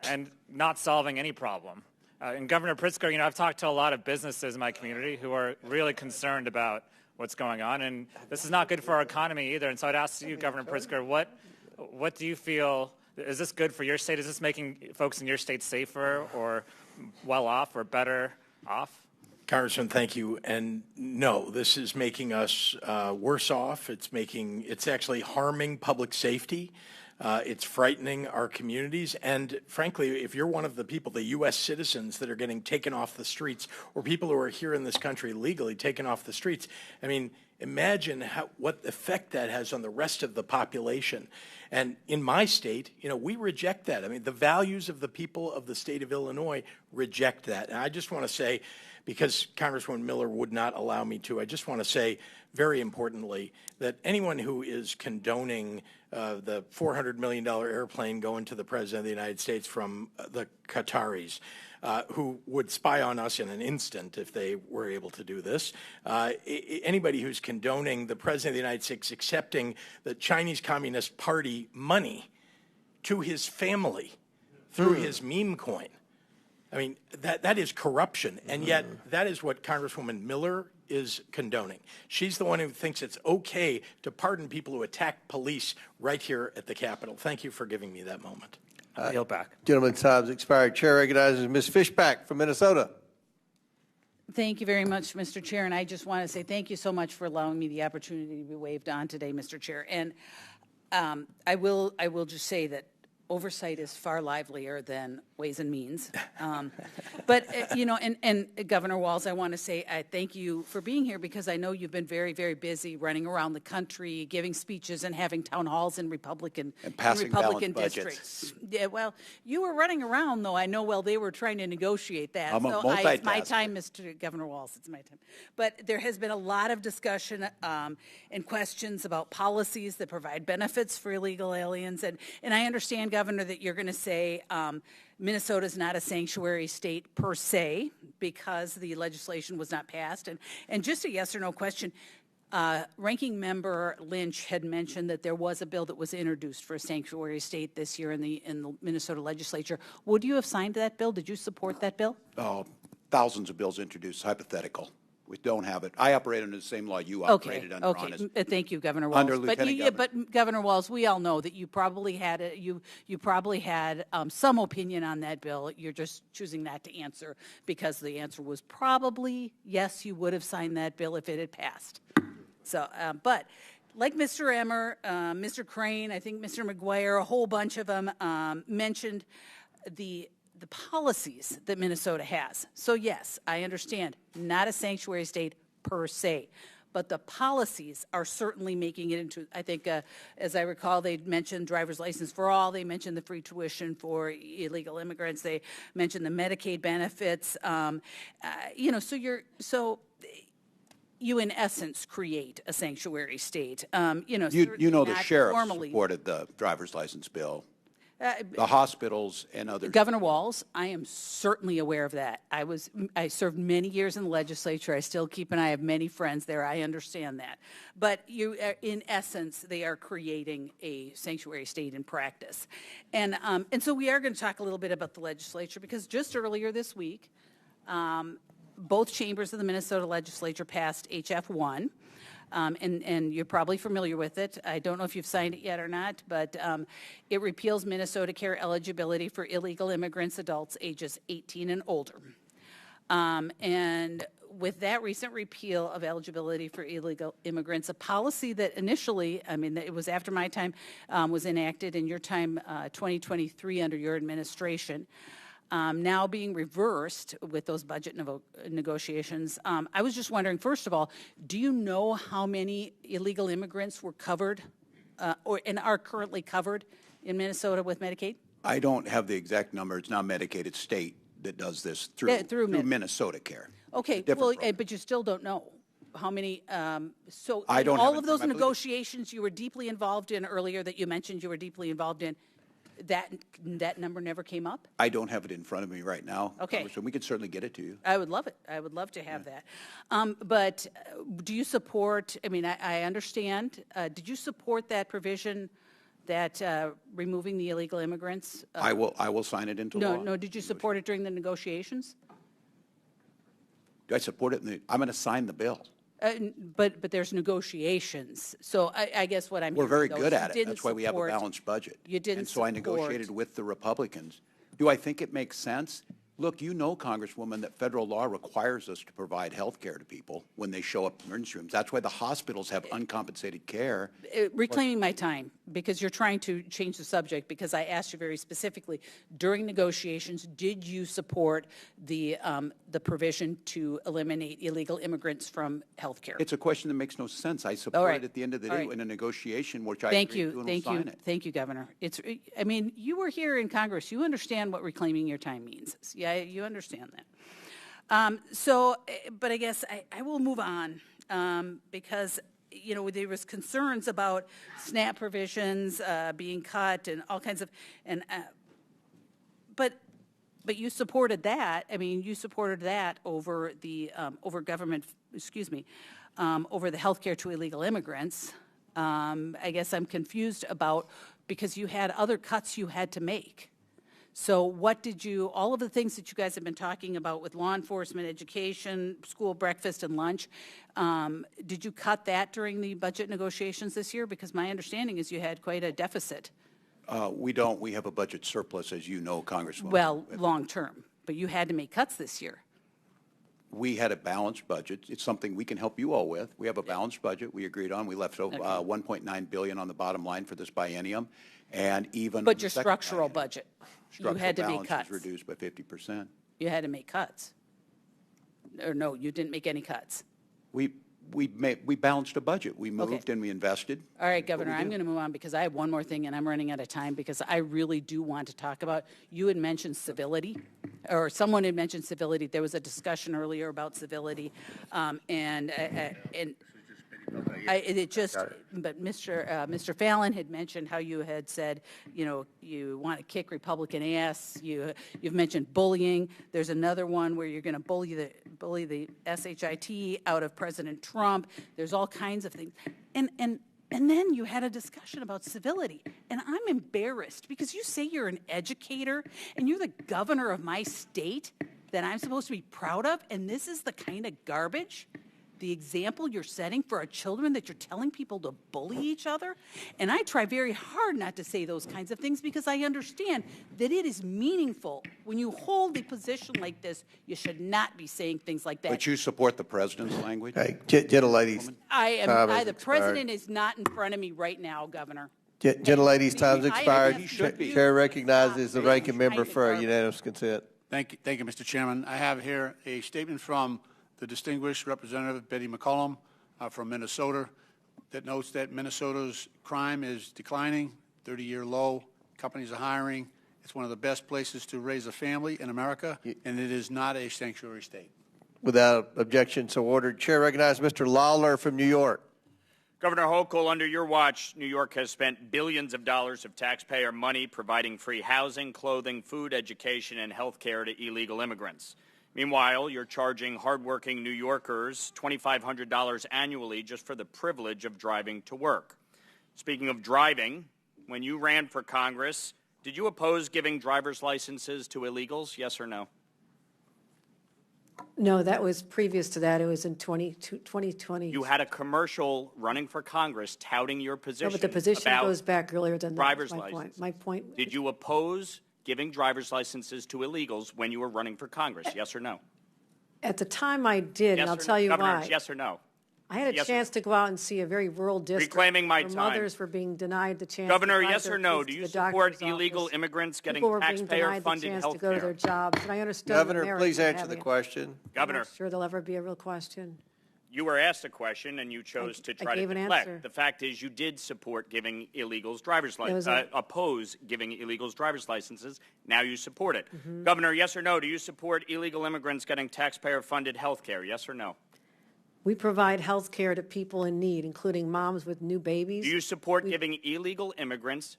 and not solving any problem. And Governor Pritzker, I've talked to a lot of businesses in my community who are really concerned about what's going on, and this is not good for our economy either. And so I'd ask you, Governor Pritzker, what do you feel, is this good for your state? Is this making folks in your state safer or well off or better off? Congressman, thank you. And no, this is making us worse off. It's actually harming public safety. It's frightening our communities. And frankly, if you're one of the people, the U.S. citizens that are getting taken off the streets, or people who are here in this country legally taken off the streets, I mean, imagine what effect that has on the rest of the population. And in my state, we reject that. I mean, the values of the people of the state of Illinois reject that. And I just want to say, because Congresswoman Miller would not allow me to, I just want to say very importantly that anyone who is condoning the $400 million airplane going to the President of the United States from the Qataris, who would spy on us in an instant if they were able to do this. Anybody who's condoning the President of the United States accepting the Chinese Communist Party money to his family through his meme coin. I mean, that is corruption, and yet that is what Congresswoman Miller is condoning. She's the one who thinks it's okay to pardon people who attack police right here at the Capitol. Thank you for giving me that moment. Yield back. Gentleman's time's expired. Chair recognizes Ms. Fishback from Minnesota. Thank you very much, Mr. Chair, and I just want to say thank you so much for allowing me the opportunity to be waved on today, Mr. Chair. And I will just say that oversight is far livelier than Ways and Means. But, and Governor Walz, I want to say I thank you for being here because I know you've been very, very busy running around the country, giving speeches and having town halls in Republican districts. Yeah, well, you were running around, though, I know, while they were trying to negotiate that. It's my time, Mr. Governor Walz, it's my time. But there has been a lot of discussion and questions about policies that provide benefits for illegal aliens. And I understand, Governor, that you're going to say Minnesota is not a sanctuary state per se because the legislation was not passed. And just a yes or no question, Ranking Member Lynch had mentioned that there was a bill that was introduced for a sanctuary state this year in the Minnesota legislature. Would you have signed that bill? Did you support that bill? Oh, thousands of bills introduced, hypothetical. We don't have it. I operate under the same law you operated under. Okay. Thank you, Governor Walz. But Governor Walz, we all know that you probably had some opinion on that bill. You're just choosing not to answer because the answer was probably yes. You would have signed that bill if it had passed. So, but like Mr. Emmer, Mr. Crane, I think Mr. McGuire, a whole bunch of them mentioned the policies that Minnesota has. So yes, I understand, not a sanctuary state per se, but the policies are certainly making it into, I think, as I recall, they mentioned driver's license for all, they mentioned the free tuition for illegal immigrants, they mentioned the Medicaid benefits, so you in essence create a sanctuary state. The sheriff supported the driver's license bill. The hospitals and others. Governor Walz, I am certainly aware of that. I served many years in the legislature. I still keep an eye. I have many friends there. I understand that. But in essence, they are creating a sanctuary state in practice. And so we are going to talk a little bit about the legislature because just earlier this week, both chambers of the Minnesota legislature passed H.F. 1. And you're probably familiar with it. I don't know if you've signed it yet or not, but it repeals Minnesota care eligibility for illegal immigrants, adults ages 18 and older. And with that recent repeal of eligibility for illegal immigrants, a policy that initially, it was after my time, was enacted in your time, 2023 under your administration, now being reversed with those budget negotiations. I was just wondering, first of all, do you know how many illegal immigrants were covered and are currently covered in Minnesota with Medicaid? I don't have the exact number. It's not Medicaid. It's state that does this through Minnesota Care. Okay, but you still don't know how many. So I don't all of those negotiations you were deeply involved in earlier that you mentioned you were deeply involved in, that number never came up? I don't have it in front of me right now. Okay. So we could certainly get it to you. I would love it. I would love to have that. But do you support, I understand, did you support that provision that removing the illegal immigrants? I will sign it into law. No, did you support it during the negotiations? Do I support it? I'm going to sign the bill. But there's negotiations. So I guess what I'm We're very hearing, good though, at it. That's why we have a balanced budget. You didn't And so I negotiated with the Republicans. Do I think it makes sense? Look, you know, Congresswoman, that federal law requires us to provide health care to people when they show up in emergency rooms. That's why the hospitals have uncompensated care. Reclaiming my time, because you're trying to change the subject, because I asked you very specifically, during negotiations, did you support the provision to eliminate illegal immigrants from health care? It's a question that makes no sense. I support it at the end of the day in a negotiation, which I agree to, and will sign it. Thank you, Governor. I mean, you were here in Congress. You understand what reclaiming your time means. Yeah, you understand that. But I guess I will move on because, you know, there was concerns about SNAP provisions being cut and all kinds of, but you supported that. I mean, you supported that over the over the health care to illegal immigrants. I guess I'm confused about, because you had other cuts you had to make. So what did you, all of the things that you guys have been talking about with law enforcement, education, school breakfast and lunch, did you cut that during the budget negotiations this year? Because my understanding is you had quite a deficit. We don't. We have a budget surplus, as you know, Congresswoman. Well, long term, but you had to make cuts this year. We had a balanced budget. It's something we can help you all with. We have a balanced budget we agreed on. We left $1.9 billion on the bottom line for this biennium, and even. But your structural budget, you had to make cuts. Was reduced by 50%. You had to make cuts, or no? You didn't make any cuts. We balanced a budget. We moved and we invested. All right, Governor, I'm going to move on because I have one more thing and I'm running out of time, because I really do want to talk about, you had mentioned civility, or someone had mentioned civility. There was a discussion earlier about civility, but Mr. Fallon had mentioned how you had said, you know, you want to kick Republican ass. You've mentioned bullying. There's another one where you're going to bully the SHIT out of President Trump. There's all kinds of things. And then you had a discussion about civility. And I'm embarrassed because you say you're an educator and you're the governor of my state that I'm supposed to be proud of, and this is the kind of garbage, the example you're setting for our children, that you're telling people to bully each other. And I try very hard not to say those kinds of things because I understand that it is meaningful. When you hold a position like this, you should not be saying things like that. But you support the president's language? Hey, gentleladies. The president is not in front of me right now, Governor. Gentleladies, time's expired. Chair recognizes the ranking member for unanimous consent. Thank you, Mr. Chairman. I have here a statement from the distinguished Representative Betty McCollum from Minnesota that notes that Minnesota's crime is declining, 30-year low, companies are hiring. It's one of the best places to raise a family in America, and it is not a sanctuary state. Without objection, so ordered. Chair recognizes Mr. Lawler from New York. Governor Hochul, under your watch, New York has spent billions of dollars of taxpayer money providing free housing, clothing, food, education, and health care to illegal immigrants. Meanwhile, you're charging hardworking New Yorkers $2,500 annually just for the privilege of driving to work. Speaking of driving, when you ran for Congress, did you oppose giving driver's licenses to illegals, yes or no? No, that was previous to that. It was in 2020. You had a commercial running for Congress touting your position. No, but the position goes back earlier than that. Driver's license. My point. Did you oppose giving driver's licenses to illegals when you were running for Congress, yes or no? At the time I did, and I'll tell you Governor, why. Yes or no? I had a chance to go out and see a very rural district Reclaiming my where time. mothers were being denied the chance Governor, to drive yes their or no? kids Do to you the support doctor's illegal office. immigrants getting People were being denied the taxpayer-funded chance health to go to their care? jobs, and I understood Governor, the merits please of answer having the it. question. Governor. I'm not sure there'll ever be a real question. You were asked a question and you chose to try to gave an deflect. answer. The fact is you did support giving illegals driver's licenses, oppose giving illegals driver's licenses. Now you support it. Mm-hmm. Governor, yes or no? Do you support illegal immigrants getting taxpayer-funded health care? Yes or no? We provide health care to people in need, including moms with new babies. Do you support giving illegal immigrants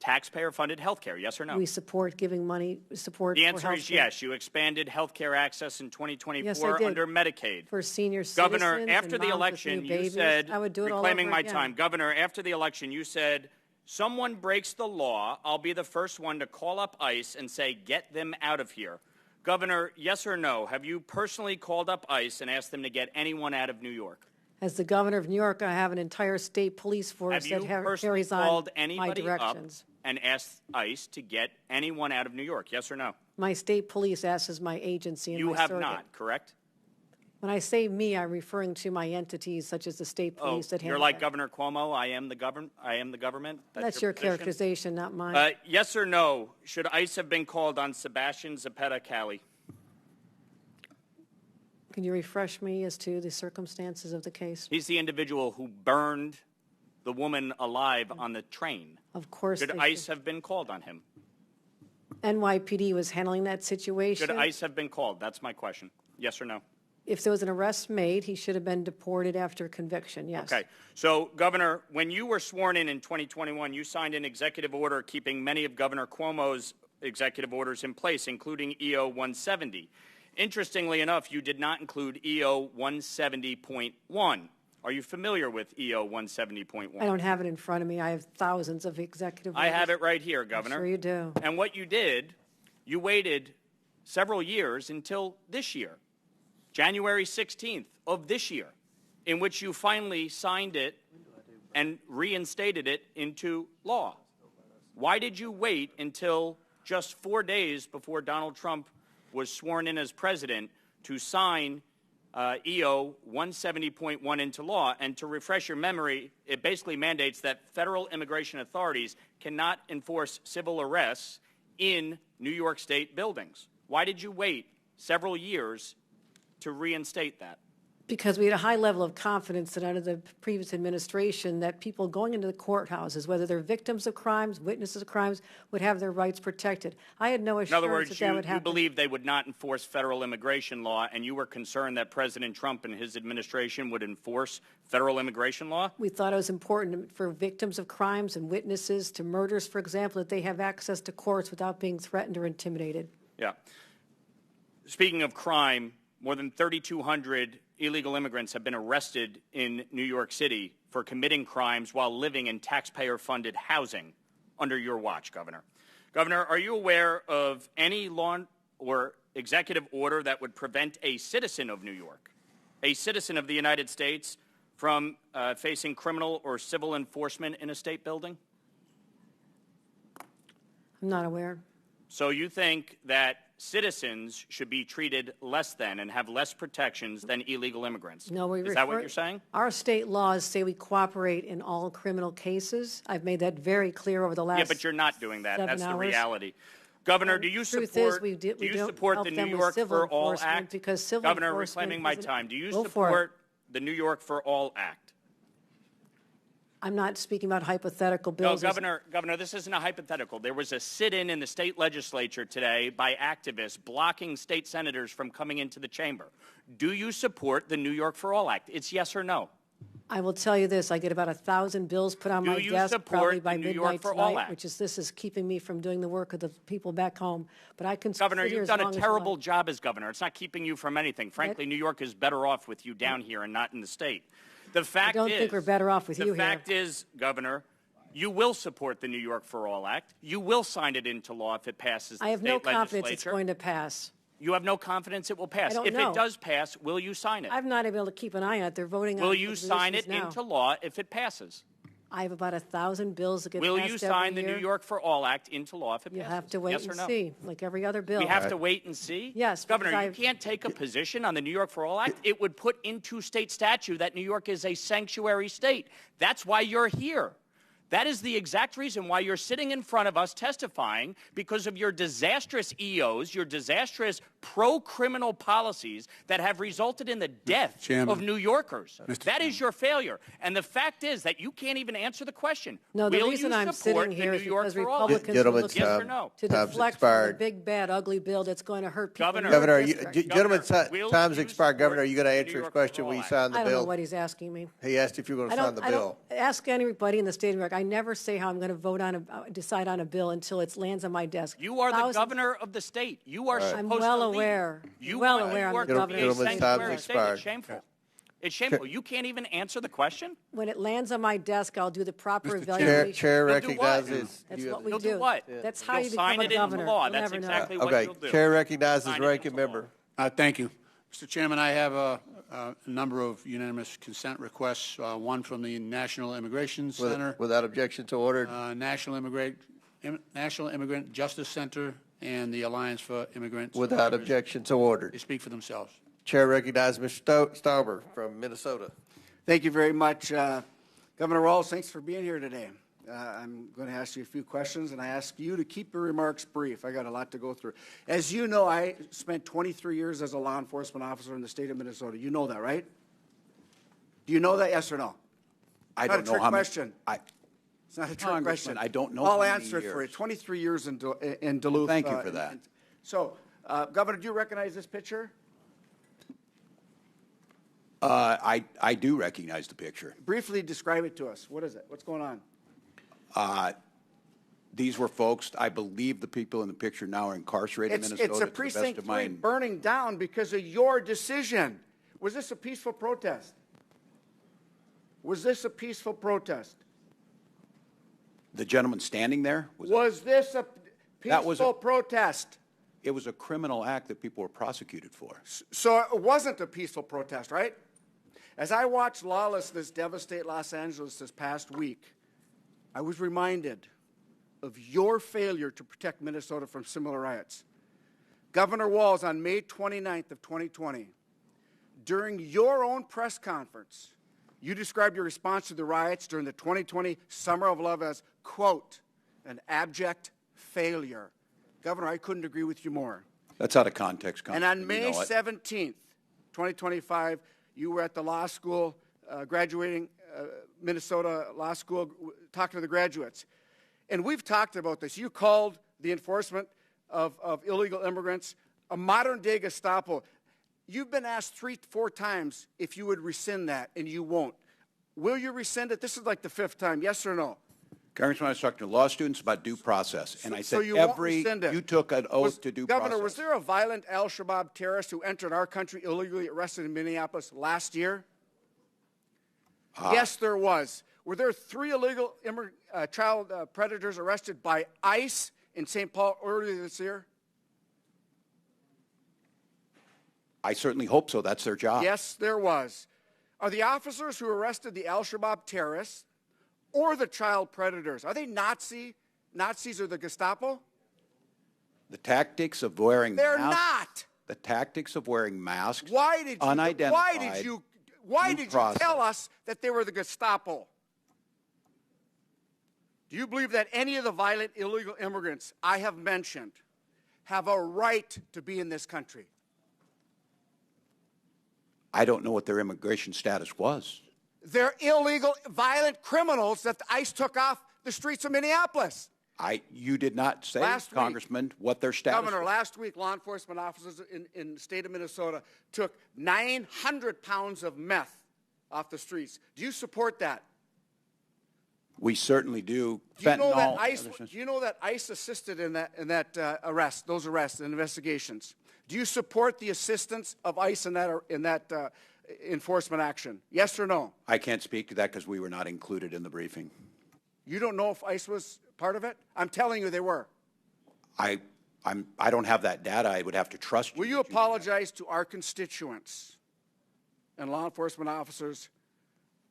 taxpayer-funded health care? Yes or no? We support giving money, support The for answer health is care. yes. You expanded health care access in 2024 Yes, I did. under Medicaid. For senior Governor, citizens after and the moms with election, new you babies. said, I would do it all reclaiming over my again. time. Governor, after the election, you said, someone breaks the law, I'll be the first one to call up ICE and say, get them out of here. Governor, yes or no? Have you personally called up ICE and asked them to get anyone out of New York? As the governor of New York, I have an entire state police force Have you that personally carries on called my anybody up directions. and asked ICE to get anyone out of New York? Yes or no? My state police acts as my agency and You my have surrogate. not, correct? When I say me, I'm referring to my entities such as the state police that you're handle like that. Governor Cuomo. I am the government. That's your position? characterization, not mine. Yes or no? Should ICE have been called on Sebastian Zapata Cali? Can you refresh me as to the circumstances of the case? He's the individual who burned the woman alive on the train. Of course. Should ICE have been called on him? NYPD was handling that situation. Should ICE have been called? That's my question. Yes or no? If there was an arrest made, he should have been deported after conviction, yes. Okay. So, Governor, when you were sworn in 2021, you signed an executive order keeping many of Governor Cuomo's executive orders in place, including EO 170. Interestingly enough, you did not include EO 170.1. Are you familiar with EO 170.1? I don't have it in front of me. I have thousands of executive orders. I have it right here, Governor. I'm sure you do. And what you did, you waited several years until this year, January 16th of this year, in which you finally signed it and reinstated it into law. Why did you wait until just 4 days before Donald Trump was sworn in as president to sign EO 170.1 into law? And to refresh your memory, it basically mandates that federal immigration authorities cannot enforce civil arrests in New York State buildings. Why did you wait several years to reinstate that? Because we had a high level of confidence that under the previous administration that people going into the courthouses, whether they're victims of crimes, witnesses of crimes, would have their rights protected. I had no In assurance other words, that that would you happen. believe they would not enforce federal immigration law, and you were concerned that President Trump and his administration would enforce federal immigration law? We thought it was important for victims of crimes and witnesses to murders, for example, that they have access to courts without being threatened or intimidated. Yeah. Speaking of crime, more than 3,200 illegal immigrants have been arrested in New York City for committing crimes while living in taxpayer-funded housing under your watch, Governor. Governor, are you aware of any law or executive order that would prevent a citizen of New York, a citizen of the United States, from facing criminal or civil enforcement in a state building? I'm not aware. So you think that citizens should be treated less than and have less protections than illegal immigrants? No, Is that what you're saying? Our state laws say we cooperate in all criminal cases. I've made that very clear over the last Yeah, but you're not doing that. 7 That's the hours. reality. Governor, And do you the truth support, is we do you don't support help the New them with York civil for All enforcement Act? because civil Governor, enforcement reclaiming my isn't- time. Do you Go for it. support the New York for All Act? I'm not speaking about hypothetical No, bills. Governor, this isn't a hypothetical. There was a sit-in in the state legislature today by activists blocking state senators from coming into the chamber. Do you support the New York for All Act? It's yes or no. I will tell you this, I get about 1,000 bills put on Do my you desk support probably by the New York midnight for All tonight, Act? which is this is keeping me from doing the work of the people back home. But I can Governor, sit here you've as done a long as you terrible like. job as governor. It's not keeping you from anything. Frankly, New York is better off with you down here and not in the state. The fact I don't is, think we're better off with you the here. fact is, Governor, you will support the New York for All Act. You will sign it into law if it passes the I have no state confidence it's legislature. going to pass. You have no confidence it will pass. I don't If know. it does pass, will you sign it? I'm not able to keep an eye on it. They're voting on Will it you for sign it positions now. into law if it passes? I have about 1,000 bills that get Will passed you every sign the year. New York for All Act into law if it You passes? have to wait yes and or no? see, like every other bill. We have to wait and see? Yes, Governor, because you I've- can't take a position on the New York for All Act. It would put into state statute that New York is a sanctuary state. That's why you're here. That is the exact reason why you're sitting in front of us testifying, because of your disastrous EOs, your disastrous pro-criminal policies that have resulted in the death Chairman. of New Yorkers. Mr. That is your failure. And the fact is that you can't even answer the question. No, the Will reason you I'm support sitting here the is New York because for All Act? Republicans are Gentlemen, looking Yes or no? to time's deflect from the expired. big, bad, ugly bill that's going to hurt people. Governor. in your Governor, district. gentlemen, will time's you expired. Governor, are you going to support answer the New his York question? for Will you All Act? sign the I don't know bill? what he's asking me. He asked if you were going I to sign don't, the I bill. don't ask anybody in the state of New York. I never say how I'm going to vote on decide on a bill until it lands on my desk. You are the Thousands- governor of the state. You are supposed I'm to well lead. aware. You well want aware New I'm York the to governor. be a Gentlemen's time's sanctuary state. expired. It's shameful. It's shameful. You can't even answer the question? When it lands on my desk, I'll do the proper Mr. evaluation. Chair You'll do what? recognizes. That's you- what we You'll do. do what? That's how You'll you become sign a it governor. into law. You'll That's never know. exactly what Okay, you'll do. chair recognizes Sign it ranking into law. member. Thank you. Mr. Chairman, I have a number of unanimous consent requests, one from the National Immigration Center, Without objection to ordered. National Immigrant Justice Center, and the Alliance for Immigrants. Without objection, so ordered. They speak for themselves. Chair recognizes Mr. Stauber from Minnesota. Thank you very much. Governor Walz, thanks for being here today. I'm going to ask you a few questions, and I ask you to keep your remarks brief. I got a lot to go through. As you know, I spent 23 years as a law enforcement officer in the state of Minnesota. You know that, right? Do you know that, yes or no? I don't know how question. It's not a trick question. I don't know. I'll answer it for you. 23 years in Duluth. Thank you for that. So, Governor, do you recognize this picture? I do recognize the picture. Briefly describe it to us. What is it? What's going on? These were folks, I believe the people in the picture now are incarcerated in Minnesota. It's a precinct 3 burning down because of your decision. Was this a peaceful protest? Was this a peaceful protest? The gentleman standing there? Was this a peaceful protest? It was a criminal act that people were prosecuted for. So it wasn't a peaceful protest, right? As I watched lawlessness devastate Los Angeles this past week, I was reminded of your failure to protect Minnesota from similar riots. Governor Walz, on May 29th of 2020, during your own press conference, you described your response to the riots during the 2020 Summer of Love as, quote, an abject failure. Governor, I couldn't agree with you more. That's out of context. And on May 17th, 2025, you were at the law school, graduating Minnesota Law School, talking to the graduates. And we've talked about this. You called the enforcement of illegal immigrants a modern-day Gestapo. You've been asked 3-4 times if you would rescind that, and you won't. Will you rescind it? This is like the 5th time, yes or no? Congressman, I was talking to law students about due process, and I said you took an oath to due process. Governor, was there a violent al-Shabaab terrorist who entered our country illegally, arrested in Minneapolis last year? Yes, there was. Were there 3 illegal child predators arrested by ICE in St. Paul earlier this year? I certainly hope so. That's their job. Yes, there was. Are the officers who arrested the al-Shabaab terrorists or the child predators, are they Nazis or the Gestapo? The tactics of wearing masks. They're not. The tactics of wearing masks. Why did you? Unidentified. Why did you tell us that they were the Gestapo? Do you believe that any of the violent illegal immigrants I have mentioned have a right to be in this country? I don't know what their immigration status was. They're illegal, violent criminals that ICE took off the streets of Minneapolis. You did not say, Congressman, what their status Governor, was. Last week, law enforcement officers in the state of Minnesota took 900 pounds of meth off the streets. Do you support that? We certainly do. Do you know that ICE assisted in that arrest, those arrests and investigations? Do you support the assistance of ICE in that enforcement action? Yes or no? I can't speak to that because we were not included in the briefing. You don't know if ICE was part of it? I'm telling you they were. I don't have that data. I would have to trust you. Will you apologize to our constituents and law enforcement officers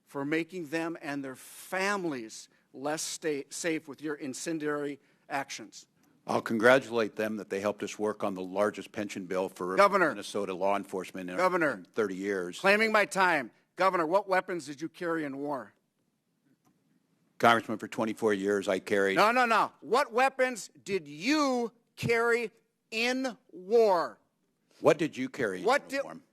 for making them and their families less safe with your incendiary actions? I'll congratulate them that they helped us work on the largest pension bill for Minnesota law enforcement in 30 years. Claiming my time. Governor, what weapons did you carry in war? Congressman, for 24 years I carried... No. What weapons did you carry in war? What did you carry in uniform?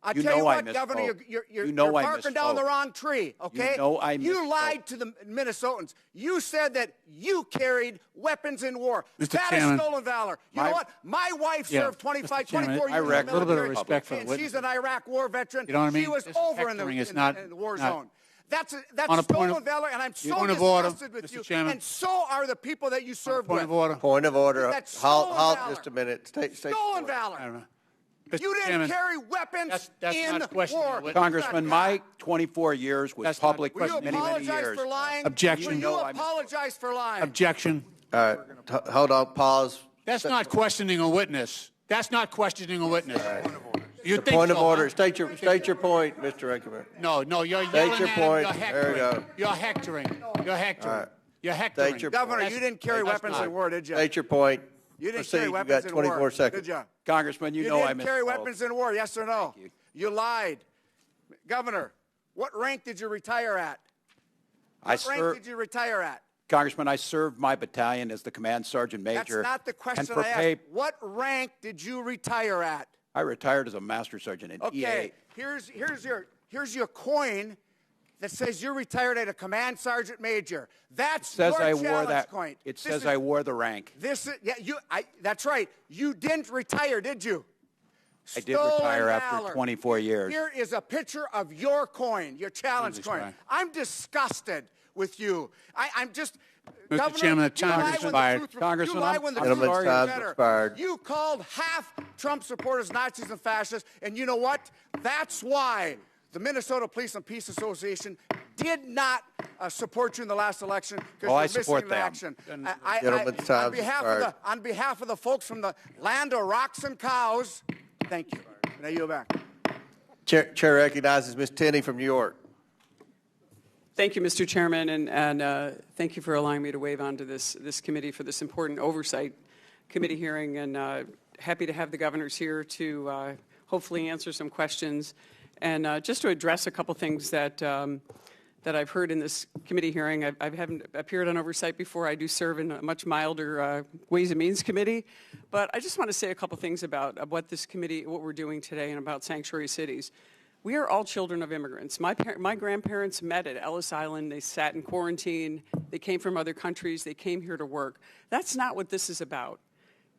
I'll tell you what, Governor, you're barking down the wrong tree, okay? You lied to the Minnesotans. You said that you carried weapons in war. That is stolen valor. You know what? My wife served 24 years in the military. A little bit of respect for the witness. She's an Iraq war veteran. You know what I mean? She was over in the war zone. That's stolen valor, and I'm so disgusted with you. And so are the people that you served with. Point of order. That's stolen valor. Just a minute. Stolen valor. You didn't carry weapons in war. Congressman, my 24 years was public many years. Will you apologize for lying? Objection. Will you apologize for lying? Objection. Hold on. Pause. That's not questioning a witness. That's not questioning a witness. You think point of so, order. Huh? State your point, Mr. Rankin. No, you're State yelling your at point. him. There we go. You're hectoring. You're hectoring. All right. You're hectoring. State your Governor, you didn't carry weapons in war, did you? State your point. You didn't Proceed. carry You weapons got in 24 war, seconds. did you? Congressman, you know I didn't carry misspoke. weapons in war, yes or no? You lied. Governor, what rank did you retire at? What rank did you retire at? Congressman, I served my battalion as the command sergeant major. That's not the question and for I pay, asked. What rank did you retire at? I retired as a master sergeant in Okay, EA. here's your coin that says you retired at a command sergeant major. That's It says your I challenge wore that. coin. It says I wore the rank. That's right. You didn't retire, did you? I did retire after valor. 24 years. Here is a picture of your coin, your challenge coin. right. I'm disgusted with you. I'm just. Mr. Governor, Chairman, the you lie time when is the expired. truth- you Congressman, lie I'm when the sorry. truth is Time's better. expired. You called half Trump supporters Nazis and fascists, and you know what? That's why the Minnesota Police and Peace Association did not support you in the last election because Oh, I you're missing support in them. action. Gentlemen's time's expired. On behalf of the folks from the land of rocks and cows, thank you. Now you go back. Chair recognizes Ms. Tenney from New York. Thank you, Mr. Chairman, and thank you for allowing me to wave onto this committee for this important oversight committee hearing, and happy to have the governors here to hopefully answer some questions, and just to address a couple things that I've heard in this committee hearing. I haven't appeared on oversight before. I do serve in a much milder Ways and Means Committee, but I just want to say a couple things about what this committee, what we're doing today, and about sanctuary cities. We are all children of immigrants. My grandparents met at Ellis Island. They sat in quarantine. They came from other countries. They came here to work. That's not what this is about.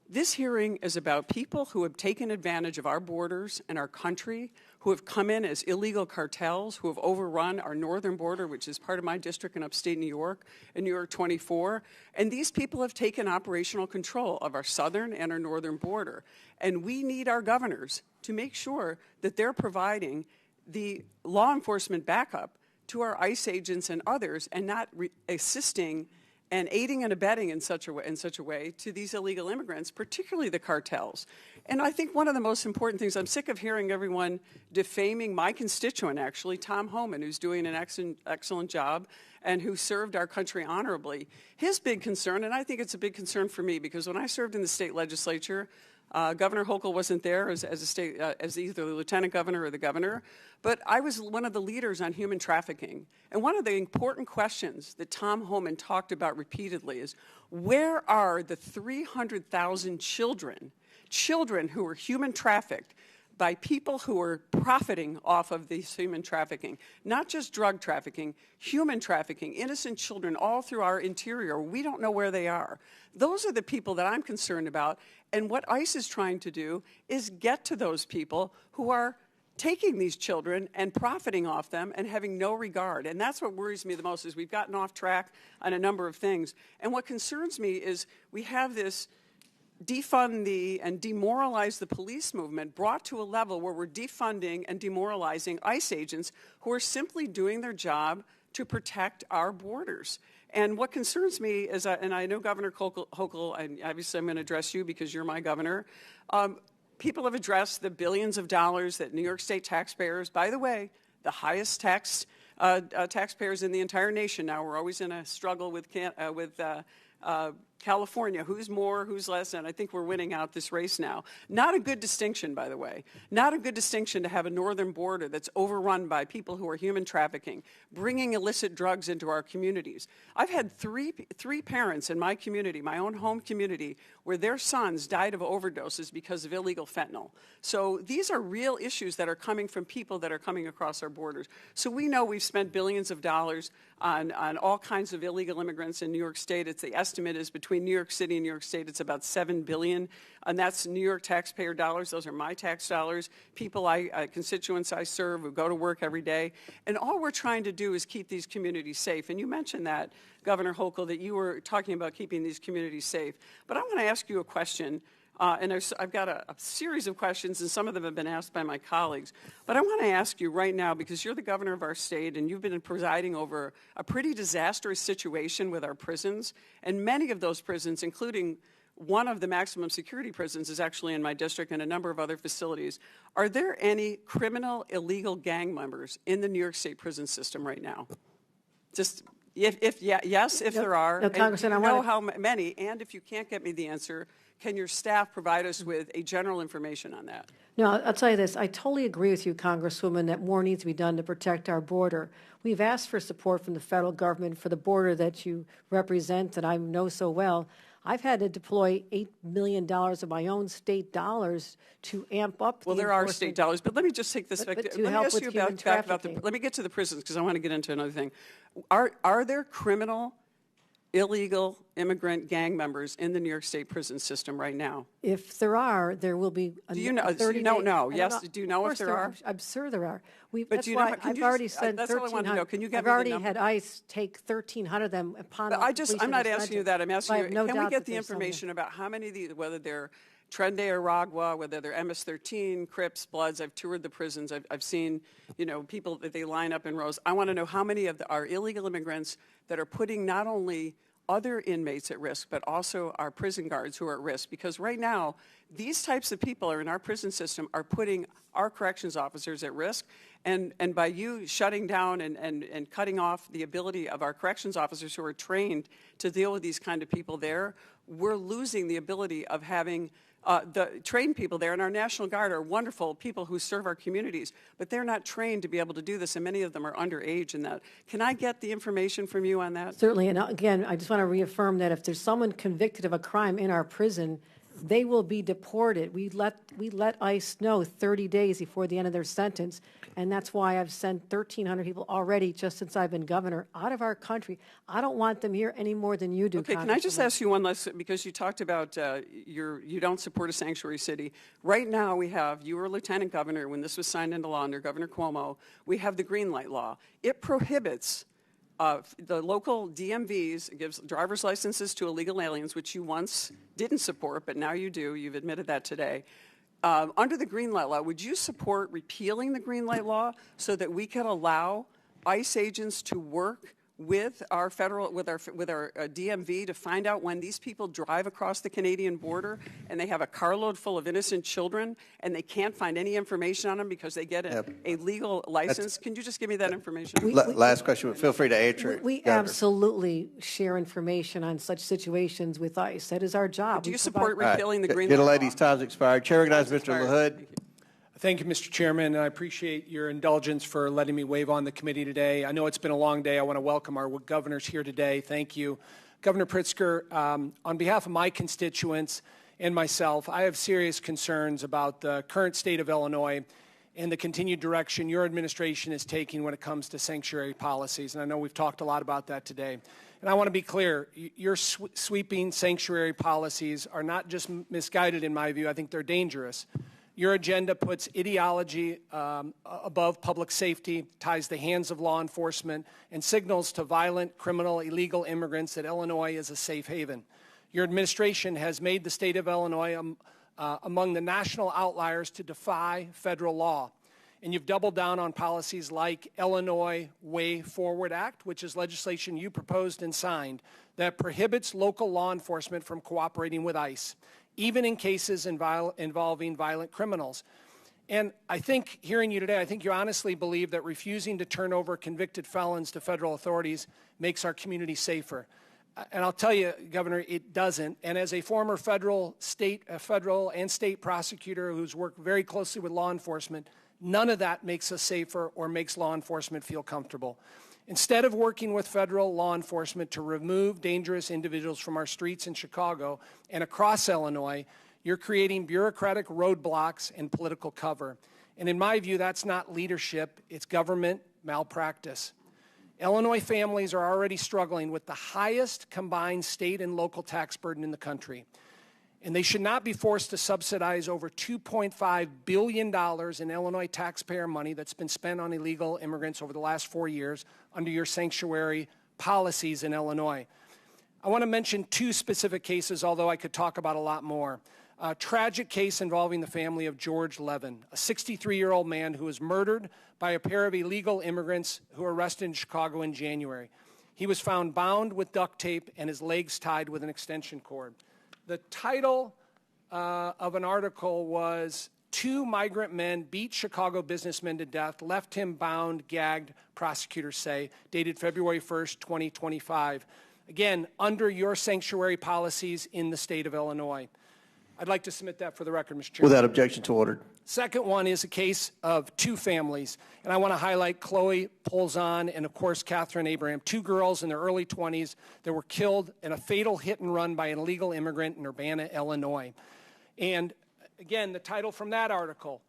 This hearing is about people who have taken advantage of our borders and our country, who have come in as illegal cartels, who have overrun our northern border, which is part of my district in upstate New York, in New York 24. And these people have taken operational control of our southern and our northern border. And we need our governors to make sure that they're providing the law enforcement backup to our ICE agents and others, and not assisting and aiding and abetting in such a way to these illegal immigrants, particularly the cartels. And I think one of the most important things, I'm sick of hearing everyone defaming my constituent, actually, Tom Homan, who's doing an excellent job and who served our country honorably. His big concern, and I think it's a big concern for me, because when I served in the state legislature, Governor Hochul wasn't there as either the lieutenant governor or the governor, but I was one of the leaders on human trafficking. And one of the important questions that Tom Homan talked about repeatedly is, where are the 300,000 children who were human trafficked by people who are profiting off of this human trafficking? Not just drug trafficking, human trafficking, innocent children all through our interior. We don't know where they are. Those are the people that I'm concerned about. And what ICE is trying to do is get to those people who are taking these children and profiting off them and having no regard. And that's what worries me the most, is we've gotten off track on a number of things. And what concerns me is we have this defund and demoralize the police movement brought to a level where we're defunding and demoralizing ICE agents who are simply doing their job to protect our borders. And what concerns me is, and I know Governor Hochul, and obviously I'm going to address you because you're my governor, people have addressed the billions of dollars that New York State taxpayers, by the way, the highest taxpayers in the entire nation now. We're always in a struggle with California, who's more, who's less, and I think we're winning out this race now. Not a good distinction, by the way. Not a good distinction to have a northern border that's overrun by people who are human trafficking, bringing illicit drugs into our communities. I've had three parents in my community, my own home community, where their sons died of overdoses because of illegal fentanyl. So these are real issues that are coming from people that are coming across our borders. So we know we've spent billions of dollars on all kinds of illegal immigrants in New York State. The estimate is between New York City and New York State, it's about $7 billion, and that's New York taxpayer dollars. Those are my tax dollars, constituents I serve who go to work every day. And all we're trying to do is keep these communities safe. And you mentioned that, Governor Hochul, that you were talking about keeping these communities safe. But I'm going to ask you a question. And I've got a series of questions, and some of them have been asked by my colleagues. But I want to ask you right now, because you're the governor of our state, and you've been presiding over a pretty disastrous situation with our prisons, and many of those prisons, including one of the maximum security prisons, is actually in my district and a number of other facilities. Are there any criminal, illegal gang members in the New York State prison system right now? Just yes, if there are. No, Congressman, I know want how many, and if you can't get me the answer, can your staff provide us with a general information on that? No, I'll tell you this. I totally agree with you, Congresswoman, that more needs to be done to protect our border. We've asked for support from the federal government for the border that you represent and I know so well. I've had to deploy $8 million of my own state dollars to amp up. Well, there are state dollars, but let me just take this back. Let me ask you about let me get to the prisons because I want to get into another thing. Are there criminal, illegal immigrant gang members in the New York State prison system right now? If there are, there will be. Do you know? You don't know. Yes. Do you know if there are? I'm sure there are. But do you know? I've already sent 1,300. That's all I want to know. Can you get I've already had ICE take 1,300 of them upon. I'm not asking you that. I'm asking you. No can we get the information about how many of these, whether they're Trende or Aragua, whether they're MS-13, Crips, Bloods? I've toured the prisons. I've seen, people that they line up in rows. I want to know how many of our illegal immigrants that are putting not only other inmates at risk, but also our prison guards who are at risk. Because right now, these types of people are in our prison system are putting our corrections officers at risk. And by you shutting down and cutting off the ability of our corrections officers who are trained to deal with these kind of people there, we're losing the ability of having the trained people there. And our National Guard are wonderful people who serve our communities, but they're not trained to be able to do this, and many of them are underage in that. Can I get the information from you on that? Certainly, and again, I just want to reaffirm that if there's someone convicted of a crime in our prison, they will be deported. We let ICE know 30 days before the end of their sentence, and that's why I've sent 1,300 people already just since I've been governor out of our country. I don't want them here any more than you do. Okay, can I just ask you one last, because you talked about you don't support a sanctuary city. Right now you were lieutenant governor when this was signed into law under Governor Cuomo. We have the green light law. It prohibits the local DMVs, gives driver's licenses to illegal aliens, which you once didn't support, but now you do. You've admitted that today. Under the green light law, would you support repealing the green light law so that we could allow ICE agents to work with our DMV to find out when these people drive across the Canadian border and they have a carload full of innocent children and they can't find any information on them because they get a legal license? Can you just give me that information? Last question, but feel free to answer it. We absolutely share information on such situations with ICE. That is our job. Do you support repealing the green light law? Gentlelady's time's expired. Chair recognizes Mr. LaHood. Thank you, Mr. Chairman, and I appreciate your indulgence for letting me wave on the committee today. I know it's been a long day. I want to welcome our governors here today. Thank you. Governor Pritzker, on behalf of my constituents and myself, I have serious concerns about the current state of Illinois and the continued direction your administration is taking when it comes to sanctuary policies, and I know we've talked a lot about that today. And I want to be clear, your sweeping sanctuary policies are not just misguided in my view, I think they're dangerous. Your agenda puts ideology above public safety, ties the hands of law enforcement, and signals to violent, criminal, illegal immigrants that Illinois is a safe haven. Your administration has made the state of Illinois among the national outliers to defy federal law. And you've doubled down on policies like Illinois Way Forward Act, which is legislation you proposed and signed that prohibits local law enforcement from cooperating with ICE, even in cases involving violent criminals. And I think, hearing you today, I think you honestly believe that refusing to turn over convicted felons to federal authorities makes our community safer. And I'll tell you, Governor, it doesn't. And as a former federal and state prosecutor who's worked very closely with law enforcement, none of that makes us safer or makes law enforcement feel comfortable. Instead of working with federal law enforcement to remove dangerous individuals from our streets in Chicago and across Illinois, you're creating bureaucratic roadblocks and political cover. And in my view, that's not leadership, it's government malpractice. Illinois families are already struggling with the highest combined state and local tax burden in the country. And they should not be forced to subsidize over $2.5 billion in Illinois taxpayer money that's been spent on illegal immigrants over the last 4 years under your sanctuary policies in Illinois. I want to mention two specific cases, although I could talk about a lot more. A tragic case involving the family of George Levin, a 63-year-old man who was murdered by a pair of illegal immigrants who were arrested in Chicago in January. He was found bound with duct tape and his legs tied with an extension cord. The title of an article was "Two Migrant Men Beat Chicago Businessmen to Death, Left Him Bound, Gagged," prosecutors say, dated February 1st, 2025. Again, under your sanctuary policies in the state of Illinois. I'd like to submit that for the record, Mr. Chairman. Without objection, so ordered. Second one is a case of two families, and I want to highlight Chloe Polzon and, of course, Catherine Abraham, two girls in their early 20s that were killed in a fatal hit and run by an illegal immigrant in Urbana, Illinois. And, again, the title from that article,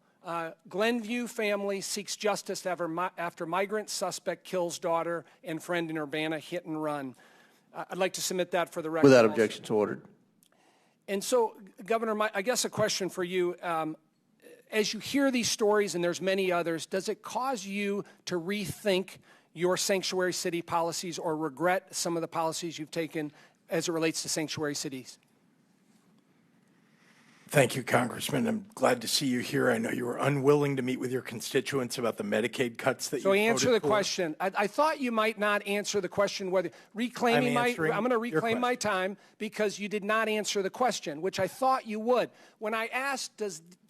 Glenview family seeks justice after migrant suspect kills daughter and friend in Urbana hit and run. I'd like to submit that for the record. Without objection, so ordered. And so, Governor, I guess a question for you. As you hear these stories, and there's many others, does it cause you to rethink your sanctuary city policies or regret some of the policies you've taken as it relates to sanctuary cities? Thank you, Congressman. I'm glad to see you here. I know you were unwilling to meet with your constituents about the Medicaid cuts that you voted for. So answer the question. I thought you might not answer the question whether reclaiming I'm going to reclaim my time because you did not answer the question, which I thought you would. When I asked,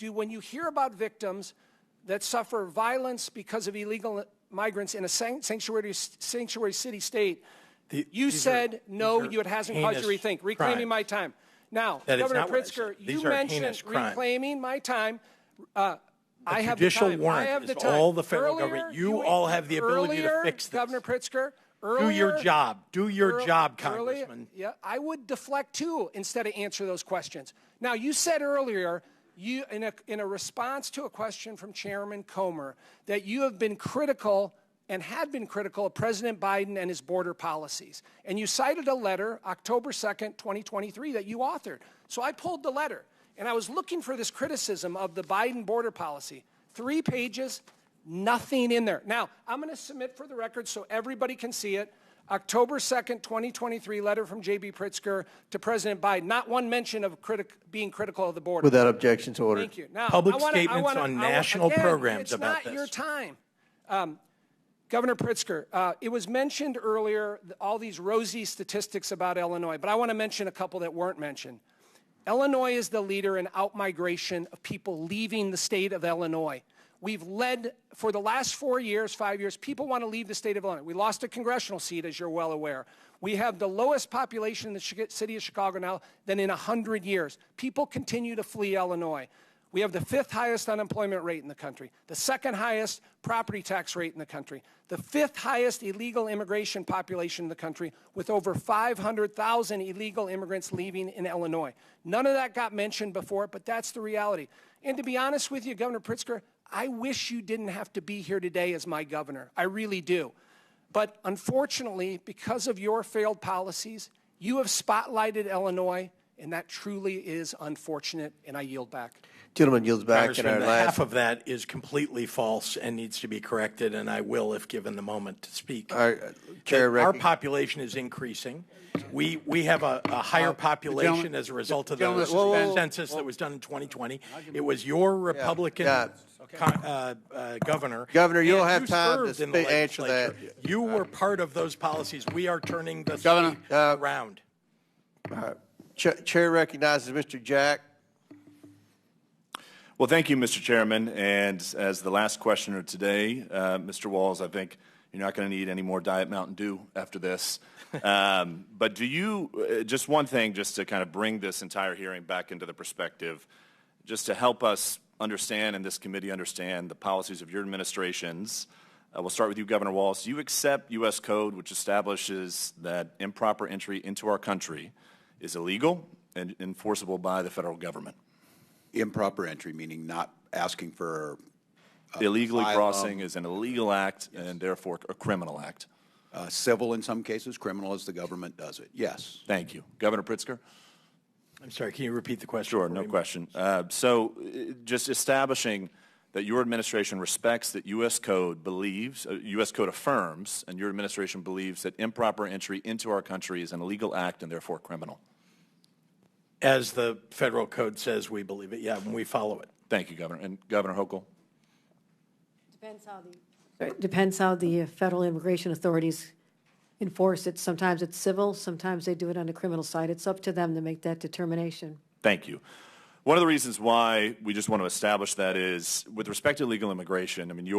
when you hear about victims that suffer violence because of illegal migrants in a sanctuary city state, you said no, it hasn't caused you to rethink. Reclaiming my time. Now, Governor Pritzker, you mentioned reclaiming my time. I have the time. I have the time. All the federal government. You all have the ability to fix this. Governor Pritzker, do your job. Do your job, Congressman. Yeah, I would deflect too instead of answer those questions. Now, you said earlier, in a response to a question from Chairman Comer, that you have been critical and had been critical of President Biden and his border policies. And you cited a letter, October 2nd, 2023, that you authored. So I pulled the letter, and I was looking for this criticism of the Biden border policy. 3 pages, nothing in there. Now, I'm going to submit for the record so everybody can see it. October 2nd, 2023, letter from J.B. Pritzker to President Biden. Not one mention of being critical of the border. Without objection, so ordered. Thank you. Now, Public statements on national programs about this. It's not your time. Governor Pritzker, it was mentioned earlier, all these rosy statistics about Illinois, but I want to mention a couple that weren't mentioned. Illinois is the leader in outmigration of people leaving the state of Illinois. We've led, for the last 4 years, 5 years, people want to leave the state of Illinois. We lost a congressional seat, as you're well aware. We have the lowest population in the city of Chicago now than in 100 years. People continue to flee Illinois. We have the 5th highest unemployment rate in the country, the 2nd highest property tax rate in the country, the 5th highest illegal immigration population in the country, with over 500,000 illegal immigrants leaving in Illinois. None of that got mentioned before, but that's the reality. And to be honest with you, Governor Pritzker, I wish you didn't have to be here today as my governor. I really do. But unfortunately, because of your failed policies, you have spotlighted Illinois, and that truly is unfortunate, and I yield back. Gentleman yields back. Half of that is completely false and needs to be corrected, and I will if given the moment to speak. Our population is increasing. We have a higher population as a result of the census that was done in 2020. It was your Republican governor. Governor, you'll have time to answer that. You were part of those policies. We are turning the state around. Chair recognizes Mr. Jack. Well, thank you, Mr. Chairman. And as the last questioner today, Mr. Walz, I think you're not going to need any more Diet Mountain Dew after this. But do you, just one thing, just to kind of bring this entire hearing back into the perspective, just to help us understand and this committee understand the policies of your administrations. We'll start with you, Governor Walz. Do you accept U.S. code, which establishes that improper entry into our country is illegal and enforceable by the federal government? Improper entry, meaning not asking for illegally crossing is an illegal act and therefore a criminal act. Civil in some cases, criminal as the government does it. Yes. Thank you. Governor Pritzker? I'm sorry, can you repeat the question? Sure, no question. So just establishing that your administration respects that U.S. code believes, U.S. code affirms, and your administration believes that improper entry into our country is an illegal act and therefore criminal. As the federal code says, we believe it, yeah, and we follow it. Thank you, Governor. And Governor Hochul? Depends how the federal immigration authorities enforce it. Sometimes it's civil, sometimes they do it on the criminal side. It's up to them to make that determination. Thank you. One of the reasons why we just want to establish that is with respect to illegal immigration, I mean, you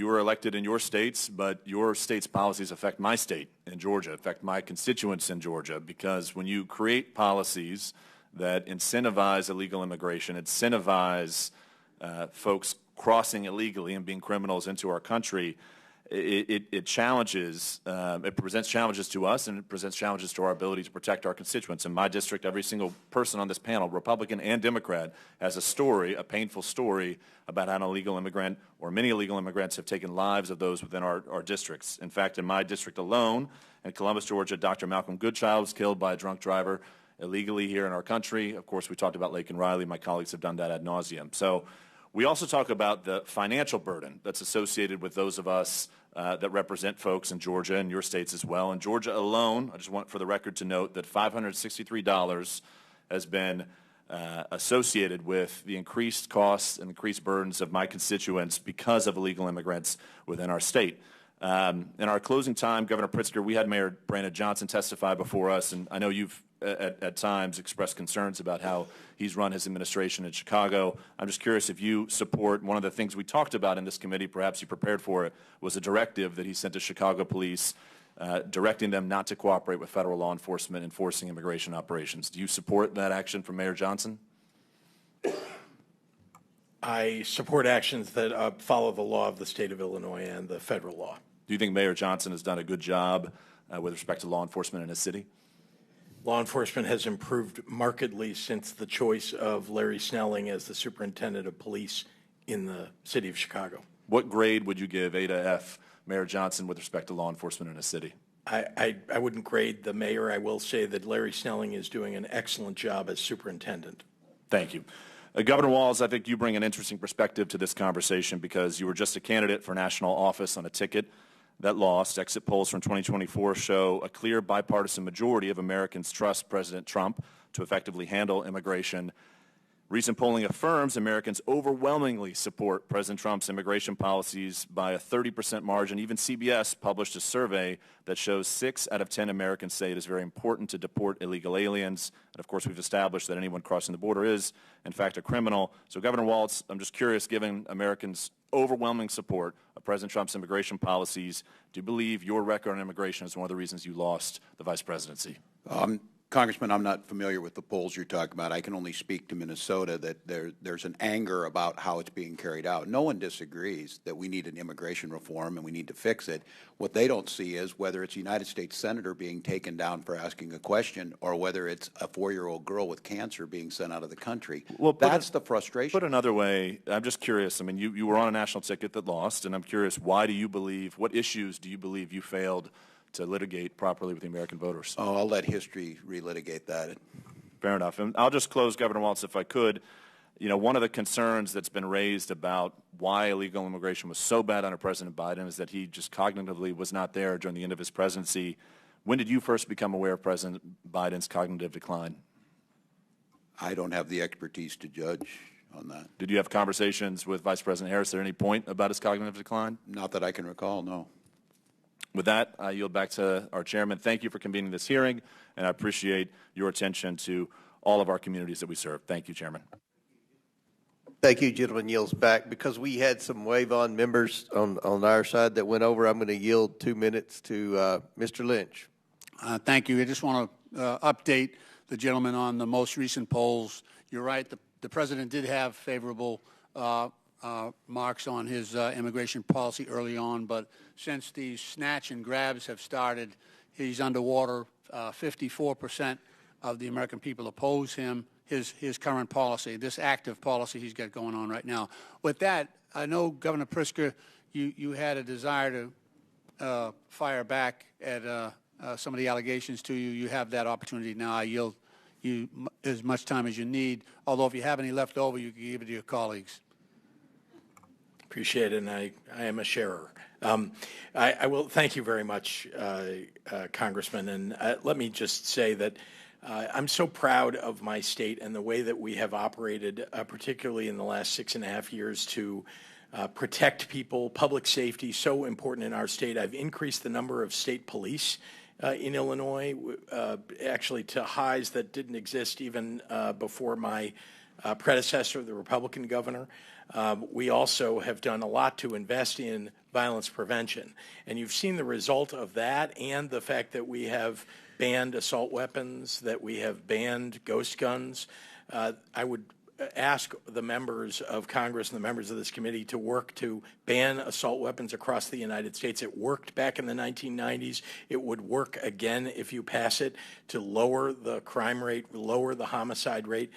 were elected in your states, but your state's policies affect my state in Georgia, affect my constituents in Georgia, because when you create policies that incentivize illegal immigration, incentivize folks crossing illegally and being criminals into our country, it challenges, it presents challenges to us, and it presents challenges to our ability to protect our constituents. In my district, every single person on this panel, Republican and Democrat, has a story, a painful story, about how an illegal immigrant or many illegal immigrants have taken lives of those within our districts. In fact, in my district alone, in Columbus, Georgia, Dr. Malcolm Goodchild was killed by a drunk driver illegally here in our country. Of course, we talked about Laken Riley. My colleagues have done that ad nauseum. So we also talk about the financial burden that's associated with those of us that represent folks in Georgia and your states as well. In Georgia alone, I just want for the record to note that $563 has been associated with the increased costs and increased burdens of my constituents because of illegal immigrants within our state. In our closing time, Governor Pritzker, we had Mayor Brandon Johnson testify before us, and I know you've at times expressed concerns about how he's run his administration in Chicago. I'm just curious if you support one of the things we talked about in this committee, perhaps you prepared for it, was a directive that he sent to Chicago police directing them not to cooperate with federal law enforcement enforcing immigration operations. Do you support that action from Mayor Johnson? I support actions that follow the law of the state of Illinois and the federal law. Do you think Mayor Johnson has done a good job with respect to law enforcement in his city? Law enforcement has improved markedly since the choice of Larry Snelling as the superintendent of police in the city of Chicago. What grade would you give A to F Mayor Johnson with respect to law enforcement in his city? I wouldn't grade the mayor. I will say that Larry Snelling is doing an excellent job as superintendent. Thank you. Governor Walz, I think you bring an interesting perspective to this conversation because you were just a candidate for national office on a ticket that lost. Exit polls from 2024 show a clear bipartisan majority of Americans trust President Trump to effectively handle immigration. Recent polling affirms Americans overwhelmingly support President Trump's immigration policies by a 30% margin. Even CBS published a survey that shows 6 out of 10 Americans say it is very important to deport illegal aliens. And of course, we've established that anyone crossing the border is, in fact, a criminal. So, Governor Walz, I'm just curious, given Americans' overwhelming support of President Trump's immigration policies, do you believe your record on immigration is one of the reasons you lost the vice presidency? Congressman, I'm not familiar with the polls you're talking about. I can only speak to Minnesota that there's an anger about how it's being carried out. No one disagrees that we need an immigration reform and we need to fix it. What they don't see is whether it's a United States senator being taken down for asking a question or whether it's a 4-year-old girl with cancer being sent out of the country. Well, that's the frustration. Put another way, I'm just curious. I mean, you were on a national ticket that lost, and I'm curious, why do you believe, what issues do you believe you failed to litigate properly with the American voters? Oh, I'll let history relitigate that. Fair enough. And I'll just close, Governor Walz, if I could. You know, one of the concerns that's been raised about why illegal immigration was so bad under President Biden is that he just cognitively was not there during the end of his presidency. When did you first become aware of President Biden's cognitive decline? I don't have the expertise to judge on that. Did you have conversations with Vice President Harris at any point about his cognitive decline? Not that I can recall, no. With that, I yield back to our chairman. Thank you for convening this hearing, and I appreciate your attention to all of our communities that we serve. Thank you, Chairman. Thank you, gentlemen. Yields back. Because we had some wave-on members on our side that went over, I'm going to yield 2 minutes to Mr. Lynch. Thank you. I just want to update the gentleman on the most recent polls. You're right. The president did have favorable marks on his immigration policy early on, but since these snatch and grabs have started, he's underwater. 54% of the American people oppose him, his current policy, this active policy he's got going on right now. With that, I know, Governor Pritzker, you had a desire to fire back at some of the allegations to you. You have that opportunity now. I yield you as much time as you need, although if you have any left over, you can give it to your colleagues. Appreciate it, and I am a sharer. I will thank you very much, Congressman, and let me just say that I'm so proud of my state and the way that we have operated, particularly in the last 6.5 years, to protect people. Public safety, so important in our state. I've increased the number of state police in Illinois, actually to highs that didn't exist even before my predecessor of the Republican governor. We also have done a lot to invest in violence prevention. And you've seen the result of that and the fact that we have banned assault weapons, that we have banned ghost guns. I would ask the members of Congress and the members of this committee to work to ban assault weapons across the United States. It worked back in the 1990s. It would work again if you pass it to lower the crime rate, lower the homicide rate.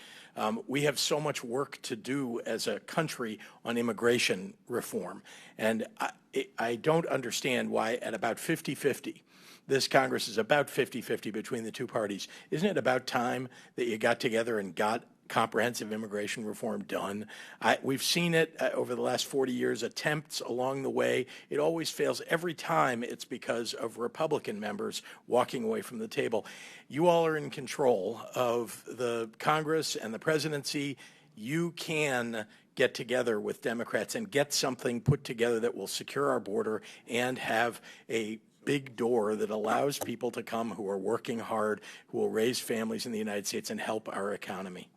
We have so much work to do as a country on immigration reform. And I don't understand why at about 50-50, this Congress is about 50-50 between the two parties. Isn't it about time that you got together and got comprehensive immigration reform done? We've seen it over the last 40 years, attempts along the way. It always fails. Every time it's because of Republican members walking away from the table. You all are in control of the Congress and the presidency. You can get together with Democrats and get something put together that will secure our border and have a big door that allows people to come who are working hard, who will raise families in the United States and help our economy.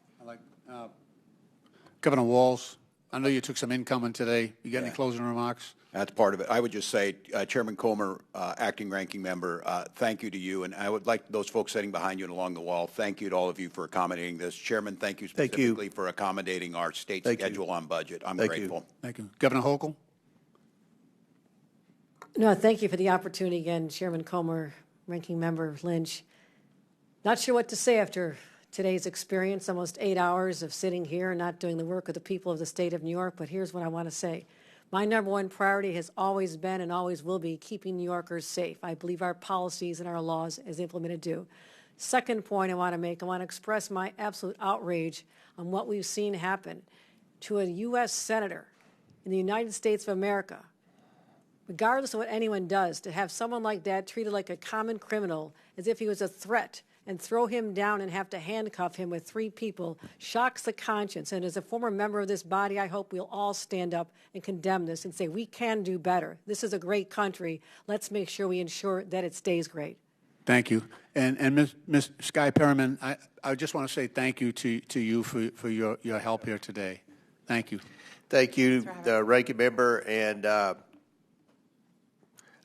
Governor Walz, I know you took some incoming today. You got any closing remarks? That's part of it. I would just say, Chairman Comer, acting ranking member, thank you to you. And I would like those folks sitting behind you and along the wall, thank you to all of you for accommodating this. Chairman, thank you specifically for accommodating our state schedule on budget. I'm grateful. Thank you. Governor Hochul? No, thank you for the opportunity again, Chairman Comer, Ranking Member Lynch. Not sure what to say after today's experience, almost 8 hours of sitting here and not doing the work of the people of the state of New York, but here's what I want to say. My number one priority has always been and always will be keeping New Yorkers safe. I believe our policies and our laws as implemented do. Second point I want to make, I want to express my absolute outrage on what we've seen happen to a U.S. Senator in the United States of America, regardless of what anyone does, to have someone like that treated like a common criminal as if he was a threat and throw him down and have to handcuff him with 3 people shocks the conscience. And as a former member of this body, I hope we'll all stand up and condemn this and say we can do better. This is a great country. Let's make sure we ensure that it stays great. Thank you. And Ms. Sky Perriman, I just want to say thank you to you for your help here today. Thank you. Thank you, Ranking Member. And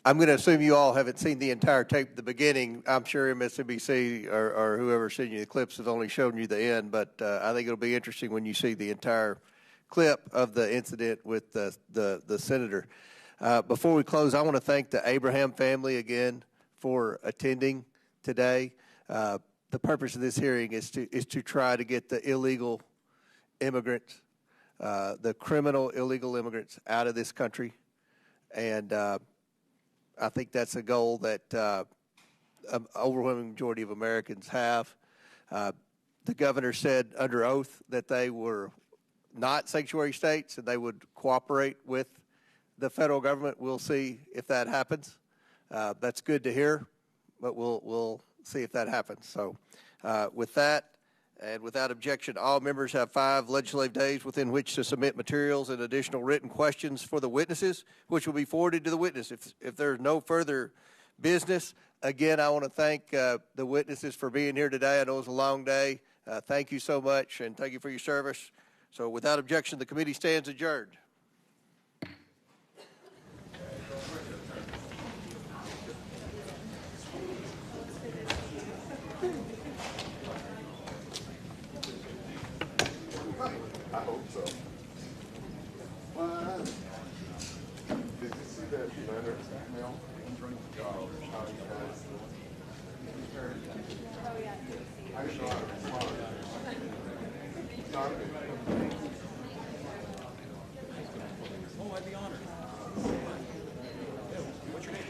I'm going to assume you all haven't seen the entire tape at the beginning. I'm sure MSNBC or whoever sent you the clips has only shown you the end, but I think it'll be interesting when you see the entire clip of the incident with the senator. Before we close, I want to thank the Abraham family again for attending today. The purpose of this hearing is to try to get the illegal immigrants, the criminal illegal immigrants out of this country. And I think that's a goal that an overwhelming majority of Americans have. The governor said under oath that they were not sanctuary states and they would cooperate with the federal government. We'll see if that happens. That's good to hear, but we'll see if that happens. So with that, and without objection, all members have 5 legislative days within which to submit materials and additional written questions for the witnesses, which will be forwarded to the witness. If there's no further business, again, I want to thank the witnesses for being here today. I know it was a long day. Thank you so much, and thank you for your service. So without objection, the committee stands adjourned. I hope so. Did you see that letter email? How you guys I didn't know how to respond. Oh, I'd be honored. What's your name?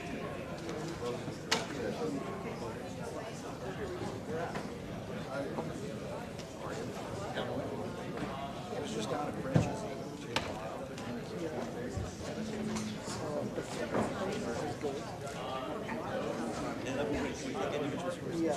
It was just out of pressure. Yeah.